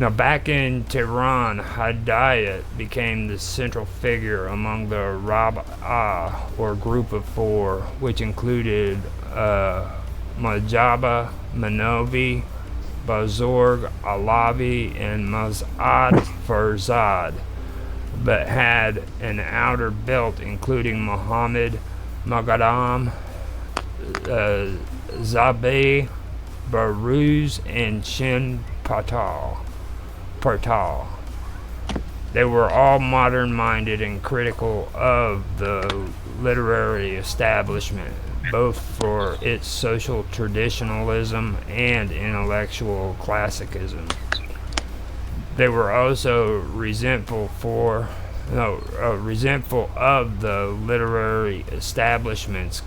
B: Now, back in Tehran, Hidayat became the central figure among the Rab'a, or Group of Four, which included Majaba, Manovi, Bazorg, Alavi, and Maz'ad Farzad, but had an outer belt including Muhammad, Magadam, Zabeh, Baruz, and Shin Partal. They were all modern-minded and critical of the literary establishment, both for its social traditionalism and intellectual classicism. They were also resentful of the literary establishment's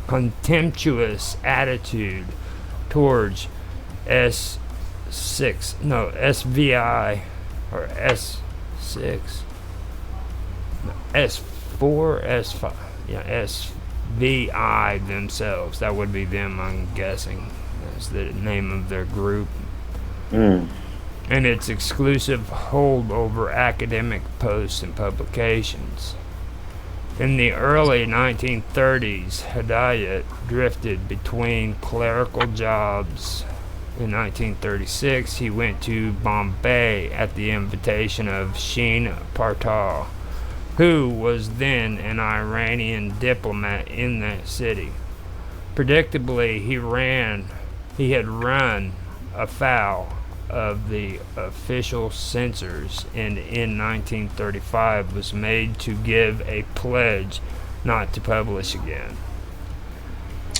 B: contemptuous attitude towards SVI or S6, S4, S5, yeah, SVI themselves. That would be them, I'm guessing. That's the name of their group. And its exclusive hold over academic posts and publications. In the early 1930s, Hidayat drifted between clerical jobs. In 1936, he went to Bombay at the invitation of Shin Partal, who was then an Iranian diplomat in that city. Predictably, he had run afoul of the official censors, and in 1935 was made to give a pledge not to publish again.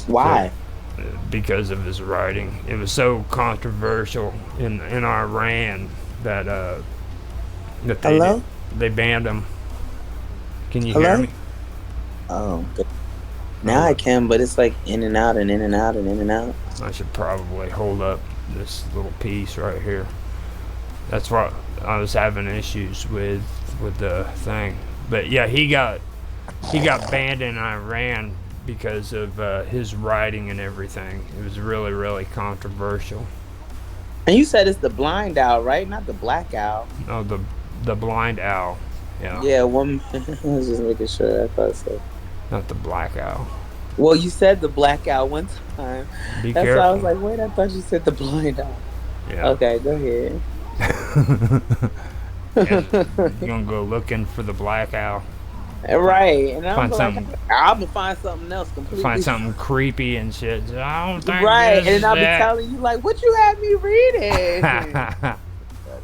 A: Why?
B: Because of his writing. It was so controversial in Iran that they banned him. Can you hear me?
A: Oh, good. Now I can, but it's like in and out and in and out and in and out.
B: I should probably hold up this little piece right here. That's what I was having issues with the thing. But yeah, he got banned in Iran because of his writing and everything. It was really, really controversial.
A: And you said it's the blind owl, right? Not the black owl.
B: No, the blind owl. Yeah.
A: Yeah, one. I was just making sure. I thought so.
B: Not the black owl.
A: Well, you said the black owl one time.
B: Be
A: That's
B: careful.
A: why I was like, wait, I thought you said the blind owl.
B: Yeah.
A: Okay, go ahead.
B: You're gonna go looking for the black owl.
A: Right, and I'm
B: Find
A: like, I'm gonna find something else completely.
B: Find something creepy and shit. I don't think
A: Right,
B: this
A: and I'll be
B: is
A: telling you like, what you had me reading.
B: that.
A: Oh,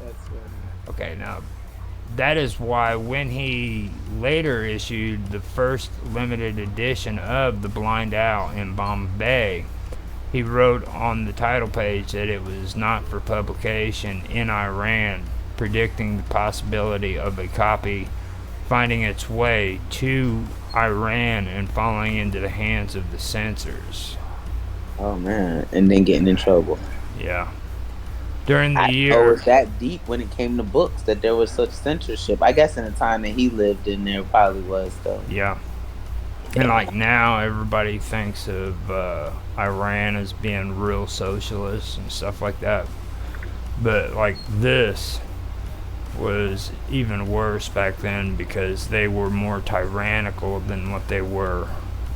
A: that's funny.
B: Okay, now that is why when he later issued the first limited edition of The Blind Owl in Bombay, he wrote on the title page that it was not for publication in Iran, predicting the possibility of a copy finding its way to Iran and falling into the hands of the censors.
A: Oh man, and then getting in trouble.
B: Yeah. During the
A: I
B: year...
A: it was that deep when it came to books that there was such censorship. I guess in the time that he lived in, there probably was though.
B: Yeah. And like now, everybody thinks of Iran as being real socialist and stuff like that. But like this was even worse back then because they were more tyrannical than what they were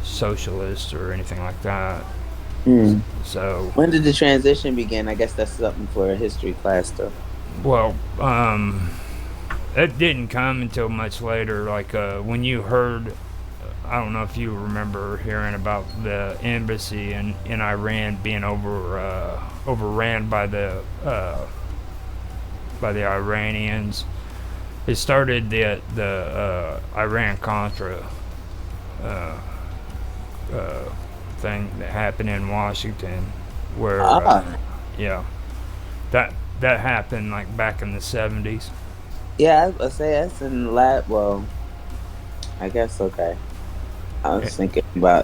B: socialists or anything like that. So
A: when did the transition begin? I guess that's something for a history class though.
B: Well, it didn't come until much later. Like when you heard, I don't know if you remember hearing about the embassy in Iran being overran by the Iranians. It started the Iran-Contra thing that happened in Washington, where yeah, that happened like back in the 70s.
A: Yeah, I say that's in the lab. Well, I guess okay. I was thinking a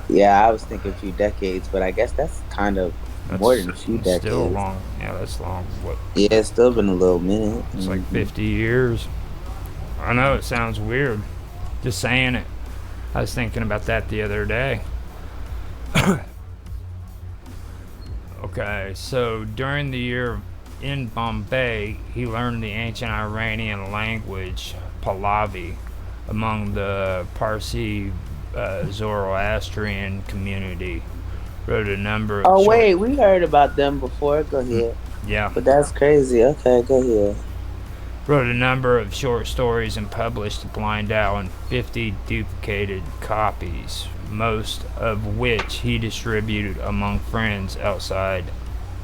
A: few decades, but I guess that's kind of more than a few decades.
B: Still long. Yeah, that's long. What?
A: Yeah, it's still been a little minute.
B: It's like 50 years. I know it sounds weird, just saying it. I was thinking about that the other day. Okay, so during the year in Bombay, he learned the ancient Iranian language, Pahlavi, among the Parsi Zoroastrian community. Wrote a number of
A: Oh
B: short.
A: wait, we heard about them before. Go ahead.
B: Yeah.
A: But that's crazy. Okay, go ahead.
B: Wrote a number of short stories and published Blind Owl in 50 duplicated copies, most of which he distributed among friends outside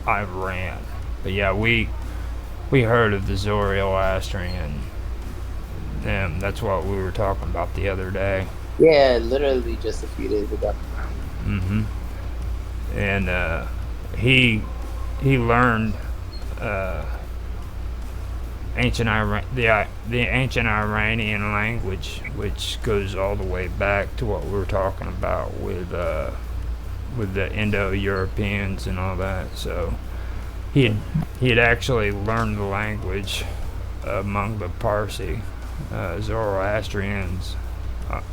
B: Iran. But yeah, we heard of the Zoroastrian. That's what we were talking about the other day.
A: Yeah, literally just a few days ago.
B: Mm-hmm. And he learned the ancient Iranian language, which goes all the way back to what we were talking about with the Indo-Europeans and all that. So he had actually learned the language among the Parsi. Zoroastrians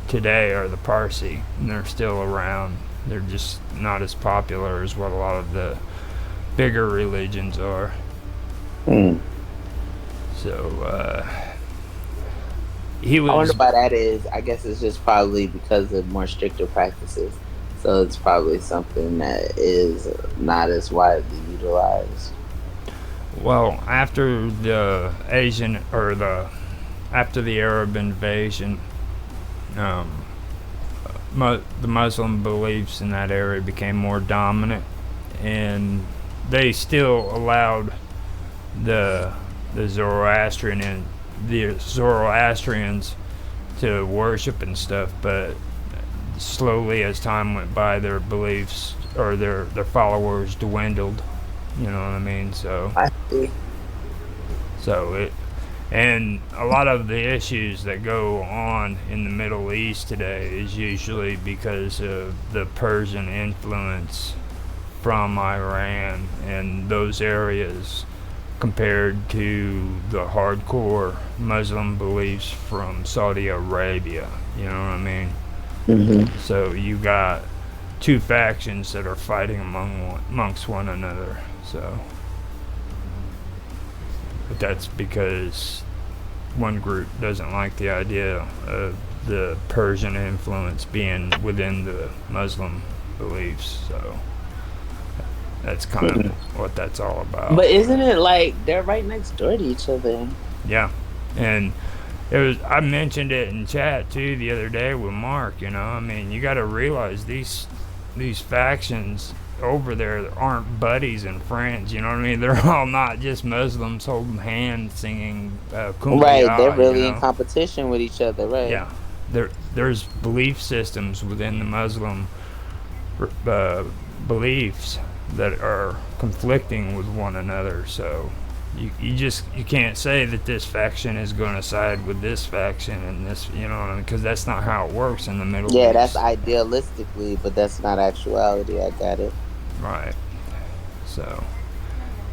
B: today are the Parsi, and they're still around. They're just not as popular as what a lot of the bigger religions are.
A: Hmm.
B: So he
A: I wonder
B: was.
A: why that is. I guess it's just probably because of more stricter practices. So it's probably something that is not as widely utilized.
B: Well, after after the Arab invasion, the Muslim beliefs in that area became more dominant, and they still allowed the Zoroastrians to worship and stuff, but slowly as time went by, their beliefs or their followers dwindled. You know what I mean?
A: I see.
B: So it, and a lot of the issues that go on in the Middle East today is usually because of the Persian influence from Iran and those areas compared to the hardcore Muslim beliefs from Saudi Arabia. You know what I mean?
A: Mm-hmm.
B: So you got two factions that are fighting amongst one another. So, but that's because one group doesn't like the idea of the Persian influence being within the Muslim beliefs. So that's kind of what that's all about.
A: But isn't it like they're right next door to each other?
B: Yeah, and I mentioned it in chat too the other day with Mark. You know, I mean, you got to realize these factions over there aren't buddies and friends. You know what I mean? They're all not just Muslims holding hands singing kumbaya.
A: Right, they're really
B: you
A: in
B: know?
A: competition with each other, right?
B: Yeah, there's belief systems within the Muslim beliefs that are conflicting with one another. So you can't say that this faction is going to side with this faction and this, you know, because that's not how it works in the Middle East.
A: Yeah, that's idealistically, but that's not actuality. I got it.
B: Right. So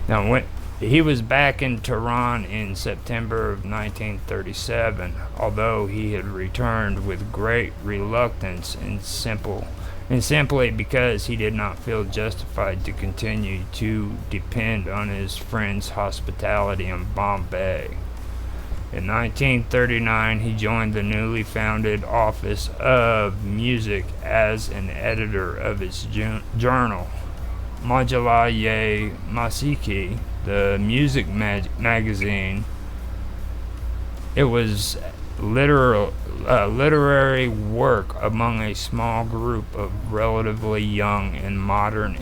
B: now when he was back in Tehran in September of 1937, although he had returned with great reluctance and simply because he did not feel justified to continue to depend on his friend's hospitality in Bombay. In 1939, he joined the newly founded Office of Music as an editor of its journal, Majalaye Masiki, the music magazine. It was literary work among a small group of relatively young and modern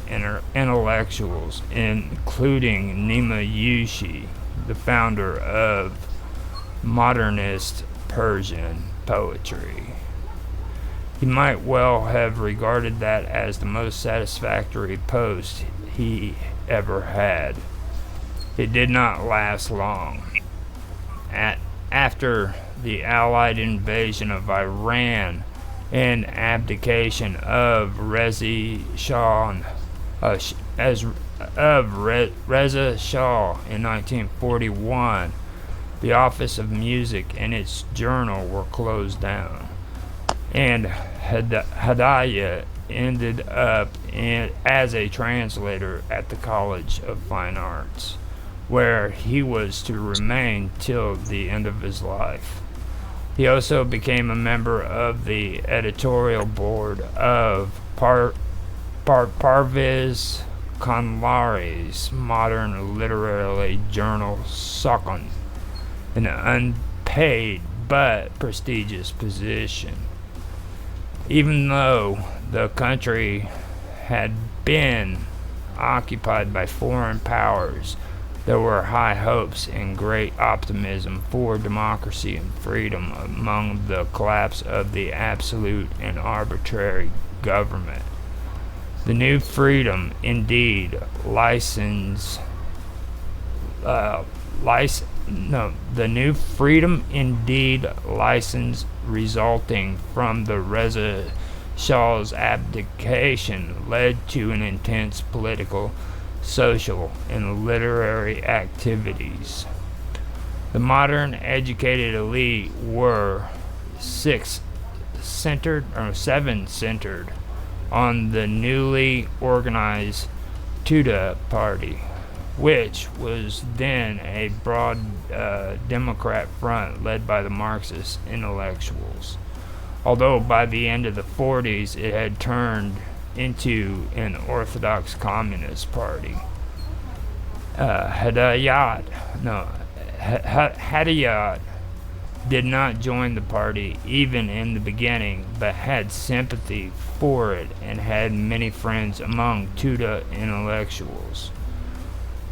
B: intellectuals, including Nima Yushi, the founder of modernist Persian poetry. He might well have regarded that as the most satisfactory post he ever had. It did not last long. After the Allied invasion of Iran and abdication of Reza Shah in 1941, the Office of Music and its journal were closed down, and Hadaya ended up as a translator at the College of Fine Arts, where he was to remain till the end of his life. He also became a member of the editorial board of Parviz Kanlari's modern literary journal Sakon, an unpaid but prestigious position. Even though the country had been occupied by foreign powers, there were high hopes and great optimism for democracy and freedom among the collapse of the absolute and arbitrary government. The new freedom indeed the new freedom indeed license resulting from the Reza Shah's abdication led to an intense political, social, and literary activities. The modern educated elite were seven centered on the newly organized Tuda Party, which was then a broad Democrat front led by the Marxist intellectuals. Although by the end of the 40s it had turned into an orthodox communist party. Hadayat did not join the party even in the beginning, but had sympathy for it and had many friends among Tuda intellectuals.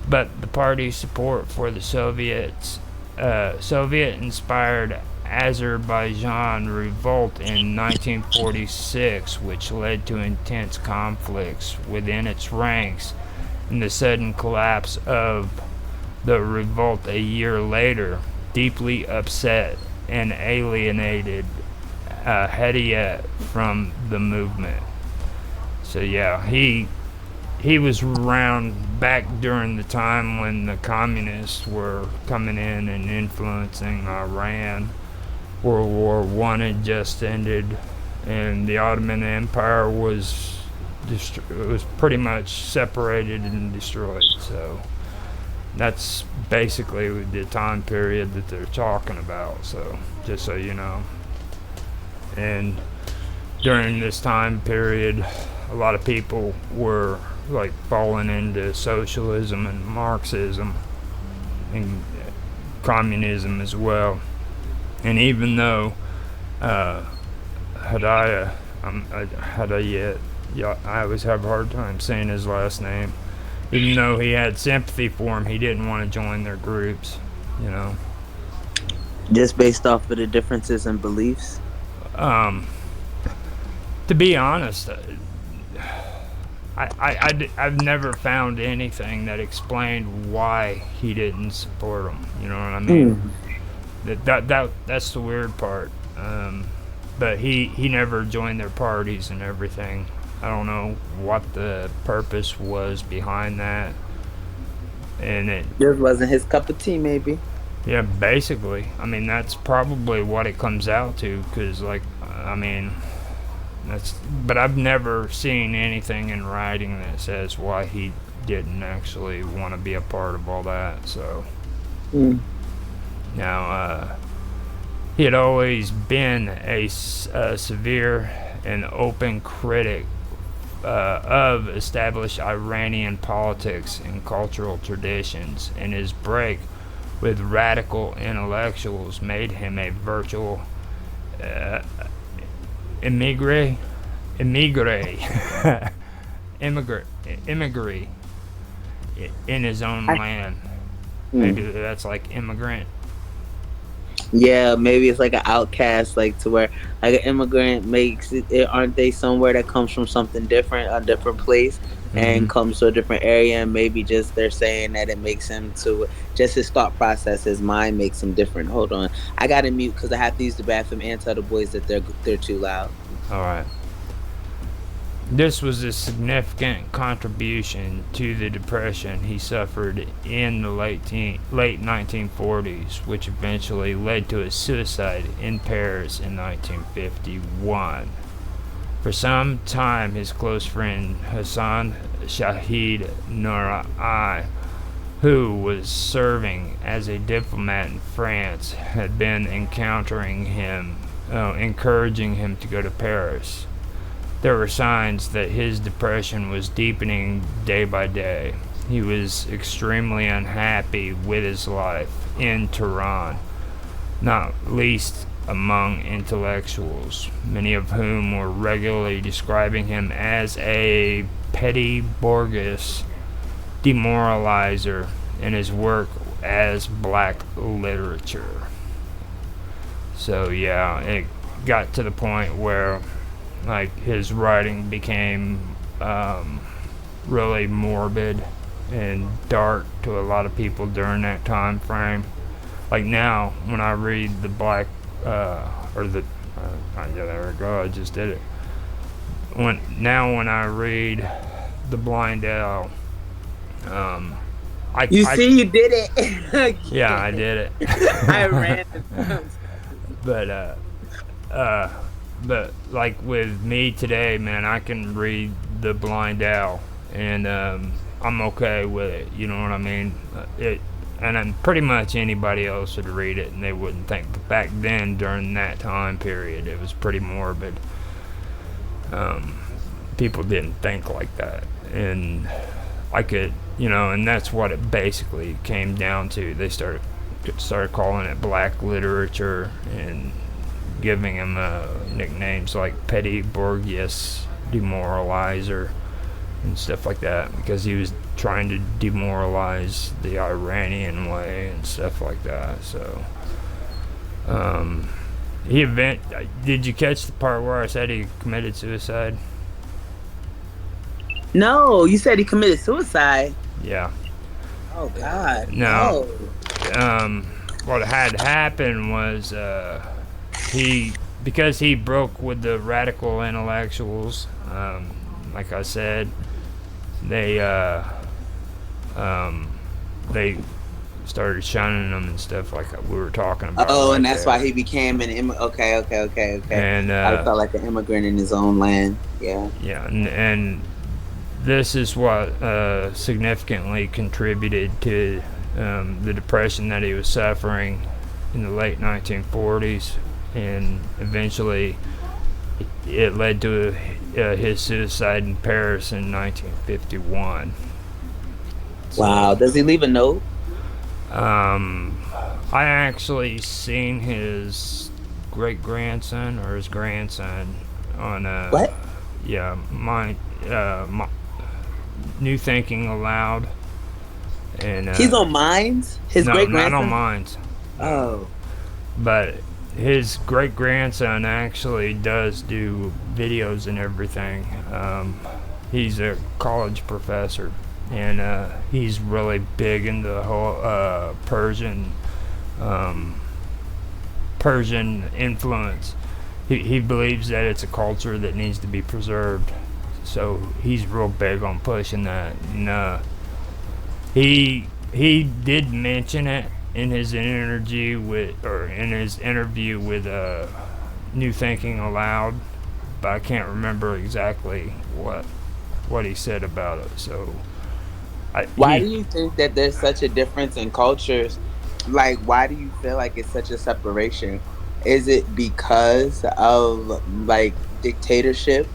B: But the party's support for the Soviet-inspired Azerbaijan revolt in 1946, which led to intense conflicts within its ranks, and the sudden collapse of the revolt a year later, deeply upset and alienated Hedayat from the movement. So yeah, he was around back during the time when the communists were coming in and influencing Iran. World War I had just ended, and the Ottoman Empire was pretty much separated and destroyed. So that's basically the time period that they're talking about. So just so you know, and during this time period, a lot of people were like falling into socialism and Marxism and communism as well. And even though Hadayat, I always have a hard time saying his last name. Even though he had sympathy for him, he didn't want to join their groups, you know.
A: Just based off of the differences in beliefs.
B: To be honest, I've never found anything that explained why he didn't support him. You know what I mean? That's the weird part. But he never joined their parties and everything. I don't know what the purpose was behind that. And it
A: Just wasn't his cup of tea, maybe.
B: yeah, basically. I mean, that's probably what it comes out to. Cause like, I mean, but I've never seen anything in writing that says why he didn't actually want to be a part of all that. So now he had always been a severe and open critic of established Iranian politics and cultural traditions, and his break with radical intellectuals made him a virtual immigrant in his own land. Maybe that's like immigrant.
A: Yeah, maybe it's like an outcast, like to where like an immigrant makes it. Aren't they somewhere that comes from something different, a different place, and comes to a different area? And maybe just they're saying that it makes him to just his thought process, his mind makes him different. Hold on, I gotta mute because I have to use the bathroom and tell the boys that they're too loud.
B: All right. This was a significant contribution to the depression he suffered in the late 1940s, which eventually led to his suicide in Paris in 1951. For some time, his close friend Hassan Shahid Norai who was serving as a diplomat in France, had been encouraging him to go to Paris. There were signs that his depression was deepening day by day. He was extremely unhappy with his life in Tehran, not least among intellectuals, many of whom were regularly describing him as a petty bourgeois demoralizer in his work as black literature. So yeah, it got to the point where like his writing became really morbid and dark to a lot of people during that time frame. Like now, when I read the black there we go, I just did it. When I read The Blind Owl,
A: You did it.
B: yeah, I did it.
A: I ran.
B: But but like with me today, man, I can read The Blind Owl, and I'm okay with it. You know what I mean? And then pretty much anybody else would read it, and they wouldn't think. But back then, during that time period, it was pretty morbid. People didn't think like that, and I could, and that's what it basically came down to. They started calling it black literature and giving him nicknames like petty bourgeois demoralizer and stuff like that, because he was trying to demoralize the Iranian way and stuff like that. So did you catch the part where I said he committed suicide?
A: No, you said he committed suicide.
B: Yeah.
A: Oh God.
B: No. What had happened was because he broke with the radical intellectuals, like I said, they started shunning him and stuff like we were talking about.
A: Oh,
B: right
A: and that's
B: there.
A: why he became an okay.
B: And
A: I felt like an immigrant in his own land. Yeah.
B: Yeah, and this is what significantly contributed to the depression that he was suffering in the late 1940s, and eventually it led to his suicide in Paris in 1951. So,
A: Wow. Does he leave a note?
B: I actually seen his great-grandson or his grandson on
A: What?
B: Yeah, my New Thinking Aloud, and
A: He's on Minds. His great grandson.
B: not on Minds.
A: Oh.
B: But his great grandson actually does do videos and everything. He's a college professor, and he's really big into the whole Persian influence. He believes that it's a culture that needs to be preserved, so he's real big on pushing that. And he did mention it in his interview with New Thinking Aloud, but I can't remember exactly what he said about it. So
A: Why do you think that there's such a difference in cultures? Like, why do you feel like it's such a separation? Is it because of like dictatorship,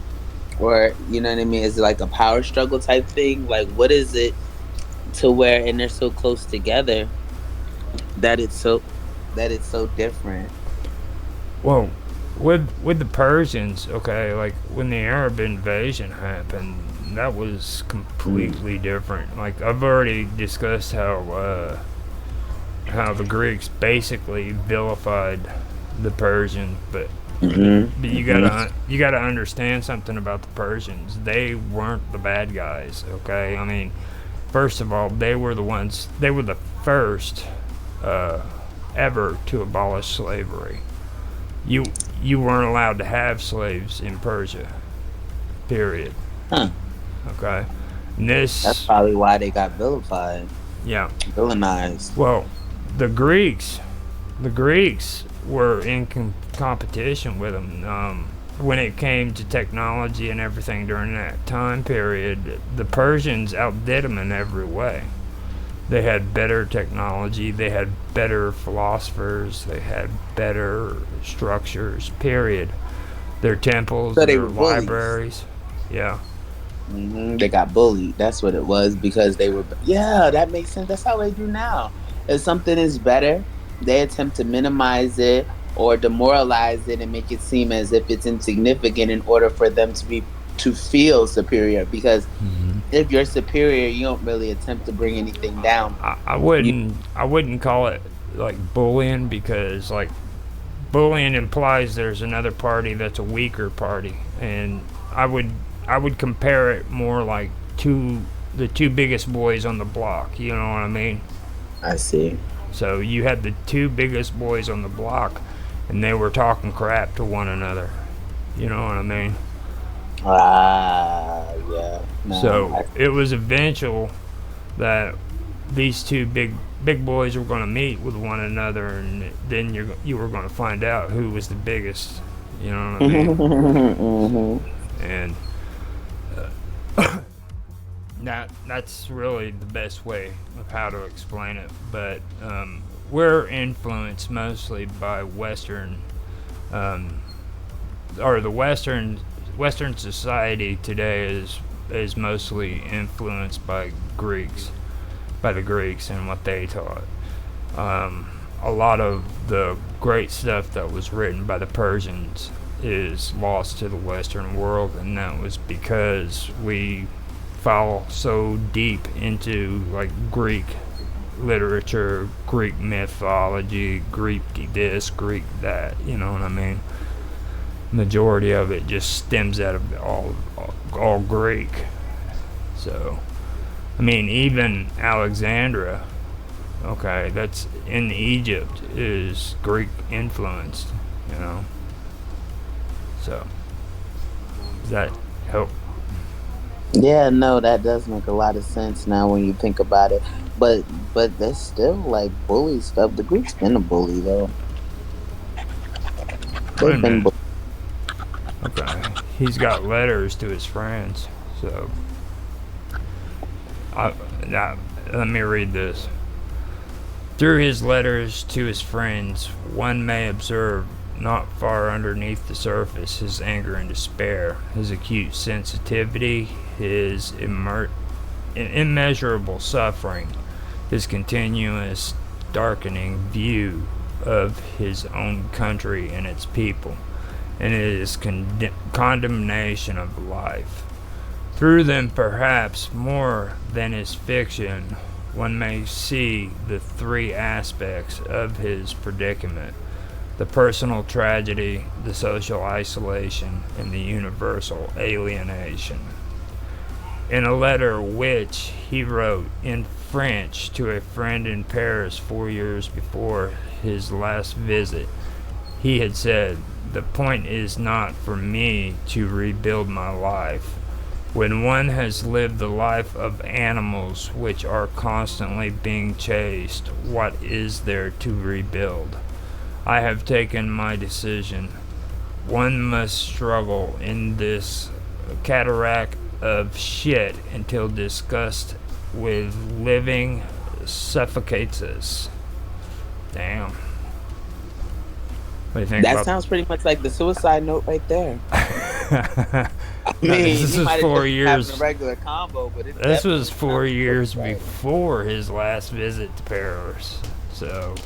A: or you know what I mean? Is it like a power struggle type thing? Like, what is it to where, and they're so close together, that it's so different?
B: Well, with the Persians, okay, like when the Arab invasion happened, that was completely different. Like I've already discussed how the Greeks basically vilified the Persians, but you gotta understand something about the Persians. They weren't the bad guys, okay? I mean, first of all, they were the first ever to abolish slavery. You weren't allowed to have slaves in Persia, period.
A: Huh.
B: Okay, and
A: That's probably why they got vilified.
B: Yeah,
A: Villainized.
B: well, the Greeks were in competition with them when it came to technology and everything during that time period. The Persians outdid them in every way. They had better technology, they had better philosophers, they had better structures, period. Their temples,
A: So they
B: their
A: were bullies.
B: libraries. Yeah.
A: They got bullied. That's what it was because they were. Yeah, that makes sense. That's how they do now. If something is better, they attempt to minimize it or demoralize it and make it seem as if it's insignificant in order for them to feel superior. Because if you're superior, you don't really attempt to bring anything down.
B: I
A: You.
B: wouldn't call it like bullying because like bullying implies there's another party that's a weaker party, and I would I would compare it more like the two biggest boys on the block. You know what I mean?
A: I see.
B: So you had the two biggest boys on the block, and they were talking crap to one another. You know what I mean?
A: Ah, yeah. No,
B: So it was eventual that these two big boys were going to meet with one another, and then you were going to find out who was the biggest. You know what I mean?
A: hmm
B: And that's really the best way of how to explain it. But we're influenced mostly by Western, um, or the Western society today is mostly influenced by the Greeks and what they taught. Um, a lot of the great stuff that was written by the Persians is lost to the Western world, and that was because we fall so deep into like Greek literature, Greek mythology, Greek this, Greek that. You know what I mean? Majority of it just stems out of all Greek. So, I mean, even Alexandria, okay, that's in Egypt, is Greek influenced. You know, so does that help?
A: Yeah, no, that does make a lot of sense now when you think about it. But there's still like bully stuff. The Greeks been a bully though.
B: Wait a
A: They've been.
B: minute. Okay, he's got letters to his friends. So, now let me read this. Through his letters to his friends, one may observe, not far underneath the surface, his anger and despair, his acute sensitivity, his immeasurable suffering, his continuous darkening view of his own country and its people, and his condemnation of life. Through them, perhaps more than his fiction, one may see the three aspects of his predicament: the personal tragedy, the social isolation, and the universal alienation. In a letter which he wrote in French to a friend in Paris 4 years before his last visit, he had said, "The point is not for me to rebuild my life. When one has lived the life of animals which are constantly being chased, what is there to rebuild? I have taken my decision. One must struggle in this cataract of shit until disgust with living suffocates us." Damn. What do you think
A: That
B: about
A: sounds pretty much like the suicide note right there. I
B: No,
A: mean,
B: this
A: he
B: was
A: might have
B: four
A: just been having a
B: years.
A: regular combo, but it
B: This was
A: definitely
B: four
A: sounds
B: years
A: suicide.
B: before his last visit to Paris. So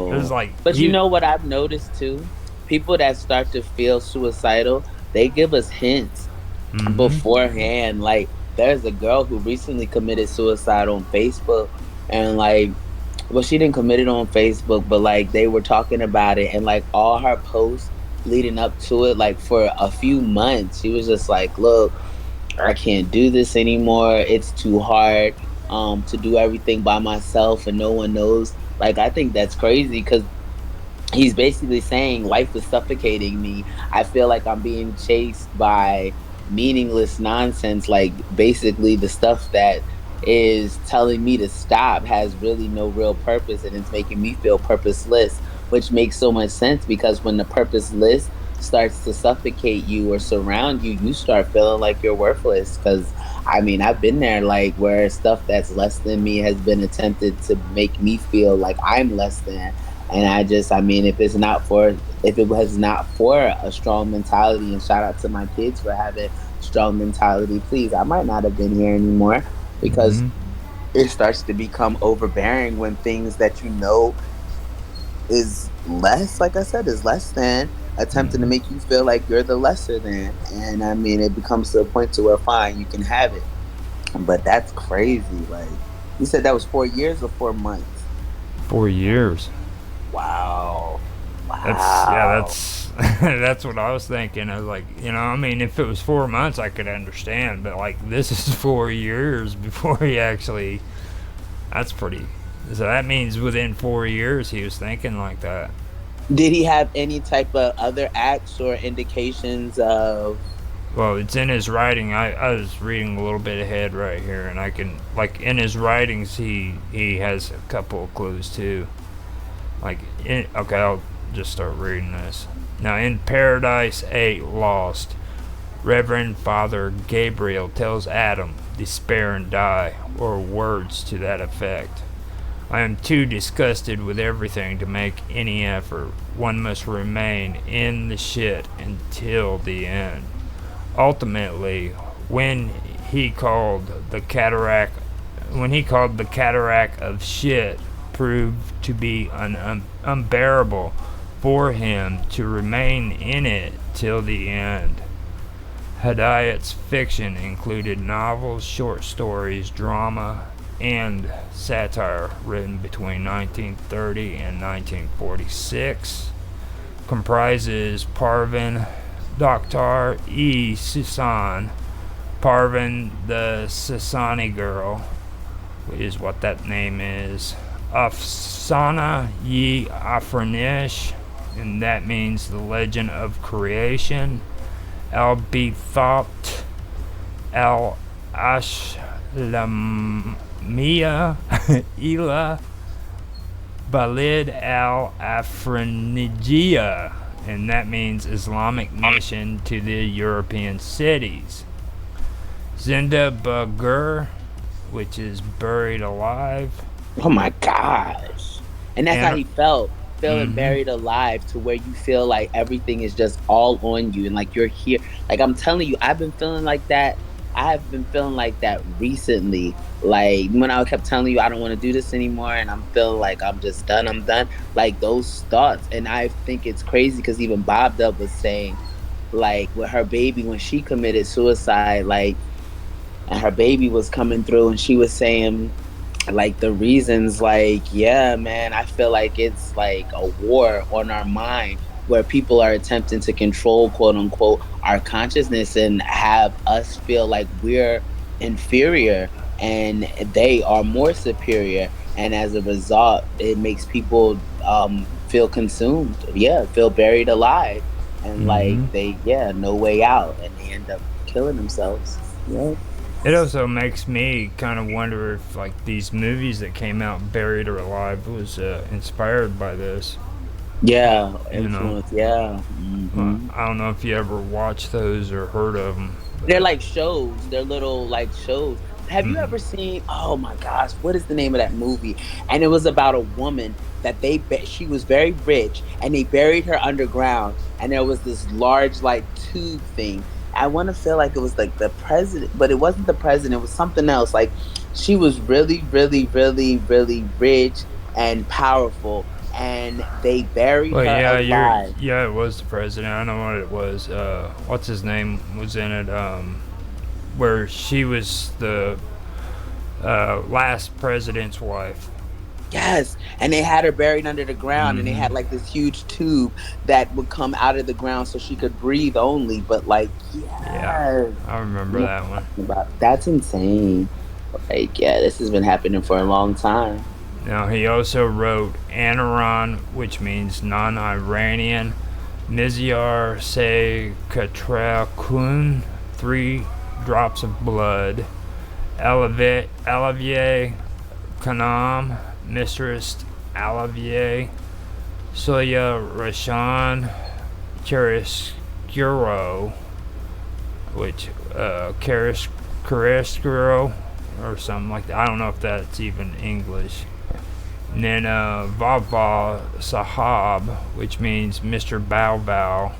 B: it was
A: Wow.
B: like
A: But you
B: he.
A: know what I've noticed too? People that start to feel suicidal, they give us hints
B: Mm-hmm.
A: beforehand. Like there's a girl who recently committed suicide on Facebook, and like, well, she didn't commit it on Facebook, but like they were talking about it, and like all her posts leading up to it, like for a few months, she was just like, "Look, I can't do this anymore. It's too hard to do everything by myself, and no one knows." Like I think that's crazy because he's basically saying life is suffocating me. I feel like I'm being chased by meaningless nonsense. Like basically the stuff that is telling me to stop has really no real purpose, and it's making me feel purposeless, which makes so much sense because when the purposeless starts to suffocate you or surround you, you start feeling like you're worthless. Because I mean, I've been there, like where stuff that's less than me has been attempted to make me feel like I'm less than. And I mean, if it was not for a strong mentality, and shout out to my kids for having strong mentality, please, I might not have been here anymore because
B: Mm-hmm.
A: it starts to become overbearing when things that you know is less, like I said, is less than attempting to
B: Mm-hmm.
A: make you feel like you're the lesser than. And I mean, it becomes to a point to where fine, you can have it. But that's crazy. Like you said, that was 4 years or 4 months.
B: 4 years.
A: Wow.
B: That's yeah.
A: Wow.
B: That's that's what I was thinking. I was like, I mean, if it was 4 months, I could understand, but like this is 4 years before he actually. That's pretty. So that means within 4 years he was thinking like that.
A: Did he have any type of other acts or indications of?
B: Well, it's in his writing. I was reading a little bit ahead right here, and I can like in his writings he has a couple of clues too. Okay, I'll just start reading this. Now, in Paradise 8 Lost, Reverend Father Gabriel tells Adam, despair and die, or words to that effect. I am too disgusted with everything to make any effort. One must remain in the shit until the end. Ultimately, he called the cataract called the cataract of shit proved to be unbearable for him to remain in it till the end. Hedayat's fiction included novels, short stories, drama, and satire written between 1930 and 1946. Comprises Parvin Dr. E. Susan, Parvin the Sasani Girl, which is what that name is, Afsana Ye Afranish, and that means the legend of creation, Al Bithabt, Al Ashlamia, Ila Balid Al Afranigia, and that means Islamic mission to the European cities. Zinda Bagur, which is buried alive.
A: Oh my gosh. And that's how
B: And
A: he felt, feeling
B: mm-hmm,
A: buried alive to where you feel like everything is just all on you and like you're here. Like I'm telling you, I've been feeling like that. I have been feeling like that recently. Like when I kept telling you I don't want to do this anymore and I'm feeling like I'm just done, I'm done. Like those thoughts. And I think it's crazy because even Bob Dub was saying, like with her baby when she committed suicide, like and her baby was coming through and she was saying like the reasons, like yeah man, I feel like it's like a war on our mind where people are attempting to control, quote unquote, our consciousness and have us feel like we're inferior and they are more superior, and as a result it makes people feel consumed, yeah, feel buried alive, and like
B: mm-hmm.
A: they, yeah, no way out, and they end up killing themselves. Yeah.
B: It also makes me kind of wonder if, like, these movies that came out, Buried or Alive, was inspired by this.
A: Yeah,
B: You know,
A: influence. Yeah.
B: I don't know if you ever watched those or heard of them,
A: They're
B: but
A: like shows. They're little like shows. Have you
B: mm-hmm.
A: ever seen? Oh my gosh, what is the name of that movie? And it was about a woman that she was very rich, and they buried her underground, and there was this large like tube thing. I want to feel like it was like the president, but it wasn't the president. It was something else. Like she was really, really, really, really rich and powerful, and they buried
B: Well,
A: her alive.
B: yeah, it was the president. I know what it was. What's his name was in it? Where she was the last president's wife.
A: Yes, and they had her buried under the ground, and they
B: Mm-hmm.
A: had like this huge tube that would come out of the ground so she could breathe only. But like,
B: Yeah,
A: yes,
B: I remember
A: you know
B: that
A: what
B: one.
A: I'm talking about. That's insane. Like, yeah, this has been happening for a long time.
B: Now, he also wrote Anaron, which means non-Iranian, Mizyar Se Katrakun, Three Drops of Blood, Alavier Kanam, Mistress Alavier, Soya Rashan, Chiaroscuro, which Carrasquero or something like that. I don't know if that's even English. And then Vava Sahab, which means Mr. Bow Bow.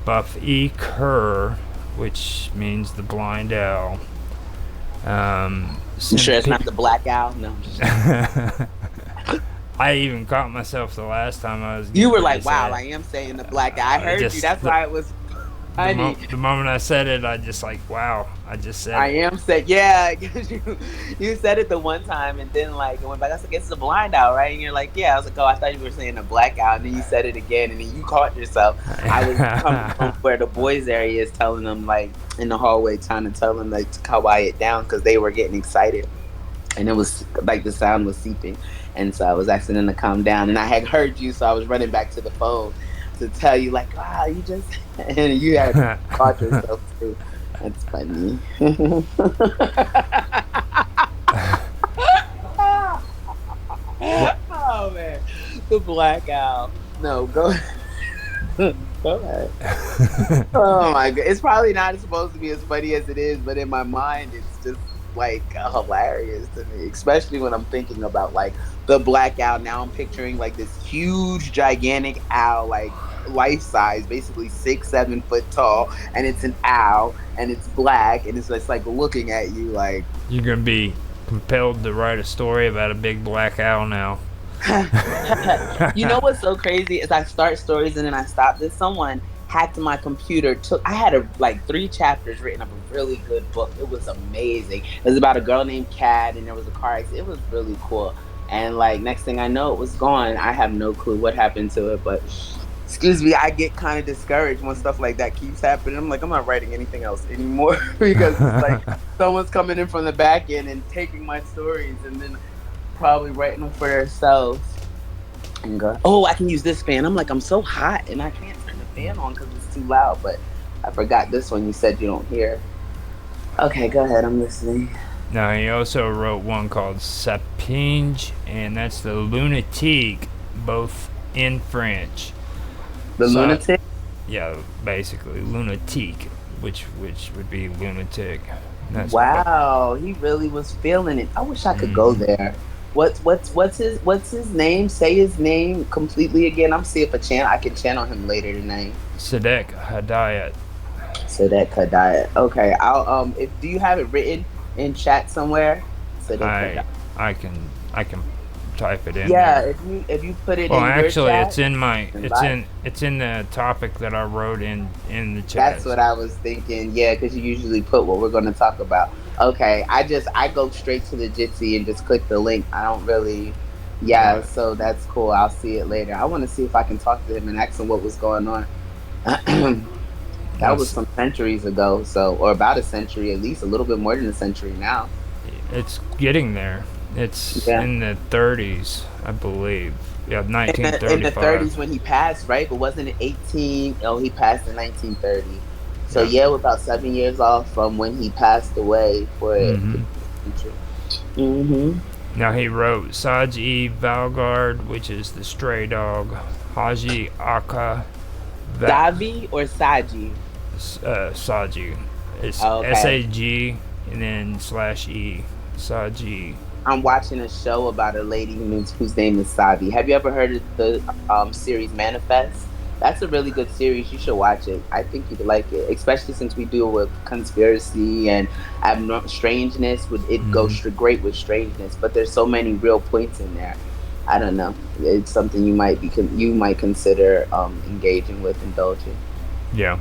B: Buff E. Kerr, which means the blind owl.
A: You sure it's not the black owl? No, I'm just
B: I even caught myself the last time I was.
A: You were like, wow, I am saying the black owl. I heard you. That's why it was funny.
B: The moment I said it, I just like, wow, I just said
A: I
B: it.
A: am saying, yeah, because you said it the one time and then like I went back. I was like, it's a blind owl, right? And you're like, yeah. I was like, oh, I thought you were saying a black owl. And then you said it again and then you caught yourself. I was coming from where the boys area is telling them like in the hallway, trying to tell them like to quiet it down because they were getting excited. And it was like the sound was seeping. And so I was asking them to calm down. And I had heard you, so I was running back to the phone to tell you, like, wow, you just... And you had caught yourself, too. That's funny. Oh, man. The black owl. No, go ahead. Go ahead. Oh, my God. It's probably not supposed to be as funny as it is, but in my mind, it's just like hilarious to me, especially when I'm thinking about like the black owl. Now I'm picturing like this huge gigantic owl, like life size, basically 6-7 foot tall, and it's an owl and it's black and it's just like looking at you like
B: you're gonna be compelled to write a story about a big black owl now.
A: You know what's so crazy is I start stories and then I stop. There's someone hacked my computer. I had like 3 chapters written of a really good book. It was amazing. It was about a girl named Kat and there was a car accident. It was really cool. And like next thing I know, it was gone. I have no clue what happened to it, but excuse me, I get kind of discouraged when stuff like that keeps happening. I'm like, I'm not writing anything else anymore because it's like someone's coming in from the back end and taking my stories and then probably writing them for themselves. And go, oh, I can use this fan. I'm like, I'm so hot and I can't turn the fan on because it's too loud. But I forgot this one you said you don't hear. Okay, go ahead. I'm listening.
B: Now, he also wrote one called Sapinge, and that's the lunatique, both in French.
A: The lunatic?
B: Yeah, basically, lunatique, which would be lunatic. That's
A: wow, he really was feeling it. I wish I could go there. What's his name? Say his name completely again. I'm see if I can channel him later tonight.
B: Sadek Hadayat.
A: Sadek Hadayat. Okay, I'll if do you have it written in chat somewhere?
B: Sadek I can type it in.
A: Yeah,
B: there.
A: if you put it
B: well,
A: in
B: actually,
A: your chat,
B: it's in my it's in the topic that I wrote in the chat.
A: That's what I was thinking. Yeah, because you usually put what we're going to talk about. Okay, I go straight to the Jitsi and just click the link. I don't really. Yeah, right. So that's cool. I'll see it later. I want to see if I can talk to him and ask him what was going on. That was some centuries ago, or about a century, at least a little bit more than a century now.
B: It's getting there. It's in the 30s, I believe. Yeah, 1935.
A: In the 30s when he passed, right? But wasn't it 18? Oh, he passed in 1930. So we're about 7 years off from when he passed away for it.
B: Now he wrote Saji Valgard, which is the stray dog. Haji Aka.
A: Davi or Saji?
B: Saji. It's SAG and then /E. Saji.
A: I'm watching a show about a lady whose name is Savi. Have you ever heard of the series Manifest? That's a really good series. You should watch it. I think you'd like it, especially since we deal with conspiracy and strangeness. It goes great with strangeness, but there's so many real points in there. I don't know. It's something you might consider engaging with, indulging.
B: Yeah.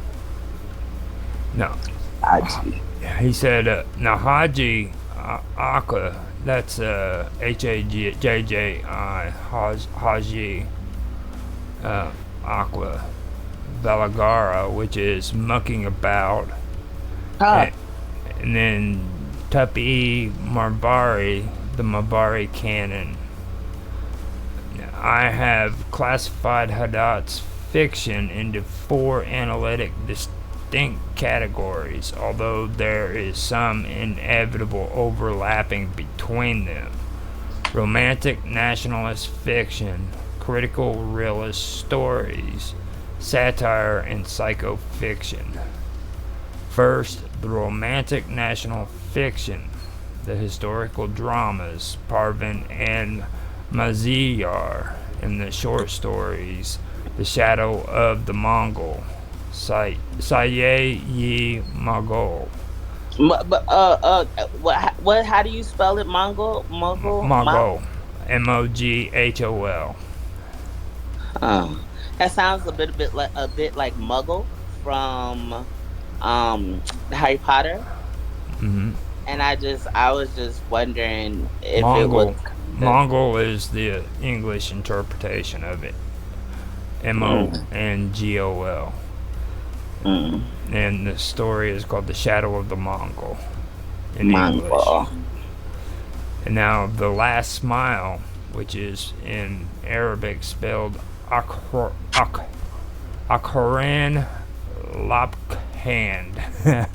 B: No.
A: Haji.
B: He said, now Haji Aka. That's Hajji Haji Aqua Valagara, which is mucking about. And then Tupi Marbari, the Marbari canon. I have classified Hadat's fiction into 4 analytic distinct categories, although there is some inevitable overlapping between them. Romantic nationalist fiction, critical realist stories, satire, and psychofiction. First, the romantic national fiction, the historical dramas, Parvin and Maziyar, and the short stories, The Shadow of the Mongol, Saye Yi Mogol.
A: But what? How do you spell it? Mongol, Mogul,
B: Mogol. Moghol.
A: Oh, that sounds a bit like Muggle from Harry Potter,
B: Mm-hmm.
A: and I was just wondering if it was.
B: Mongol. Mongol is the English interpretation of it.
A: Mm,
B: Mongol.
A: mm,
B: And the story is called The Shadow of the Mongol in English.
A: Mongol.
B: And now The Last Smile, which is in Arabic spelled Akharan Lapkhand,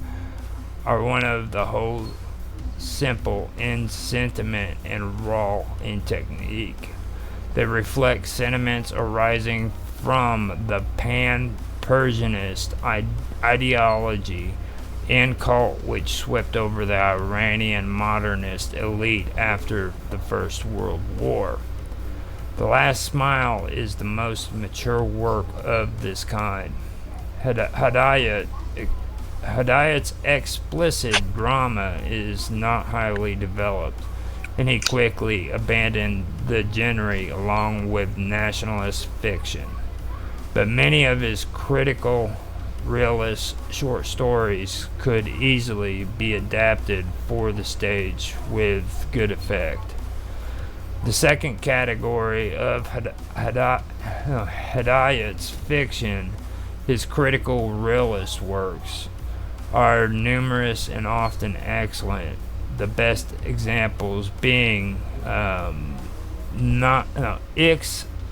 B: are one of the whole simple in sentiment and raw in technique. They reflect sentiments arising from the pan-Persianist ideology and cult which swept over the Iranian modernist elite after the First World War. The Last Smile is the most mature work of this kind. Hedayat's explicit drama is not highly developed, and he quickly abandoned the genre along with nationalist fiction. But many of his critical realist short stories could easily be adapted for the stage with good effect. The second category of Hedayat's fiction, his critical realist works, are numerous and often excellent. The best examples being Ix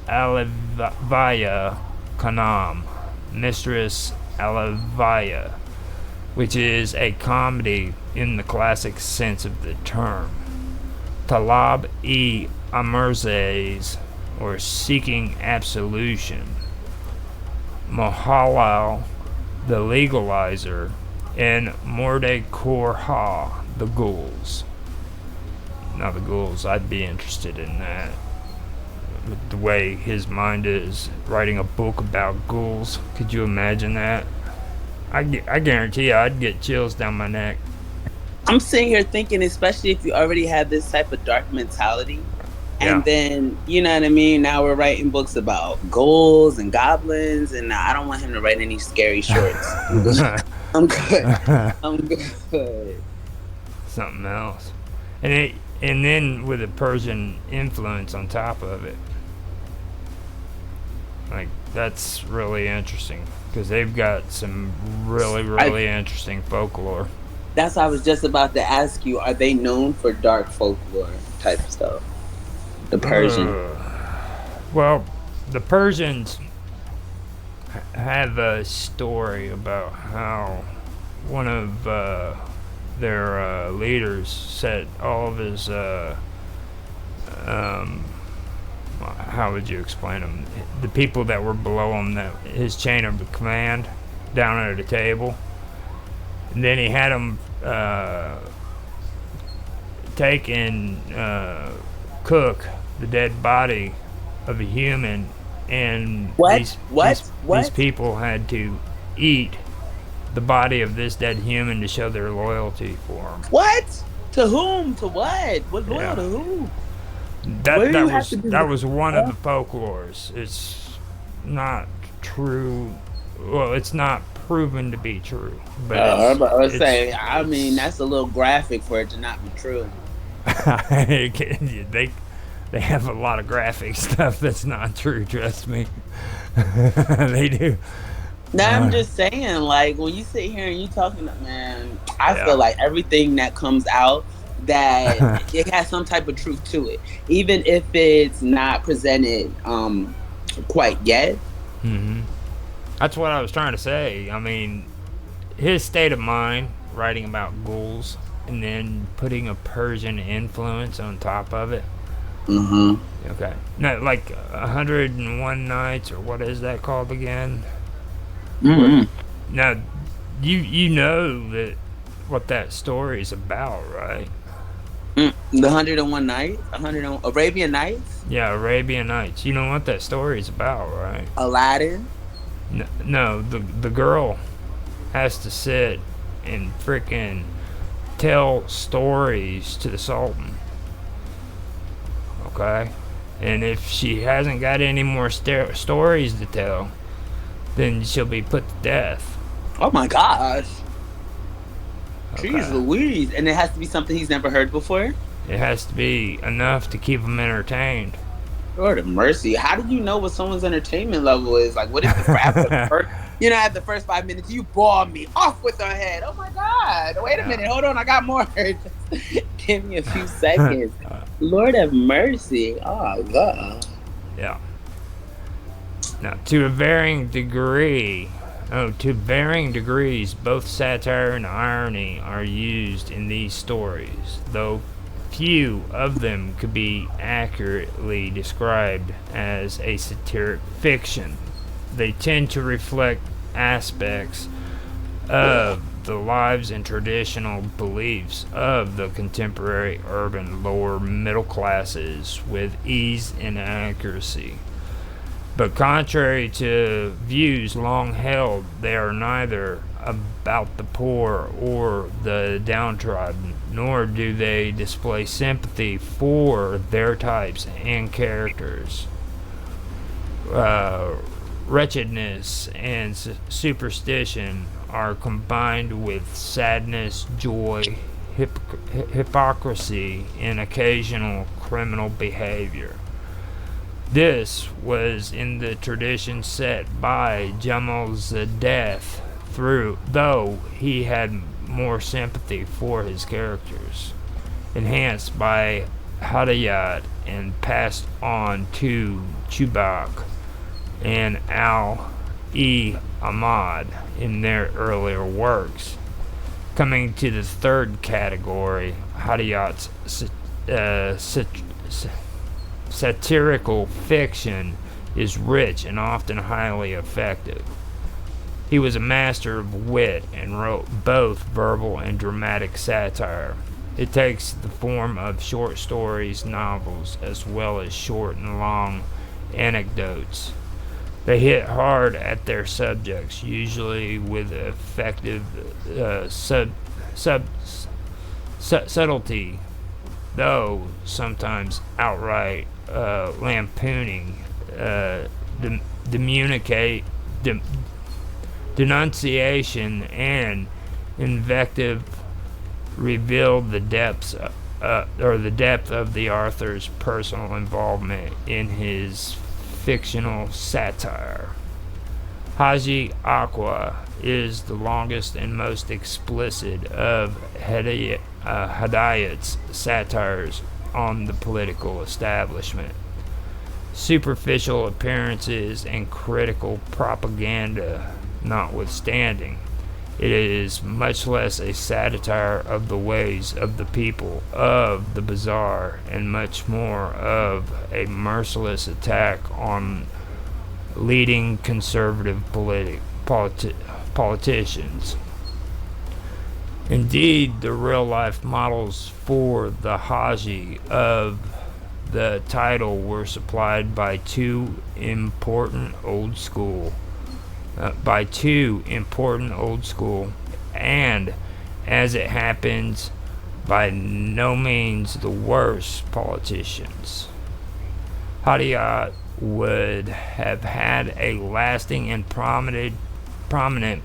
B: Alevaya Kanam, Mistress Alevaya, which is a comedy in the classic sense of the term. Talab-e Amerzes, or Seeking Absolution. Mohalal, the Legalizer, and Morde Korha, the Ghouls. Now, the Ghouls, I'd be interested in that. With the way his mind is, writing a book about ghouls. Could you imagine that? I guarantee you I'd get chills down my neck.
A: I'm sitting here thinking, especially if you already have this type of dark mentality,
B: Yeah.
A: and then you know what I mean. Now we're writing books about ghouls and goblins, and I don't want him to write any scary shorts. I'm good. I'm good.
B: Something else. And then with a Persian influence on top of it. Like, that's really interesting because they've got some really interesting folklore.
A: That's what I was just about to ask you. Are they known for dark folklore type stuff? The Persian.
B: Well, the Persians have a story about how one of their leaders set all of his how would you explain them? The people that were below him, that his chain of command, down at a table, and then he had them take and cook the dead body of a human, and these people had to eat the body of this dead human to show their loyalty for him.
A: What? To whom? To what? What loyal to who?
B: That was one of the folklores. It's not true. Well, it's not proven to be true. But
A: I was about to say, I mean, that's a little graphic for it to not be true.
B: They have a lot of graphic stuff that's not true. Trust me, they do.
A: Now I'm just saying, like, when you sit here and you talking, man, I feel like everything that comes out, that it has some type of truth to it, even if it's not presented quite yet.
B: Mm-hmm. That's what I was trying to say. I mean, his state of mind, writing about ghouls, and then putting a Persian influence on top of it.
A: Mm-hmm.
B: Okay. No, like 101 Nights, or what is that called again?
A: Mm-hmm.
B: Now, You know that what that story is about, right?
A: The 101 Nights, 101 Arabian Nights,
B: Yeah, Arabian Nights. You know what that story is about, right?
A: Aladdin.
B: No, the girl has to sit and freaking tell stories to the Sultan. Okay? And if she hasn't got any more stories to tell, then she'll be put to death.
A: Oh my gosh. Jeez
B: Okay?
A: Louise. And it has to be something he's never heard before?
B: It has to be enough to keep him entertained.
A: Lord of mercy. How do you know what someone's entertainment level is? Like, what if after the first, after the first 5 minutes, you bore me off with her head? Oh my God. Wait a minute. Hold on. I got more. Just give me a few seconds. Lord of mercy. Oh, God.
B: Yeah. Now, to varying degrees, both satire and irony are used in these stories, though few of them could be accurately described as a satiric fiction. They tend to reflect aspects of the lives and traditional beliefs of the contemporary urban lower middle classes with ease and accuracy. But contrary to views long held, they are neither about the poor or the downtrodden, nor do they display sympathy for their types and characters. Wretchedness and superstition are combined with sadness, joy, hypocrisy, and occasional criminal behavior. This was in the tradition set by Jamal Zadeth, though he had more sympathy for his characters, enhanced by Hadayat and passed on to Chubak and Al-E-Ahmad in their earlier works. Coming to the third category, Hadayat's satirical fiction is rich and often highly effective. He was a master of wit and wrote both verbal and dramatic satire. It takes the form of short stories, novels, as well as short and long anecdotes. They hit hard at their subjects, usually with effective subtlety, though sometimes outright lampooning, denunciation, and invective revealed the depth of the author's personal involvement in his fictional satire. Haji Aqua is the longest and most explicit of Hadayat's satires on the political establishment. Superficial appearances and critical propaganda notwithstanding, it is much less a satire of the ways of the people of the bazaar and much more of a merciless attack on leading conservative politicians. Indeed, the real-life models for the Haji of the title were supplied by two important old school, and, as it happens, by no means the worst politicians. Hadayat would have had a lasting and prominent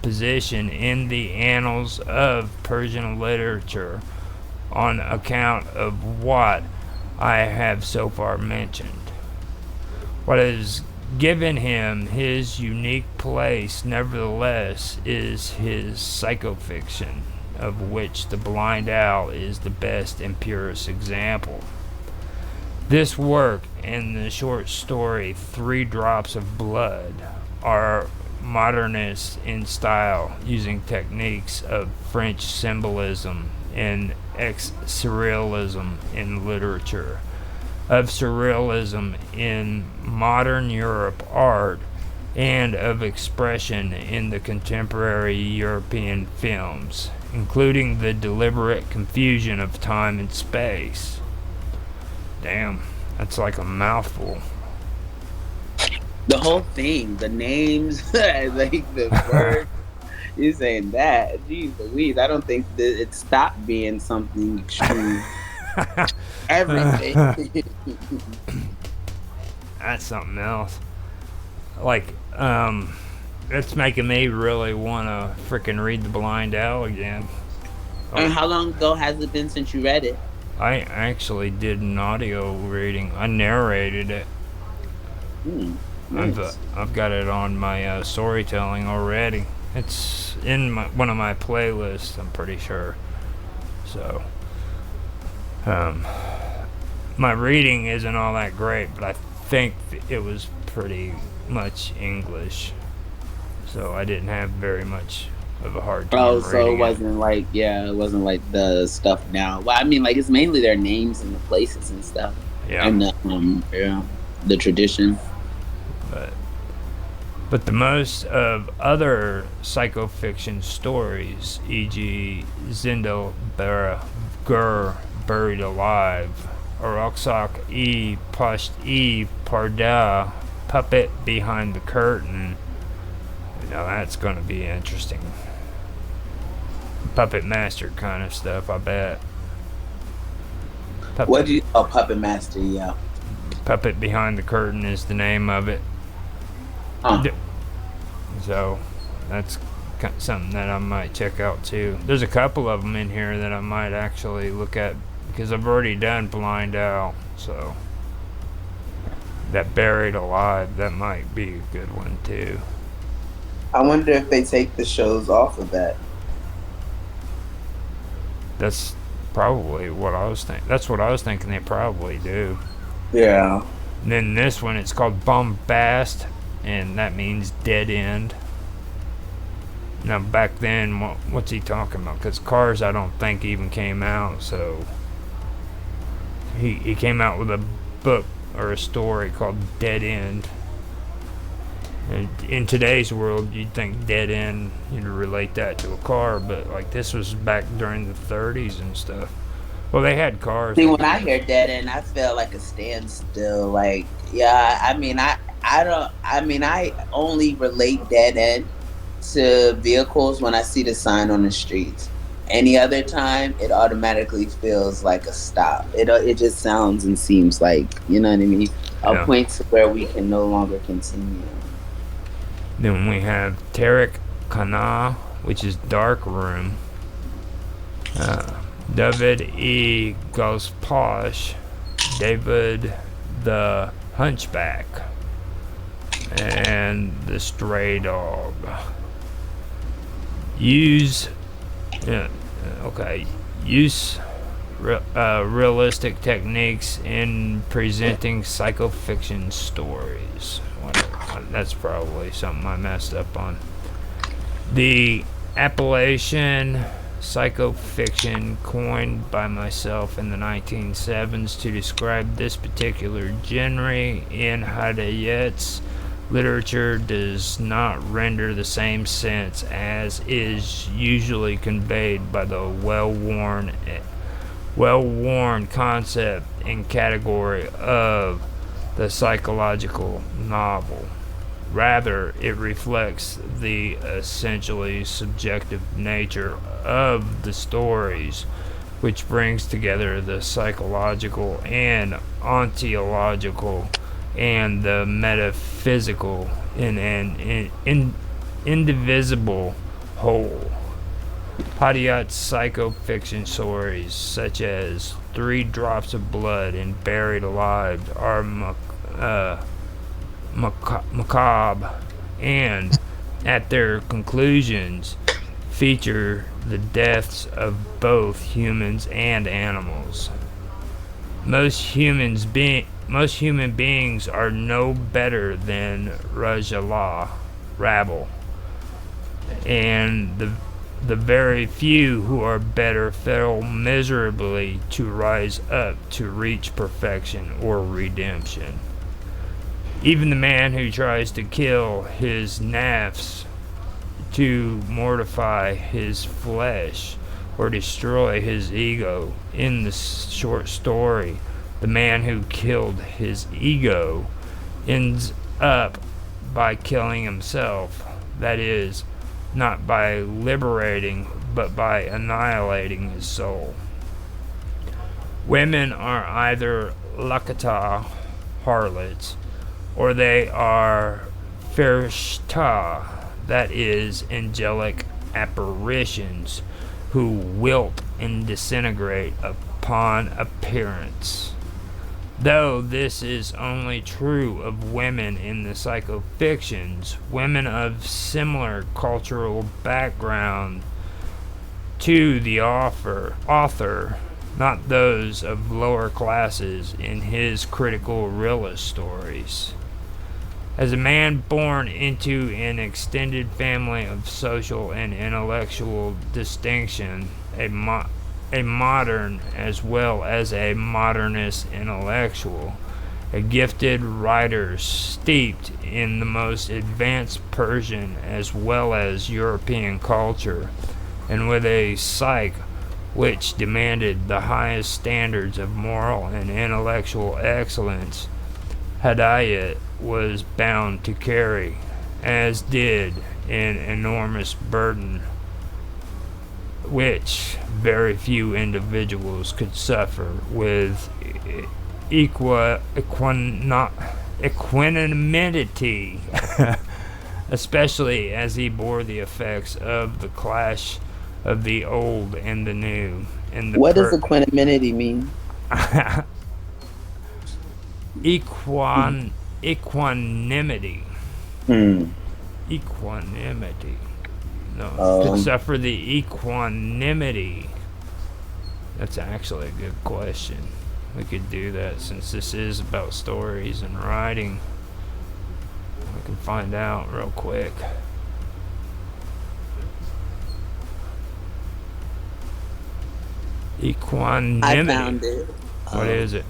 B: position in the annals of Persian literature on account of what I have so far mentioned. What has given him his unique place, nevertheless, is his psychofiction, of which The Blind Owl is the best and purest example. This work and the short story Three Drops of Blood are modernist in style, using techniques of French symbolism and surrealism in literature, of surrealism in modern Europe art, and of expression in the contemporary European films, including the deliberate confusion of time and space. Damn, that's like a mouthful.
A: The whole thing, the names, like the words. You're saying that. Jeez Louise, I don't think that it stopped being something extreme. Everything.
B: That's something else. Like, it's making me really want to freaking read The Blind Owl again.
A: And how long ago has it been since you read it?
B: I actually did an audio reading. I narrated it.
A: Nice.
B: I've got it on my storytelling already. It's in one of my playlists, I'm pretty sure. So, my reading isn't all that great, but I think it was pretty much English. So I didn't have very much of a hard time
A: Oh,
B: reading
A: so it
B: it.
A: wasn't like, yeah, it wasn't like the stuff now. Well, I mean, like it's mainly their names and the places and stuff,
B: Yeah.
A: and the tradition.
B: But the most of other psychofiction stories, e.g., Zindelbera Gur Buried Alive, Oroksak E Pushed E Parda Puppet Behind the Curtain. Now that's going to be interesting. Puppet Master kind of stuff, I bet.
A: What do you? Oh, Puppet Master, yeah.
B: Puppet Behind the Curtain is the name of it.
A: Huh.
B: So that's something that I might check out too. There's a couple of them in here that I might actually look at because I've already done Blind Owl. So that Buried Alive, that might be a good one too.
A: I wonder if they take the shows off of that.
B: That's probably what I was thinking. That's what I was thinking they probably do.
A: Yeah.
B: And then this one, it's called Bombast, and that means dead end. Now back then, what's he talking about? Because Cars, I don't think even came out. So he came out with a book or a story called Dead End. And in today's world, you'd think dead end, you'd relate that to a car, but like this was back during the 30s and stuff. Well, they had cars.
A: See, when I hear dead end, I feel like a standstill. Like, yeah, I only relate dead end to vehicles when I see the sign on the streets. Any other time, it automatically feels like a stop. It just sounds and seems like, you know what I mean? A point to where we can no longer continue.
B: Then we have Tarek Kana, which is Dark Room. David E. Gosposh, David the Hunchback, and the Stray Dog. Use realistic techniques in presenting psychofiction stories. That's probably something I messed up on. The appellation psychofiction, coined by myself in the 1970s to describe this particular genre in Hadayet's literature, does not render the same sense as is usually conveyed by the well-worn concept and category of the psychological novel. Rather, it reflects the essentially subjective nature of the stories, which brings together the psychological and ontological and the metaphysical in an indivisible whole. Hadayat's psychofiction stories, such as 3 Drops of Blood and Buried Alive, are macabre, and at their conclusions feature the deaths of both humans and animals. Most human beings are no better than rabble, and the very few who are better fail miserably to rise up to reach perfection or redemption. Even the man who tries to kill his nafs to mortify his flesh or destroy his ego. In the short story, the man who killed his ego ends up by killing himself. That is, not by liberating, but by annihilating his soul. Women are either lakata, harlots, or they are ferishta, that is, angelic apparitions who wilt and disintegrate upon appearance. Though this is only true of women in the psychofictions, women of similar cultural background to the author, not those of lower classes in his critical realist stories. As a man born into an extended family of social and intellectual distinction, a modern as well as a modernist intellectual, a gifted writer steeped in the most advanced Persian as well as European culture, and with a psyche which demanded the highest standards of moral and intellectual excellence, Hadayat was bound to carry, as did an enormous burden which very few individuals could suffer with equanimity, especially as he bore the effects of the clash of the old and the new. And the
A: What does equanimity mean?
B: Equanimity.
A: Hmm.
B: Equanimity. No, could suffer the equanimity. That's actually a good question. We could do that since this is about stories and writing. We can find out real quick. Equanimity.
A: I found it.
B: What is it?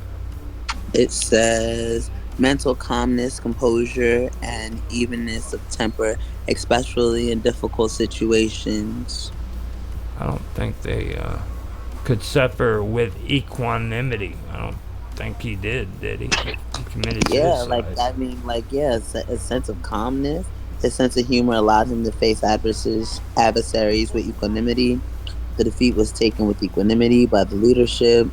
A: It says mental calmness, composure, and evenness of temper, especially in difficult situations.
B: I don't think they could suffer with equanimity. I don't think he did he? He committed
A: Yeah,
B: suicide.
A: a sense of calmness. His sense of humor allowed him to face adversaries with equanimity. The defeat was taken with equanimity by the leadership.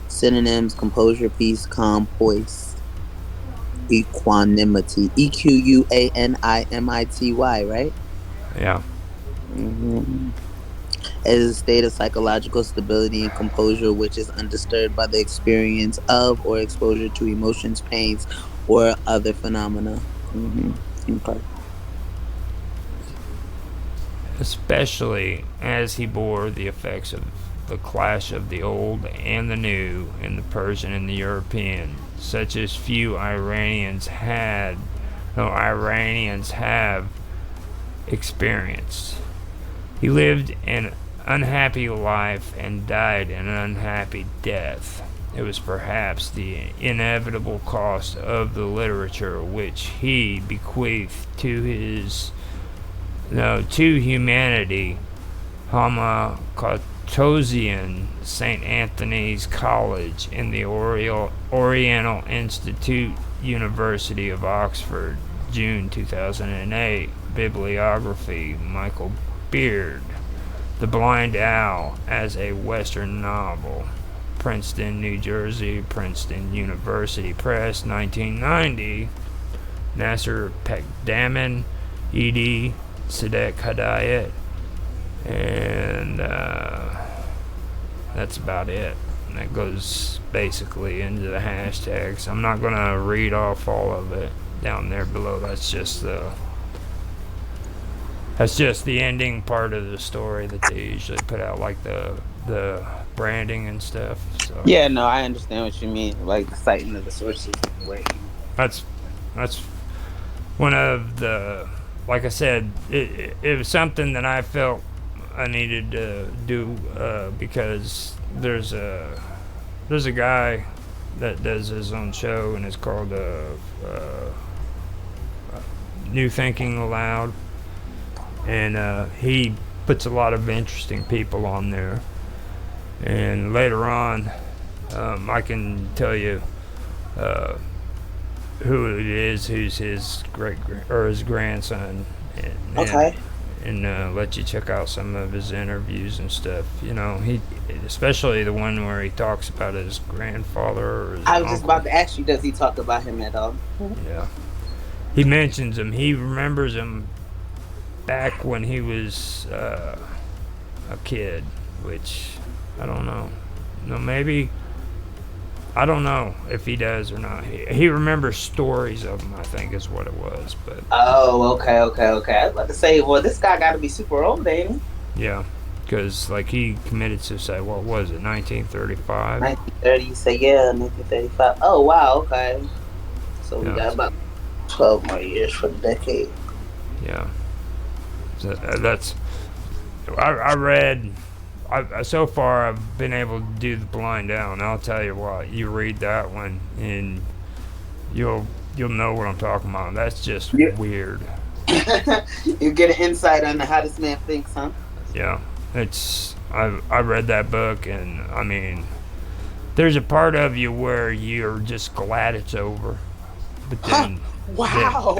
A: Synonyms: composure, peace, calm, poise. Equanimity. Equanimity, right?
B: Yeah.
A: Mm-hmm. It is a state of psychological stability and composure which is undisturbed by the experience of or exposure to emotions, pains, or other phenomena. Mm-hmm. Okay.
B: Especially as he bore the effects of the clash of the old and the new in the Persian and the European, such as few Iranians have experienced. He lived an unhappy life and died an unhappy death. It was perhaps the inevitable cost of the literature which he bequeathed to humanity. Hamakotosian, St. Anthony's College, in the Oriental Institute, University of Oxford, June 2008. Bibliography: Michael Beard. The Blind Owl as a Western Novel. Princeton, New Jersey, Princeton University Press, 1990. Nasser Pekdaman, E.D. Sadek Hadayat, and that's about it. And that goes basically into the hashtags. I'm not going to read off all of it down there below. That's just the ending part of the story that they usually put out, like the branding and stuff. So
A: Yeah, no, I understand what you mean. Like the citing of the sources and where you.
B: that's one of the, like I said, it was something that I felt I needed to do because there's a guy that does his own show, and it's called New Thinking Aloud, and he puts a lot of interesting people on there. And later on, I can tell you uh, who it is, who's his or his grandson,
A: Okay.
B: and let you check out some of his interviews and stuff. You know, he, especially the one where he talks about his grandfather or his
A: I was just
B: uncle.
A: about to ask you, does he talk about him at all?
B: Yeah, he mentions him. He remembers him back when he was a kid, which I don't know. No, maybe. I don't know if he does or not. He remembers stories of him, I think, is what it was. But
A: Oh, okay. I was about to say, well, this guy got to be super old, ain't
B: yeah, because like he committed suicide. What was it? 1935.
A: he? 1930. You say, yeah, 1935. Oh, wow. Okay. So we
B: Yeah,
A: got about 12 more years for the decade.
B: yeah. So, that's. I read. So far, I've been able to do the blind down. I'll tell you what. You read that one, and you'll know what I'm talking about. That's just
A: Yeah.
B: weird.
A: You get an insight on how this man thinks, huh?
B: Yeah, it's I read that book, and I mean, there's a part of you where you're just glad it's over, but
A: Huh.
B: then
A: Wow.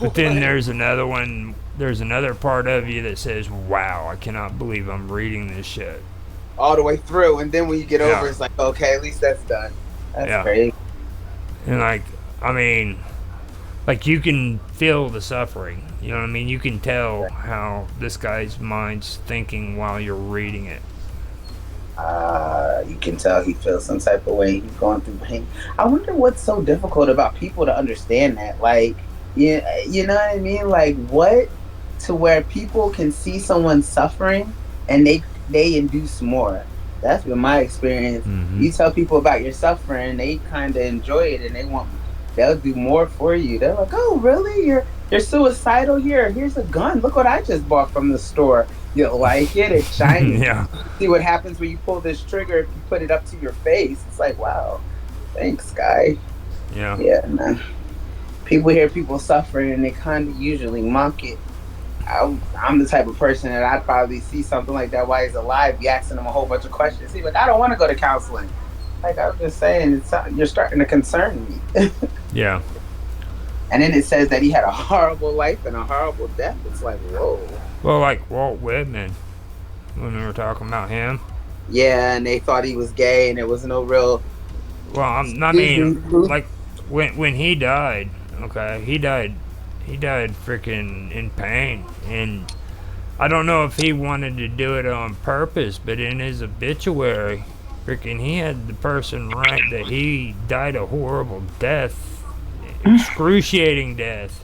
B: but then there's another one. There's another part of you that says, "Wow, I cannot believe I'm reading this shit."
A: All the way through, and then when you get over,
B: Yeah,
A: it's like, okay, at least that's done. That's
B: yeah,
A: crazy.
B: and like I mean, like you can feel the suffering. You know what I mean? You can tell how this guy's mind's thinking while you're reading it.
A: You can tell he feels some type of way. He's going through pain. I wonder what's so difficult about people to understand that. Like, you know what I mean? Like, what to where people can see someone suffering and they induce more. That's been my experience.
B: Mm-hmm.
A: You tell people about your suffering, they kind of enjoy it and they'll do more for you. They're like, "Oh, really? You're suicidal? Here's a gun. Look what I just bought from the store. You like it? It's shiny.
B: Yeah,
A: See what happens when you pull this trigger if you put it up to your face." It's like, wow, thanks, guy.
B: yeah.
A: Yeah, man. People hear people suffering and they kind of usually mock it. I'm the type of person that I'd probably see something like that while he's alive, be asking him a whole bunch of questions. He's like, I don't want to go to counseling. Like I was just saying, you're starting to concern me.
B: Yeah.
A: And then it says that he had a horrible life and a horrible death. It's like, whoa.
B: Well, like Walt Whitman, when we were talking about him.
A: Yeah, and they thought he was gay, and there was no real.
B: Well, I mean, like when he died, okay, he died freaking in pain, and I don't know if he wanted to do it on purpose, but in his obituary, freaking, he had the person write that he died a horrible death, excruciating death.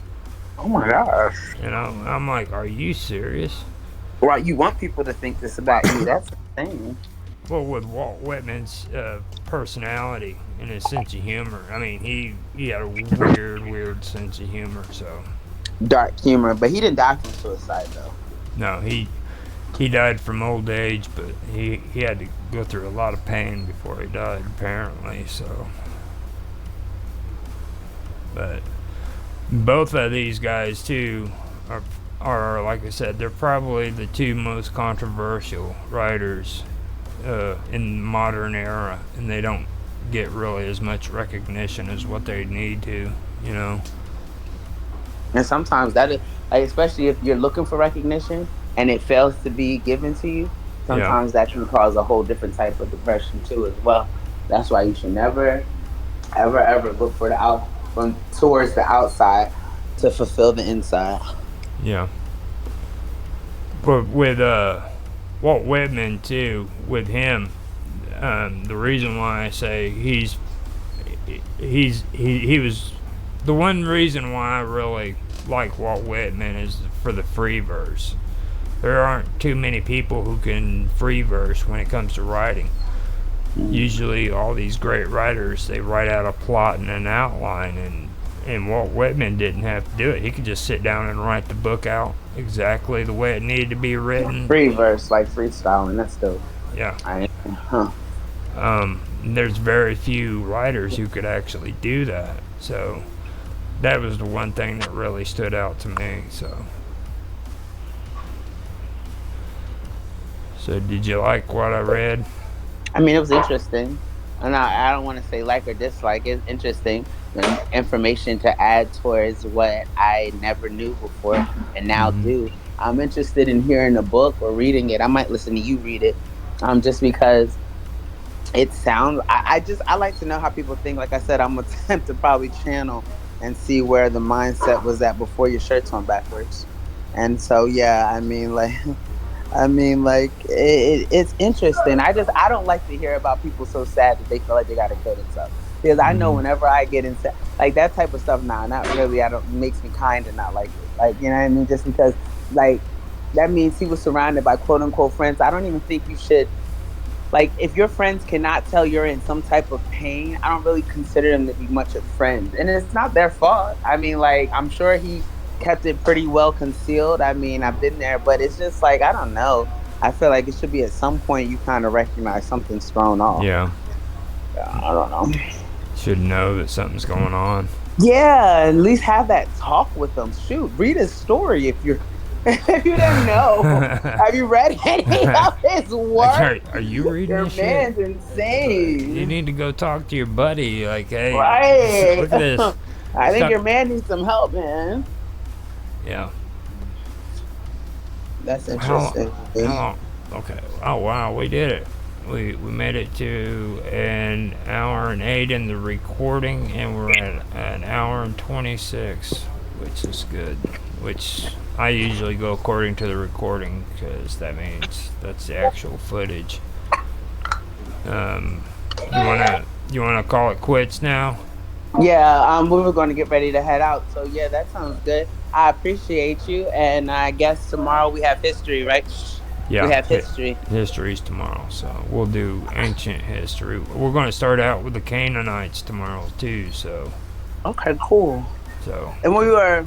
A: Oh my gosh!
B: You know, I'm like, are you serious?
A: Right, you want people to think this about you. That's insane.
B: Well, with Walt Whitman's personality and his sense of humor, I mean, he had a weird sense of humor. So
A: Dark humor, but he didn't die from suicide though.
B: no, he died from old age, but he had to go through a lot of pain before he died, apparently. So, but both of these guys too are like I said, they're probably the two most controversial writers in the modern era, and they don't get really as much recognition as what they need to, you know.
A: And sometimes that is, like, especially if you're looking for recognition and it fails to be given to you,
B: Yeah,
A: sometimes that can cause a whole different type of depression too, as well. That's why you should never, ever look for from towards the outside to fulfill the inside.
B: yeah. But with Walt Whitman too, with him, the reason why I say he was the one reason why I really like Walt Whitman is for the free verse. There aren't too many people who can free verse when it comes to writing. Usually all these great writers, they write out a plot and an outline, and Walt Whitman didn't have to do it. He could just sit down and write the book out exactly the way it needed to be written.
A: Free verse, like freestyling, that's dope.
B: Yeah.
A: Huh.
B: There's very few writers who could actually do that. So that was the one thing that really stood out to me. So did you like what I read?
A: I mean, it was interesting. And I don't want to say like or dislike. It's interesting. Information to add towards what I never knew before and now
B: Mm-hmm.
A: do. I'm interested in hearing a book or reading it. I might listen to you read it, just because it sounds. I like to know how people think. Like I said, I'm gonna attempt to probably channel and see where the mindset was at before your shirt's on backwards. And so yeah, I mean like it's interesting. I don't like to hear about people so sad that they feel like they got to kill themselves, because I know
B: Mm-hmm.
A: whenever I get into like that type of stuff, nah, not really. I don't makes me kind of not like it. Like, you know what I mean? Just because like that means he was surrounded by quote unquote friends. I don't even think you should, like, if your friends cannot tell you're in some type of pain, I don't really consider them to be much of friends. And it's not their fault. I mean, like, I'm sure he kept it pretty well concealed. I mean, I've been there, but it's just like, I don't know. I feel like it should be at some point you kind of recognize something's thrown off.
B: Yeah,
A: I don't know.
B: should know that something's going on.
A: Yeah, at least have that talk with them. Shoot, read his story if you're if you didn't know. Have you read any of his work?
B: Are you reading
A: Your
B: this shit?
A: man's insane.
B: You need to go talk to your buddy. Like, hey,
A: Right.
B: look at this.
A: I think
B: Stop.
A: your man needs some help, man.
B: Yeah.
A: That's
B: How
A: interesting.
B: long? Okay. Oh wow, we did it. We made it to an hour and 8 in the recording, and we're at an hour and 26, which is good. Which I usually go according to the recording, because that means that's the actual footage. You wanna call it quits now?
A: Yeah, we were going to get ready to head out. So yeah, that sounds good. I appreciate you, and I guess tomorrow we have history, right?
B: Yeah.
A: We have history.
B: History's tomorrow, so we'll do ancient history. We're going to start out with the Canaanites tomorrow too.
A: Okay, cool. And we were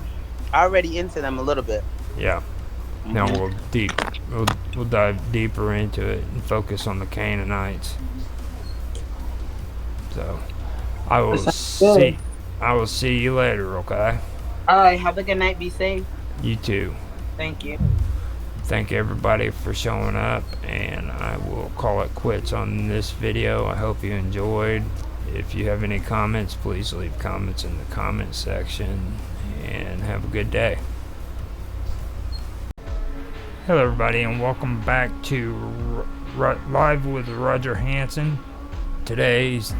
A: already into them a little bit.
B: Yeah. Now we'll dive deeper into it and focus on the Canaanites. So I will see you later, okay?
A: All right, have a good night. Be safe.
B: You too.
A: Thank you.
B: Thank everybody for showing up, and I will call it quits on this video. I hope you enjoyed. If you have any comments, please leave comments in the comment section, and have a good day. Hello everybody, and welcome back to Live with Roger Hanson. Today's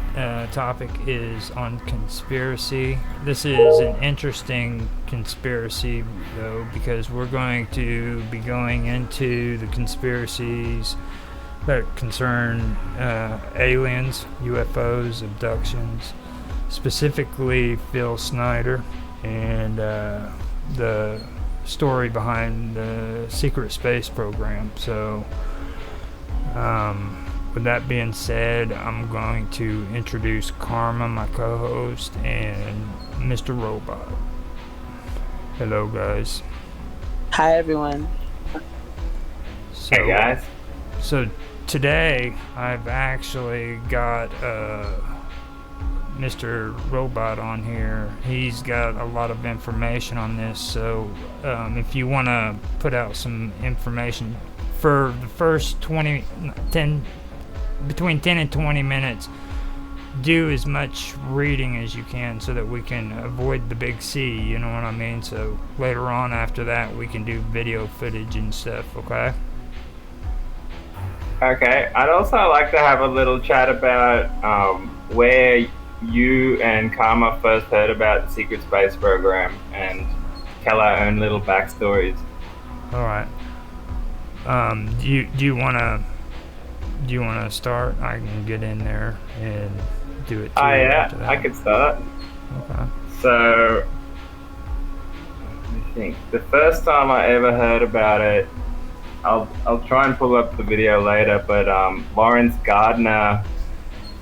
B: topic is on conspiracy. This is an interesting conspiracy, though, because we're going to be going into the conspiracies that concern aliens, UFOs, abductions, specifically Phil Snyder, and the story behind the secret space program. So, with that being said, I'm going to introduce Karma, my co-host, and Mr. Robot. Hello, guys.
A: Hi, everyone.
B: So,
E: Hey guys.
B: So today I've actually got Mr. Robot on here. He's got a lot of information on this. So if you want to put out some information for the first between 10 and 20 minutes, do as much reading as you can so that we can avoid the big C, you know what I mean? So later on after that we can do video footage and stuff, okay?
E: Okay, I'd also like to have a little chat about where you and Karma first heard about the secret space program, and tell our own little backstories.
B: All right. Do you wanna start? I can get in there and do it too.
E: Oh yeah,
B: after that.
E: I could start.
B: Okay.
E: So, let me think. The first time I ever heard about it, I'll try and pull up the video later, but Lawrence Gardner,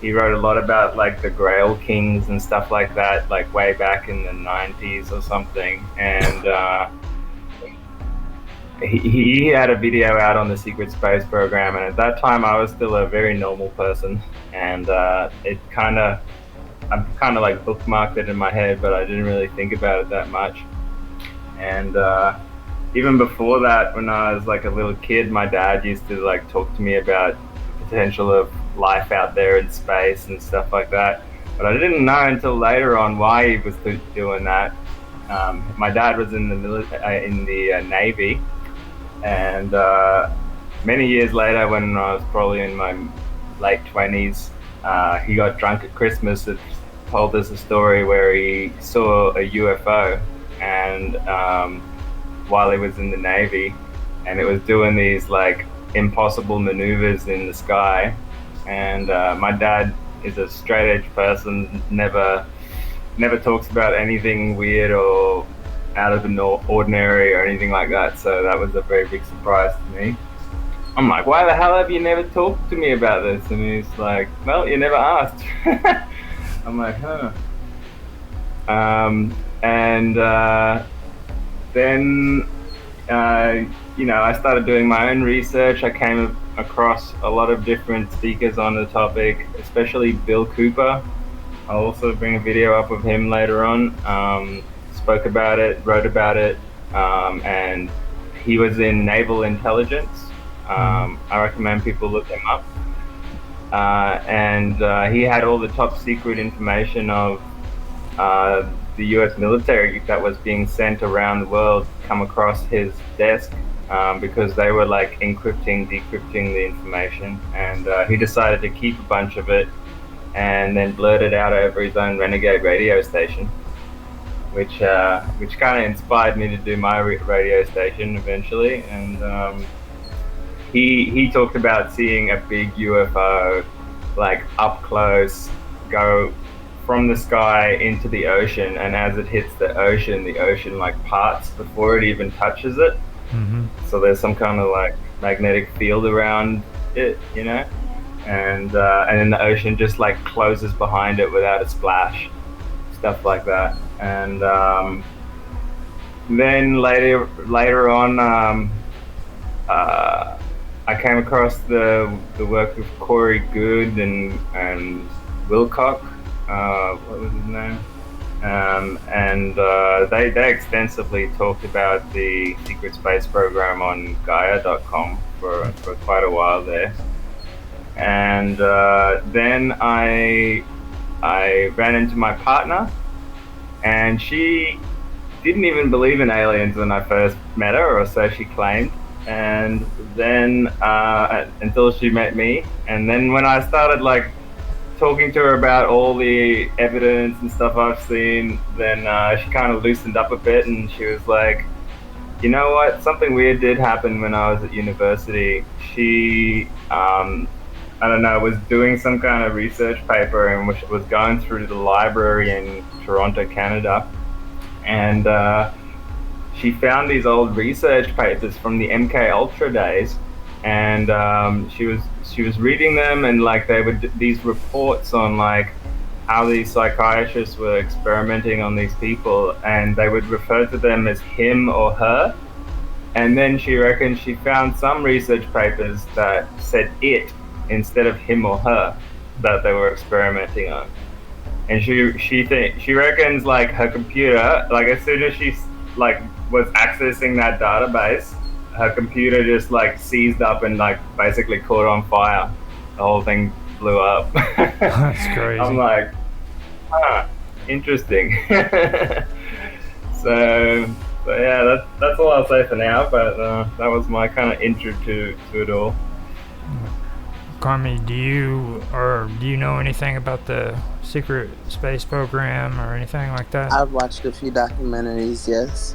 E: he wrote a lot about like the Grail Kings and stuff like that, like way back in the 90s or something, and he had a video out on the secret space program, and at that time I was still a very normal person, and it kind of I've kind of like bookmarked it in my head, but I didn't really think about it that much. And even before that, when I was like a little kid, my dad used to like talk to me about the potential of life out there in space and stuff like that. But I didn't know until later on why he was doing that. My dad was in the Navy, and many years later, when I was probably in my late 20s, he got drunk at Christmas and told us a story where he saw a UFO, and while he was in the Navy, and it was doing these like impossible maneuvers in the sky. And my dad is a straight edge person, never talks about anything weird or out of the ordinary or anything like that. So that was a very big surprise to me. I'm like, why the hell have you never talked to me about this? And he's like, well, you never asked. I'm like, huh. And then, I started doing my own research. I came across a lot of different speakers on the topic, especially Bill Cooper. I'll also bring a video up of him later on. Spoke about it, wrote about it, and he was in naval intelligence. I recommend people look him up. And he had all the top secret information of the US military that was being sent around the world come across his desk, because they were like encrypting, decrypting the information. And he decided to keep a bunch of it and then blurt it out over his own renegade radio station, which kind of inspired me to do my radio station eventually. And he talked about seeing a big UFO like up close go from the sky into the ocean, and as it hits the ocean like parts before it even touches it. So there's some kind of like magnetic field around it, and then the ocean just like closes behind it without a splash, stuff like that. And then later on, I came across the work of Corey Goode and Wilcock. What was his name? And they extensively talked about the secret space program on Gaia.com for quite a while there. And then I ran into my partner, and she didn't even believe in aliens when I first met her, or so she claimed. And then until she met me, and then when I started like talking to her about all the evidence and stuff I've seen, then she kind of loosened up a bit, and she was like, you know what, something weird did happen when I was at university. She I don't know, was doing some kind of research paper and was going through the library in Toronto, Canada, and she found these old research papers from the MK Ultra days, and she was reading them, and like they were these reports on like how these psychiatrists were experimenting on these people, and they would refer to them as him or her. And then she reckons she found some research papers that said it instead of him or her that they were experimenting on. And she reckons like her computer, like as soon as she like was accessing that database, her computer just like seized up and like basically caught on fire. The whole thing blew up.
B: That's crazy.
E: I'm like, interesting. So yeah, that's all I'll say for now. But that was my kind of intro to it all.
B: Carmi, do you know anything about the secret space program or anything like that?
A: I've watched a few documentaries, yes.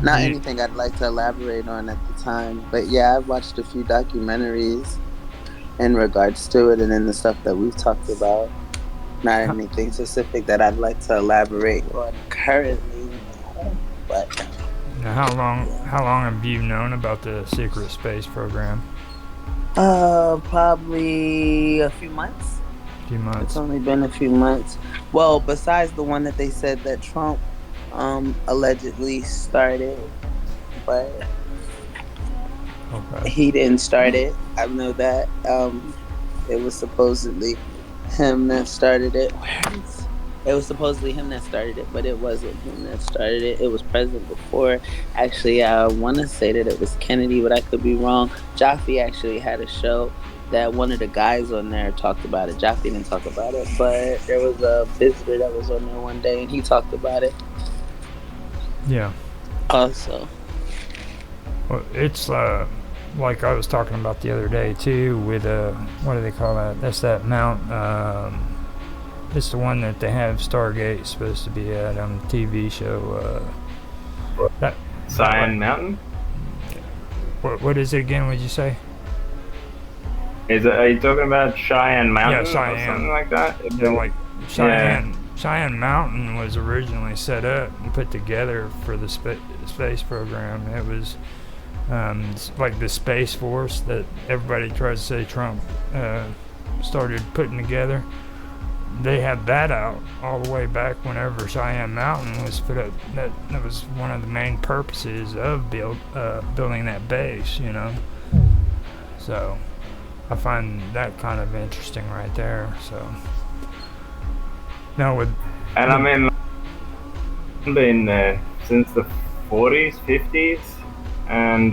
A: Not anything I'd like to elaborate on at the time, but yeah, I've watched a few documentaries in regards to it and in the stuff that we've talked about. Not anything specific that I'd like to elaborate on currently, but...
B: Now, how long have you known about the secret space program?
A: Probably a few months. It's only been a few months. Well, besides the one that they said that Trump allegedly started, but he didn't start it. I know that. It was supposedly him that started it. It was supposedly him that started it, but it wasn't him that started it. It was present before. Actually, I want to say that it was Kennedy, but I could be wrong. Jaffe actually had a show that one of the guys on there talked about it. Jaffe didn't talk about it, but there was a visitor that was on there one day and he talked about it
B: Yeah.
A: also.
B: Well, it's like I was talking about the other day too. With what do they call that? That's that Mount. It's the one that they have Stargate supposed to be at on the TV show. That
E: Cyan Mountain?
B: what is it again? What did you say?
E: Are you talking about Cheyenne Mountain
B: Yeah, Cheyenne.
E: or something like that?
B: Yeah, like Cheyenne Mountain was originally set up and put together for the space program. It was like the Space Force that everybody tries to say Trump started putting together. They had that out all the way back whenever Cheyenne Mountain was put up. That was one of the main purposes of building that base, you know. So I find that kind of interesting right there. So now with
E: And I mean, I've been there since the 40s, 50s, and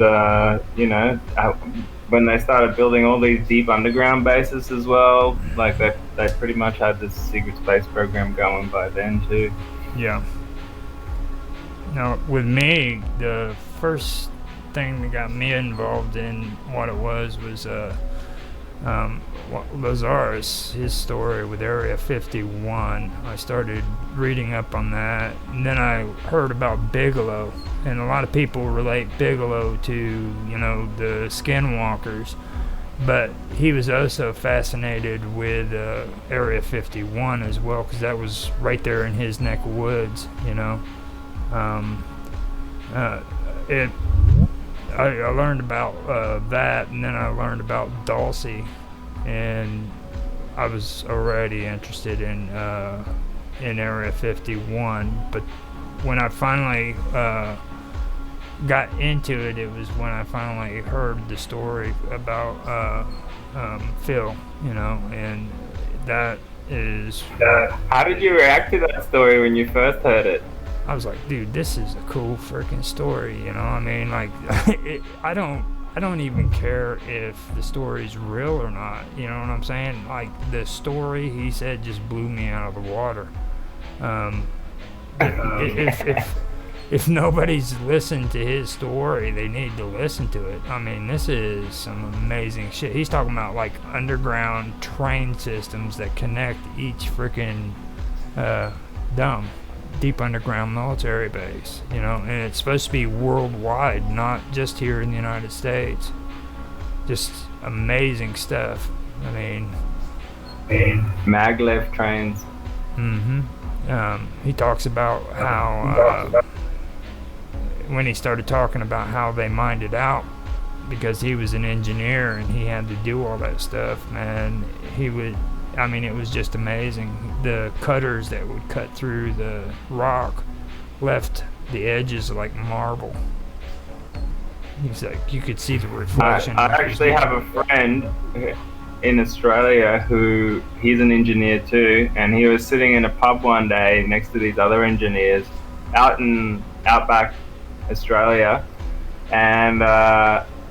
E: when they started building all these deep underground bases as well, like they pretty much had this secret space program going by then too.
B: Yeah. Now, with me, the first thing that got me involved in what it was Lazarus, his story with Area 51. I started reading up on that, and then I heard about Bigelow, and a lot of people relate Bigelow to, you know, the skinwalkers, but he was also fascinated with Area 51 as well, because that was right there in his neck of woods, you know. I learned about that, and then I learned about Dulcie, and I was already interested in Area 51. But when I finally got into it, it was when I finally heard the story about Phil, you know, and that is.
E: How did you react to that story when you first heard it?
B: I was like, dude, this is a cool freaking story, you know. I mean, like, I don't even care if the story's real or not. You know what I'm saying? Like, the story he said just blew me out of the water. If nobody's listened to his story, they need to listen to it. I mean, this is some amazing shit. He's talking about like underground train systems that connect each freaking deep underground military base, you know, and it's supposed to be worldwide, not just here in the United States. Just amazing stuff. I mean,
E: maglev trains.
B: He talks about how when he started talking about how they mined it out, because he was an engineer and he had to do all that stuff, man, it was just amazing. The cutters that would cut through the rock left the edges like marble. He's like, you could see the reflection.
E: I actually have a friend in Australia who, he's an engineer too, and he was sitting in a pub one day next to these other engineers out in outback Australia, and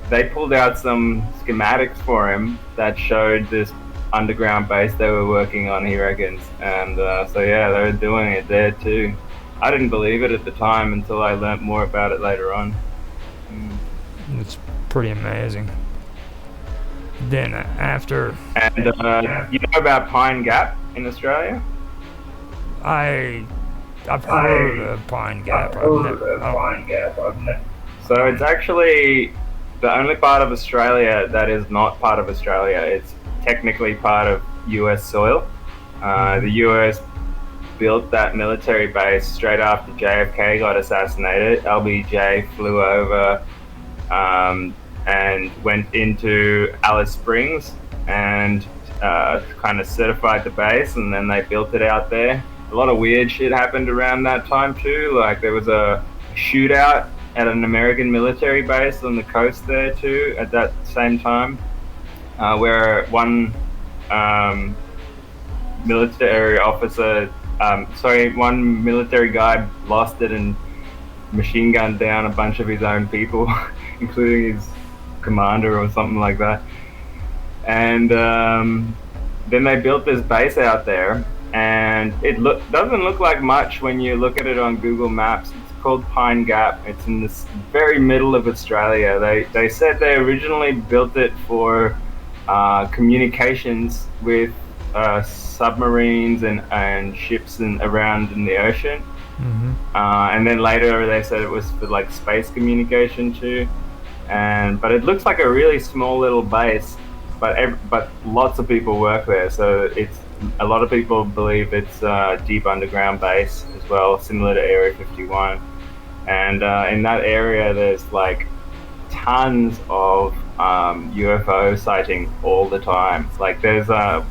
E: they pulled out some schematics for him that showed this underground base they were working on, he reckons. And so yeah, they were doing it there too. I didn't believe it at the time until I learnt more about it later on.
B: It's pretty amazing. Then after,
E: and you know about Pine Gap in Australia?
B: I've heard of Pine Gap.
E: So it's actually the only part of Australia that is not part of Australia. It's technically part of US soil. The US built that military base straight after JFK got assassinated. LBJ flew over and went into Alice Springs and kind of certified the base, and then they built it out there. A lot of weird shit happened around that time too. Like there was a shootout at an American military base on the coast there too at that same time, where one military officer sorry, one military guy lost it and machine gunned down a bunch of his own people, including his commander or something like that. And then they built this base out there, and it doesn't look like much when you look at it on Google Maps. It's called Pine Gap. It's in this very middle of Australia. They said they originally built it for communications with submarines and ships and around in the ocean.
B: Mm-hmm.
E: And then later they said it was for like space communication too. But it looks like a really small little base, but lots of people work there. So it's a lot of people believe it's a deep underground base as well, similar to Area 51. And in that area, there's like tons of UFO sighting all the time. Like there's a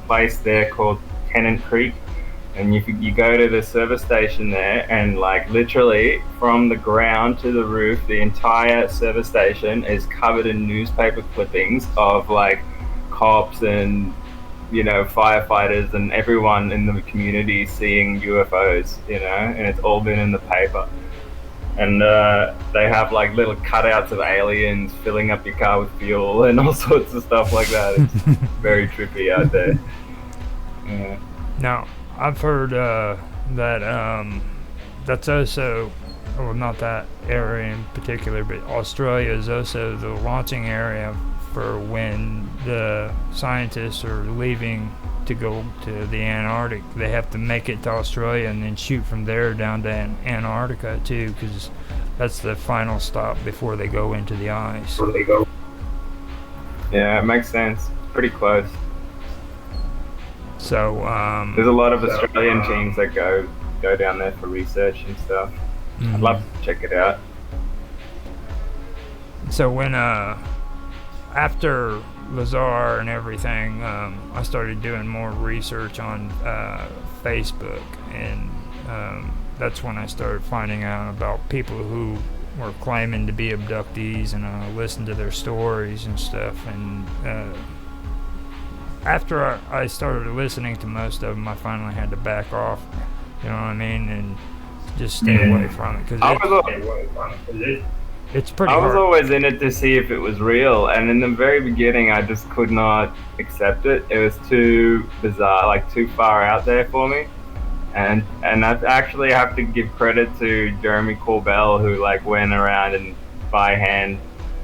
E: place there called Tennant Creek, and you go to the service station there, and like literally from the ground to the roof, the entire service station is covered in newspaper clippings of like cops and firefighters and everyone in the community seeing UFOs, and it's all been in the paper. And they have like little cutouts of aliens filling up your car with fuel and all sorts of stuff like that. It's very trippy out there. Yeah.
B: Now, I've heard that that's also, well, not that area in particular, but Australia is also the launching area for when the scientists are leaving to go to the Antarctic. They have to make it to Australia and then shoot from there down to Antarctica too, because that's the final stop before they go into the ice.
E: Yeah, it makes sense. Pretty close.
B: So
E: there's a lot of Australian teams that go down there for research and stuff.
B: Mm-hmm.
E: I'd love to check it out.
B: So when after Lazar and everything, I started doing more research on Facebook, and that's when I started finding out about people who were claiming to be abductees, and I listened to their stories and stuff. And after I started listening to most of them, I finally had to back off, you know what I mean, and just stay away from it, because it's pretty hard.
E: I was always in it to see if it was real, and in the very beginning I just could not accept it. It was too bizarre, like too far out there for me. And I actually have to give credit to Jeremy Corbell, who like went around and by hand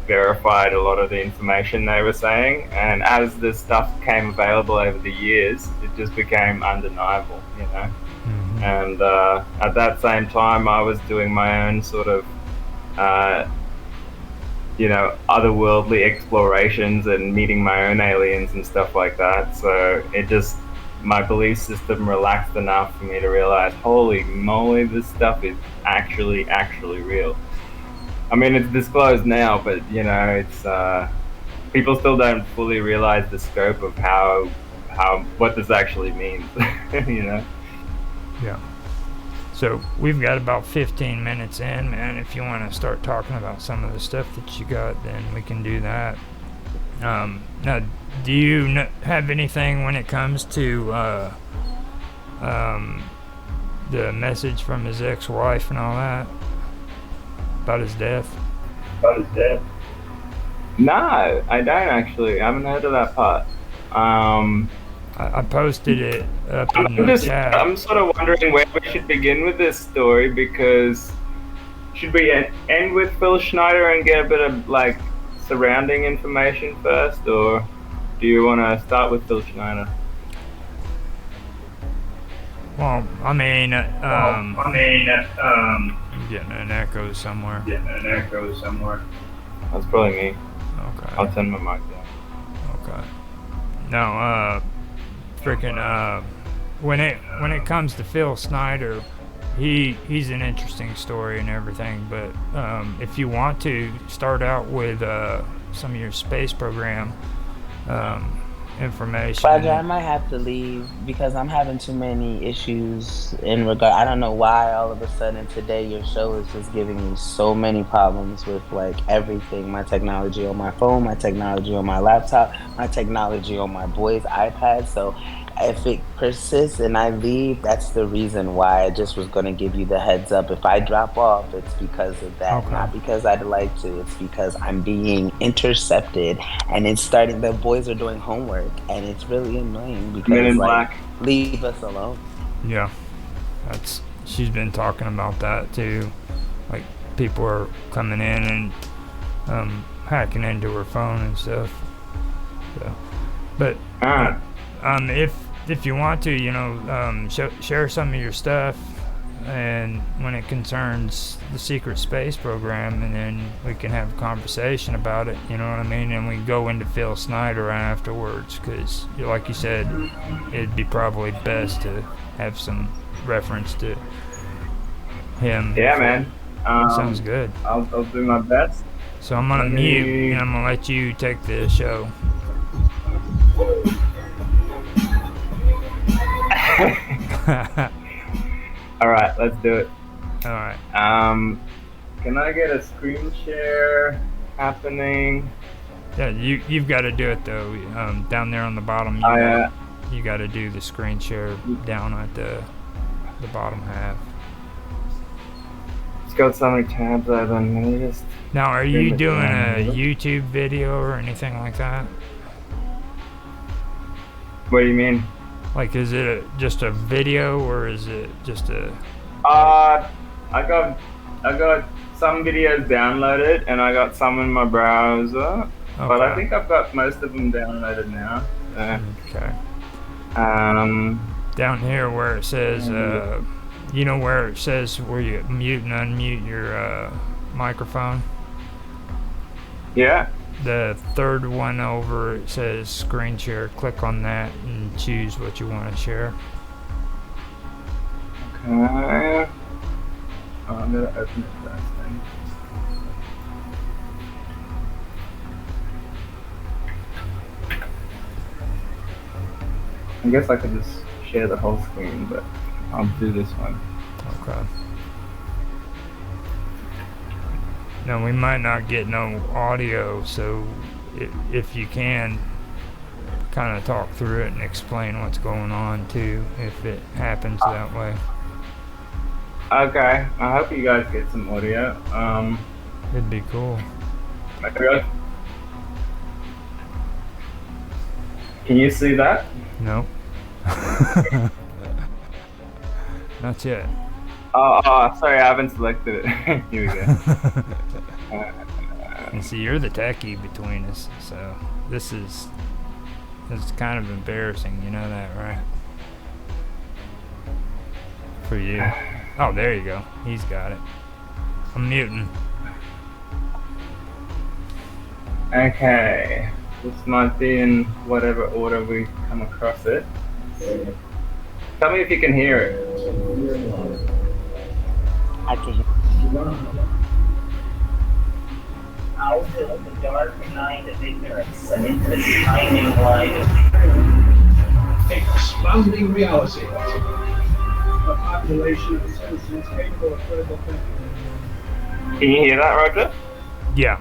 E: verified a lot of the information they were saying. And as this stuff became available over the years, it just became undeniable,
B: Mm-hmm.
E: And at that same time, I was doing my own sort of otherworldly explorations and meeting my own aliens and stuff like that. So my belief system relaxed enough for me to realize, holy moly, this stuff is actually real. I mean, it's disclosed now, but it's people still don't fully realize the scope of what this actually means.
B: Yeah. So we've got about 15 minutes in, man. If you want to start talking about some of the stuff that you got, then we can do that. Now, do you have anything when it comes to the message from his ex-wife and all that about his death?
E: No, I don't actually. I haven't heard of that part.
B: I posted it up in the chat.
E: I'm sort of wondering where we should begin with this story, because should we end with Phil Schneider and get a bit of like surrounding information first, or do you want to start with Phil Schneider?
B: Well, I mean, I'm getting an echo somewhere.
E: That's probably me.
B: Okay.
E: I'll turn my mic down.
B: Okay. No, freaking when it comes to Phil Schneider, he's an interesting story and everything, but if you want to start out with some of your space program information.
A: Roger, I might have to leave because I'm having too many issues in regard. I don't know why all of a sudden today your show is just giving me so many problems with like everything. My technology on my phone, my technology on my laptop, my technology on my boy's iPad. So if it persists and I leave, that's the reason why. I just was going to give you the heads up. If I drop off, it's because of that.
B: Okay.
A: Not because I'd like to. It's because I'm being intercepted and it's starting. The boys are doing homework and it's really annoying
E: Men
A: because,
E: in
A: like,
E: Black.
A: leave us alone.
B: Yeah, she's been talking about that too. Like people are coming in and hacking into her phone and stuff. So, but
E: Ah,
B: if you want to, share some of your stuff, and when it concerns the secret space program, and then we can have a conversation about it. You know what I mean? And we go into Phil Snyder afterwards, because, like you said, it'd be probably best to have some reference to him.
E: yeah, man.
B: Sounds good.
E: I'll do my best.
B: So I'm gonna mute, and I'm gonna let you take the show.
E: All right, let's do it.
B: All right.
E: Can I get a screen share happening?
B: Yeah, you've got to do it though. Down there on the bottom, you got to do the screen share down at the bottom half.
E: It's got so many tabs open. Let me just.
B: Now, are you doing
E: down
B: a
E: here.
B: YouTube video or anything like that?
E: What do you mean?
B: Like, is it just a video or is it just a?
E: I got some videos downloaded and I got some in my browser, but I
B: Okay.
E: think I've got most of them downloaded now.
B: Okay. Down here where it says, where it says where you mute and unmute your microphone.
E: Yeah.
B: The third one over, it says screen share. Click on that and choose what you want to share.
E: Okay. I'm gonna open it first then. I guess I could just share the whole screen, but I'll do this one.
B: Okay. Now we might not get no audio, so if you can kind of talk through it and explain what's going on too, if it happens that way.
E: Okay. I hope you guys get some audio.
B: It'd be cool.
E: Can you see that?
B: Nope. Not yet.
E: Oh, sorry, I haven't selected it. Here we go.
B: And see, you're the techie between us, so this is kind of embarrassing. You know that, right? For you. Oh, there you go. He's got it. I'm muting.
E: Okay. This might be in whatever order we come across it. Tell me if you can hear it.
A: I can hear.
F: Out of the dark night of ignorance and into the shining light of
G: expounding reality. A population of citizens capable of critical thinking.
E: Can you hear that, Roger?
B: Yeah.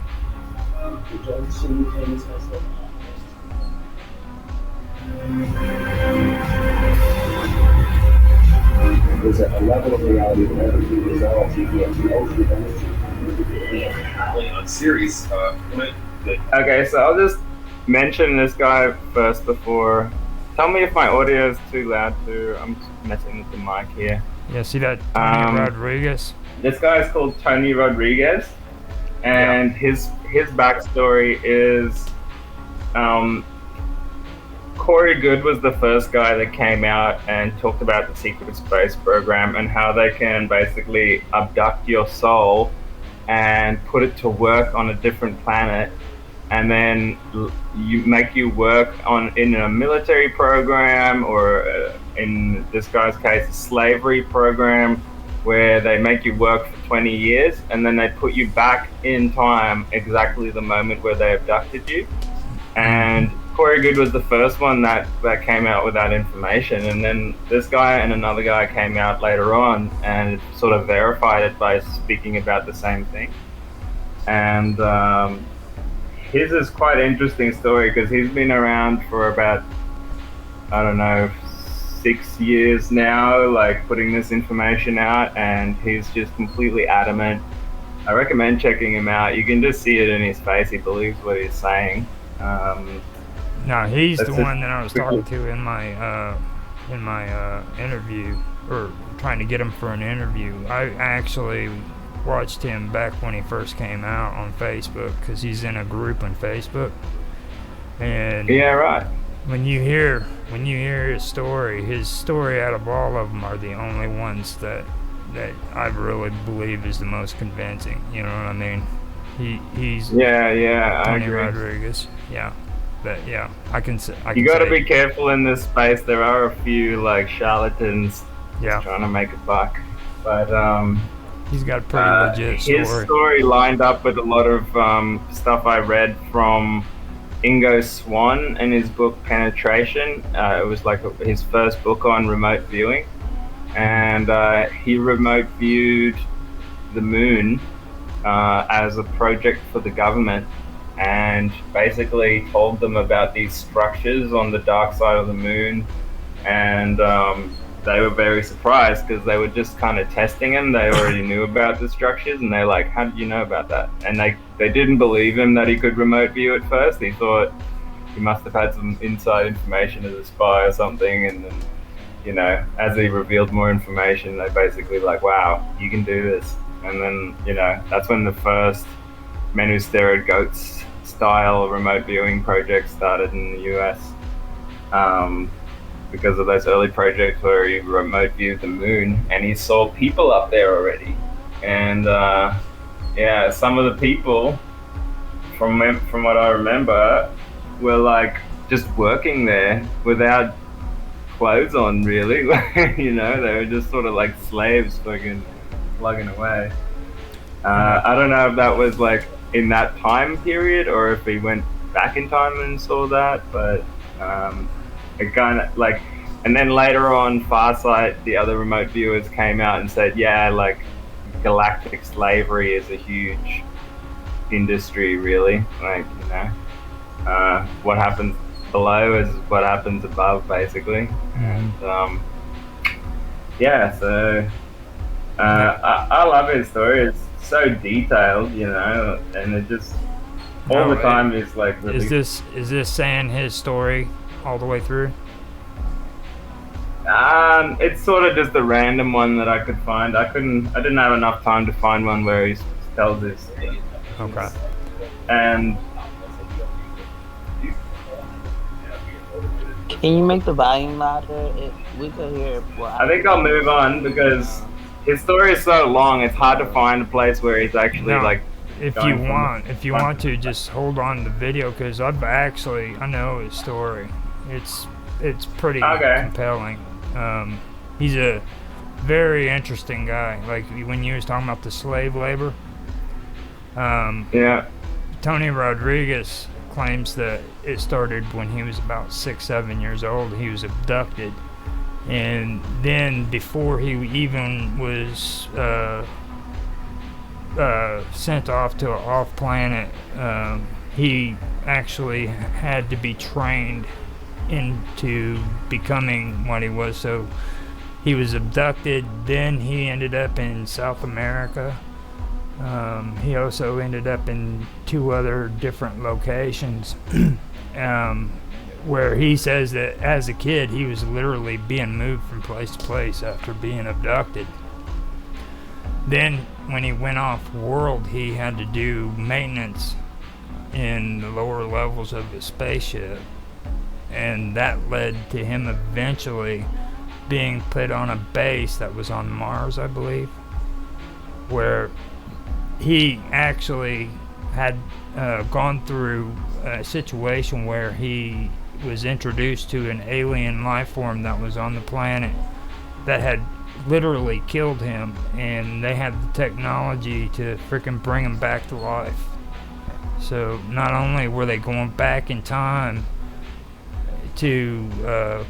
G: There's a level of reality that never be resolved. You get the ocean
F: on series.
E: Okay, so I'll just mention this guy first before. Tell me if my audio is too loud too. I'm just messing with the mic here.
B: Yeah, see that Tony Rodriguez?
E: This guy is called Tony Rodriguez, and his backstory is Corey Good was the first guy that came out and talked about the secret space program and how they can basically abduct your soul and put it to work on a different planet, and then make you work in a military program, or in this guy's case, a slavery program, where they make you work for 20 years and then they put you back in time exactly the moment where they abducted you. And Corey Good was the first one that came out with that information, and then this guy and another guy came out later on and sort of verified it by speaking about the same thing. And his is quite an interesting story because he's been around for about, I don't know, 6 years now, like putting this information out, and he's just completely adamant. I recommend checking him out. You can just see it in his face. He believes what he's saying.
B: No, he's the
E: That's
B: one that I was talking to in my interview, or trying to get him for an interview. I actually watched him back when he first came out on Facebook, because he's in a group on Facebook. And
E: Yeah, right.
B: when you hear his story out of all of them are the only ones that I really believe is the most convincing. You know what I mean? He's
E: Yeah, I
B: Tony
E: agree.
B: Rodriguez. Yeah, I can
E: You got to
B: say,
E: be careful in this space. There are a few like charlatans
B: yeah,
E: trying to make a buck, but
B: he's got a pretty legit
E: his
B: story.
E: story lined up with a lot of stuff I read from Ingo Swann and his book Penetration. It was like his first book on remote viewing, and he remote viewed the moon as a project for the government, and basically told them about these structures on the dark side of the moon, and they were very surprised because they were just kind of testing him. They already knew about the structures, and they're like, how did you know about that? And they didn't believe him that he could remote view at first. He thought he must have had some inside information as a spy or something, and then, you know, as he revealed more information, they basically like, wow, you can do this. And then, you know, that's when the first Men Who Stare at Goats style remote viewing project started in the US, because of those early projects where he remote viewed the moon and he saw people up there already. And yeah, some of the people, from what I remember, were like just working there without clothes on, really. You know, they were just sort of like slaves fucking plugging away. I don't know if that was like in that time period or if he went back in time and saw that, but it kind of like, and then later on Farsight, the other remote viewers came out and said, yeah, like galactic slavery is a huge industry, really. Like, you know, what happens below is what happens above, basically. And yeah, so I love his story. It's so detailed, you know, and it just all the time is like really.
B: Is this saying his story all the way through?
E: It's sort of just a random one that I could find. I didn't have enough time to find one where he tells his.
B: Okay.
E: And
A: Can you make the volume louder? We could hear.
E: I think I'll move on because his story is so long. It's hard to find a place where he's actually like.
B: If you want to, just hold on to the video, because I know his story. It's pretty compelling. He's a very interesting guy. Like when you was talking about the slave labor.
E: Yeah.
B: Tony Rodriguez claims that it started when he was about 6-7 years old. He was abducted, and then before he even was sent off to an off-planet, he actually had to be trained into becoming what he was. So he was abducted, then he ended up in South America. He also ended up in 2 other different locations, where he says that as a kid he was literally being moved from place to place after being abducted. Then when he went off world, he had to do maintenance in the lower levels of the spaceship, and that led to him eventually being put on a base that was on Mars, I believe, where he actually had gone through a situation where he was introduced to an alien life form that was on the planet that had literally killed him, and they had the technology to freaking bring him back to life. So not only were they going back in time to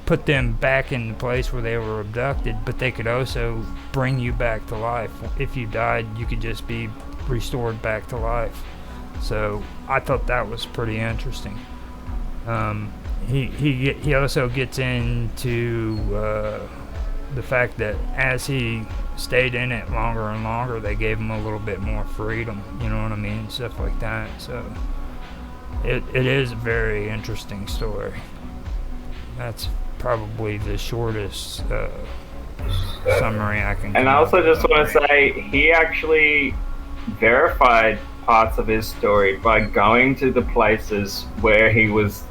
B: put them back in the place where they were abducted, but they could also bring you back to life. If you died, you could just be restored back to life. So I thought that was pretty interesting. he also gets into the fact that as he stayed in it longer and longer, they gave him a little bit more freedom. You know what I mean? Stuff like that. So it is a very interesting story. That's probably the shortest summary I can.
E: And I also just want to say he actually verified parts of his story by going to the places where he was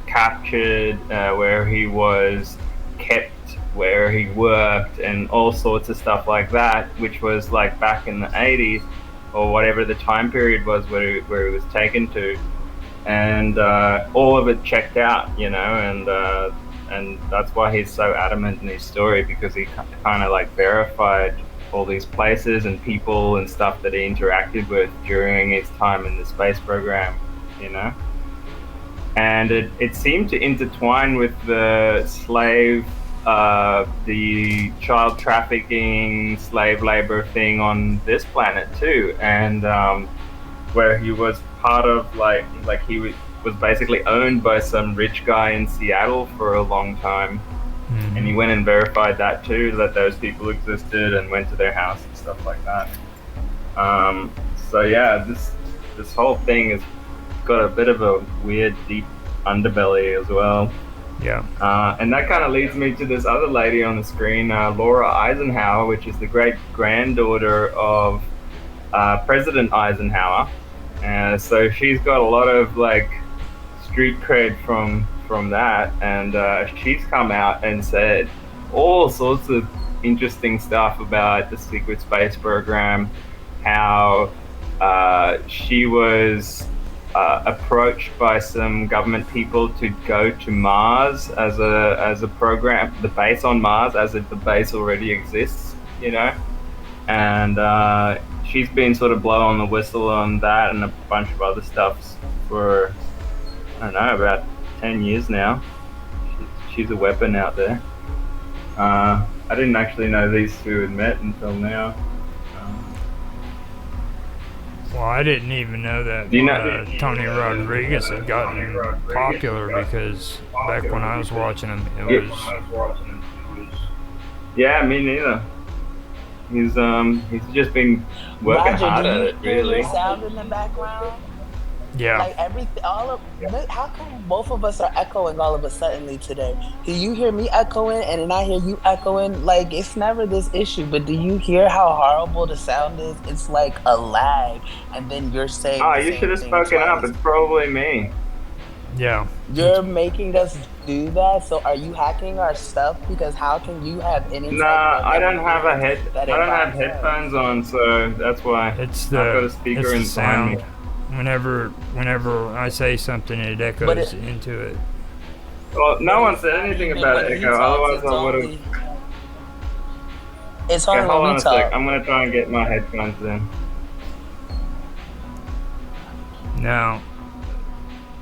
E: captured, where he was kept, where he worked, and all sorts of stuff like that, which was like back in the 80s or whatever the time period was where he was taken to, and all of it checked out, you know, and that's why he's so adamant in his story, because he kind of like verified all these places and people and stuff that he interacted with during his time in the space program, you know. And it seemed to intertwine with the the child trafficking, slave labor thing on this planet too, and where he was part of like he was basically owned by some rich guy in Seattle for a long time. Mm-hmm. And he went and verified that too, that those people existed, and went to their house and stuff like that. So yeah, this whole thing has got a bit of a weird, deep underbelly as well.
B: Yeah.
E: And that kind of leads me to this other lady on the screen, Laura Eisenhower, which is the great granddaughter of President Eisenhower. So she's got a lot of like street cred from that, and she's come out and said all sorts of interesting stuff about the secret space program, how she was approached by some government people to go to Mars as a program, the base on Mars, as if the base already exists, you know, and she's been sort of blowing the whistle on that and a bunch of other stuff for, I don't know, about 10 years now. She's a weapon out there. I didn't actually know these two had met until now.
B: Well, I didn't even know that Tony Rodriguez had gotten popular, because back when I was watching him, it was...
E: Yeah, me neither. He's just been working hard at it, really.
A: Roger, do you hear sound in the background?
B: Yeah.
A: Like everything, how come both of us are echoing all of a sudden today? Do you hear me echoing and then I hear you echoing? Like, it's never this issue, but do you hear how horrible the sound is? It's like a lag, and then you're saying.
E: Oh, you should have spoken up. It's probably me.
B: Yeah.
A: You're making us do that. So are you hacking our stuff? Because how can you have any?
E: Nah, I don't have I don't have headphones on, so that's why.
B: It's
E: I've got a
B: it's
E: speaker
B: the
E: inside
B: sound.
E: me.
B: Whenever I say something, it echoes into it.
E: Well, no one said anything about echo. Otherwise, I would have.
A: It's only
E: hold
A: when
E: on
A: we
E: a
A: talk.
E: sec. I'm gonna try and get my headphones in.
B: Now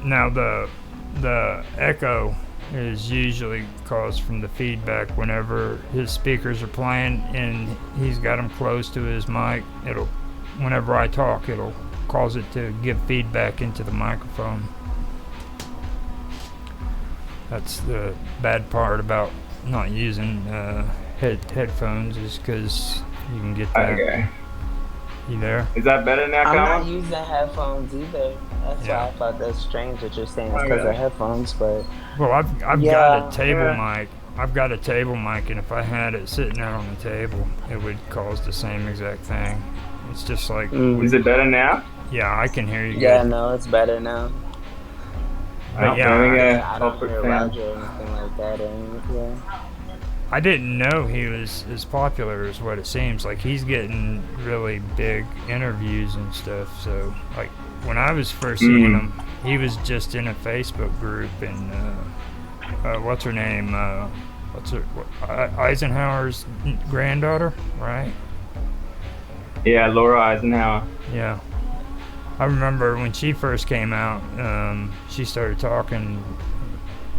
B: the echo is usually caused from the feedback whenever his speakers are playing and he's got them close to his mic. Whenever I talk, it'll cause it to give feedback into the microphone. That's the bad part about not using headphones, is because you can get that.
E: Okay.
B: You there?
E: Is that better now,
A: I'm
E: Kama?
A: not using headphones either. That's why I thought that's strange that you're saying it's because of headphones, but...
B: Well, I've got a table mic. I've got a table mic, and if I had it sitting out on the table, it would cause the same exact thing. It's just like...
E: Is it better now?
B: Yeah, I can hear you.
A: Yeah, no, it's better now.
B: But
A: I don't hear Roger or anything like that.
B: I didn't know he was as popular as what it seems. Like, he's getting really big interviews and stuff. So, like, when I was first seeing him, he was just in a Facebook group, and what's her name? Eisenhower's granddaughter, right?
E: Yeah, Laura Eisenhower.
B: Yeah. I remember when she first came out, she started talking,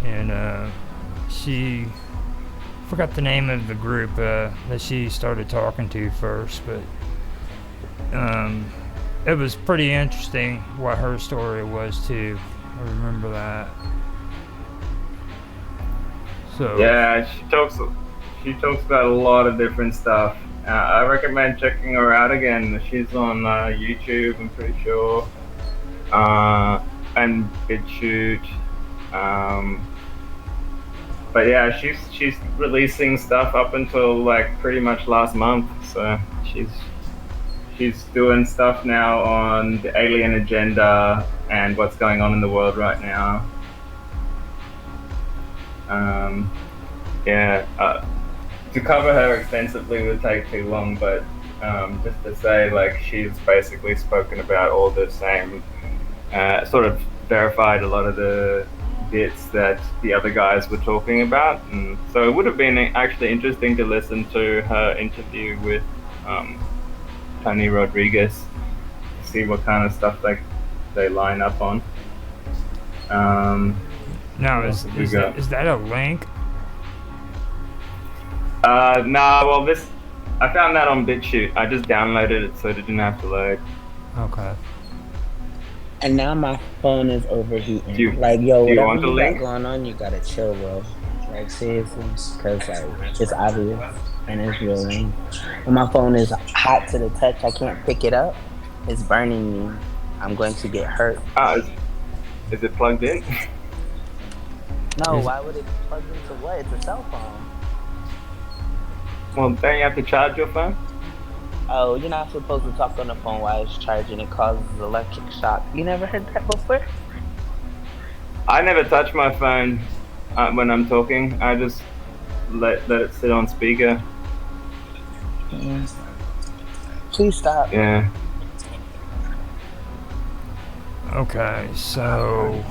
B: and she forgot the name of the group that she started talking to first, but it was pretty interesting what her story was too. I remember that. So
E: Yeah, she talks about a lot of different stuff. I recommend checking her out again. She's on YouTube, I'm pretty sure, and BitChute. Um, but yeah, she's releasing stuff up until like pretty much last month. So she's doing stuff now on the alien agenda and what's going on in the world right now. Um, yeah, to cover her extensively would take too long, but just to say, like, she's basically spoken about all the same, sort of verified a lot of the bits that the other guys were talking about, and so it would have been actually interesting to listen to her interview with Tony Rodriguez, to see what kind of stuff they line up on.
B: now,
E: What else have we got?
B: is that a link?
E: Nah, well, I found that on BitChute. I just downloaded it so it didn't have to load.
B: Okay.
A: And now my phone is overheating.
E: Do you-
A: Like, yo,
E: do you
A: whatever
E: want the
A: you got
E: link?
A: going on, you gotta chill, bro. Like, seriously, because like it's obvious and it's real lame. And my phone is hot to the touch. I can't pick it up. It's burning me. I'm going to get hurt.
E: Is it plugged in?
A: No,
B: Is-
A: why would it plug into what? It's a cell phone.
E: Well, don't you have to charge your phone?
A: Oh, you're not supposed to talk on the phone while it's charging. It causes electric shock. You never heard that before?
E: I never touch my phone when I'm talking. I just let it sit on speaker.
A: Please stop.
E: Yeah.
B: Okay, so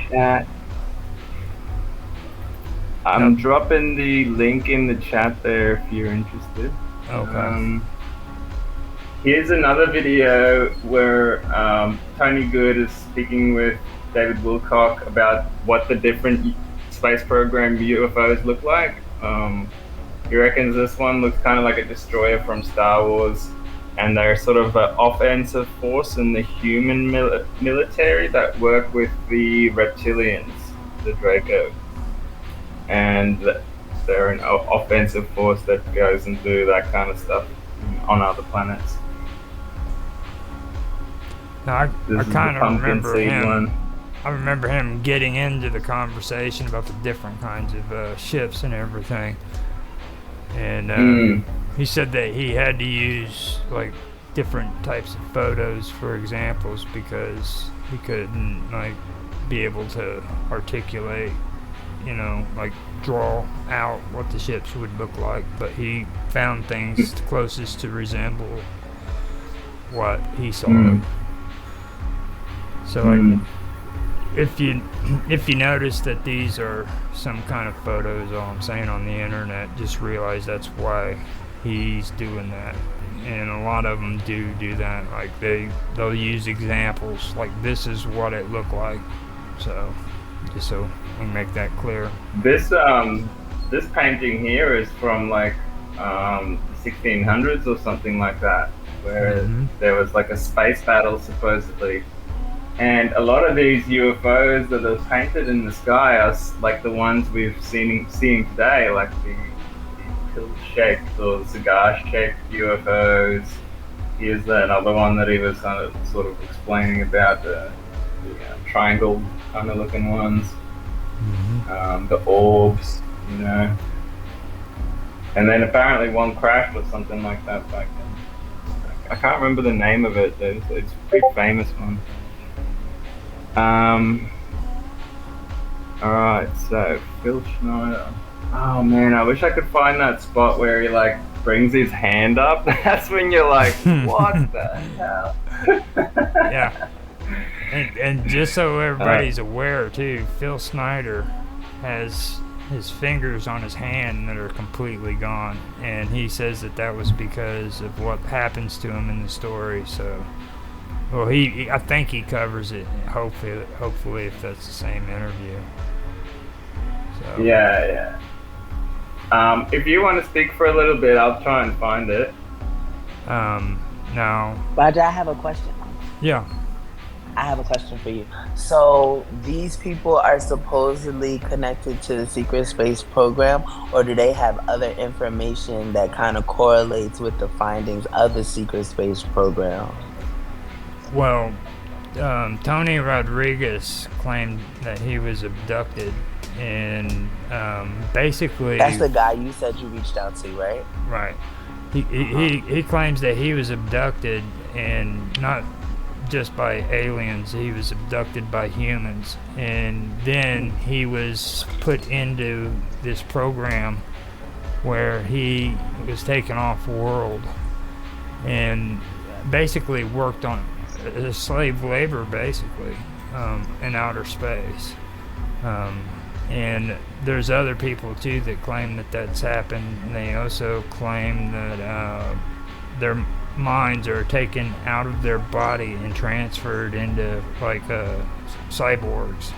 E: Chat. I'm dropping the link in the chat there if you're interested.
B: okay.
E: Here's another video where Tony Good is speaking with David Wilcock about what the different space program UFOs look like. He reckons this one looks kind of like a destroyer from Star Wars, and they're sort of an offensive force in the human military that work with the reptilians, the Draco. And they're an offensive force that goes and do that kind of stuff on other planets.
B: Now, I
E: This is
B: kind
E: the
B: of
E: pumpkin
B: remember
E: seed
B: him.
E: one.
B: I remember him getting into the conversation about the different kinds of ships and everything. And he said that he had to use like different types of photos for examples because he couldn't like be able to articulate, you know, like draw out what the ships would look like. But he found things closest to resemble what he saw. So like, if you notice that these are some kind of photos, all I'm saying, on the internet, just realize that's why he's doing that. And a lot of them do that. Like they'll use examples like this is what it looked like. So just so we can make that clear.
E: This painting here is from like the 1600s or something like that, where there was like a space battle supposedly. And a lot of these UFOs that are painted in the sky are like the ones we've seeing today, like the pill-shaped or cigar-shaped UFOs. Here's another one that he was sort of explaining about the triangle kind of looking ones, the orbs, you know. And then apparently one crashed or something like that back then. I can't remember the name of it. It's a pretty famous one. Alright, so Phil Schneider. Oh man, I wish I could find that spot where he like brings his hand up. That's when you're like, what the hell?
B: Yeah. And just so everybody's aware too, Phil Snyder has his fingers on his hand that are completely gone, and he says that was because of what happens to him in the story. So, well, I think he covers it. Hopefully, if that's the same interview. So.
E: Yeah. If you want to speak for a little bit, I'll try and find it.
B: No.
A: Roger, I have a question.
B: Yeah.
A: I have a question for you. So these people are supposedly connected to the secret space program, or do they have other information that kind of correlates with the findings of the secret space program?
B: Well, Tony Rodriguez claimed that he was abducted, and
A: That's
B: basically,
A: the guy you said you reached out to, right?
B: right, he claims that he was abducted, and not just by aliens. He was abducted by humans, and then he was put into this program where he was taken off world and basically worked on slave labor, basically, in outer space. Um, and there's other people too that claim that that's happened. And they also claim that their minds are taken out of their body and transferred into like cyborgs.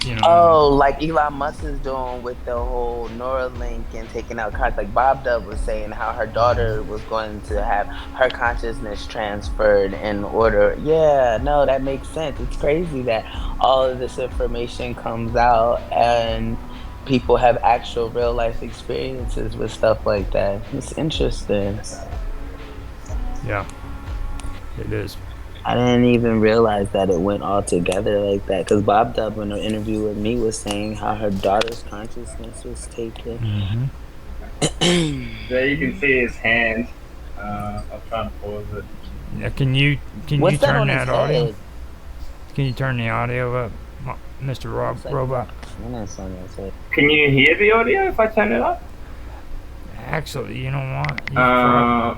B: You know.
A: Oh, like Elon Musk is doing with the whole Neuralink and taking out cars. Like Bob Dub was saying how her daughter was going to have her consciousness transferred in order. Yeah, no, that makes sense. It's crazy that all of this information comes out and people have actual real life experiences with stuff like that. It's interesting.
B: Yeah, it is.
A: I didn't even realize that it went all together like that. Because Bob Dub, in an interview with me, was saying how her daughter's consciousness was taken.
B: Mm-hmm.
E: There you can see his hand. I'll try and pause it.
B: Yeah, can you
A: What's that
B: turn
A: on his
B: that audio?
A: head?
B: Can you turn the audio up, Mr. Robot?
A: That's on his head.
E: Can you hear the audio if I turn it up?
B: Actually, you know what?
E: Uh,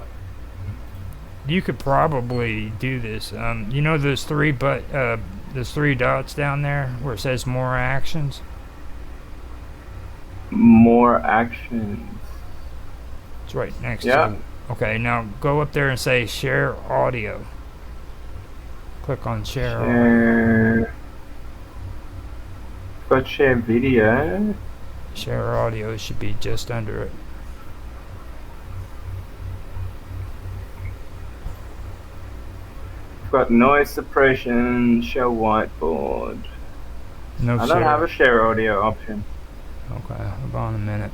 B: You could probably do this. You know those those three dots down there where it says more actions?
E: more actions.
B: It's right next
E: Yeah.
B: to. Okay, now go up there and say share audio. Click on share audio.
E: Share. Got share video.
B: Share audio should be just under it.
E: Got noise suppression. Show whiteboard.
B: No
E: I
B: share.
E: don't have a share audio option.
B: Okay, hold on a minute.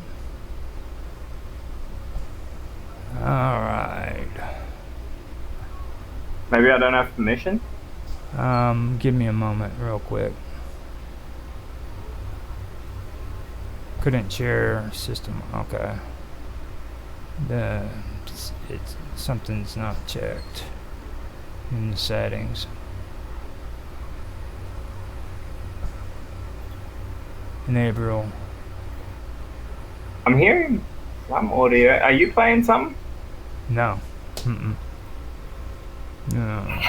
B: Alright.
E: Maybe I don't have permission.
B: Give me a moment real quick. Couldn't share system. Okay. It's something's not checked in the settings. Enable.
E: I'm hearing some audio. Are you playing something?
B: No. Mm-mm. No.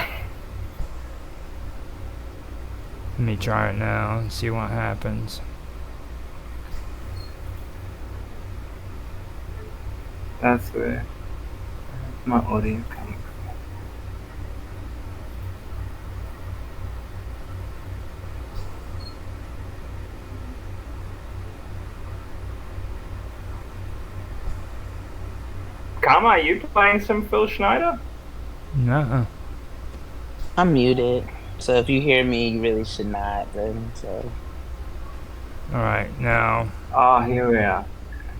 B: Let me try it now and see what happens.
E: That's where my audio coming from. Kama, are you playing some Phil Schneider?
B: Nuh-uh.
A: I'm muted. So if you hear me, you really should not. Then, so.
B: Alright, now,
E: Ah, here we are.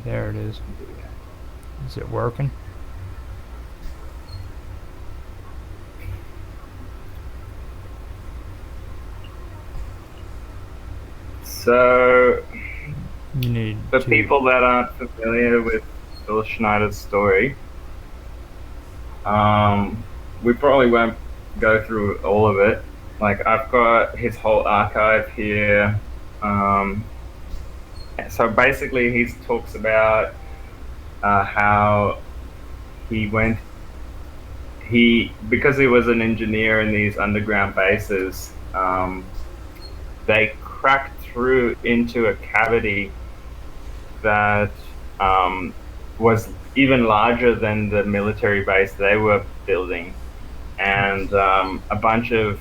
B: there it is. Is it working?
E: So,
B: You need
E: for
B: to.
E: people that aren't familiar with Phil Schneider's story, we probably won't go through all of it. Like, I've got his whole archive here. So basically, he talks about how he went. Because he was an engineer in these underground bases, they cracked through into a cavity that was even larger than the military base they were building, and a bunch of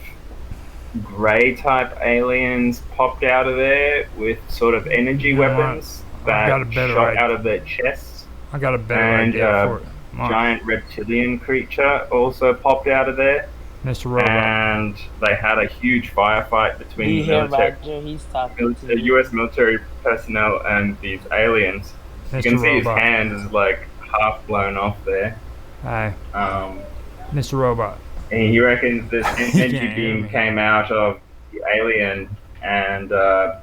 E: grey type aliens popped out of there with sort of energy
B: You know what?
E: weapons
B: I
E: that
B: got a better
E: shot
B: idea.
E: out of their chests.
B: I got a better
E: And
B: idea for it. Mark,
E: Giant reptilian creature also popped out of there.
B: Mr. Robot.
E: and they had a huge firefight
A: Do
E: between
A: you
E: the
A: hear Roger? He's talking to you.
E: U.S. military personnel and these aliens. You
B: Mr.
E: can see his
B: Robot.
E: hand is like half blown off there.
B: Hi,
E: Um,
B: Mr. Robot.
E: and he reckons this
B: You
E: energy
B: can't hear
E: beam
B: me.
E: came out of the alien and
A: Nope.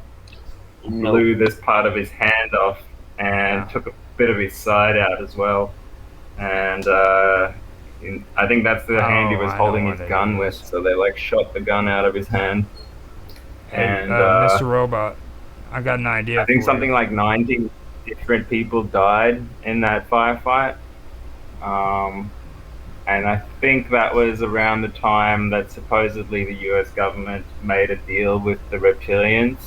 E: blew this part of his hand off and
B: Yeah.
E: took a bit of his side out as well. And I think that's the hand he
B: Oh,
E: was
B: I know
E: holding
B: what
E: his
B: it
E: gun with.
B: is.
E: So they like shot the gun out of his hand.
B: Hey,
E: And
B: Mr. Robot, I got an idea
E: I think
B: for
E: something
B: you.
E: like 90 different people died in that firefight. And I think that was around the time that supposedly the US government made a deal with the reptilians,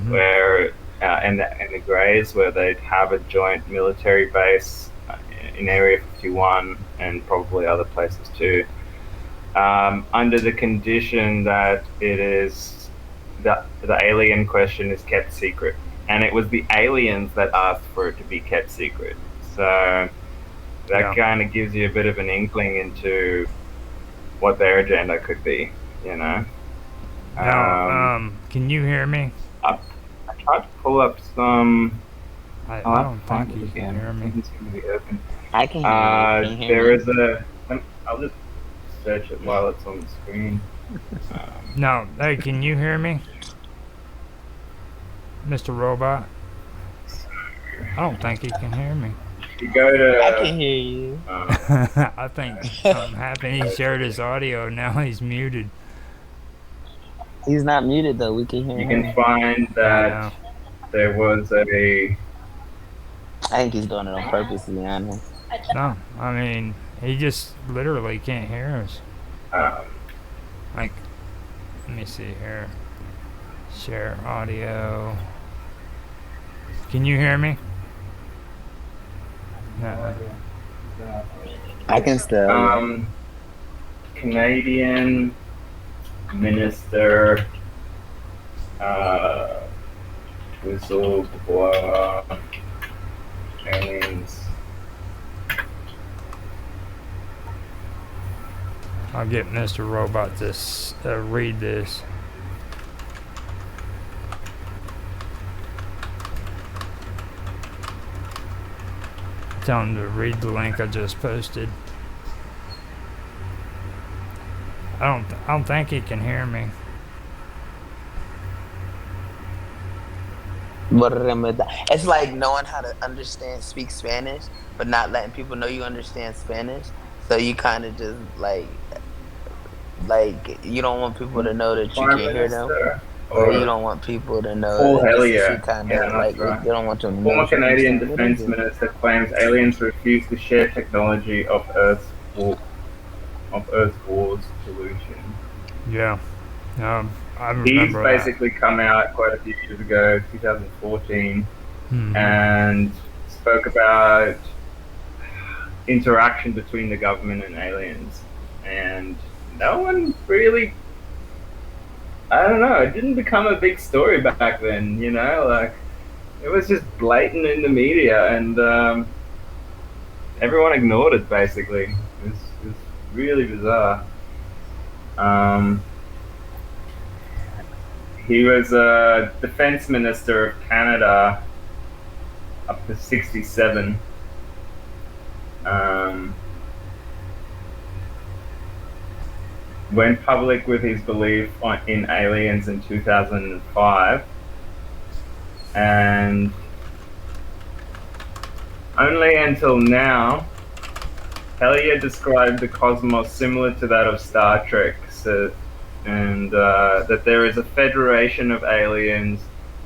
E: where and the Greys, where they'd have a joint military base in Area 51 and probably other places too, under the condition that it is the alien question is kept secret. And it was the aliens that asked for it to be kept secret. So that kind of gives you a bit of an inkling into what their agenda could be, you know.
B: Now, can you hear me?
E: I tried to pull up some.
B: I
E: I'll
B: don't
E: find
B: think
E: it
B: you can
E: again.
B: hear me.
E: It's going to be open.
A: I can hear you. Can you hear
E: There
A: me?
E: is a. I'll just search it while it's on the screen.
B: No, hey, can you hear me? Mr. Robot? I don't think he can hear me.
E: You go to.
A: I can hear you.
B: I think something happened. He shared his audio. Now he's muted.
A: He's not muted though. We can hear
E: You
A: him.
E: can find that there was a.
A: I think he's doing it on purpose, to be honest.
B: No, I mean, he just literally can't hear us. Like, let me see here. Share audio. Can you hear me? No.
A: I can still.
E: Canadian minister whistleblower aliens.
B: I'll get Mr. Robot to read this. Tell him to read the link I just posted. I don't think he can hear me.
A: It's like knowing how to speak Spanish, but not letting people know you understand Spanish. So you kind of just like you don't want people to know that you
E: Prime
A: can't hear them,
E: Minister,
A: or you don't want people to know.
E: Oh,
A: that
E: hell
A: this is
E: yeah.
A: you kind
E: Yeah,
A: of
E: that's right.
A: they don't want them to know.
E: Former
A: that you
E: Canadian
A: understand. What is
E: Defense
A: it?
E: Minister claims aliens refuse to share technology of Earth's war's solution.
B: Yeah. I remember
E: He's
B: that.
E: basically come out quite a few years ago, 2014, and spoke about interaction between the government and aliens. And no one really, I don't know, it didn't become a big story back then, you know, like it was just blatant in the media, and everyone ignored it basically. It was really bizarre. He was a defense minister of Canada up to 67. Went public with his belief in aliens in 2005, and only until now, Hellier described the cosmos similar to that of Star Trek, and that there is a federation of aliens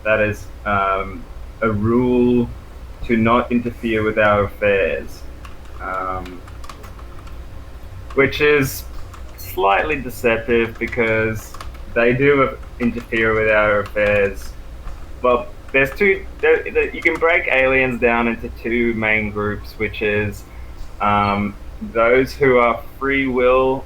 E: that is a rule to not interfere with our affairs, which is slightly deceptive because they do interfere with our affairs. Well, there's two. You can break aliens down into two main groups, which is those who are free will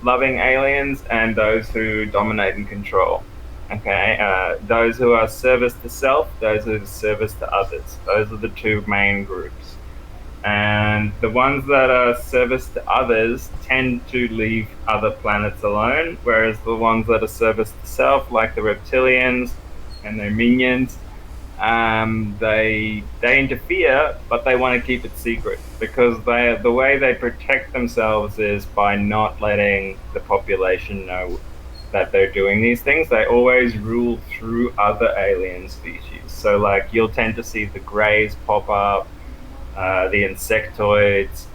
E: loving aliens and those who dominate and control. Okay, those who are service to self, those who are service to others. Those are the two main groups. And the ones that are service to others tend to leave other planets alone, whereas the ones that are service to self, like the reptilians and their minions, they interfere, but they want to keep it secret because the way they protect themselves is by not letting the population know that they're doing these things. They always rule through other alien species. So like you'll tend to see the greys pop up, the insectoids,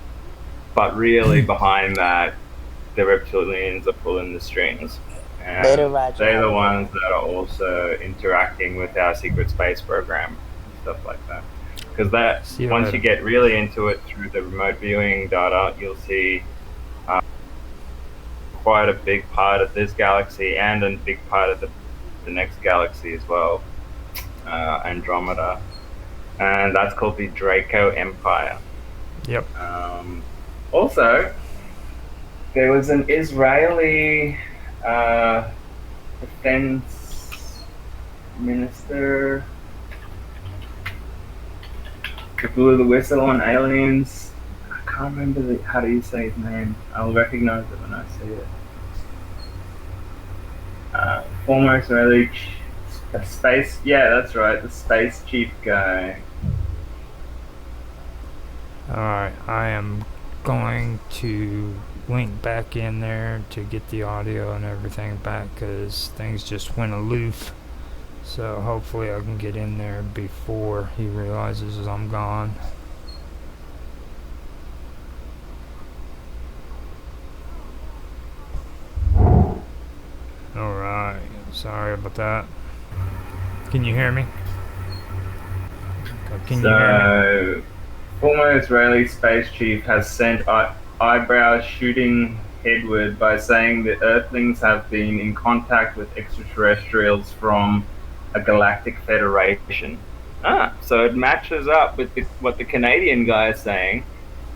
E: but really behind that, the reptilians are pulling the strings.
A: Later,
E: And
A: Roger.
E: they're
A: Have
E: the
A: a good
E: ones
A: one.
E: that are also interacting with our secret space program and stuff like that. Because that
B: See you
E: once
B: later.
E: you get really into it through the remote viewing data, you'll see quite a big part of this galaxy and a big part of the next galaxy as well, Andromeda, and that's called the Draco Empire.
B: Yep.
E: Also, there was an Israeli defense minister who blew the whistle on aliens. I can't remember how do you say his name. I'll recognize it when I see it. Former Israeli space. Yeah, that's right. The space chief guy.
B: Alright, I am going to link back in there to get the audio and everything back because things just went aloof. So hopefully I can get in there before he realizes I'm gone. Alright, sorry about that. Can you hear me? Can you hear me?
E: So, former Israeli space chief has sent eyebrows shooting headward by saying the Earthlings have been in contact with extraterrestrials from a galactic federation. So it matches up with what the Canadian guy is saying,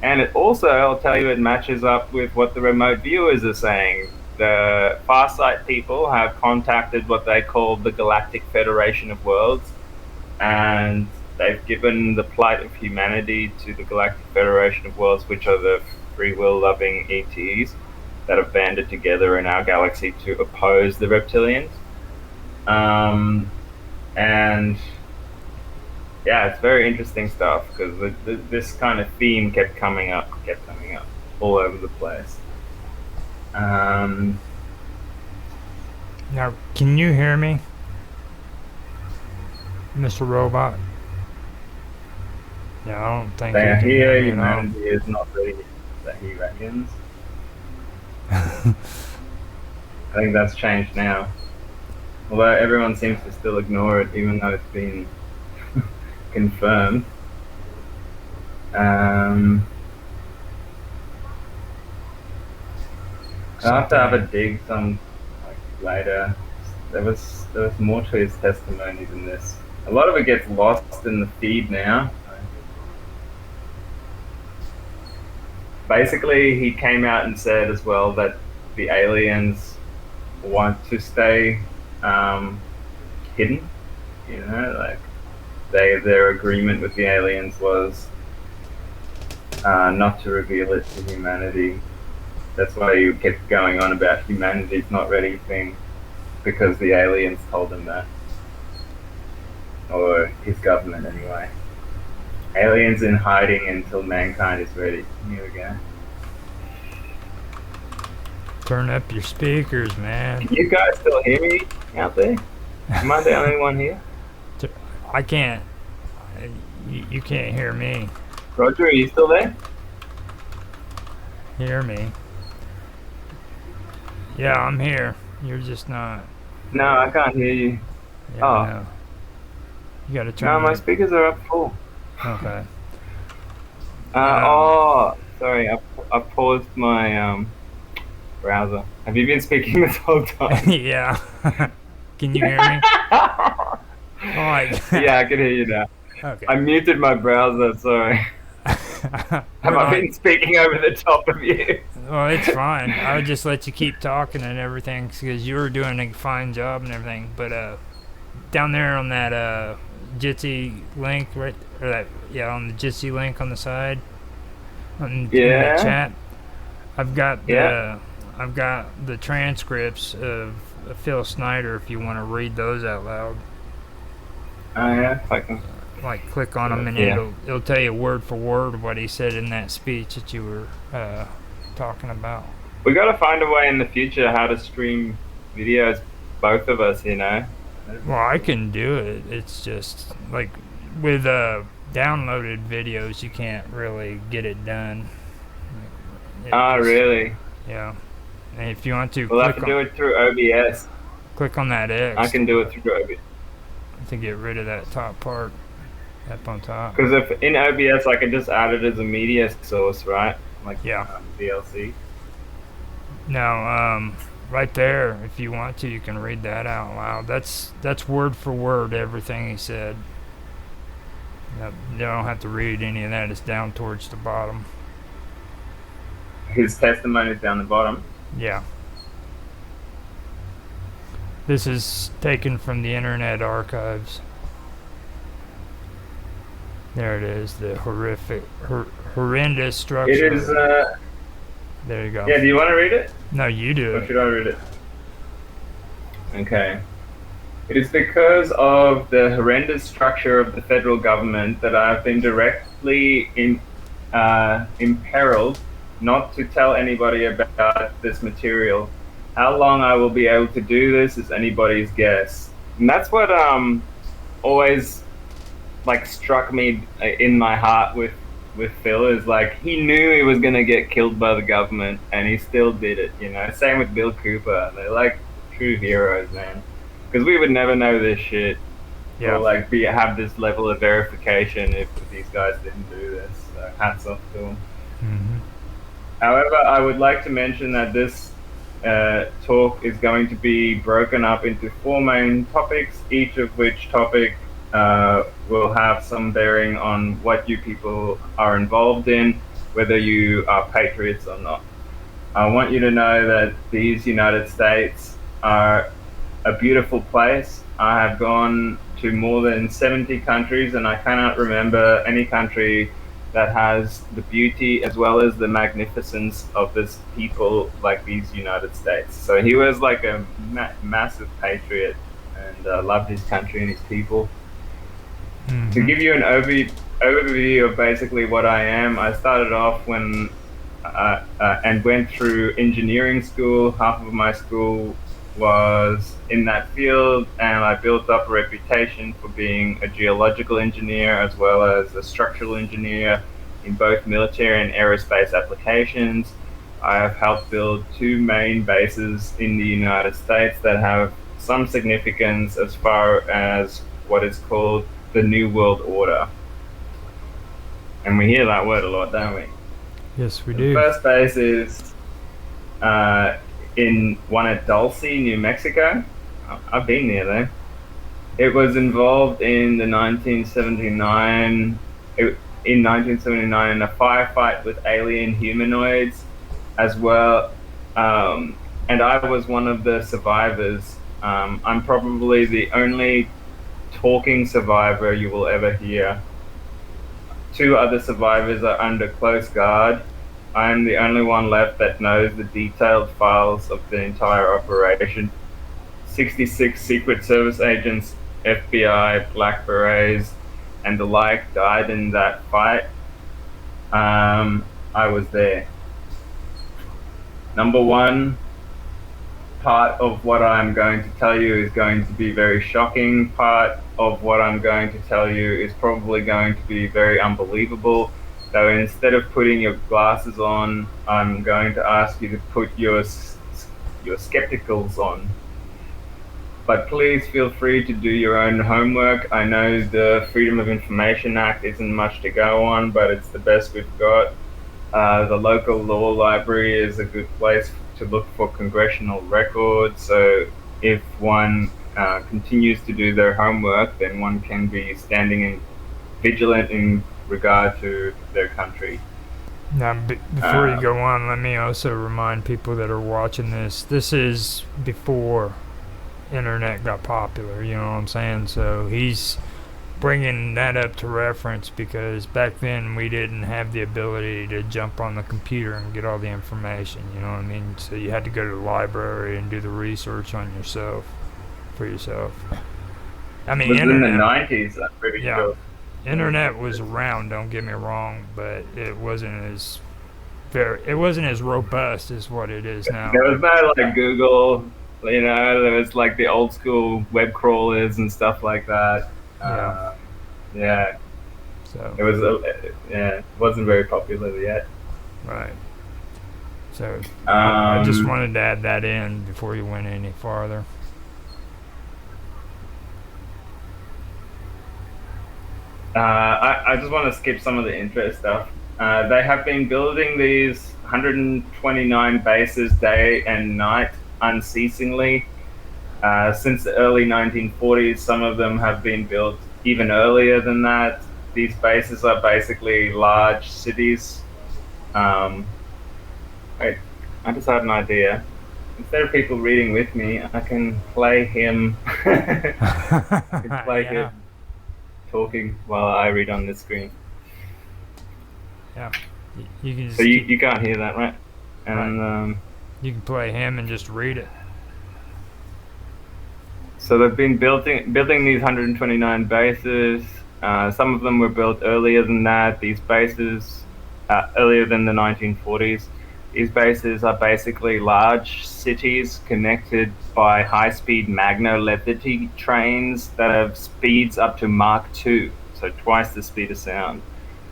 E: and it also, I'll tell you, it matches up with what the remote viewers are saying. The Farsight people have contacted what they call the Galactic Federation of Worlds, and they've given the plight of humanity to the Galactic Federation of Worlds, which are the free will loving ETs that have banded together in our galaxy to oppose the reptilians. And yeah, it's very interesting stuff because this kind of theme kept coming up all over the place.
B: Now, can you hear me, Mr. Robot? Yeah, I don't think
E: They
B: you
E: are
B: can
E: here,
B: hear me at all.
E: humanity is not ready, the he reckons. I think that's changed now. Although everyone seems to still ignore it, even though it's been confirmed. I'll have to have a dig some later. There was more to his testimony than this. A lot of it gets lost in the feed now. Basically, he came out and said as well that the aliens want to stay hidden. You know, like their agreement with the aliens was not to reveal it to humanity. That's why you kept going on about humanity's not ready thing, because the aliens told him that. Or his government, anyway. Aliens in hiding until mankind is ready. Here we go.
B: Turn up your speakers, man.
E: Can you guys still hear me out there? Am I the only one here?
B: I can't. You can't hear me.
E: Roger, are you still there?
B: Hear me. Yeah, I'm here. You're just not.
E: No, I can't hear you.
B: Yeah,
E: Oh.
B: no. You gotta turn.
E: No, my
B: your-
E: speakers are up full.
B: Okay.
E: Sorry, I paused my browser. Have you been speaking this whole time?
B: Yeah. Can you hear me? Like.
E: Yeah, I can hear you now.
B: Okay.
E: I muted my browser, sorry. Have I been speaking over the top of you?
B: Well, it's fine. I would just let you keep talking and everything because you were doing a fine job and everything. But down there on that Jitsi link, right, or that on the Jitsi link on the side, in the
E: Yeah.
B: chat. I've got
E: Yeah.
B: the transcripts of Phil Snyder. If you want to read those out loud,
E: Oh yeah. Fucking.
B: like click on them and
E: Yeah.
B: it'll tell you word for word what he said in that speech that you were talking about.
E: We got to find a way in the future how to stream videos, both of us.
B: Well, I can do it. It's just like with downloaded videos, you can't really get it done.
E: Really?
B: Yeah. And if you want to,
E: We'll have to do it through OBS.
B: click on that X.
E: I can do it through OBS.
B: To get rid of that top part up on top.
E: Because if in OBS I can just add it as a media source, right? Like
B: Yeah.
E: VLC.
B: Now, right there, if you want to, you can read that out loud. That's word for word everything he said. You don't have to read any of that. It's down towards the bottom.
E: His testimony is down the bottom.
B: Yeah. This is taken from the Internet Archives. There it is, the horrendous structure.
E: It is.
B: There you go.
E: Yeah, do you want to read it?
B: No, you do
E: Or
B: it.
E: should I read it? Okay. It is because of the horrendous structure of the federal government that I have been directly imperiled not to tell anybody about this material. How long I will be able to do this is anybody's guess. And that's what always like struck me in my heart with Phil, is like he knew he was gonna get killed by the government and he still did it, Same with Bill Cooper. They're like true heroes, man. Because we would never know this shit.
B: Yeah.
E: Or like have this level of verification if these guys didn't do this. So hats off to them.
B: Mm-hmm.
E: However, I would like to mention that this talk is going to be broken up into 4 main topics, each of which topic will have some bearing on what you people are involved in, whether you are patriots or not. I want you to know that these United States are a beautiful place. I have gone to more than 70 countries and I cannot remember any country that has the beauty as well as the magnificence of this people like these United States. So he was like a massive patriot and loved his country and his people.
B: Mm-hmm.
E: To give you an overview of basically what I am, I started off when and went through engineering school. Half of my school was in that field, and I built up a reputation for being a geological engineer as well as a structural engineer in both military and aerospace applications. I have helped build 2 main bases in the United States that have some significance as far as what is called the New World Order. And we hear that word a lot, don't we?
B: Yes, we
E: The
B: do.
E: first base is in one at Dulce, New Mexico. I've been there though. It was involved in the 1979 in a firefight with alien humanoids as well, and I was one of the survivors. I'm probably the only talking survivor you will ever hear. 2 other survivors are under close guard. I am the only one left that knows the detailed files of the entire operation. 66 Secret Service agents, FBI, Black Berets, and the like died in that fight. I was there. Number 1, part of what I'm going to tell you is going to be very shocking. Part of what I'm going to tell you is probably going to be very unbelievable. So instead of putting your glasses on, I'm going to ask you to put your skepticals on. But please feel free to do your own homework. I know the Freedom of Information Act isn't much to go on, but it's the best we've got. The local law library is a good place to look for congressional records. So if one continues to do their homework, then one can be standing vigilant in regard to their country.
B: Now, before you go on, let me also remind people that are watching this. This is before internet got popular. You know what I'm saying? So he's bringing that up to reference because back then we didn't have the ability to jump on the computer and get all the information, you know what I mean? So you had to go to the library and do the research on yourself, for yourself. I
E: It
B: mean,
E: was in the
B: internet,
E: 90s, I'm pretty
B: yeah,
E: sure.
B: internet was around, don't get me wrong, but it wasn't as robust as what it is now.
E: There was no like Google, there was like the old school web crawlers and stuff like that.
B: Yeah.
E: Yeah,
B: So,
E: it wasn't very popular yet.
B: right. So, I just
E: Um,
B: wanted to add that in before you went any farther.
E: I just want to skip some of the intro stuff. They have been building these 129 bases day and night unceasingly since the early 1940s. Some of them have been built even earlier than that. These bases are basically large cities. Um, wait, I just had an idea. Instead of people reading with me, I can play him. I can play
B: Yeah.
E: him talking while I read on the screen.
B: Yeah. You can just
E: So you can't hear that, right? And
B: you can play him and just read it.
E: so they've been building these 129 bases. Some of them were built earlier than that. These bases, earlier than the 1940s. These bases are basically large cities connected by high-speed magno-levity trains that have speeds up to Mach 2, so twice the speed of sound.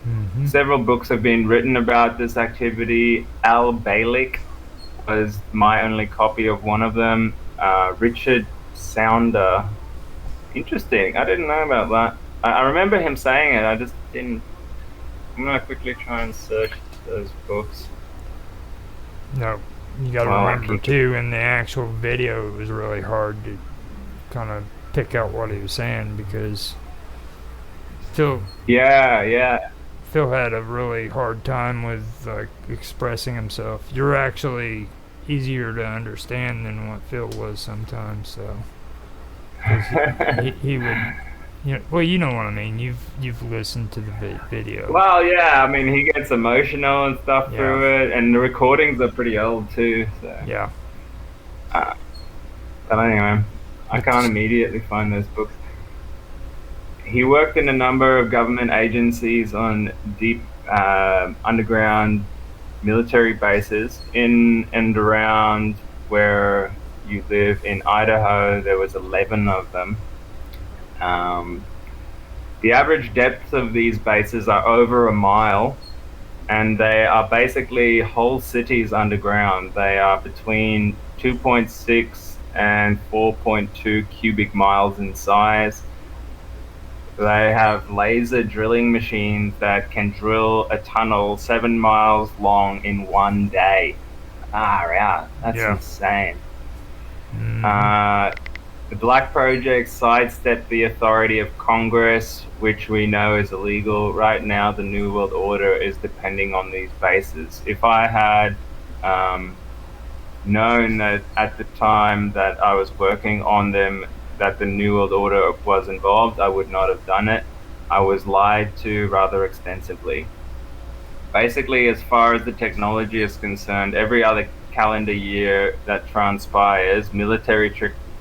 B: Mm-hmm.
E: Several books have been written about this activity. Al Balick was my only copy of one of them. Richard Sounder. Interesting. I didn't know about that. I remember him saying it. I just didn't. I'm going to quickly try and search those books.
B: No, you got to
E: Well,
B: remember too. In the actual video, it was really hard to kind of pick out what he was saying because Phil
E: Yeah.
B: Phil had a really hard time with like expressing himself. You're actually easier to understand than what Phil was sometimes. So 'cause he would, well, you know what I mean. You've listened to the video.
E: Well, yeah. I mean, he gets emotional and stuff
B: Yeah.
E: through it, and the recordings are pretty old too. So.
B: Yeah.
E: But anyway, I can't immediately find those books. He worked in a number of government agencies on deep underground military bases in and around where you live in Idaho. There was 11 of them. The average depth of these bases are over a mile, and they are basically whole cities underground. They are between 2.6 and 4.2 cubic miles in size. They have laser drilling machines that can drill a tunnel 7 miles long in one day. Yeah, that's
B: Yeah.
E: insane.
B: Mm.
E: The Black Project sidestepped the authority of Congress, which we know is illegal. Right now, the New World Order is depending on these bases. If I had known that at the time that I was working on them that the New World Order was involved, I would not have done it. I was lied to rather extensively. Basically, as far as the technology is concerned, every other calendar year that transpires, military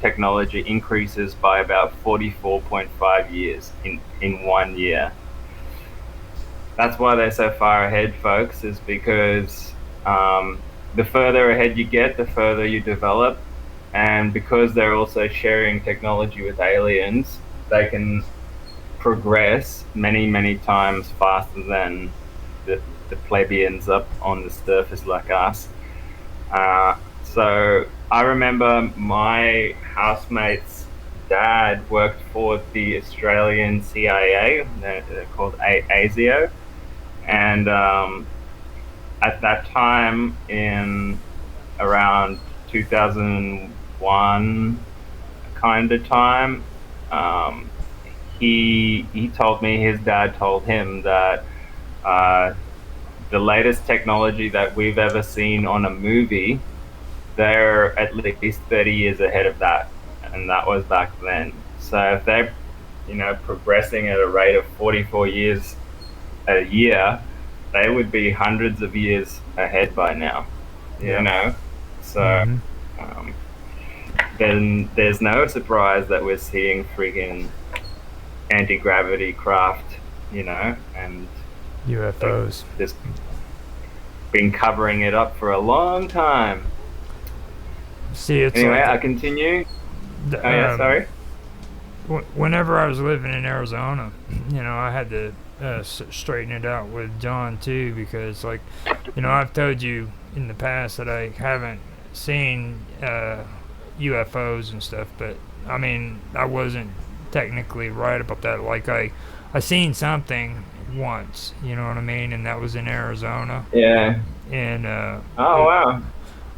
E: technology increases by about 44.5 years in 1 year. That's why they're so far ahead, folks, is because the further ahead you get, the further you develop. And because they're also sharing technology with aliens, they can progress many, many times faster than the plebeians up on the surface like us. So I remember my housemate's dad worked for the Australian CIA. They're called ASIO. And at that time, in around 2001 kind of time, he told me his dad told him that the latest technology that we've ever seen on a movie, they're at least 30 years ahead of that, and that was back then. So if they're progressing at a rate of 44 years a year, they would be hundreds of years ahead by now. So
B: Hmm.
E: um, then there's no surprise that we're seeing freaking anti-gravity craft, and like
B: UFOs.
E: this been covering it up for a long time.
B: See, it's
E: Anyway,
B: like
E: I continue.
B: the,
E: Oh yeah, sorry.
B: whenever I was living in Arizona, I had to straighten it out with John too, because like, I've told you in the past that I haven't seen UFOs and stuff, but I mean, I wasn't technically right about that. Like I seen something once, you know what I mean, and that was in Arizona,
E: Yeah.
B: and
E: Oh wow.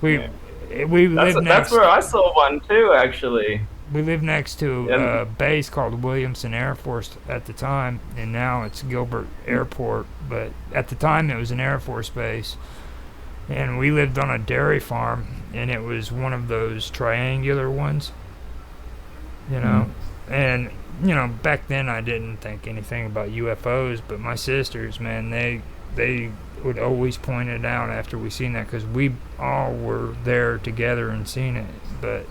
B: we
E: Yeah.
B: we
E: That's
B: live
E: that's
B: next
E: where I saw one too, actually.
B: we lived next to
E: And
B: a base called Williamson Air Force at the time, and now it's Gilbert Airport. But at the time, it was an Air Force base, and we lived on a dairy farm, and it was one of those triangular ones, you know. And back then I didn't think anything about UFOs, but my sisters, man, they would always point it out after we seen that, because we all were there together and seen it, but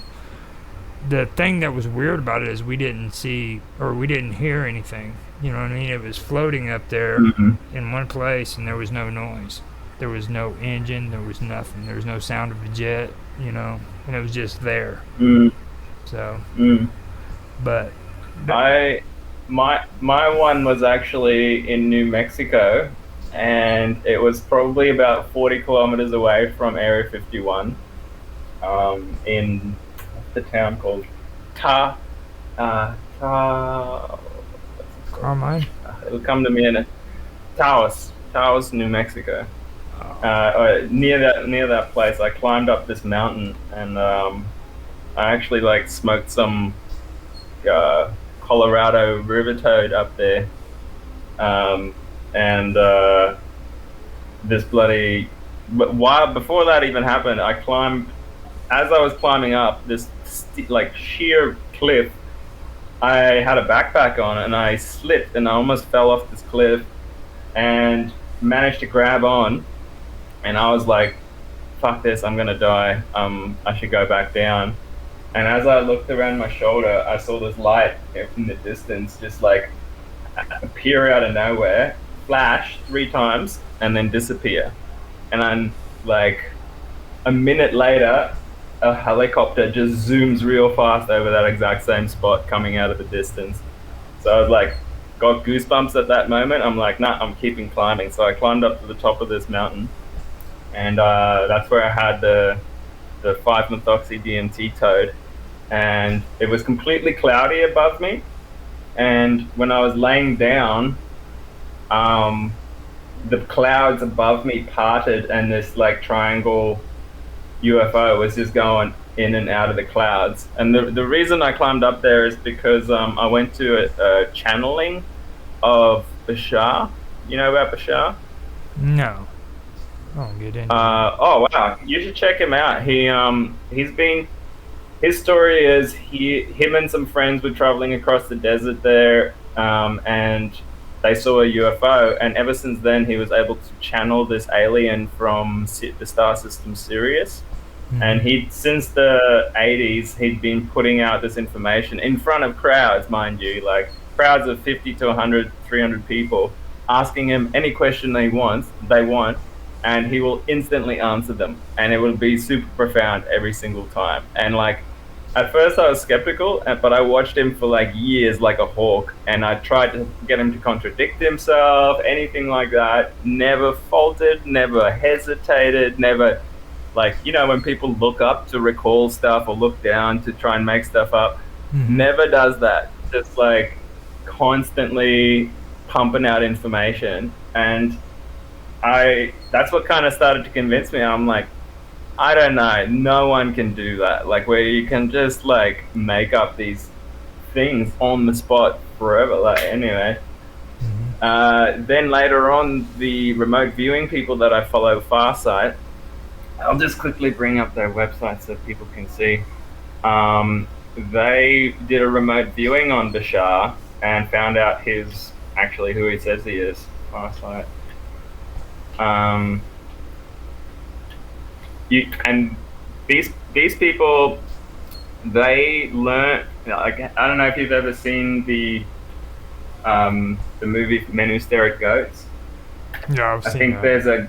B: the thing that was weird about it is we didn't see or we didn't hear anything. You know what I mean? It was floating up there
E: Mhm.
B: in one place, and there was no noise. There was no engine. There was nothing. There was no sound of a jet. And it was just there.
E: Mm,
B: So,
E: mm.
B: but
E: I my one was actually in New Mexico, and it was probably about 40 kilometers away from Area 51. In what's the town called? Ta, Ta. What's it called?
B: Carmine.
E: It'll come to me in a Taos, New Mexico.
B: Oh,
E: Near that place, I climbed up this mountain, and I actually like smoked some uh, Colorado river toad up there, um, and this bloody. But while before that even happened, I climbed. As I was climbing up this like sheer cliff, I had a backpack on, and I slipped, and I almost fell off this cliff, and managed to grab on, and I was like, "Fuck this! I'm gonna die. I should go back down." And as I looked around my shoulder, I saw this light in the distance, just like appear out of nowhere, flash 3 times, and then disappear. And then, like a minute later, a helicopter just zooms real fast over that exact same spot, coming out of the distance. So I was like, got goosebumps at that moment. I'm like, nah, I'm keeping climbing. So I climbed up to the top of this mountain, and that's where I had the 5-methoxy DMT toad, and it was completely cloudy above me. And when I was laying down, um, the clouds above me parted, and this like triangle UFO was just going in and out of the clouds. And the reason I climbed up there is because I went to a channeling of Bashar. You know about Bashar?
B: no. I don't get into it.
E: Oh wow, you should check him out. He's been. His story is him and some friends were traveling across the desert there, and they saw a UFO. And ever since then, he was able to channel this alien from the star system Sirius. And he, since the 80s, he'd been putting out this information in front of crowds, mind you, like crowds of 50 to 100, 300 people, asking him any question they want, and he will instantly answer them, and it will be super profound every single time. And like, at first I was skeptical, but I watched him for like years, like a hawk, and I tried to get him to contradict himself, anything like that. Never faltered, never hesitated, never, like, when people look up to recall stuff or look down to try and make stuff up, never does that. Just like constantly pumping out information. And that's what kind of started to convince me. I'm like, I don't know, no one can do that. Like, where you can just like make up these things on the spot forever. Like, anyway. Then later on, the remote viewing people that I follow, Farsight, I'll just quickly bring up their website so people can see. They did a remote viewing on Bashar, and found out he's actually who he says he is. Farsight. And these people, they learn. Like, I don't know if you've ever seen the movie Men Who Stare at Goats.
B: Yeah, I've
E: I
B: seen
E: think
B: that.
E: there's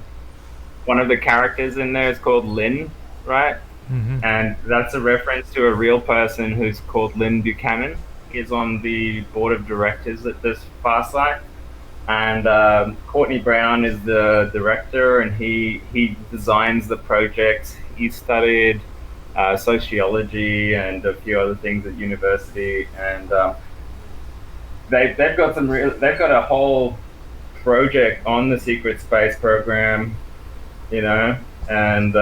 E: one of the characters in there is called Lynn, right?
B: Hmm.
E: And that's a reference to a real person who's called Lynn Buchanan. He's on the board of directors at this Farsight. And Courtney Brown is the director, and he designs the project. He studied sociology and a few other things at university, and they've got they've got a whole project on the secret space program, you know, and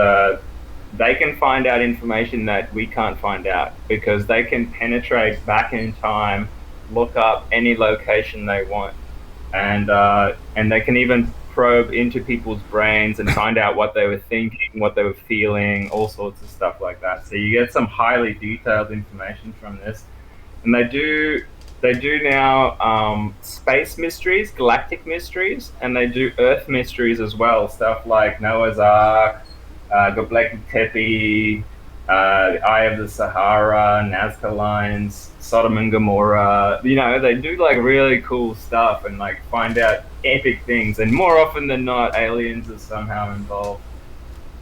E: they can find out information that we can't find out because they can penetrate back in time, look up any location they want, and they can even probe into people's brains and find out what they were thinking, what they were feeling, all sorts of stuff like that. So you get some highly detailed information from this, and they do now space mysteries, galactic mysteries, and they do Earth mysteries as well. Stuff like Noah's Ark, Göbekli Tepe, the Eye of the Sahara, Nazca Lines, Sodom and Gomorrah. You know, they do like really cool stuff and like find out epic things. And more often than not, aliens are somehow involved.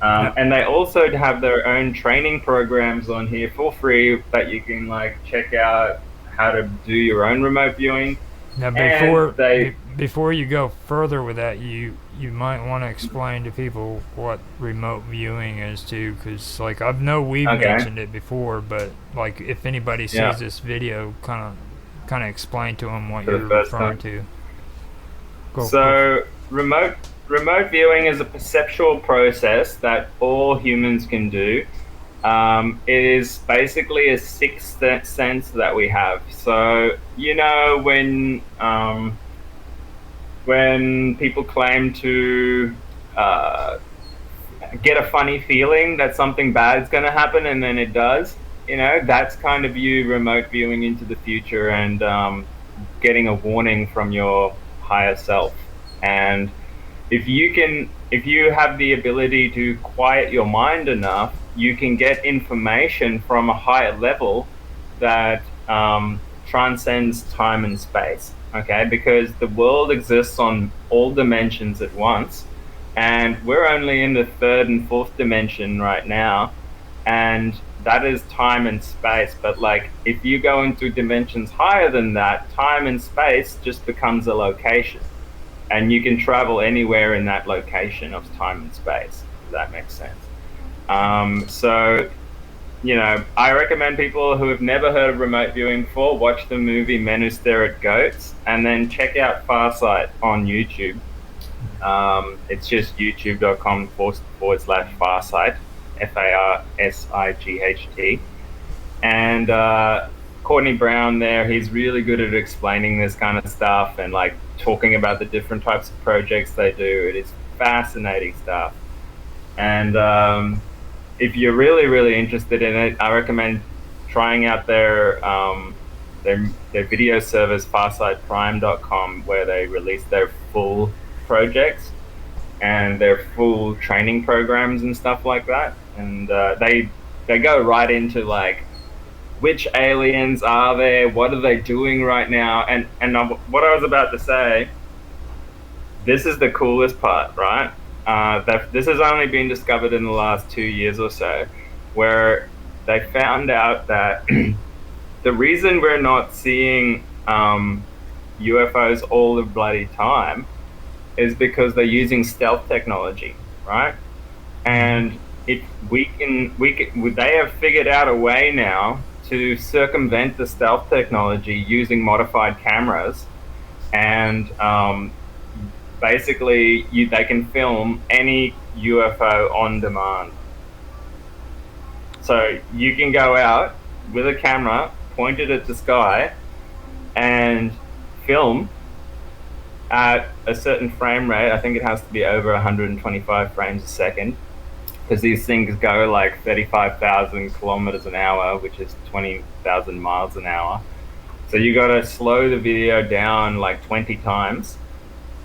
E: And they also have their own training programs on here for free that you can like check out how to do your own remote viewing.
B: Now,
E: And they
B: before you go further with that, you might want to explain to people what remote viewing is too, because like I know we've
E: Okay.
B: mentioned it before, but like if anybody sees
E: Yeah.
B: this video, kind of explain to them what
E: For the
B: you're
E: first
B: referring
E: time.
B: to. Go.
E: So remote viewing is a perceptual process that all humans can do. It is basically a sixth sense that we have. So you know when people claim to get a funny feeling that something bad is going to happen and then it does, you know, that's kind of you remote viewing into the future and getting a warning from your higher self. And if you have the ability to quiet your mind enough, you can get information from a higher level that transcends time and space. Okay, because the world exists on all dimensions at once, and we're only in the third and fourth dimension right now, and that is time and space. But like, if you go into dimensions higher than that, time and space just becomes a location, and you can travel anywhere in that location of time and space. If that makes sense. So, you know, I recommend people who have never heard of remote viewing before watch the movie Men Who Stare at Goats, and then check out Farsight on YouTube. It's just youtube.com/Farsight, FARSIGHT. And Courtney Brown there, he's really good at explaining this kind of stuff and like talking about the different types of projects they do. It is fascinating stuff. And if you're really, really interested in it, I recommend trying out their video service, farsightprime.com, where they release their full projects and their full training programs and stuff like that. And they go right into like, which aliens are there? What are they doing right now? And what I was about to say, this is the coolest part, right? This has only been discovered in the last 2 years or so, where they found out that the reason we're not seeing UFOs all the bloody time is because they're using stealth technology, right? And if they have figured out a way now to circumvent the stealth technology using modified cameras, and basically they can film any UFO on demand. So you can go out with a camera pointed at the sky and film at a certain frame rate. I think it has to be over 125 frames a second, because these things go like 35,000 kilometers an hour, which is 20,000 miles an hour. So you got to slow the video down like 20 times,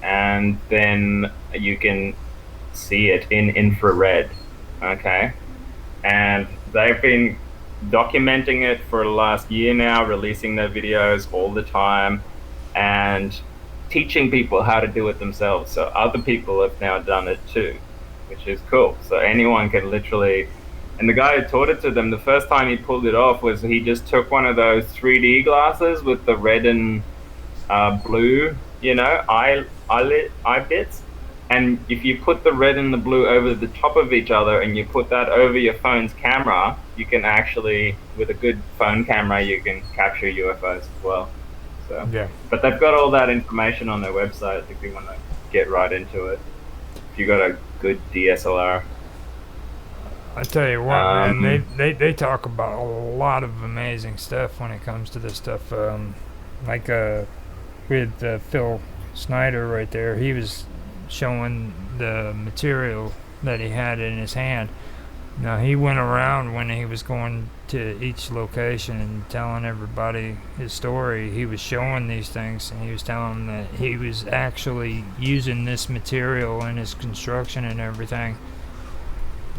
E: and then you can see it in infrared. Okay, and they've been documenting it for the last year now, releasing their videos all the time, and teaching people how to do it themselves. So other people have now done it too, which is cool. So anyone can literally. And the guy who taught it to them, the first time he pulled it off was he just took one of those 3D glasses with the red and blue, eye bits. And if you put the red and the blue over the top of each other and you put that over your phone's camera, you can actually, with a good phone camera, you can capture UFOs as well. So,
B: Yeah.
E: but they've got all that information on their website if you want to get right into it. If you got a good DSLR.
B: I tell you what, man, they talk about a lot of amazing stuff when it comes to this stuff. Like with Phil Snyder right there, he was showing the material that he had in his hand. Now, he went around when he was going to each location and telling everybody his story. He was showing these things, and he was telling them that he was actually using this material in his construction and everything.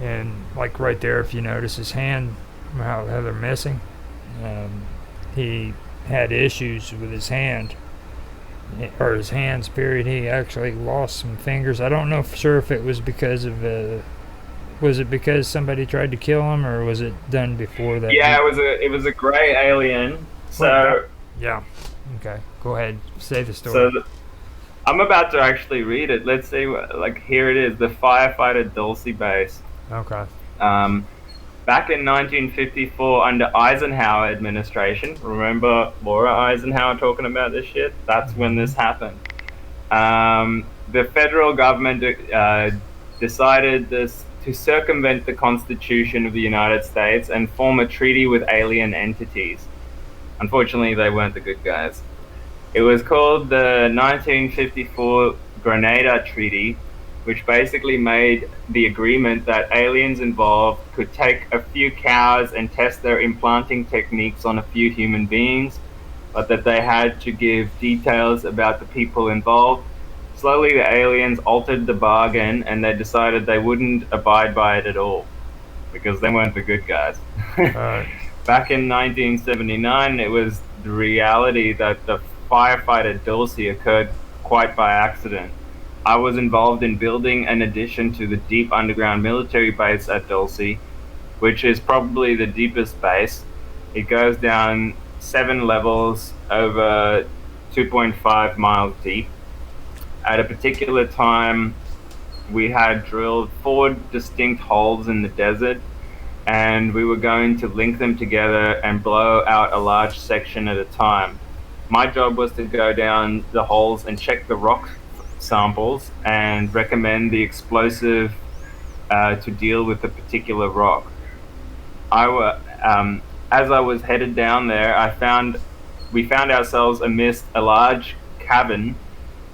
B: And like right there, if you notice his hand, how they're missing, he had issues with his hand, or his hands, period. He actually lost some fingers. I don't know for sure if it was because of was it because somebody tried to kill him, or was it done before that?
E: Yeah, it was a grey alien. So
B: yeah, okay, go ahead, say the story.
E: So I'm about to actually read it. Let's see, here it is, the firefighter Dulce base.
B: Okay.
E: Back in 1954, under Eisenhower administration, remember Laura Eisenhower talking about this shit? That's when this happened. The federal government decided to circumvent the Constitution of the United States and form a treaty with alien entities. Unfortunately, they weren't the good guys. It was called the 1954 Grenada Treaty, which basically made the agreement that aliens involved could take a few cows and test their implanting techniques on a few human beings, but that they had to give details about the people involved. Slowly, the aliens altered the bargain, and they decided they wouldn't abide by it at all, because they weren't the good guys. Back in 1979, it was the reality that the firefighter Dulce occurred quite by accident. I was involved in building an addition to the deep underground military base at Dulce, which is probably the deepest base. It goes down 7 levels over 2.5 miles deep. At a particular time, we had drilled 4 distinct holes in the desert, and we were going to link them together and blow out a large section at a time. My job was to go down the holes and check the rock samples and recommend the explosive to deal with the particular rock. As I was headed down there, we found ourselves amidst a large cabin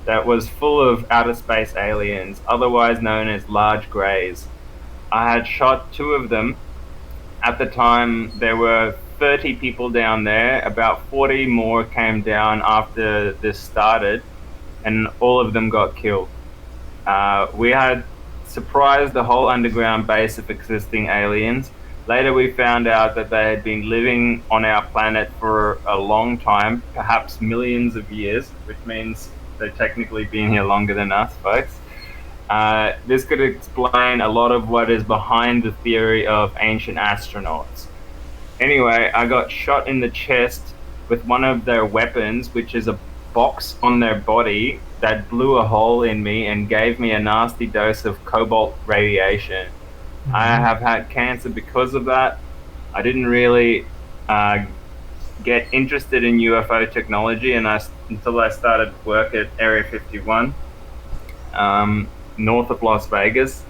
E: that was full of outer space aliens, otherwise known as large greys. I had shot 2 of them. At the time, there were 30 people down there. About 40 more came down after this started, and all of them got killed. We had surprised the whole underground base of existing aliens. Later, we found out that they had been living on our planet for a long time, perhaps millions of years, which means they've technically been here longer than us, folks. This could explain a lot of what is behind the theory of ancient astronauts. Anyway, I got shot in the chest with one of their weapons, which is a box on their body that blew a hole in me and gave me a nasty dose of cobalt radiation. Mm-hmm. I have had cancer because of that. I didn't really get interested in UFO technology until I started work at Area 51, north of Las Vegas.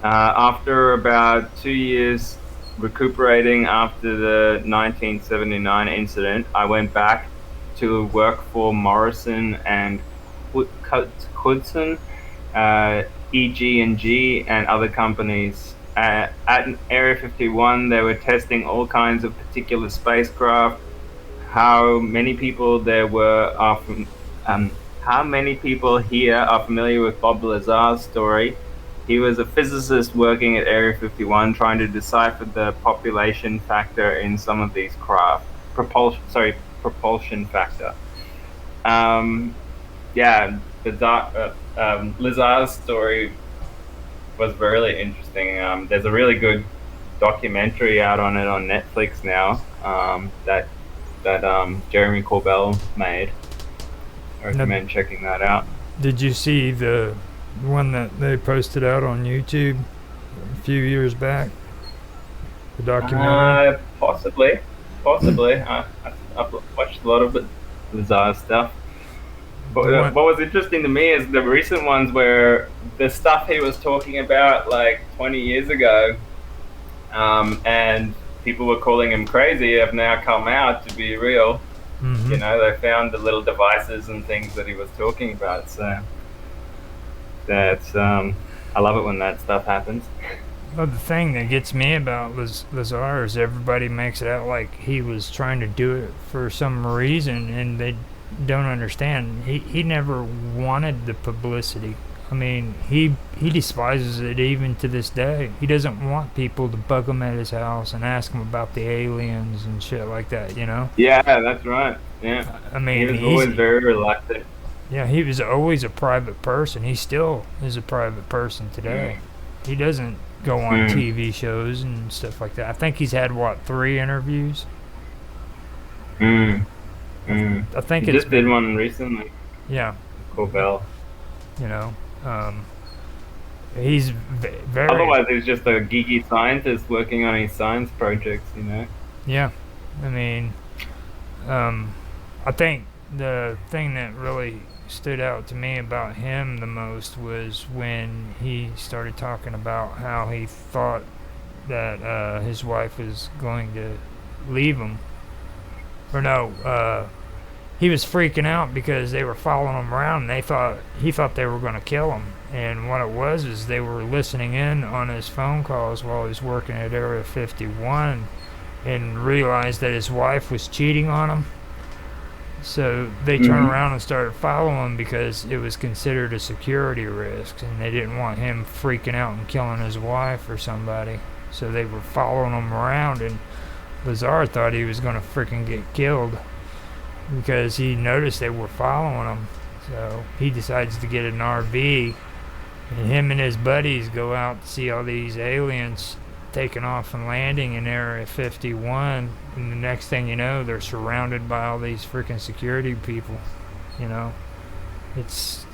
E: After about 2 years recuperating after the 1979 incident, I went back to work for Morrison and Hudson, EG&G, and other companies. At Area 51, they were testing all kinds of particular spacecraft, how many people there were are how many people here are familiar with Bob Lazar's story. He was a physicist working at Area 51 trying to decipher the population factor in some of these craft. Propulsion factor. Yeah, Lazar's story was really interesting. There's a really good documentary out on it on Netflix now that Jeremy Corbell made. I recommend checking that out.
B: Did you see the one that they posted out on YouTube a few years back? The documentary?
E: Possibly. I've watched a lot of bizarre stuff. But what was interesting to me is the recent ones where the stuff he was talking about like 20 years ago, and people were calling him crazy, have now come out to be real.
B: Mm-hmm.
E: You know, they found the little devices and things that he was talking about. So that's I love it when that stuff happens.
B: Well, the thing that gets me about Lazar is everybody makes it out like he was trying to do it for some reason, and they don't understand. He never wanted the publicity. I mean, he despises it even to this day. He doesn't want people to bug him at his house and ask him about the aliens and shit like that, you know?
E: Yeah, that's right. Yeah.
B: I mean,
E: he was always very reluctant.
B: Yeah, he was always a private person. He still is a private person today. He doesn't go on TV shows and stuff like that. I think he's had, 3 interviews? I think
E: he just did one recently.
B: Yeah.
E: Corbell.
B: You know, he's very...
E: Otherwise, he's just a geeky scientist working on his science projects, you know?
B: Yeah. I mean, I think the thing that really stood out to me about him the most was when he started talking about how he thought that his wife was going to leave him. Or no, he was freaking out because they were following him around, and he thought they were going to kill him. And what it was is they were listening in on his phone calls while he was working at Area 51 and realized that his wife was cheating on him. So they turned around and started following him because it was considered a security risk, and they didn't want him freaking out and killing his wife or somebody. So they were following him around, and Lazar thought he was going to freaking get killed because he noticed they were following him. So he decides to get an RV, and him and his buddies go out to see all these aliens taking off and landing in Area 51, and the next thing you know, they're surrounded by all these freaking security people. You know, it's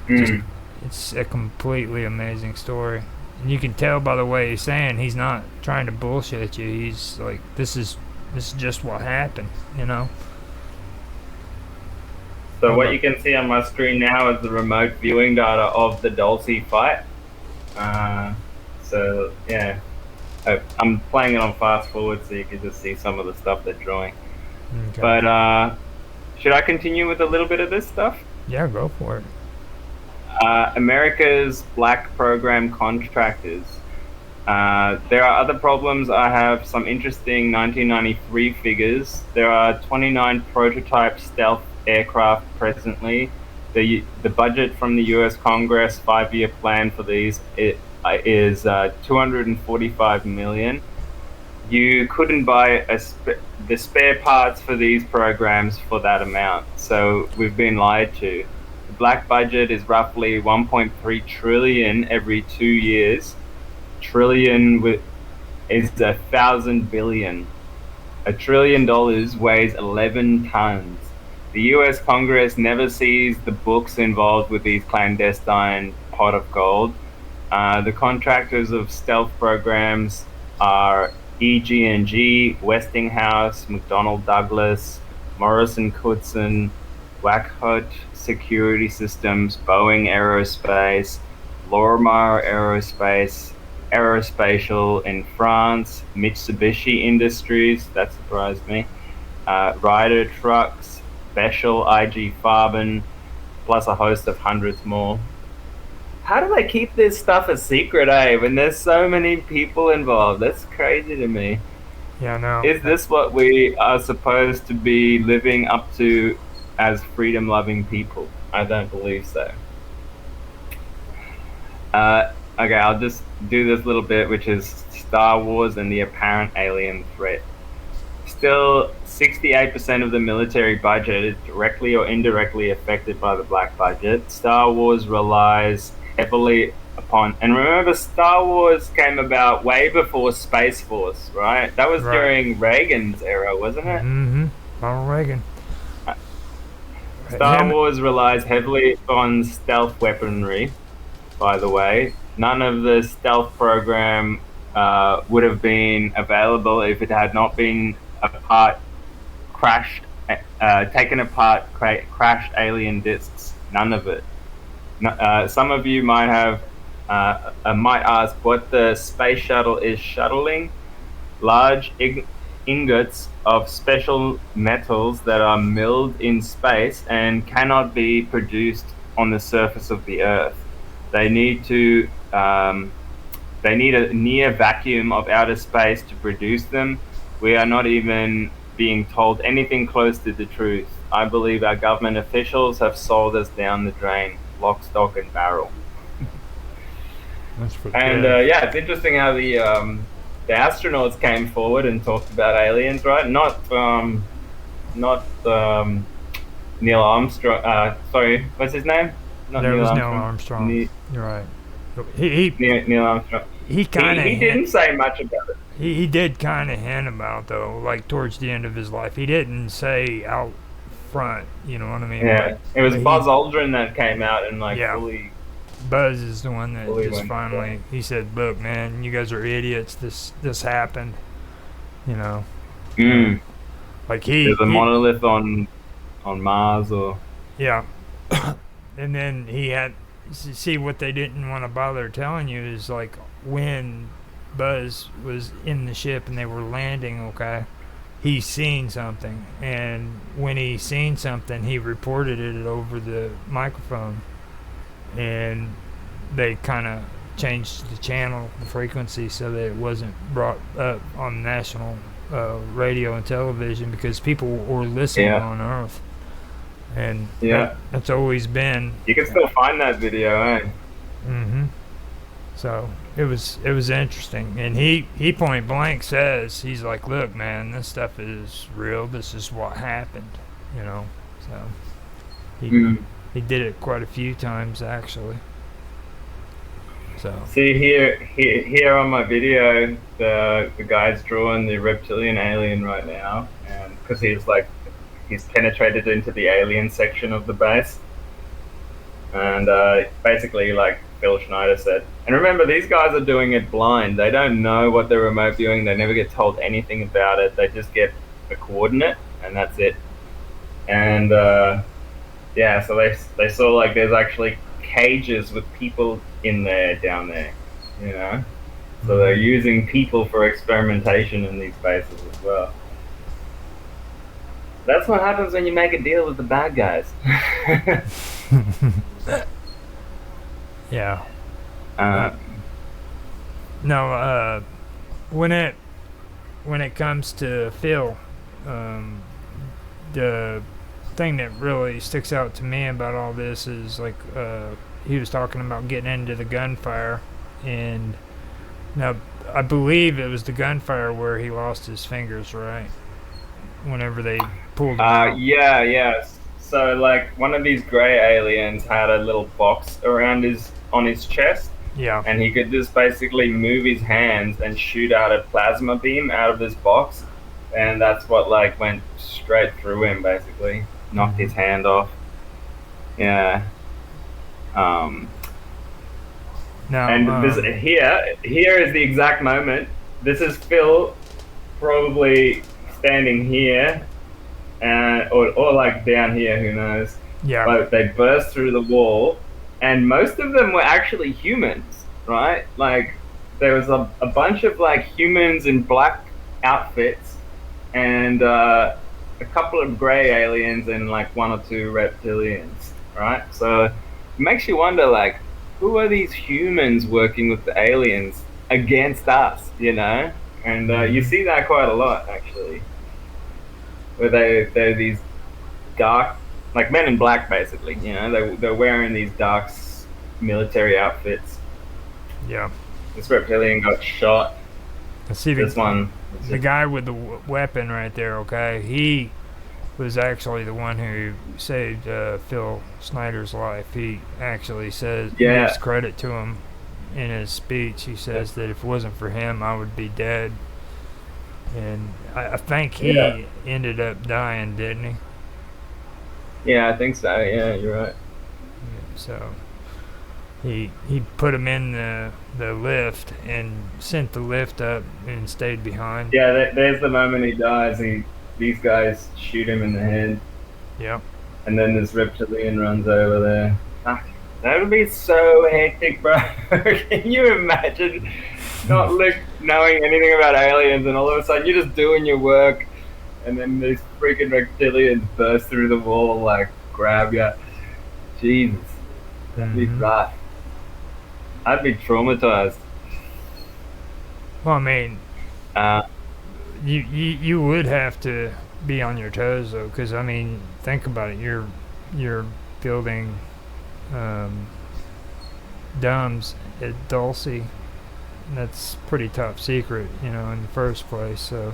B: a completely amazing story, and you can tell by the way he's saying he's not trying to bullshit you. He's like, this is just what happened, you know.
E: So what you can see on my screen now is the remote viewing data of the Dulce fight. So yeah, I'm playing it on fast forward so you can just see some of the stuff they're drawing. Okay. But should I continue with a little bit of this stuff?
B: Yeah, go for it.
E: America's black program contractors. There are other problems. I have some interesting 1993 figures. There are 29 prototype stealth aircraft presently. The budget from the U.S. Congress 5-year plan for these is $245 million. You couldn't buy the spare parts for these programs for that amount, so we've been lied to. The black budget is roughly 1.3 trillion every 2 years. Trillion is 1,000 billion. $1 trillion weighs 11 tons. The U.S. Congress never sees the books involved with these clandestine pot of gold. The contractors of stealth programs are EG&G, Westinghouse, McDonnell Douglas, Morrison Knudsen, Wackhut Security Systems, Boeing Aerospace, Lorimar Aerospatial in France, Mitsubishi Industries, that surprised me, Ryder Trucks, Bechtel, IG Farben, plus a host of hundreds more. How do they keep this stuff a secret, when there's so many people involved? That's crazy to me.
B: Yeah, no.
E: Is this what we are supposed to be living up to as freedom-loving people? I don't believe so. Okay, I'll just do this little bit, which is Star Wars and the apparent alien threat. Still, 68% of the military budget is directly or indirectly affected by the black budget. Star Wars relies heavily upon, and remember, Star Wars came about way before Space Force, right? That was
B: Right.
E: during Reagan's era, wasn't it?
B: Mm-hmm. Ronald Reagan.
E: Star
B: Him-
E: Wars relies heavily on stealth weaponry, by the way. None of the stealth program would have been available if it had not been taken apart, crashed alien discs. None of it. Some of you might ask what the space shuttle is shuttling. Large ingots of special metals that are milled in space and cannot be produced on the surface of the Earth. They need a near vacuum of outer space to produce them. We are not even being told anything close to the truth. I believe our government officials have sold us down the drain, lock, stock, and barrel.
B: That's pretty
E: And
B: good.
E: yeah, it's interesting how the astronauts came forward and talked about aliens, right? Not Neil Armstrong. Sorry, what's his name? Not
B: There was Neil
E: Armstrong.
B: Armstrong. You're right.
E: Neil Armstrong.
B: He kind of
E: He didn't say much about it.
B: he did kind of hint about, though, like towards the end of his life. He didn't say out front. You know what I mean?
E: Yeah,
B: Like,
E: it was
B: but
E: Buzz Aldrin that came out and like
B: Yeah.
E: fully.
B: Buzz is the one that
E: Fully
B: just
E: went
B: finally he said, "Look, man, you guys are idiots. This happened." You know,
E: Mm,
B: like
E: there's a monolith on Mars, or
B: yeah. And then he had see what they didn't want to bother telling you is like when Buzz was in the ship and they were landing, okay, he seen something, and when he seen something, he reported it over the microphone, and they kind of changed the channel, the frequency, so that it wasn't brought up on national radio and television because people were listening
E: Yeah.
B: on Earth. And
E: Yeah.
B: that's always been.
E: you can still find that video, eh?
B: Hmm. So it was interesting, and he point blank says, he's like, look, man, this stuff is real. This is what happened, you know. So he did it quite a few times actually. So
E: See here on my video, the guy's drawing the reptilian alien right now, and because he's penetrated into the alien section of the base, and basically like Phil Schneider said. And remember, these guys are doing it blind. They don't know what they're remote viewing. They never get told anything about it. They just get a coordinate, and that's it. And yeah, so they saw like there's actually cages with people in there down there, you know. So they're using people for experimentation in these bases as well. That's what happens when you make a deal with the bad guys.
B: yeah.
E: uh,
B: No, when it comes to Phil, the thing that really sticks out to me about all this is like he was talking about getting into the gunfire, and now I believe it was the gunfire where he lost his fingers, right? Whenever they pulled him out.
E: yeah. So like one of these gray aliens had a little box on his chest,
B: Yeah.
E: and he could just basically move his hands and shoot out a plasma beam out of this box, and that's what like went straight through him, basically knocked his hand off. Yeah.
B: Now,
E: And here is the exact moment. This is Phil probably standing here, or like down here, who knows.
B: yeah.
E: But they burst through the wall, and most of them were actually humans, right? Like there was a bunch of like humans in black outfits, and a couple of gray aliens, and like one or two reptilians, right? So it makes you wonder, like, who are these humans working with the aliens against us, you know? And you see that quite a lot, actually, where they're these dark, like Men in Black, basically. You know, they're wearing these dark military outfits.
B: Yeah.
E: This reptilian got shot.
B: See,
E: This one,
B: the guy with the weapon right there, okay, he was actually the one who saved Phil Snyder's life. He actually says, gives credit to him in his speech. He says that if it wasn't for him, I would be dead. And I think he ended up dying, didn't he?
E: Yeah, I think so. Yeah, you're right.
B: So he put him in the lift and sent the lift up and stayed behind.
E: Yeah, there's the moment he dies. These guys shoot him in the head.
B: Yep.
E: And then this reptilian runs over there. Fuck, that would be so hectic, bro. Can you imagine not knowing anything about aliens and all of a sudden you're just doing your work and then these freaking reptilians burst through the wall, like, grab you. Jesus. That'd be rough. I'd be traumatized.
B: Well, I mean, you would have to be on your toes, though, because, I mean, think about it. You're building DUMBs at Dulce. That's pretty top secret, you know, in the first place. So,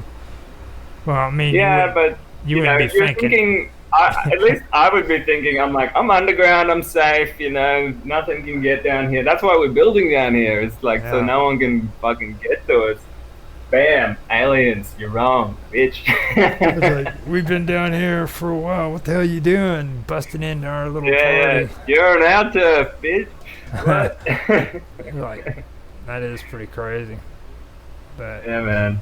B: well, I mean,
E: but
B: you wouldn't be
E: thinking. At least I would be thinking. I'm like, I'm underground. I'm safe. You know, nothing can get down here. That's why we're building down here. It's like so no one can fucking get to us. Bam, aliens. You're wrong, bitch.
B: It's like, we've been down here for a while. What the hell you doing? Busting into our little party.
E: Yeah, you're an out turf, bitch. What?
B: Like, that is pretty crazy. But
E: yeah, man.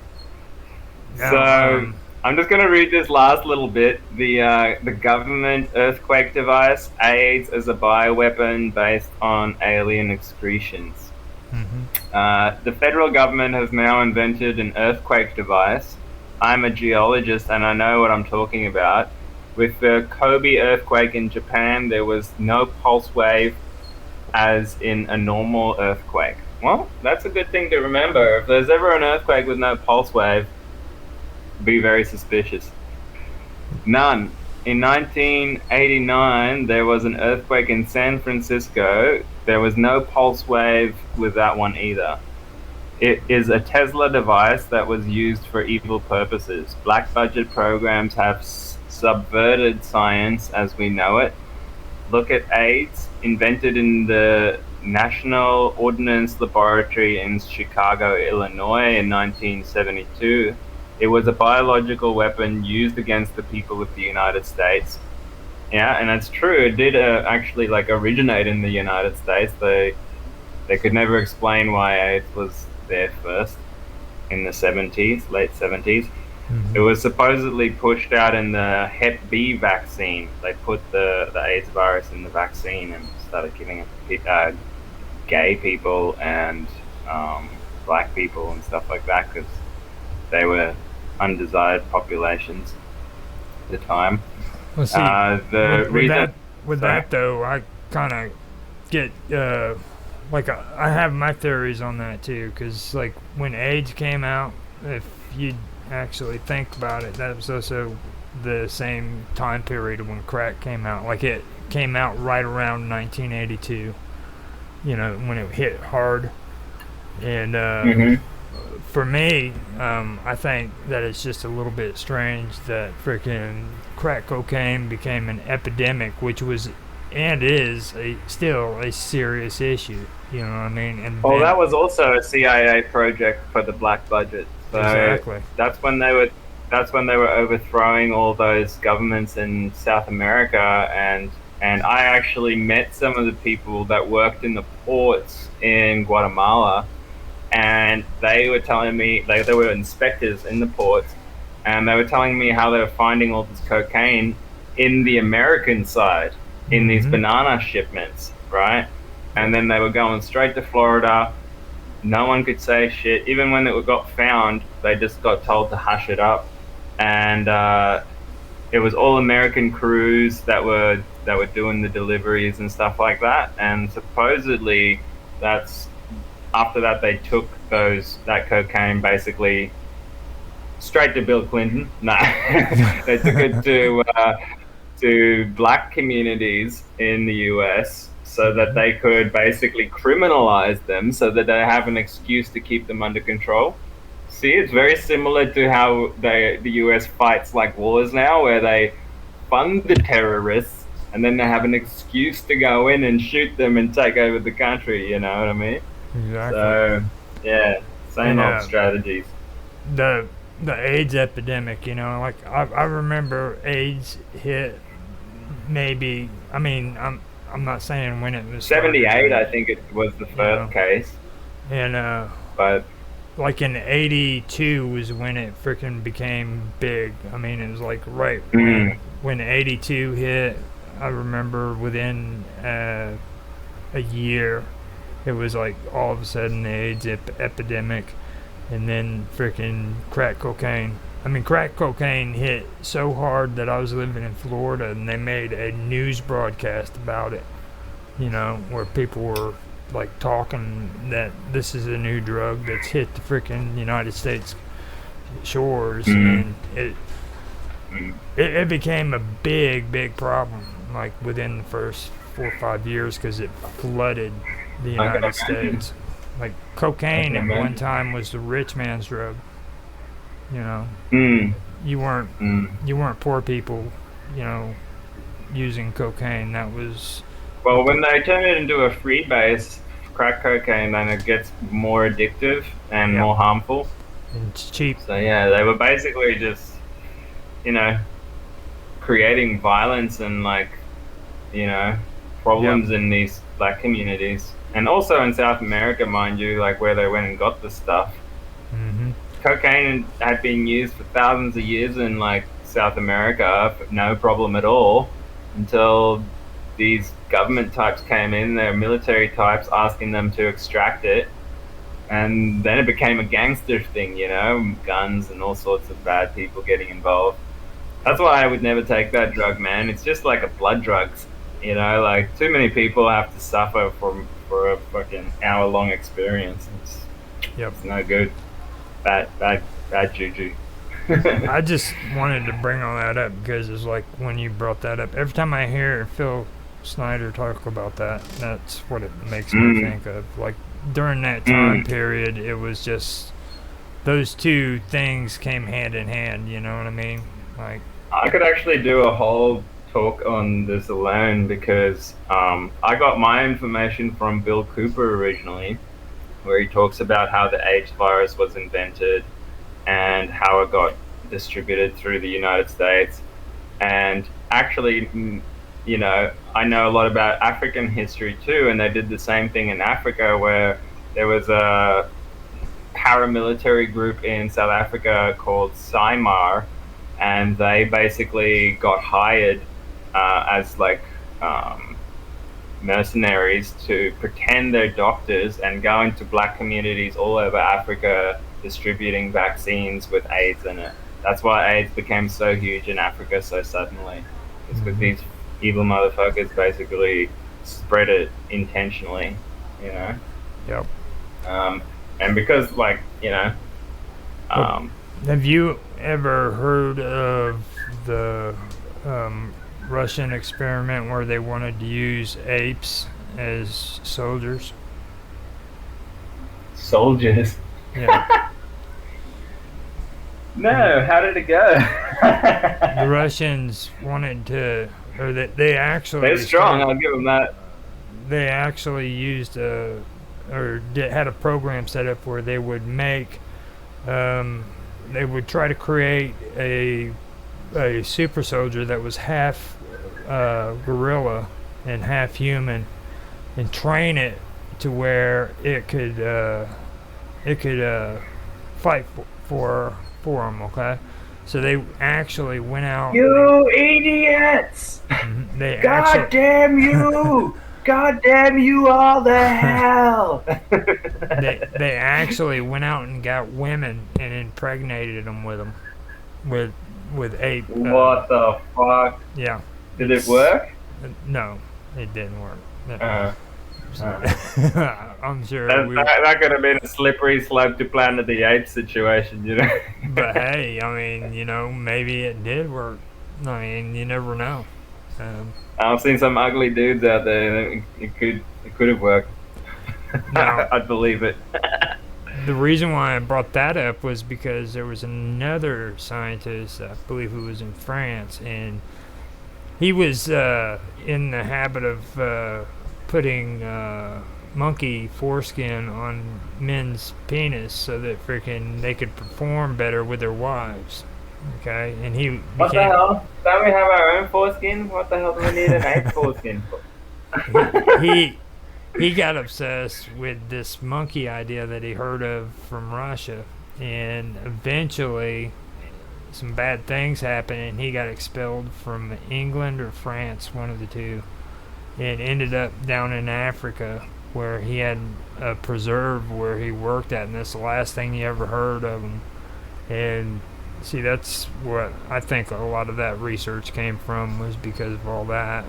E: So I'm just gonna read this last little bit. The government earthquake device aids as a bioweapon based on alien excretions. The federal government has now invented an earthquake device. I'm a geologist and I know what I'm talking about. With the Kobe earthquake in Japan, there was no pulse wave as in a normal earthquake. Well, that's a good thing to remember. If there's ever an earthquake with no pulse wave, be very suspicious. None. In 1989, there was an earthquake in San Francisco. There was no pulse wave with that one either. It is a Tesla device that was used for evil purposes. Black budget programs have subverted science as we know it. Look at AIDS, invented in the National Ordnance Laboratory in Chicago, Illinois in 1972. It was a biological weapon used against the people of the United States. Yeah, and it's true. It did actually originate in the United States. They could never explain why AIDS was there first in the 70s, late 70s. It was supposedly pushed out in the Hep B vaccine. They put the AIDS virus in the vaccine and started giving it gay people and black people and stuff like that because they were undesired populations at the time.
B: Well, see, with that though, I kind of get I have my theories on that too, because like when AIDS came out, if you actually think about it, that was also the same time period when crack came out. Like it came out right around 1982, you know, when it hit hard. And for me, I think that it's just a little bit strange that freaking crack cocaine became an epidemic, which was and is still a serious issue. You know what I mean? And
E: that was also a CIA project for the black budget. So
B: exactly.
E: That's when they were overthrowing all those governments in South America, and I actually met some of the people that worked in the ports in Guatemala, and they were telling me they were inspectors in the ports, and they were telling me how they were finding all this cocaine in the American side in these banana shipments, right? And then they were going straight to Florida. No one could say shit. Even when it got found, they just got told to hush it up. And it was all American crews that were doing the deliveries and stuff like that. And supposedly, after that they took that cocaine basically straight to Bill Clinton. No, they took it to black communities in the US so that they could basically criminalize them so that they have an excuse to keep them under control. See, it's very similar to how the US fights like wars now, where they fund the terrorists and then they have an excuse to go in and shoot them and take over the country. You know what I mean?
B: Exactly.
E: So, yeah, same
B: And,
E: old strategies.
B: the AIDS epidemic, you know, like I remember AIDS hit maybe. I mean, I'm not saying when it was
E: 78, I think it was the first case,
B: and
E: but
B: like in '82 was when it freaking became big. I mean, it was like right when '82 hit. I remember within a year, it was like all of a sudden the AIDS epidemic, and then freaking crack cocaine. I mean, crack cocaine hit so hard that I was living in Florida, and they made a news broadcast about it. You know, where people were like talking that this is a new drug that's hit the freaking United States shores, and it became a big problem. Like within the first 4 or 5 years, because it flooded the United States. Like cocaine at one time was the rich man's drug. You know, you weren't poor people, you know, using cocaine. That was
E: well, when they turn it into a free base, crack cocaine, then it gets more addictive and more harmful.
B: And it's cheap.
E: So yeah, they were basically just, you know, creating violence and like, you know, problems in these black communities, and also in South America, mind you, like where they went and got the stuff. Cocaine had been used for thousands of years in like South America, no problem at all, until these government types came in, they're military types, asking them to extract it, and then it became a gangster thing, you know, guns and all sorts of bad people getting involved. That's why I would never take that drug, man. It's just like a blood drug, you know, like too many people have to suffer for a fucking hour-long experience. It's no good. Bad juju.
B: I just wanted to bring all that up because it's like when you brought that up, every time I hear Phil Snyder talk about that, that's what it makes me think of. Like during that time period, it was just those two things came hand in hand, you know what I mean? Like
E: I could actually do a whole talk on this alone because I got my information from Bill Cooper originally, where he talks about how the AIDS virus was invented and how it got distributed through the United States. And actually, you know, I know a lot about African history too, and they did the same thing in Africa, where there was a paramilitary group in South Africa called SIMAR, and they basically got hired as like mercenaries to pretend they're doctors and go into black communities all over Africa distributing vaccines with AIDS in it. That's why AIDS became so huge in Africa so suddenly. It's because these evil motherfuckers basically spread it intentionally, you know?
B: Yep.
E: And because, like, you know...
B: have you ever heard of the Russian experiment where they wanted to use apes as soldiers?
E: Soldiers?
B: Yeah.
E: No, how did it go?
B: The Russians wanted to, or they actually...
E: They're strong, I'll give them that.
B: They actually used had a program set up where they would make, they would try to create a super soldier that was half gorilla and half human, and train it to where it could fight for them. Okay, so they actually went out.
E: You idiots! God damn you! God damn you all the hell!
B: They actually went out and got women and impregnated them with ape.
E: What the fuck?
B: Yeah.
E: Did it work?
B: No, it didn't work. I'm sure
E: That could have been a slippery slope to Planet of the Apes situation, you know.
B: But hey, I mean, maybe it did work. I mean, you never know. Um,
E: I've seen some ugly dudes out there. It could have worked.
B: now,
E: I'd believe it.
B: the reason why I brought that up was because there was another scientist, I believe, who was in France, and he was in the habit of putting monkey foreskin on men's penis so that freaking they could perform better with their wives. Okay, and he
E: What the
B: became
E: hell? Don't we have our own foreskin? What the hell do we need an ape foreskin for?
B: he got obsessed with this monkey idea that he heard of from Russia, and eventually some bad things happened, and he got expelled from England or France, one of the two, and ended up down in Africa where he had a preserve where he worked at, and that's the last thing he ever heard of him. And see, that's what I think a lot of that research came from, was because of all that.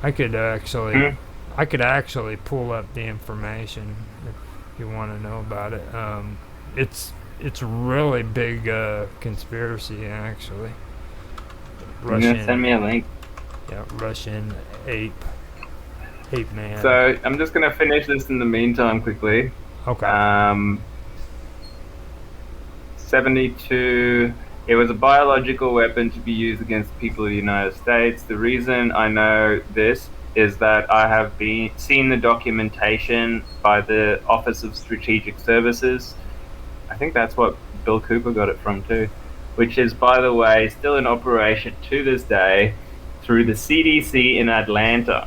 B: I could actually pull up the information if you want to know about it. It's a really big conspiracy, actually.
E: Send me a link.
B: Yeah, Russian ape man.
E: So I'm just gonna finish this in the meantime quickly.
B: Okay.
E: 72. It was a biological weapon to be used against people of the United States. The reason I know this is that I have seen the documentation by the Office of Strategic Services. I think that's what Bill Cooper got it from too, which is, by the way, still in operation to this day through the CDC in Atlanta.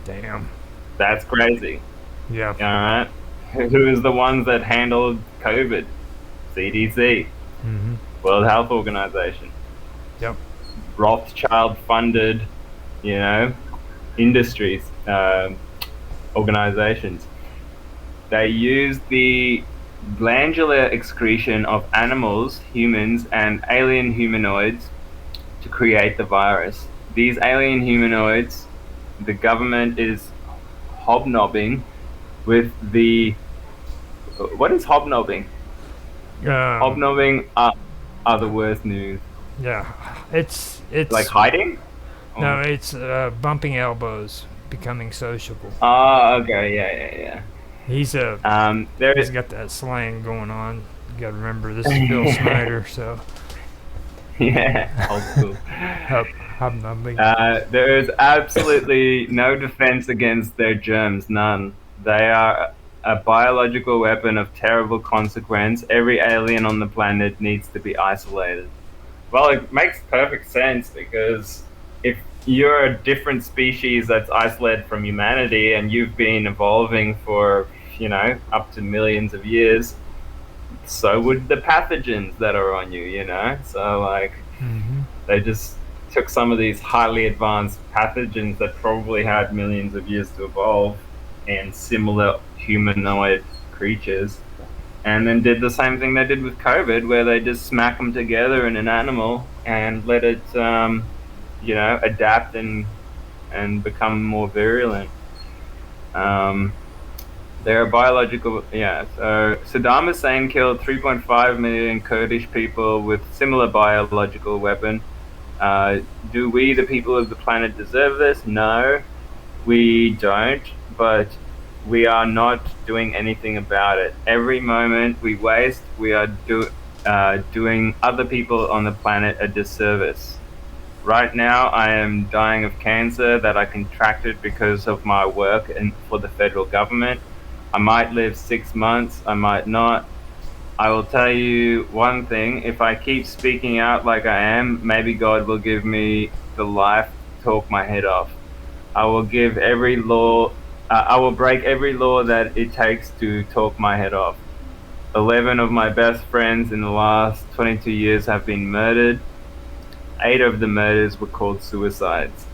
B: Damn.
E: That's crazy.
B: Yeah.
E: All right. Who is the ones that handled COVID? CDC.
B: Mm-hmm.
E: World Health Organization.
B: Yep.
E: Rothschild-funded, industries, organizations. They use the glandular excretion of animals, humans, and alien humanoids to create the virus. These alien humanoids, the government is hobnobbing with the... What is hobnobbing? Hobnobbing are the worst news.
B: Yeah, it's
E: like hiding.
B: No, it's bumping elbows, becoming sociable.
E: Oh, okay, yeah.
B: He's got that slang going on. You got to remember, this is Bill Snyder, so
E: yeah, old school.
B: Hobnobbing.
E: There is absolutely no defense against their germs, none. They are a biological weapon of terrible consequence. Every alien on the planet needs to be isolated. Well, it makes perfect sense, because if you're a different species that's isolated from humanity and you've been evolving for, up to millions of years, so would the pathogens that are on you, So, they just took some of these highly advanced pathogens that probably had millions of years to evolve and similar humanoid creatures, and then did the same thing they did with COVID, where they just smack them together in an animal and let it, adapt and become more virulent. They're biological, So Saddam Hussein killed 3.5 million Kurdish people with similar biological weapon. Do we, the people of the planet, deserve this? No, we don't, but we are not doing anything about it. Every moment we waste, we are doing other people on the planet a disservice. Right now, I am dying of cancer that I contracted because of my work for the federal government. I might live 6 months, I might not. I will tell you one thing: if I keep speaking out like I am, maybe God will give me the life to talk my head off. I will break every law that it takes to talk my head off. 11 of my best friends in the last 22 years have been murdered. 8 of the murders were called suicides.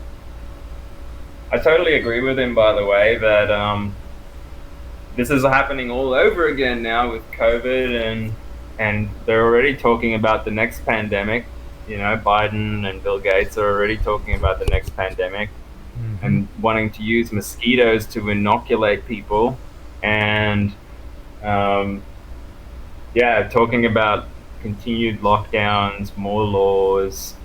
E: I totally agree with him, by the way, that this is happening all over again now with COVID, and they're already talking about the next pandemic. Biden and Bill Gates are already talking about the next pandemic. and wanting to use mosquitoes to inoculate people, and talking about continued lockdowns, more laws,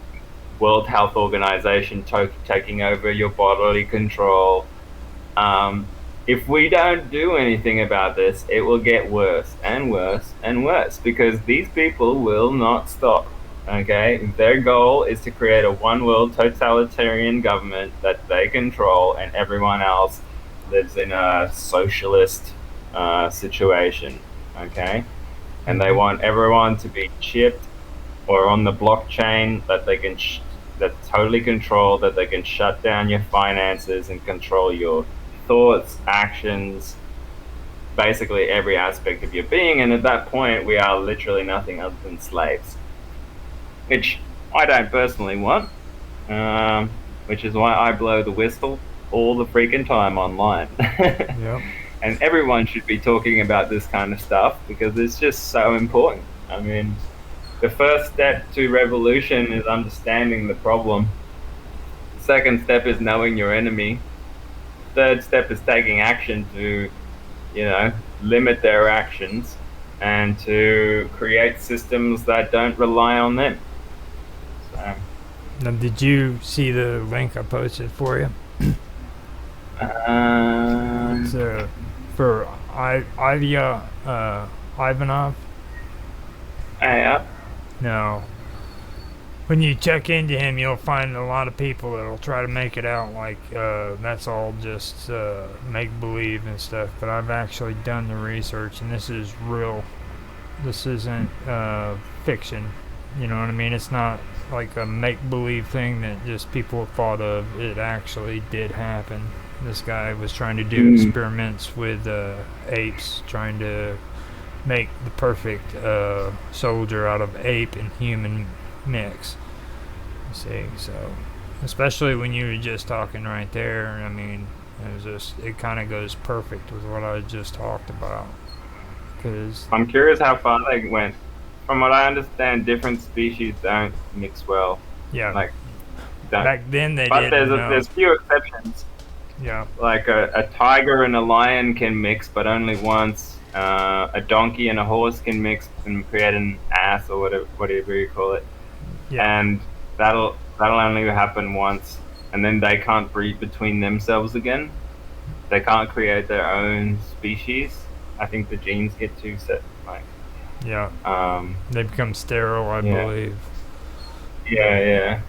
E: World Health Organization taking over your bodily control. If we don't do anything about this, it will get worse and worse and worse, because these people will not stop. Okay, their goal is to create a one world totalitarian government that they control, and everyone else lives in a socialist situation. Okay, and they want everyone to be chipped or on the blockchain that they can that's totally controlled, that they can shut down your finances and control your thoughts, actions, basically every aspect of your being. And at that point, we are literally nothing other than slaves, which I don't personally want, which is why I blow the whistle all the freaking time online.
B: Yep.
E: And everyone should be talking about this kind of stuff, because it's just so important. I mean, the first step to revolution is understanding the problem. The second step is knowing your enemy. Third step is taking action to, limit their actions and to create systems that don't rely on them. So,
B: now, did you see the link I posted for you? It's for Ivanov.
E: yeah.
B: No. When you check into him, you'll find a lot of people that'll try to make it out like that's all just make-believe and stuff. But I've actually done the research, and this is real. This isn't fiction. You know what I mean? It's not like a make-believe thing that just people have thought of. It actually did happen. This guy was trying to do experiments with apes, trying to make the perfect soldier out of ape and human mix. You see, so especially when you were just talking right there, I mean, it kind of goes perfect with what I just talked about. Cause
E: I'm curious how far they went. From what I understand, different species don't mix well.
B: Yeah,
E: like
B: back then they
E: but
B: did.
E: But there's few exceptions.
B: Yeah,
E: like a tiger and a lion can mix, but only once. A donkey and a horse can mix and create an ass, or whatever you call it.
B: Yeah.
E: And that'll only happen once, and then they can't breed between themselves again. They can't create their own species. I think the genes get too set.
B: They become sterile, I believe.
E: Yeah.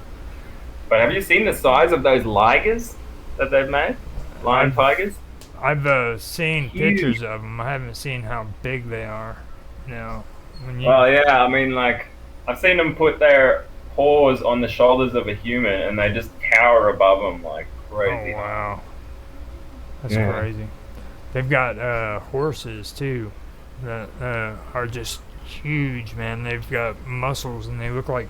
E: But have you seen the size of those ligers that they've made? Lion tigers?
B: I've seen pictures of them. I haven't seen how big they are. No.
E: Well, yeah, I mean, like, I've seen them put their paws on the shoulders of a human, and they just tower above them like crazy.
B: Oh, wow. That's crazy. They've got horses, too, that are just huge, man. They've got muscles, and they look like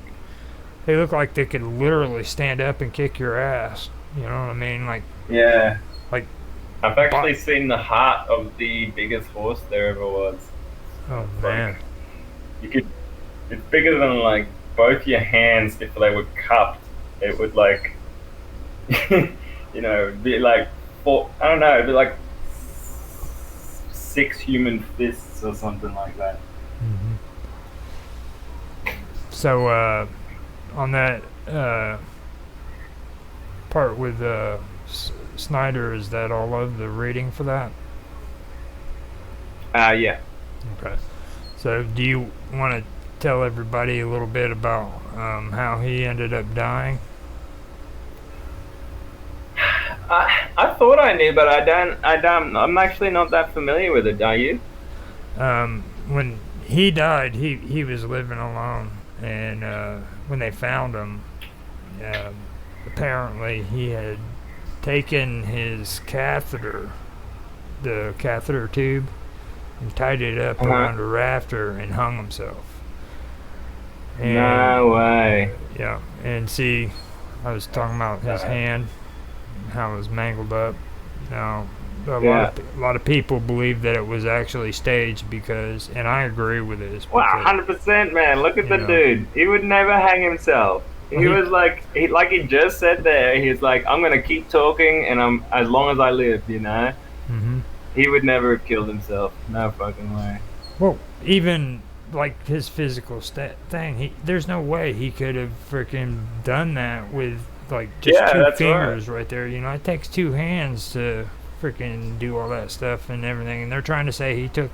B: they could literally stand up and kick your ass. You know what I mean? Like,
E: yeah.
B: Like,
E: I've actually seen the heart of the biggest horse there ever was.
B: Oh, man.
E: It's bigger than, like, both your hands. If they were cupped, it would, like, be like it'd be like 6 human fists or something like that.
B: Mm-hmm. So, on that part with Snyder, is that all of the reading for that?
E: Yeah.
B: Okay. So, do you want to tell everybody a little bit about how he ended up dying?
E: I thought I knew, but I don't. I'm actually not that familiar with it. Are you?
B: When he died, he was living alone, and when they found him, apparently he had taken his catheter, the catheter tube, and tied it up around a rafter and hung himself. And,
E: no way.
B: Yeah, and see, I was talking about his hand, how it was mangled up. Now, a lot of people believe that it was actually staged because, and I agree with this.
E: Wow, 100%, man. Look at the dude. He would never hang himself. He was like, he just said there. He's like, I'm gonna keep talking, and I'm as long as I live.
B: Mm-hmm.
E: He would never have killed himself. No fucking way.
B: Well, even like his physical thing, there's no way he could have freaking done that with like just
E: Yeah,
B: two
E: that's
B: fingers right there. It takes two hands to freaking do all that stuff and everything. And they're trying to say he took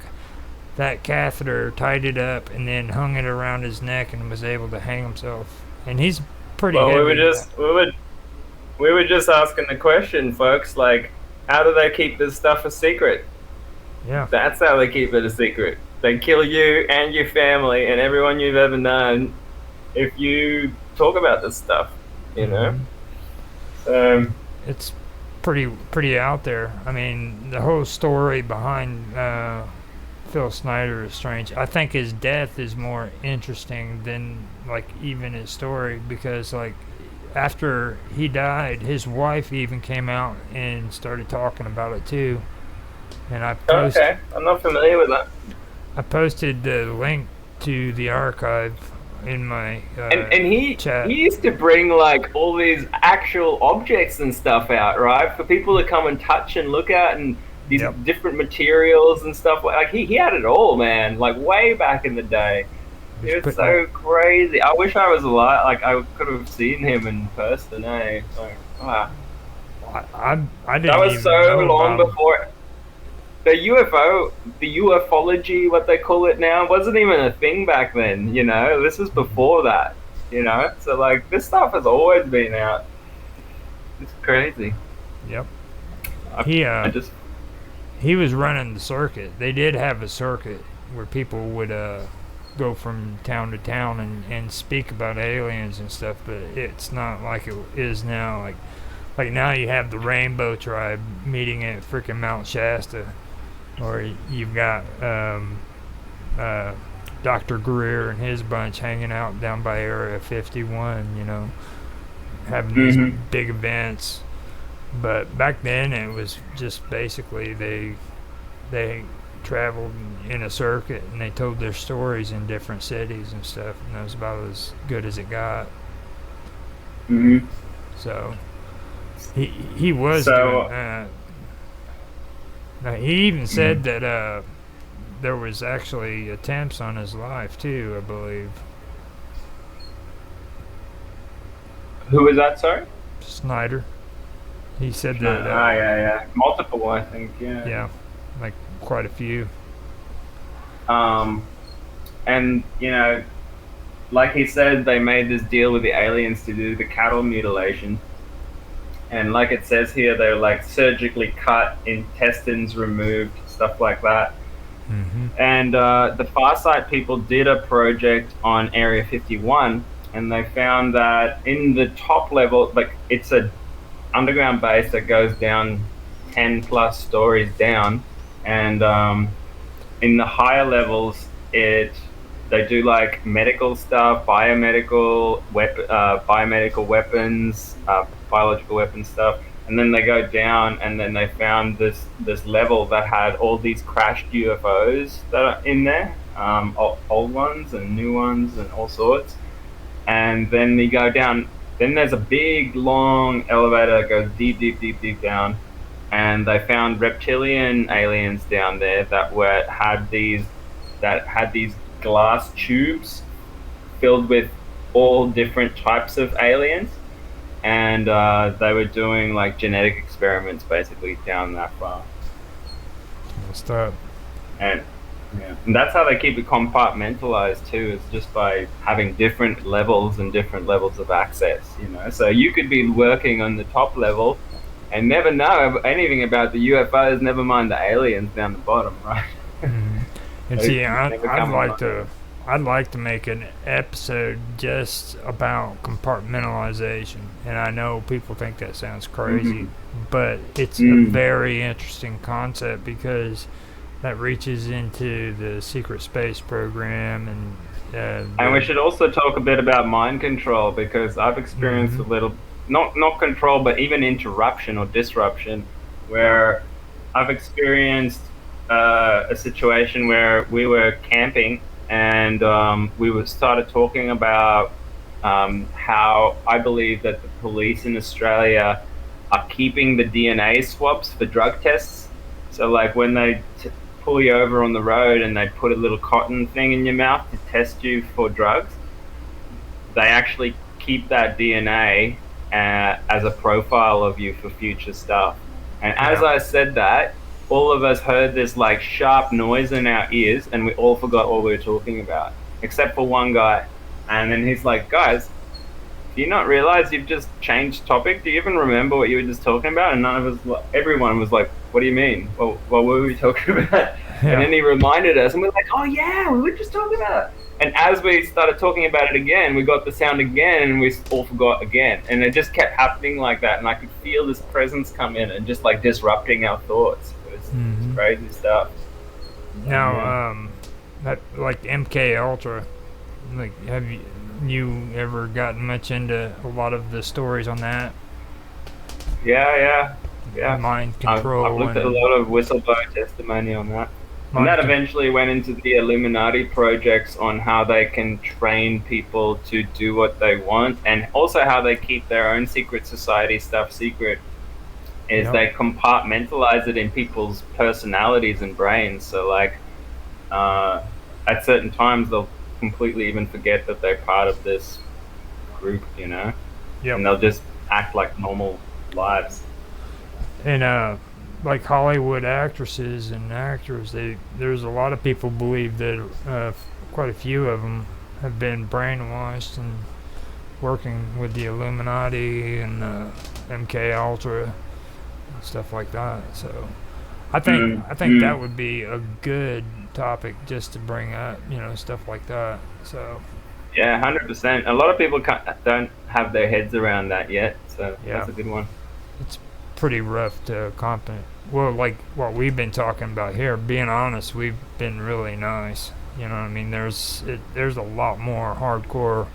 B: that catheter, tied it up, and then hung it around his neck and was able to hang himself. And he's pretty
E: Well,
B: heavy.
E: we were just asking the question, folks. Like, how do they keep this stuff a secret?
B: Yeah.
E: That's how they keep it a secret. They kill you and your family and everyone you've ever known if you talk about this stuff. So
B: it's pretty out there. I mean, the whole story behind Phil Snyder is strange. I think his death is more interesting than like even his story, because like after he died, his wife even came out and started talking about it too. And
E: okay, I'm not familiar with that.
B: I posted the link to the archive in my
E: and he
B: chat.
E: He used to bring like all these actual objects and stuff out, right, for people to come and touch and look at, and these different materials and stuff. Like he had it all, man. Like way back in the day. It was so crazy. I wish I was alive. Like I could have seen him in person. Like, wow.
B: I didn't.
E: That was
B: even
E: so
B: know
E: long
B: about
E: before. The UFO, the ufology, what they call it now, wasn't even a thing back then. This was before that. So like this stuff has always been out. It's crazy.
B: Yep.
E: I just
B: he was running the circuit. They did have a circuit where people would go from town to town and speak about aliens and stuff, but it's not like it is now. Like now you have the Rainbow Tribe meeting at freaking Mount Shasta, or you've got Dr. Greer and his bunch hanging out down by Area 51, having these big events. But back then it was just basically they traveled in a circuit and they told their stories in different cities and stuff, and that was about as good as it got. So he was doing that. Now, he even said that there was actually attempts on his life too, I believe.
E: Who was that? Sorry.
B: Snyder. He said that.
E: Yeah. Multiple, I think. Yeah.
B: Yeah, like quite a few.
E: And like he said, they made this deal with the aliens to do the cattle mutilation. And like it says here, they're like surgically cut, intestines removed, stuff like that. And the Farsight people did a project on Area 51, and they found that in the top level, like it's a underground base that goes down 10 plus stories down, and in the higher levels, they do like medical stuff, biomedical weapons, biological weapon stuff, and then they go down, and then they found this level that had all these crashed UFOs that are in there, old ones and new ones and all sorts. And then you go down. Then there's a big long elevator that goes deep down, and they found reptilian aliens down there that had these glass tubes filled with all different types of aliens, and they were doing like genetic experiments basically down that far.
B: What's up?
E: And that's how they keep it compartmentalized too, is just by having different levels and different levels of access, So you could be working on the top level and never know anything about the UFOs, never mind the aliens down the bottom, right?
B: And see, I'd like to make an episode just about compartmentalization, and I know people think that sounds crazy, but it's a very interesting concept, because that reaches into the secret space program, and
E: we should also talk a bit about mind control, because I've experienced a little, not control, but even interruption or disruption, where I've experienced a situation where we were camping, and we started talking about how I believe that the police in Australia are keeping the DNA swabs for drug tests. So, like when they pull you over on the road and they put a little cotton thing in your mouth to test you for drugs, they actually keep that DNA as a profile of you for future stuff. And as
B: Yeah.
E: I said that, all of us heard this like sharp noise in our ears, and we all forgot what we were talking about, except for one guy. And then he's like, "Guys, do you not realize you've just changed topic? Do you even remember what you were just talking about?" And none of us, everyone was like, "What do you mean? Well, what were we talking about?" And then
B: Yeah.
E: he reminded us, and we're like, "Oh yeah, we were just talking about it." And as we started talking about it again, we got the sound again, and we all forgot again. And it just kept happening like that. And I could feel this presence come in and just like disrupting our thoughts. It was crazy stuff. Yeah.
B: Now, that like MK Ultra, like have you ever gotten much into a lot of the stories on that?
E: Yeah.
B: Mind
E: I've
B: control
E: looked at a
B: and
E: lot of whistleblower testimony on that. And
B: mind
E: that
B: con-
E: eventually went into the Illuminati projects on how they can train people to do what they want, and also how they keep their own secret society stuff secret. Is
B: Yep.
E: they compartmentalize it in people's personalities and brains. So, like, uh, at certain times, they'll completely even forget that they're part of this group,
B: Yep.
E: and they'll just act like normal lives.
B: And like Hollywood actresses and actors, there's a lot of people believe that quite a few of them have been brainwashed and working with the Illuminati and MK Ultra and stuff like that. So I think that would be a good topic just to bring up, stuff like that. So
E: Yeah, 100%. A lot of people don't have their heads around that yet, so
B: yeah,
E: that's a good one.
B: it's pretty rough to comprehend. Well, like what we've been talking about here, being honest, we've been really nice. You know what I mean? There's a lot more hardcore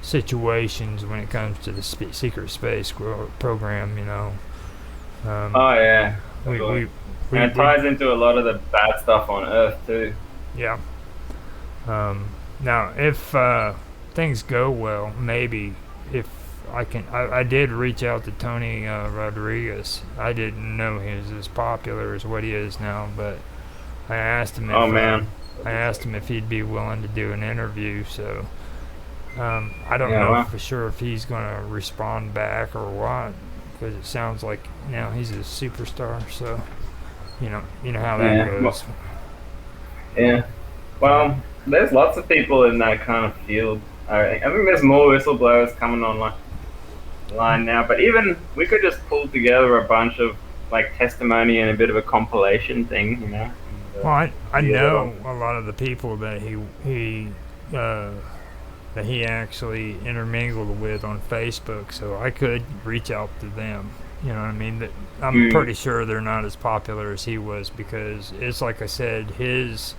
B: situations when it comes to the secret space program. Um,
E: Oh yeah,
B: we
E: totally.
B: we
E: And it
B: we
E: ties into a lot of the bad stuff on Earth too.
B: yeah. Now, if things go well, maybe if I did reach out to Tony Rodriguez. I didn't know he was as popular as what he is now, but I asked him if
E: Oh man.
B: he'd be willing to do an interview. So I don't
E: Yeah.
B: know
E: Well.
B: for sure if he's going to respond back or what, because it sounds like now he's a superstar. So you know how that
E: Yeah.
B: goes.
E: Yeah. Well, there's lots of people in that kind of field. I think there's more whistleblowers coming online now, but even we could just pull together a bunch of like testimony and a bit of a compilation thing. And,
B: Well, I
E: see it
B: know
E: on.
B: a lot of the people that uh, he actually intermingled with on Facebook, so I could reach out to them. You know what I mean? That I'm pretty sure they're not as popular as he was, because it's like I said, his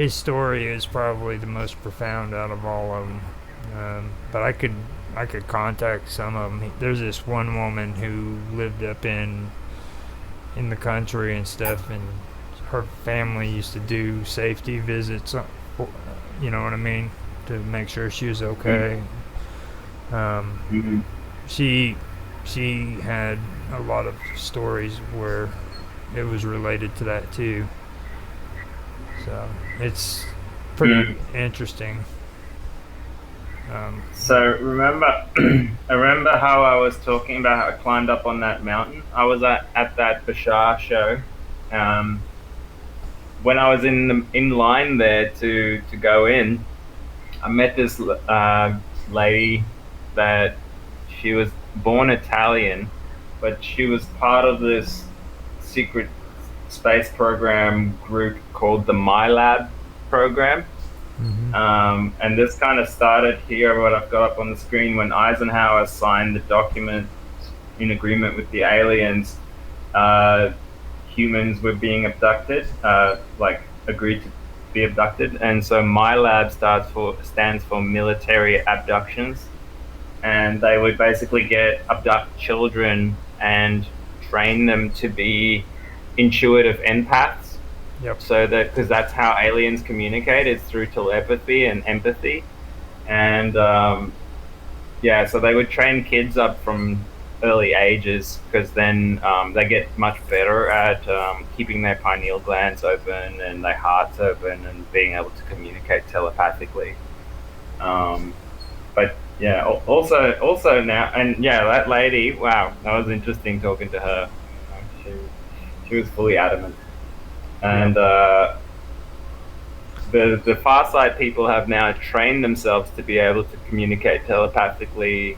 B: story is probably the most profound out of all of them. But I could contact some of them. There's this one woman who lived up in the country and stuff, and her family used to do safety visits. You know what I mean? To make sure she was okay.
E: Mhm.
B: She had a lot of stories where it was related to that too. So it's pretty interesting.
E: So remember, I remember how I was talking about how I climbed up on that mountain. I was at that Bashar show. Um, when I was in line there to go in, I met this lady that she was born Italian, but she was part of this secret space program group called the MyLab program. And this kind of started here, what I've got up on the screen, when Eisenhower signed the document in agreement with the aliens. Humans were being abducted, like agreed to be abducted, and so MyLab stands for military abductions, and they would basically abduct children and train them to be intuitive empaths.
B: Yep.
E: So that because that's how aliens communicate, is through telepathy and empathy. And yeah, so they would train kids up from early ages because then they get much better at keeping their pineal glands open and their hearts open and being able to communicate telepathically. But yeah, also now, and yeah, that lady, wow, that was interesting talking to her. She was fully adamant, and the Farsight people have now trained themselves to be able to communicate telepathically,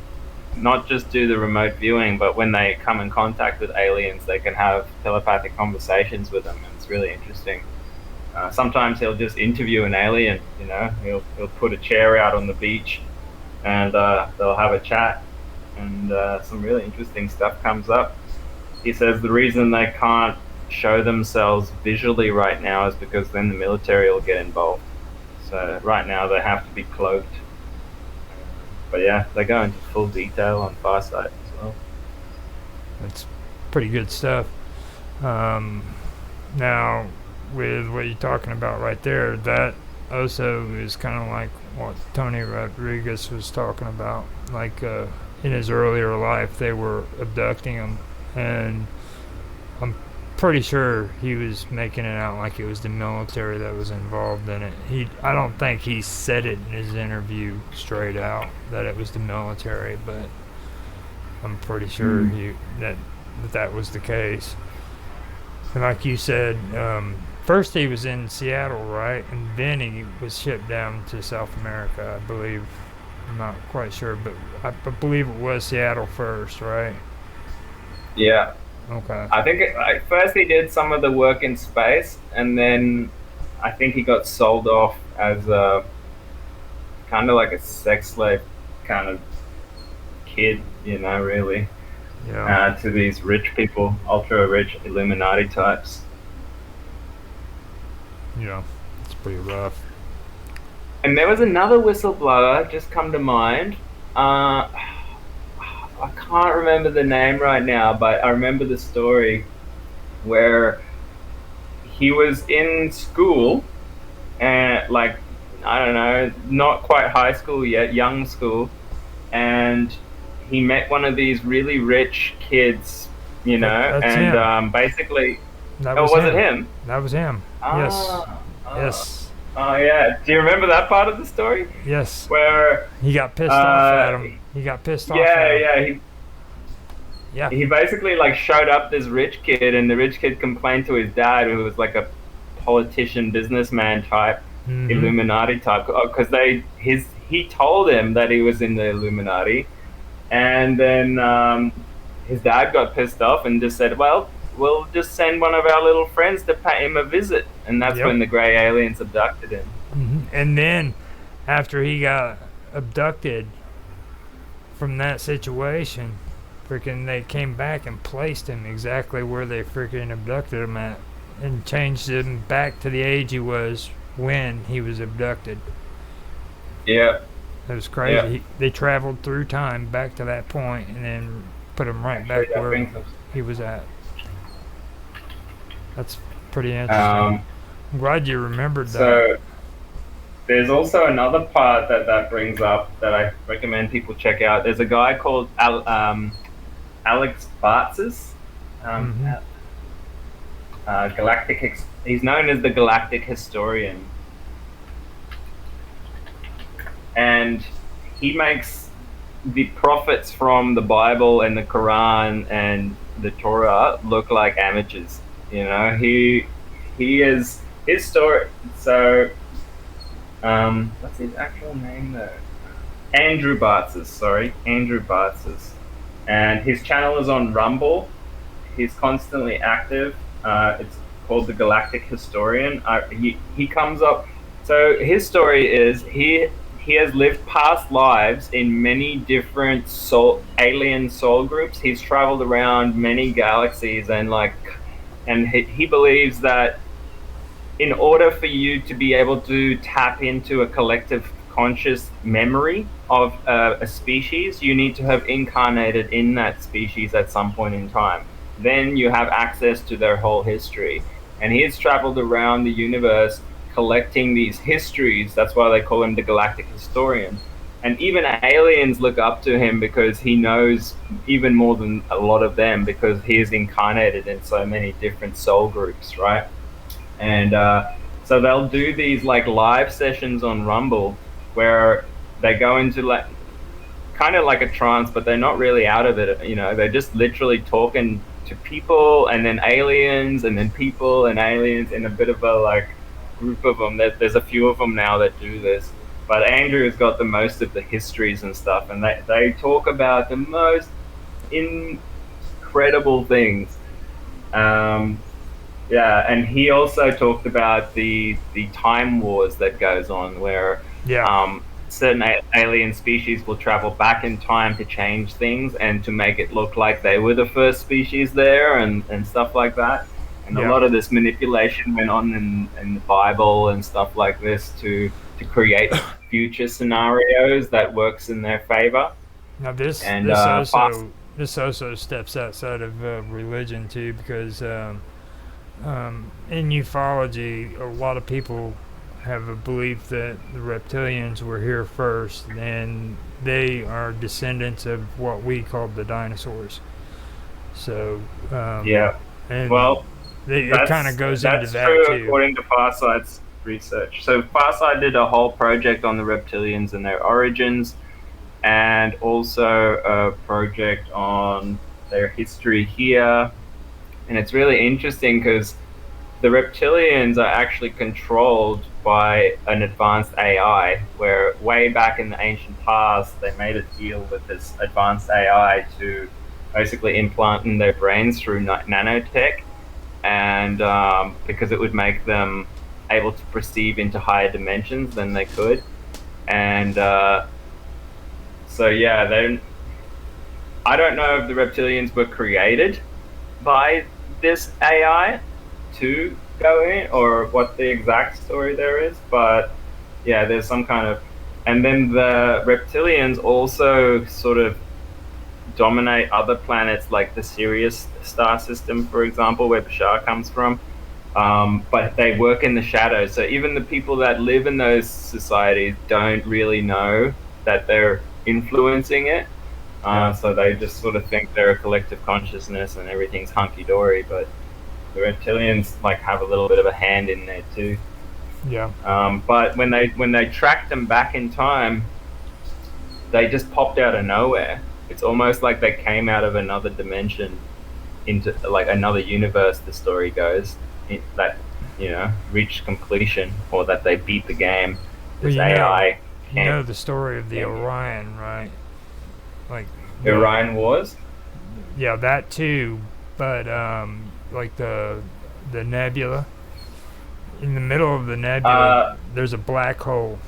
E: not just do the remote viewing, but when they come in contact with aliens, they can have telepathic conversations with them, and it's really interesting. Sometimes he'll just interview an alien, you know, he'll put a chair out on the beach, and they'll have a chat, and some really interesting stuff comes up. He says the reason they can't show themselves visually right now is because then the military will get involved. So right now they have to be cloaked. But yeah, they go into full detail on Farsight as well.
B: That's pretty good stuff. Now, with what you're talking about right there, that also is kind of like what Tony Rodriguez was talking about. Like in his earlier life, they were abducting him, and I'm pretty sure he was making it out like it was the military that was involved in it. I don't think he said it in his interview straight out that it was the military, but I'm pretty sure that was the case. And like you said, first he was in Seattle, right? And then he was shipped down to South America, I believe. I'm not quite sure, but I believe it was Seattle first, right?
E: Yeah.
B: Okay.
E: I think first he did some of the work in space, and then I think he got sold off as a kind of like a sex slave kind of kid, you know, really.
B: Yeah.
E: To these rich people, ultra rich Illuminati types.
B: Yeah, it's pretty rough.
E: And there was another whistleblower just come to mind. I can't remember the name right now, but I remember the story where he was in school and like I don't know, not quite high school yet, young school, and he met one of these really rich kids, you know,
B: That's
E: and
B: him.
E: Basically,
B: That
E: oh,
B: was
E: was
B: him.
E: it him?
B: That was him. Yes. Yes.
E: Oh yeah. Do you remember that part of the story
B: Yes.
E: where
B: He got pissed off at him. He got pissed off at him.
E: yeah,
B: Yeah.
E: he basically like showed up this rich kid, and the rich kid complained to his dad, who was like a politician, businessman type, Illuminati type, because he told him that he was in the Illuminati, and then his dad got pissed off and just said, "Well, we'll just send one of our little friends to pay him a visit," and that's when the gray aliens abducted him.
B: And then, after he got abducted from that situation, freaking they came back and placed him exactly where they freaking abducted him at, and changed him back to the age he was when he was abducted.
E: Yeah.
B: It was crazy.
E: Yeah.
B: They traveled through time back to that point and then put him right back where he was at. That's pretty interesting. I'm glad you remembered that.
E: So there's also another part that brings up that I recommend people check out. There's a guy called Alex Bartzis, he's known as the Galactic Historian, and he makes the prophets from the Bible and the Quran and the Torah look like amateurs. You know, he is his story. So, what's his actual name though? Andrew Bartzis. And his channel is on Rumble. He's constantly active. It's called the Galactic Historian. He comes up. So his story is he has lived past lives in many different alien soul groups. He's traveled around many galaxies, and he believes that in order for you to be able to tap into a collective conscious memory of a species, you need to have incarnated in that species at some point in time. Then you have access to their whole history. And he's traveled around the universe collecting these histories. That's why they call him the Galactic Historian. and even aliens look up to him because he knows even more than a lot of them, because he is incarnated in so many different soul groups, right? And so they'll do these like live sessions on Rumble where they go into like kind of like a trance, but they're not really out of it. You know, they're just literally talking to people and then aliens and then people and aliens in a bit of a like group of them. There's a few of them now that do this. But Andrew's got the most of the histories and stuff, and they talk about the most incredible things. Um, yeah, and he also talked about the time wars that goes on, where
B: Yeah.
E: certain alien species will travel back in time to change things and to make it look like they were the first species there, and stuff like that. And a
B: Yeah.
E: lot of this manipulation went on in the Bible and stuff like this to create future scenarios that works in their favor.
B: Now this
E: And
B: this
E: fast,
B: also steps outside of religion too, because in ufology, a lot of people have a belief that the reptilians were here first, and they are descendants of what we call the dinosaurs. So,
E: yeah.
B: and
E: Well,
B: it kind of goes into
E: that's
B: that
E: true
B: too.
E: according to Farsight's research. So Farsight did a whole project on the reptilians and their origins, and also a project on their history here. And it's really interesting because the reptilians are actually controlled by an advanced AI, where way back in the ancient past, they made a deal with this advanced AI to basically implant in their brains through nanotech, and because it would make them able to perceive into higher dimensions than they could. And so, yeah, I don't know if the reptilians were created by this AI to go in, or what the exact story there is, but yeah, there's some kind of. And then the reptilians also sort of dominate other planets like the Sirius star system, for example, where Bashar comes from. But they work in the shadows, so even the people that live in those societies don't really know that they're influencing it. So they just sort of think they're a collective consciousness and everything's hunky dory, but the reptilians like have a little bit of a hand in there too.
B: Yeah.
E: But when they tracked them back in time, they just popped out of nowhere. It's almost like they came out of another dimension into like another universe. The story goes that reached completion, or that they beat the game.
B: Well,
E: This AI.
B: you know the story of the Orion, right? Like
E: Orion Wars.
B: Yeah, that too. But like the nebula, in the middle of the nebula, there's a black hole.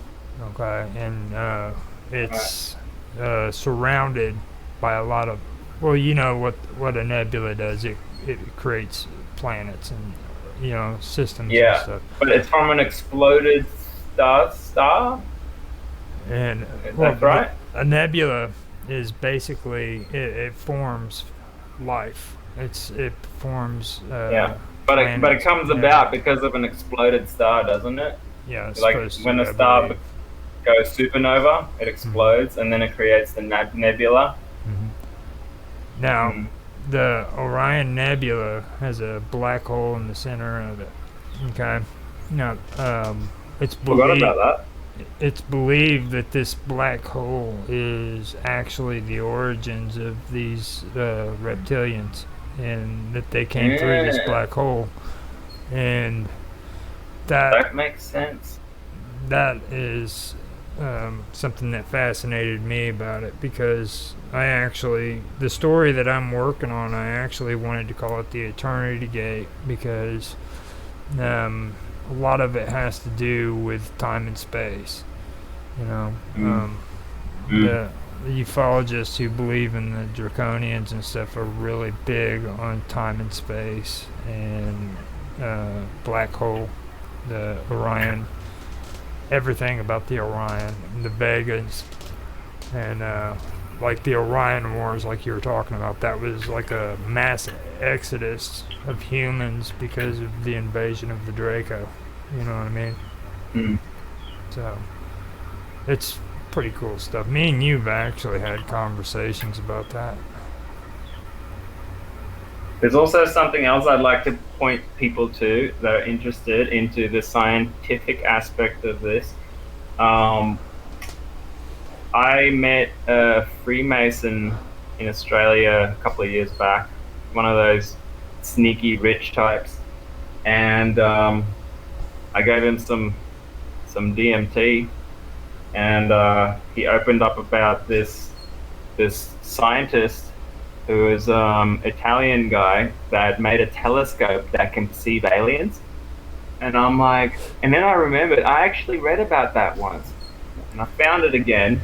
B: Okay, and it's surrounded by a lot of. Well, you know what a nebula does. It creates planets and systems and stuff.
E: But it's from an exploded star.
B: And
E: That's right.
B: A nebula is basically it forms life. It forms.
E: But it comes about because of an exploded star, doesn't it?
B: Yeah, it's
E: like
B: supposed
E: when
B: to,
E: a star goes supernova, it explodes, and then it creates the nebula.
B: Mm-hmm. Now, the Orion Nebula has a black hole in the center of it. Okay, now it's
E: Forgot about that.
B: It's believed that this black hole is actually the origins of these reptilians, and that they came through this black hole, and
E: that makes sense.
B: That is something that fascinated me about it, because the story that I'm working on, I actually wanted to call it the Eternity Gate, because a lot of it has to do with time and space. The ufologists who believe in the draconians and stuff are really big on time and space and black hole, the Orion, everything about the Orion, the Vegas, and like the Orion Wars, like you were talking about. That was like a mass exodus of humans because of the invasion of the Draco. You know what I mean?
E: Mm.
B: So it's pretty cool stuff. Me and you've actually had conversations about that.
E: There's also something else I'd like to point people to that are interested into the scientific aspect of this. I met a Freemason in Australia a couple of years back, one of those sneaky rich types, and I gave him some DMT, and he opened up about this scientist who is Italian guy that made a telescope that can perceive aliens. And I'm like, and then I remembered I actually read about that once, and I found it again.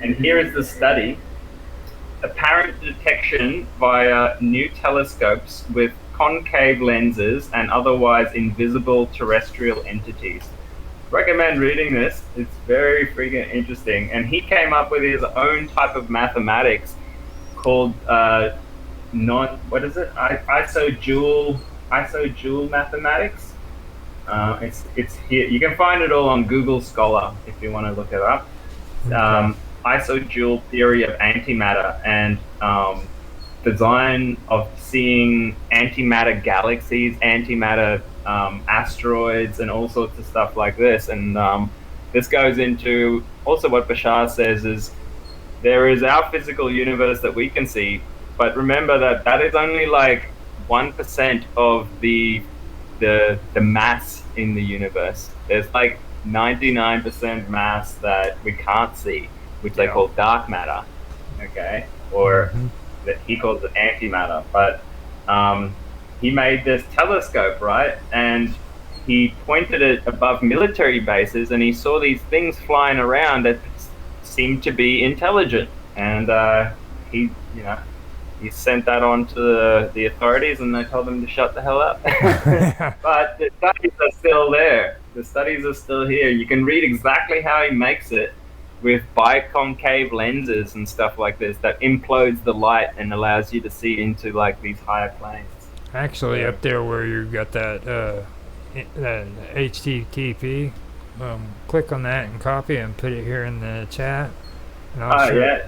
E: And here is the study: apparent detection via new telescopes with concave lenses and otherwise invisible terrestrial entities. Recommend reading this. It's very freaking interesting. And he came up with his own type of mathematics called isojoule mathematics. It's here. You can find it all on Google Scholar if you want to look it up. Isojoule theory of antimatter and design of seeing antimatter galaxies, antimatter asteroids, and all sorts of stuff like this. And this goes into also what Bashar says is there is our physical universe that we can see, but remember that that is only like 1% of the mass in the universe. There's like 99% mass that we can't see, which they call dark matter, okay, or that he calls it antimatter. But he made this telescope, right, and he pointed it above military bases, and he saw these things flying around that seemed to be intelligent, and he sent that on to the authorities, and they told him to shut the hell up. But the studies are still there. The studies are still here. You can read exactly how he makes it with biconcave lenses and stuff like this that implodes the light and allows you to see into like these higher planes.
B: Actually, up there where you got that that HTTP, click on that and copy it and put it here in the chat. And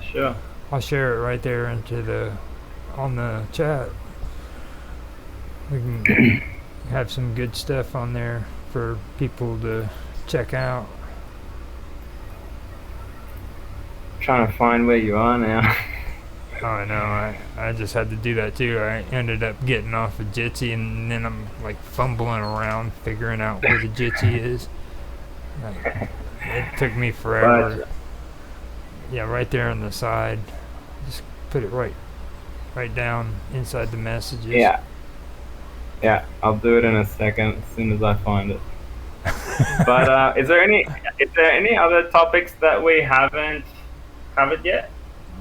E: Sure.
B: I'll share it right there on the chat. We can have some good stuff on there for people to check out.
E: Trying to find where you are now.
B: Oh, I know. I just had to do that too. I ended up getting off of Jitsi, and then I'm like fumbling around figuring out where the Jitsi is. It took me forever.
E: But,
B: yeah, right there on the side. Just put it right down inside the messages.
E: Yeah, I'll do it in a second as soon as I find it. But is there any other topics that we haven't covered yet?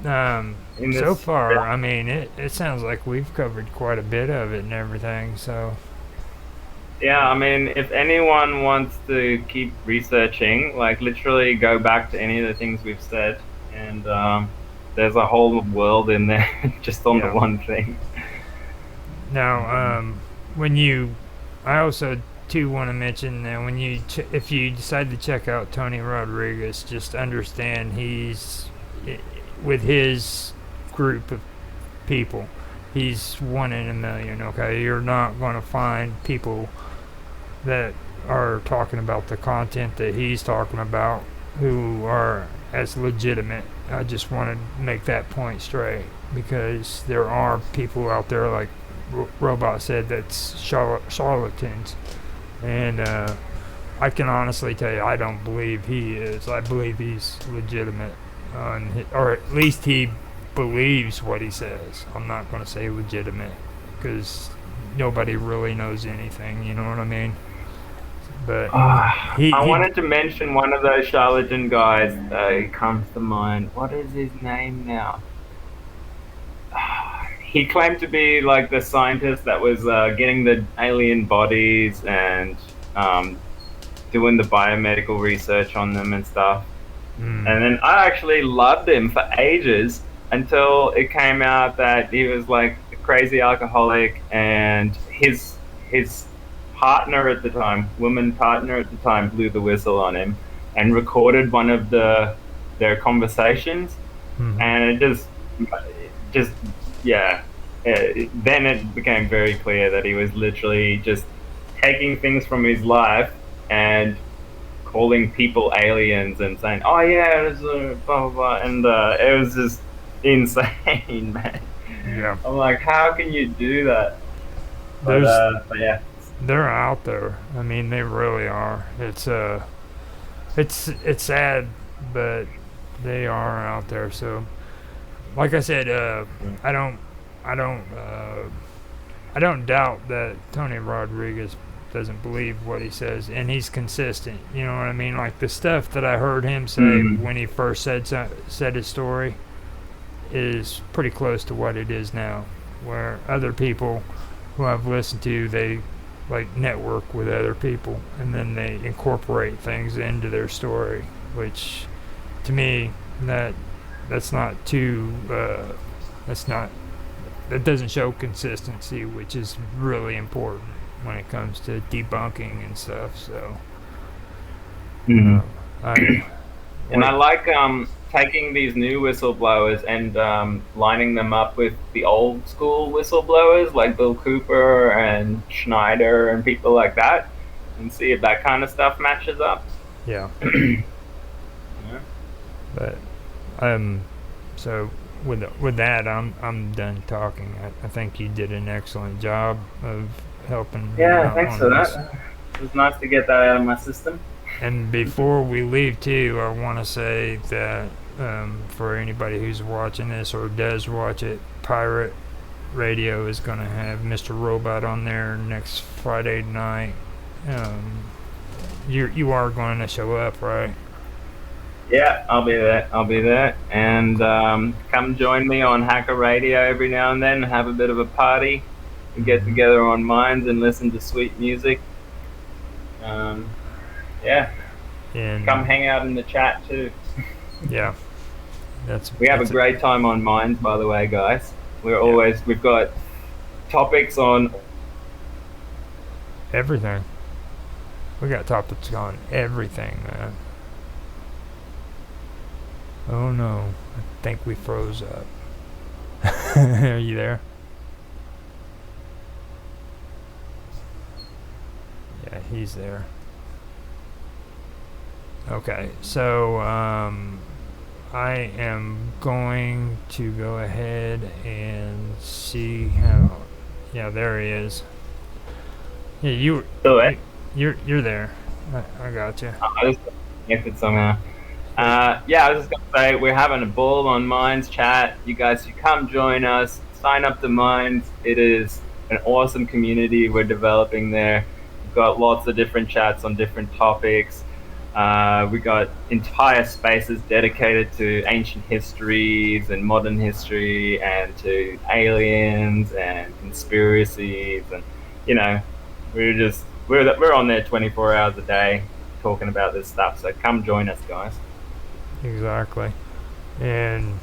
B: So far, I mean, it sounds like we've covered quite a bit of it and everything, so.
E: Yeah, I mean, if anyone wants to keep researching, like literally go back to any of the things we've said, and there's a whole world in there just on the one thing.
B: Now, I also too want to mention that when if you decide to check out Tony Rodriguez, just understand he's with his group of people, he's 1 in a million. Okay, you're not going to find people that are talking about the content that he's talking about who are as legitimate. I just want to make that point straight, because there are people out there, like Robot said, that's charlatans, and I can honestly tell you I don't believe he is. I believe he's legitimate, or at least he believes what he says. I'm not going to say legitimate, because nobody really knows anything, you know what I mean? But I
E: wanted to mention one of those charlatan guys that comes to mind. What is his name now? He claimed to be like the scientist that was getting the alien bodies and doing the biomedical research on them and stuff. And then I actually loved him for ages until it came out that he was like a crazy alcoholic, and his partner at the time, woman partner at the time, blew the whistle on him and recorded one of the their conversations, and it just yeah. Then it became very clear that he was literally just taking things from his life and calling people aliens and saying, "Oh yeah, it was blah blah blah," and it was just insane, man.
B: Yeah.
E: I'm like, how can you do that? But yeah,
B: They're out there. I mean, they really are. It's sad, but they are out there. So, like I said, I don't, I don't doubt that Tony Rodriguez doesn't believe what he says, and he's consistent. You know what I mean? Like the stuff that I heard him say when he first said his story is pretty close to what it is now. Where other people who I've listened to, they like network with other people, and then they incorporate things into their story, which to me that's not too that doesn't show consistency, which is really important when it comes to debunking and stuff. So
E: I like taking these new whistleblowers and lining them up with the old school whistleblowers like Bill Cooper and Schneider and people like that, and see if that kind of stuff matches up.
B: Yeah. But so with that, I'm done talking. I think you did an excellent job of helping.
E: Yeah, thanks for that. It was nice to get that out of my system.
B: And before we leave too, I want to say that for anybody who's watching this or does watch it, Pirate Radio is going to have Mr. Robot on there next Friday night. You are going to show up, right?
E: Yeah, I'll be there. And come join me on Hacker Radio every now and then. Have a bit of a party. We get together on Minds and listen to sweet music. Yeah.
B: And
E: come hang out in the chat too.
B: Yeah.
E: We have a great time on Minds, by the way, guys. We've got topics on
B: everything. We got topics on everything, man. Oh no, I think we froze up. Are you there? Yeah, he's there. Okay, so I am going to go ahead and see how. Yeah, there he is. Yeah, you're there. I got you.
E: I just connected somehow. Yeah, I was just gonna say we're having a ball on Minds chat. You guys should come join us. Sign up to Minds. It is an awesome community we're developing there. We've got lots of different chats on different topics. We got entire spaces dedicated to ancient histories and modern history and to aliens and conspiracies, and we're on there 24 hours a day talking about this stuff. So come join us, guys.
B: Exactly. And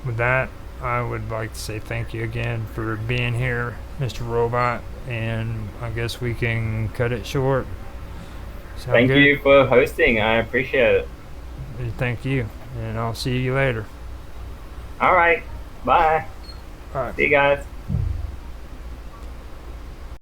B: with that, I would like to say thank you again for being here, Mr. Robot, and I guess we can cut it short.
E: Thank you for hosting. I appreciate it.
B: Thank you, and I'll see you later.
E: All right. Bye.
B: All right.
E: See you guys.